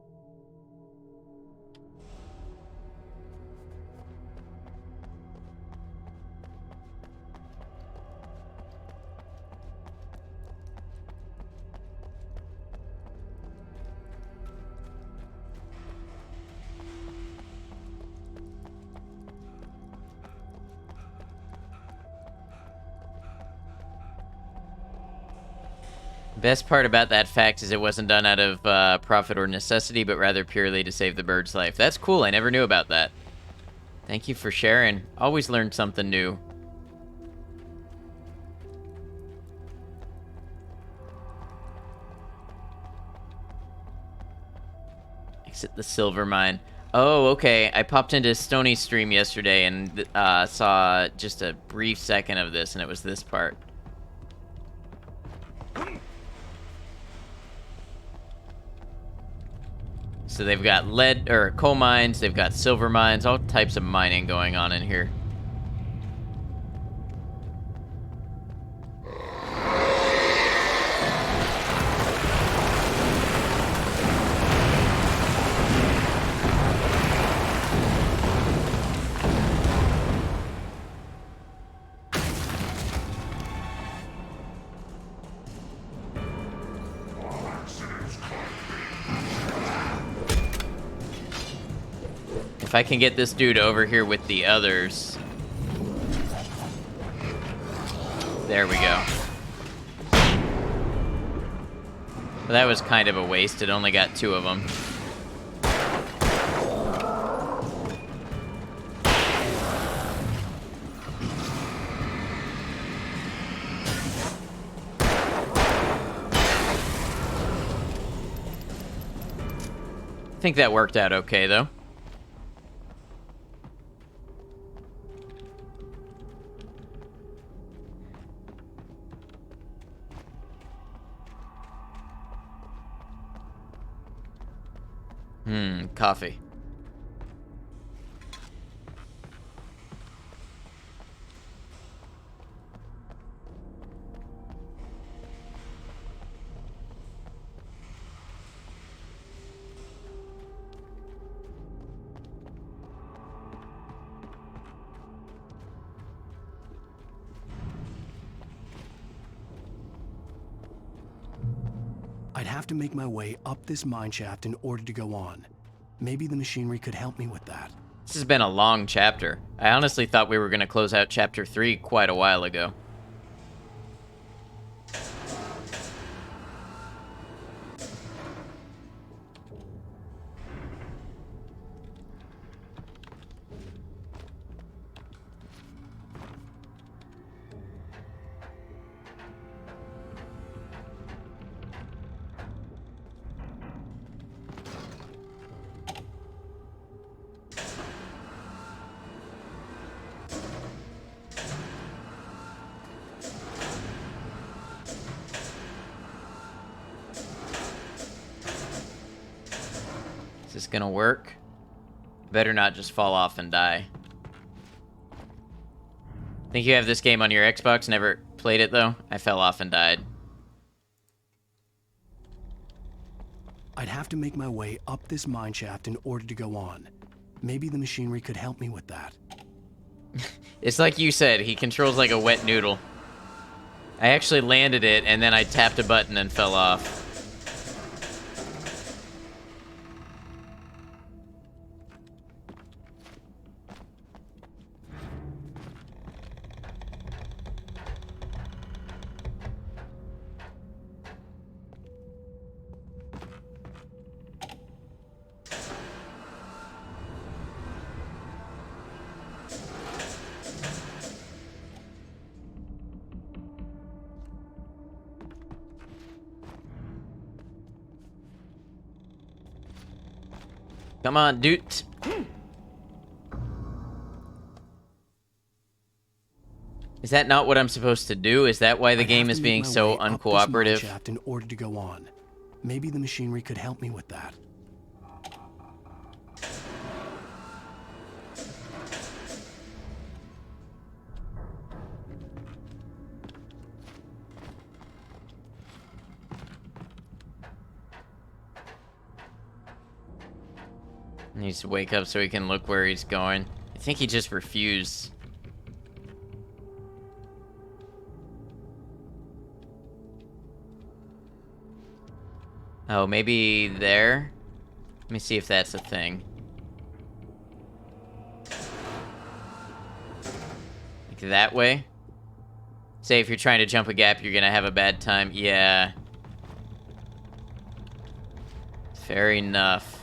Best part about that fact is it wasn't done out of profit or necessity, but rather purely to save the bird's life. That's cool. I never knew about that. Thank you for sharing. Always learn something new. Exit the silver mine. Oh, okay. I popped into Stony's stream yesterday and saw just a brief second of this, and it was this part. So they've got lead or coal mines, they've got silver mines, all types of mining going on in here. If I can get this dude over here with the others. There we go. Well, that was kind of a waste. It only got 2 of them. I think that worked out okay, though. Coffee. I'd have to make my way up this mine shaft in order to go on. Maybe the machinery could help me with that. This has been a long chapter. I honestly thought we were going to close out chapter 3 quite a while ago. Is this gonna work? Better not just fall off and die. Think you have this game on your Xbox? Never played it though. I fell off and died. I'd have to make my way up this mine shaft in order to go on. Maybe the machinery could help me with that. It's like you said, he controls like a wet noodle. I actually landed it and then I tapped a button and fell off. Come on, dude. Is that not what I'm supposed to do? Is that why the game is being so uncooperative? Shaft in order to go on. Maybe the machinery could help me with that. He needs to wake up so he can look where he's going. I think he just refused. Oh, maybe there? Let me see if that's a thing. Like that way? Say if you're trying to jump a gap, you're gonna have a bad time. Yeah. Fair enough.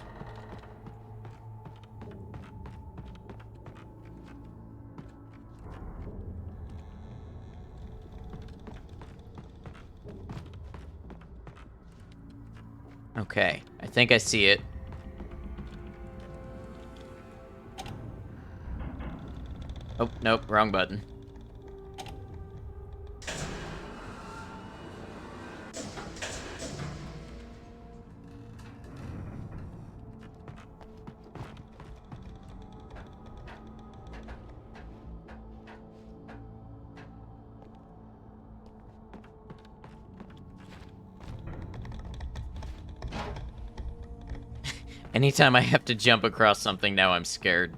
Okay, I think I see it. Oh, nope, wrong button. Anytime I have to jump across something now, I'm scared.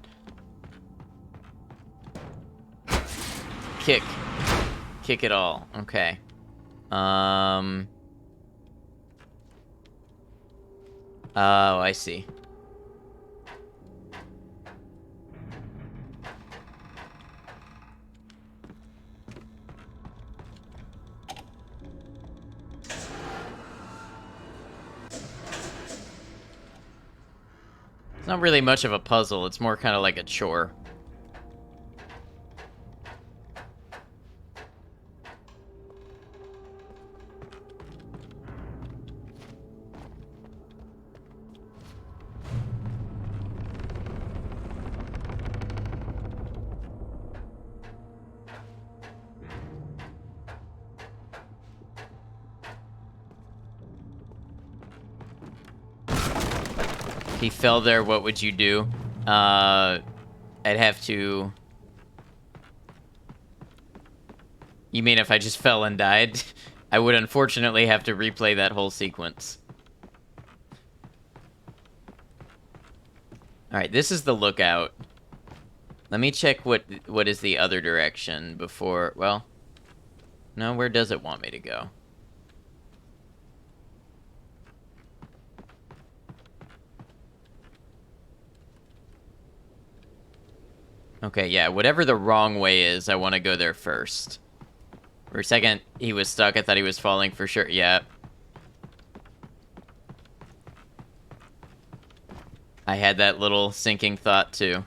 Kick. Kick it all. Okay. Oh, I see. It's not really much of a puzzle, it's more kind of like a chore. He fell there, what would you do? I'd have to... You mean if I just fell and died? I would unfortunately have to replay that whole sequence. Alright, this is the lookout. Let me check what is the other direction before... Well... No, where does it want me to go? Okay, yeah, whatever the wrong way is, I want to go there first. For a second, he was stuck. I thought he was falling for sure. Yeah. I had that little sinking thought, too.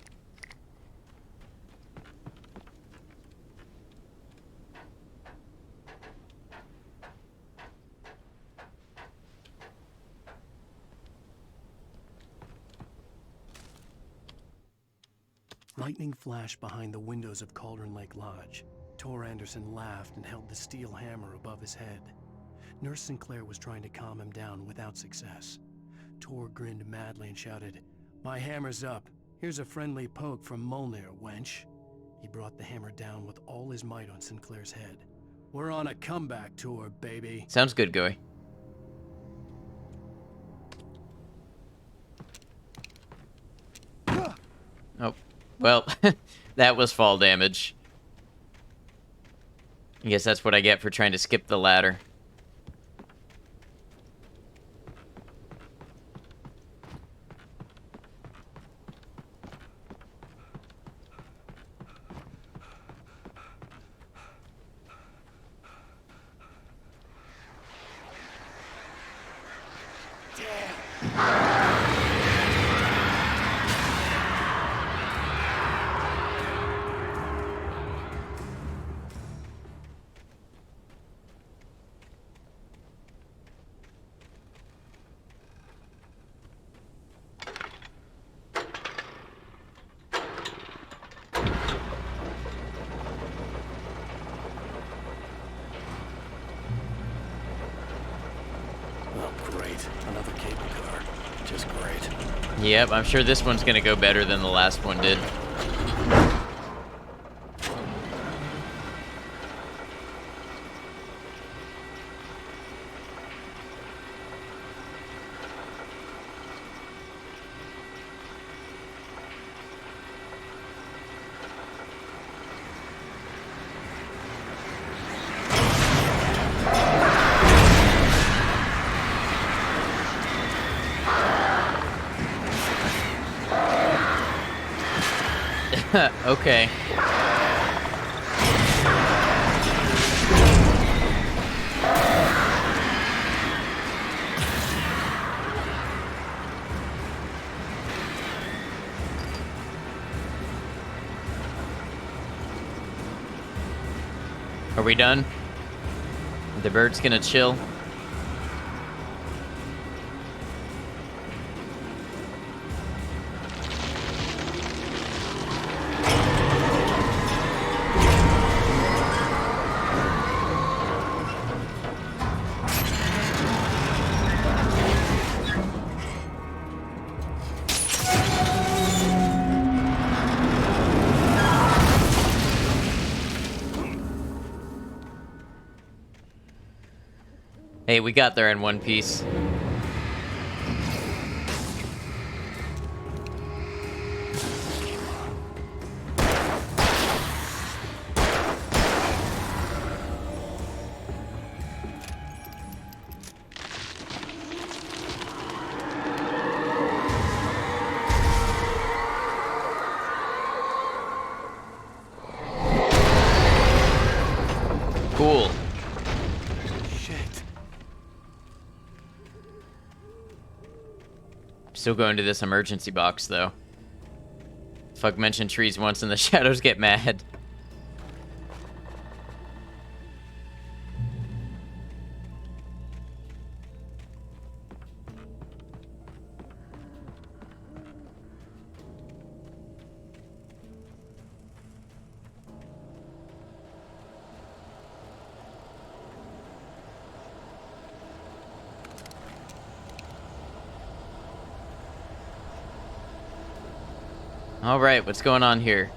Lightning flashed behind the windows of Cauldron Lake Lodge. Tor Anderson laughed and held the steel hammer above his head. Nurse Sinclair was trying to calm him down without success. Tor grinned madly and shouted, "My hammer's up. Here's a friendly poke from Mjolnir, wench." He brought the hammer down with all his might on Sinclair's head. "We're on a comeback tour, baby." Sounds good, Goy. Oh. Well, that was fall damage. I guess that's what I get for trying to skip the ladder. Yep, I'm sure this one's gonna go better than the last one did. Okay. Are we done? The bird's gonna chill. Hey, we got there in one piece. Cool. Still going to this emergency box, though. Fuck mention trees once and the shadows get mad. All right, what's going on here?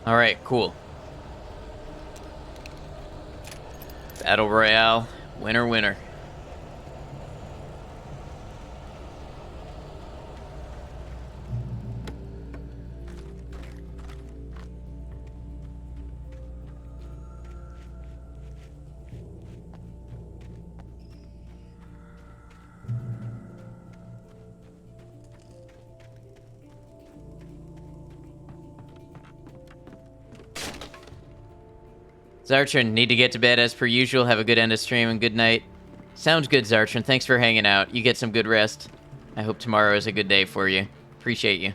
All right, cool. Battle Royale, winner, winner. Zartron, need to get to bed as per usual. Have a good end of stream and good night. Sounds good, Zartron. Thanks for hanging out. You get some good rest. I hope tomorrow is a good day for you. Appreciate you.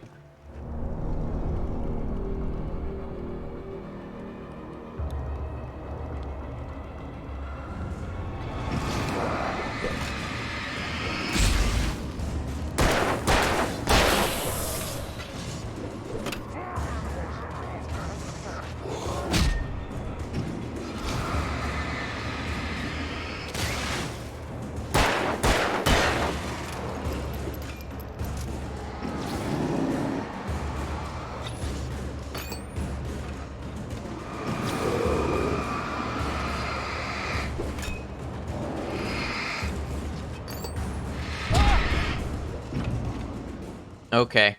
Okay.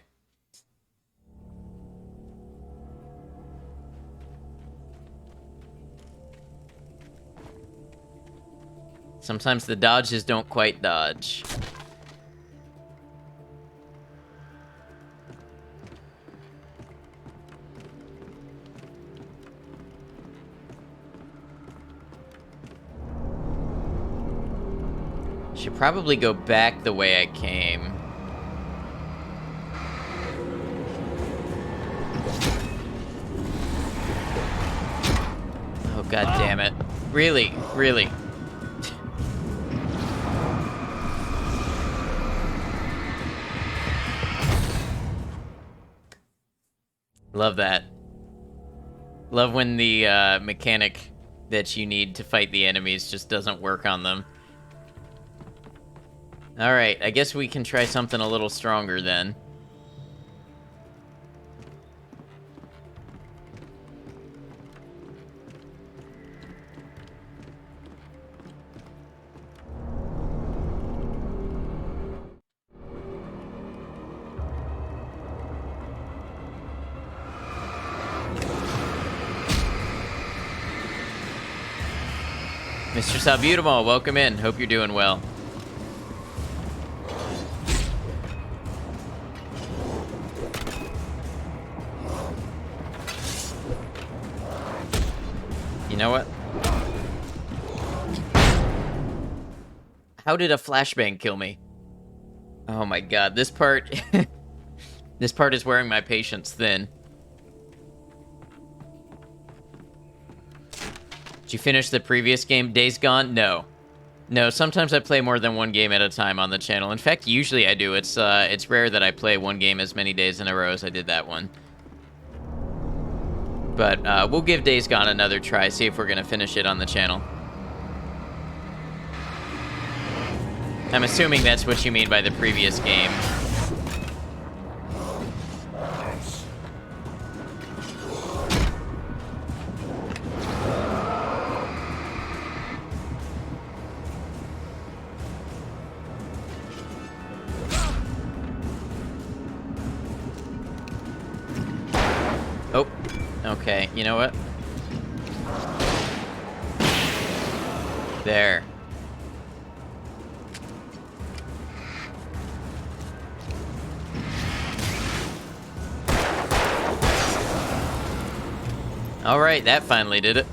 Sometimes the dodges don't quite dodge. Should probably go back the way I came. Oh, god damn it. Really? Really? Love that. Love when the mechanic that you need to fight the enemies just doesn't work on them. Alright, I guess we can try something a little stronger then. Mr. Salbutamol, welcome in. Hope you're doing well. You know what? How did a flashbang kill me? Oh my god, this part... this part is wearing my patience thin. Did you finish the previous game, Days Gone? No. No, sometimes I play more than one game at a time on the channel. In fact, usually I do. It's rare that I play one game as many days in a row as I did that one. But we'll give Days Gone another try, see if we're going to finish it on the channel. I'm assuming that's what you mean by the previous game. Oh, okay, you know what? There. All right, that finally did it.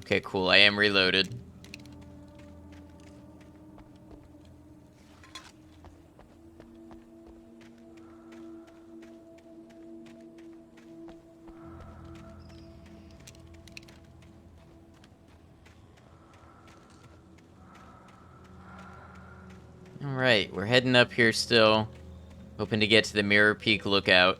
Okay, cool. I am reloaded. All right, we're heading up here still. Hoping to get to the Mirror Peak Lookout.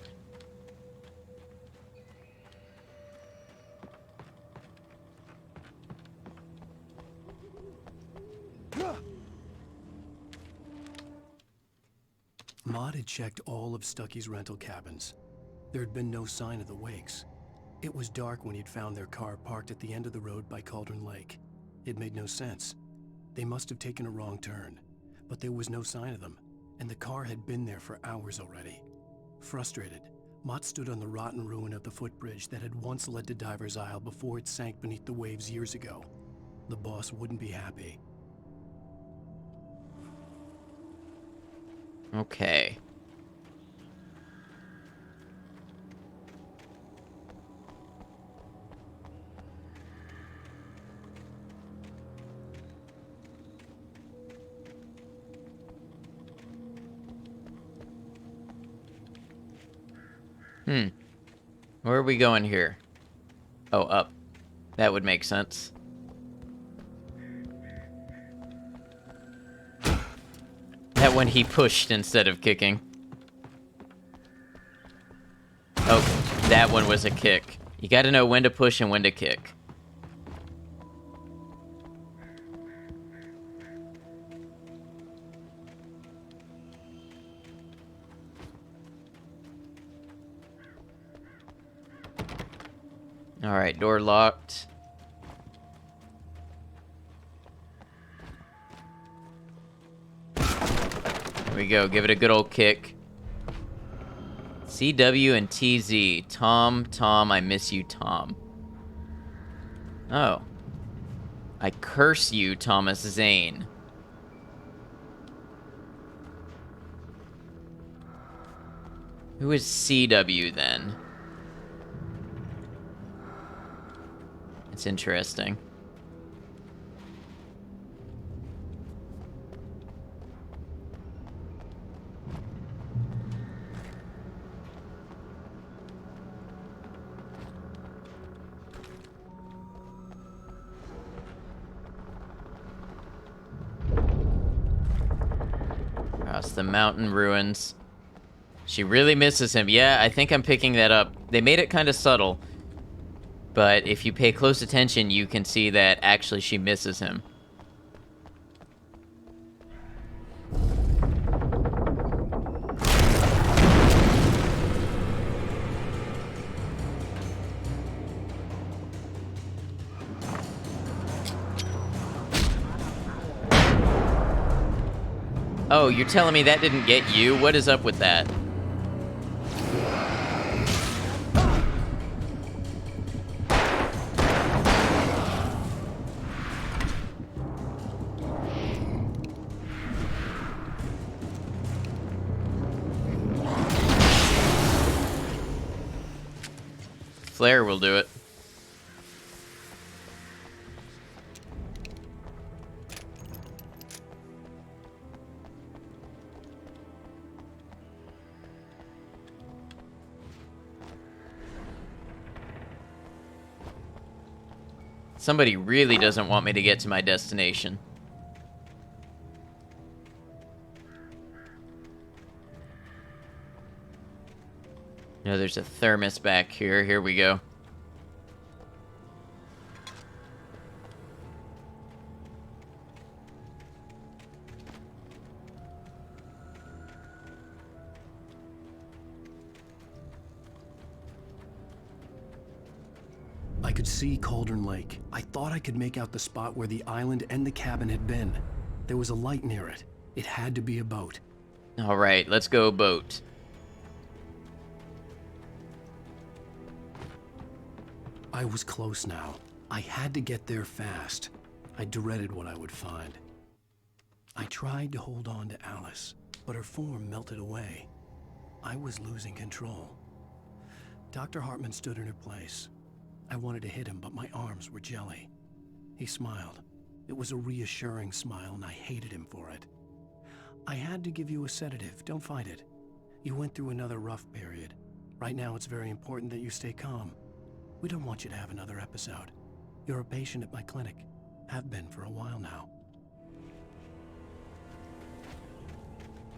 Maud had checked all of Stucky's rental cabins. There had been no sign of the Wakes. It was dark when he'd found their car parked at the end of the road by Cauldron Lake. It made no sense. They must have taken a wrong turn, but there was no sign of them, and the car had been there for hours already. Frustrated, Mott stood on the rotten ruin of the footbridge that had once led to Diver's Isle before it sank beneath the waves years ago. The boss wouldn't be happy. Okay. Where are we going here? Oh, up. That would make sense. That one he pushed instead of kicking. Oh, that one was a kick. You gotta know when to push and when to kick. Alright, door locked. There we go, give it a good old kick. CW and TZ. Tom, I miss you, Tom. Oh. I curse you, Thomas Zane. Who is CW then? It's interesting. Across the mountain ruins. She really misses him. Yeah, I think I'm picking that up. They made it kind of subtle. But if you pay close attention, you can see that actually she misses him. Oh, you're telling me that didn't get you? What is up with that? Flare will do it. Somebody really doesn't want me to get to my destination. No, there's a thermos back here. Here we go. I could see Cauldron Lake. I thought I could make out the spot where the island and the cabin had been. There was a light near it. It had to be a boat. All right, let's go boat. I was close now. I had to get there fast. I dreaded what I would find. I tried to hold on to Alice, but her form melted away. I was losing control. Dr. Hartman stood in her place. I wanted to hit him, but my arms were jelly. He smiled. It was a reassuring smile, and I hated him for it. I had to give you a sedative. Don't fight it. You went through another rough period. Right now, it's very important that you stay calm. We don't want you to have another episode. You're a patient at my clinic. Have been for a while now.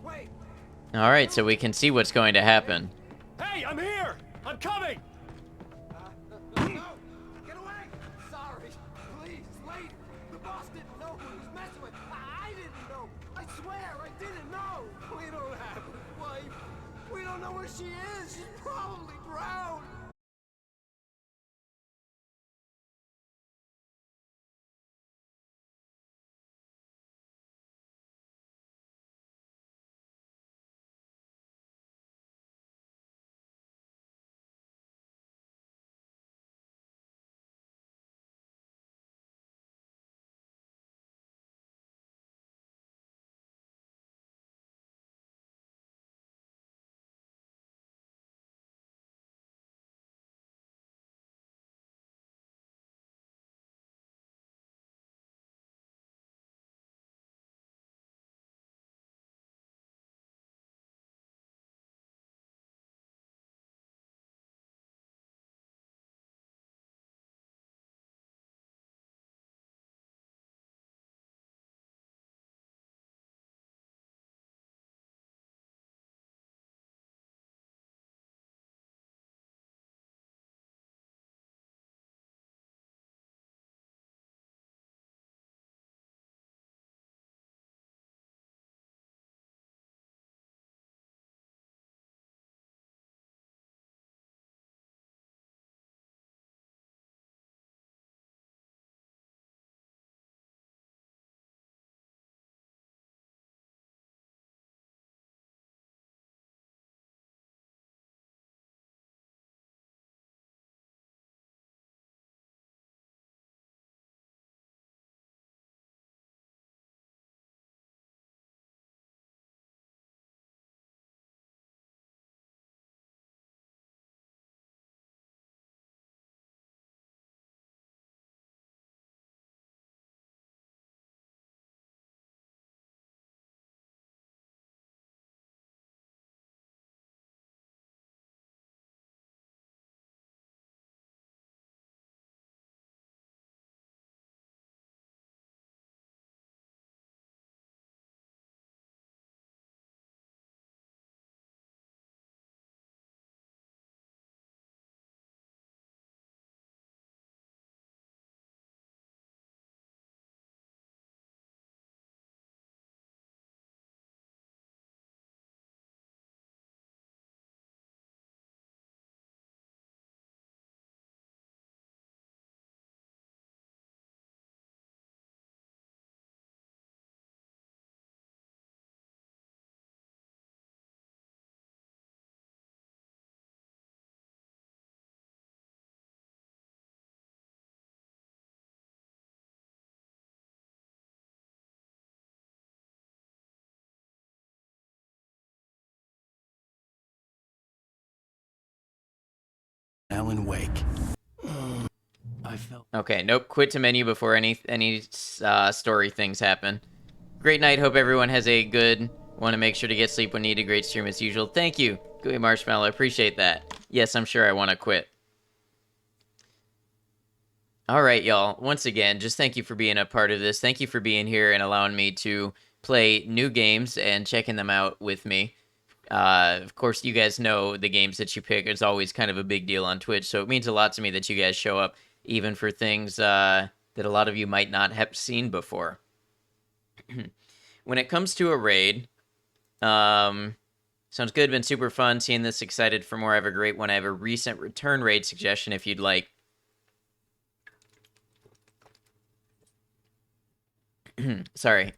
Wait! All right, so we can see what's going to happen. Hey, I'm here! I'm coming! No! Get away! Sorry. Please, lady. The boss didn't know who he was messing with. I didn't know. I swear, I didn't know. We don't have a wife. We don't know where she is. She's probably drowned. Alan Wake. I felt... Okay, nope. Quit to menu before any story things happen. Great night. Hope everyone has a good... Want to make sure to get sleep when needed. Great stream as usual. Thank you, Gooey Marshmallow. I appreciate that. Yes, I'm sure I want to quit. All right, y'all. Once again, just thank you for being a part of this. Thank you for being here and allowing me to play new games and checking them out with me. Of course, you guys know the games that you pick is always kind of a big deal on Twitch, so it means a lot to me that you guys show up, even for things that a lot of you might not have seen before. When it comes to a raid, sounds good, been super fun, seeing this, excited for more, I have a great one. I have a recent return raid suggestion if you'd like. Sorry,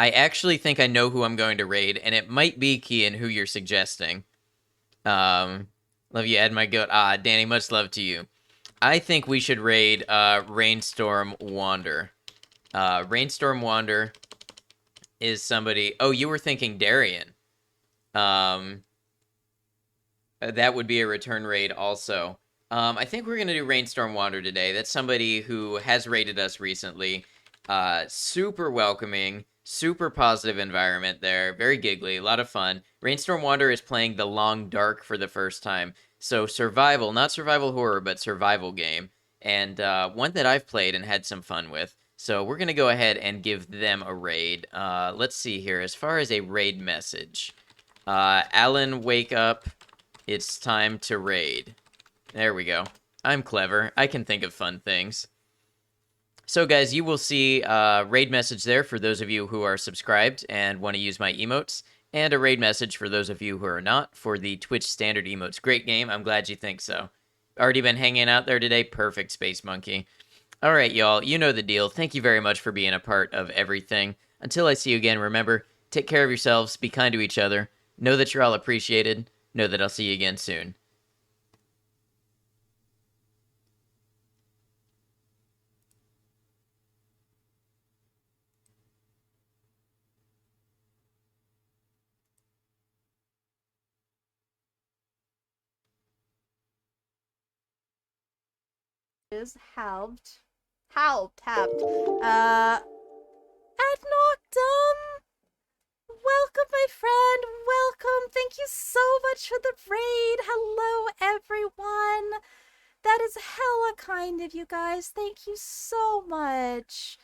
I actually think I know who I'm going to raid, and it might be Kian who you're suggesting. Love you, Ed, my goat. Danny, much love to you. I think we should raid Rainstorm Wander. Rainstorm Wander is somebody... Oh, you were thinking Darian. That would be a return raid also. I think we're going to do Rainstorm Wander today. That's somebody who has raided us recently. Super welcoming, super positive environment there. Very giggly, a lot of fun. Rainstorm Wander is playing The Long Dark for the first time. So survival, not survival horror, but survival game. And one that I've played and had some fun with. So we're going to go ahead and give them a raid. Let's see here. As far as a raid message. Alan, wake up. It's time to raid. There we go. I'm clever. I can think of fun things. So guys, you will see a raid message there for those of you who are subscribed and want to use my emotes. And a raid message for those of you who are not for the Twitch standard emotes. Great game. I'm glad you think so. Already been hanging out there today? Perfect, Space Monkey. All right, y'all. You know the deal. Thank you very much for being a part of everything. Until I see you again, remember, take care of yourselves. Be kind to each other. Know that you're all appreciated. Know that I'll see you again soon. Is helped. Ad Noctum! Welcome, my friend. Welcome. Thank you so much for the raid. Hello, everyone. That is hella kind of you guys. Thank you so much.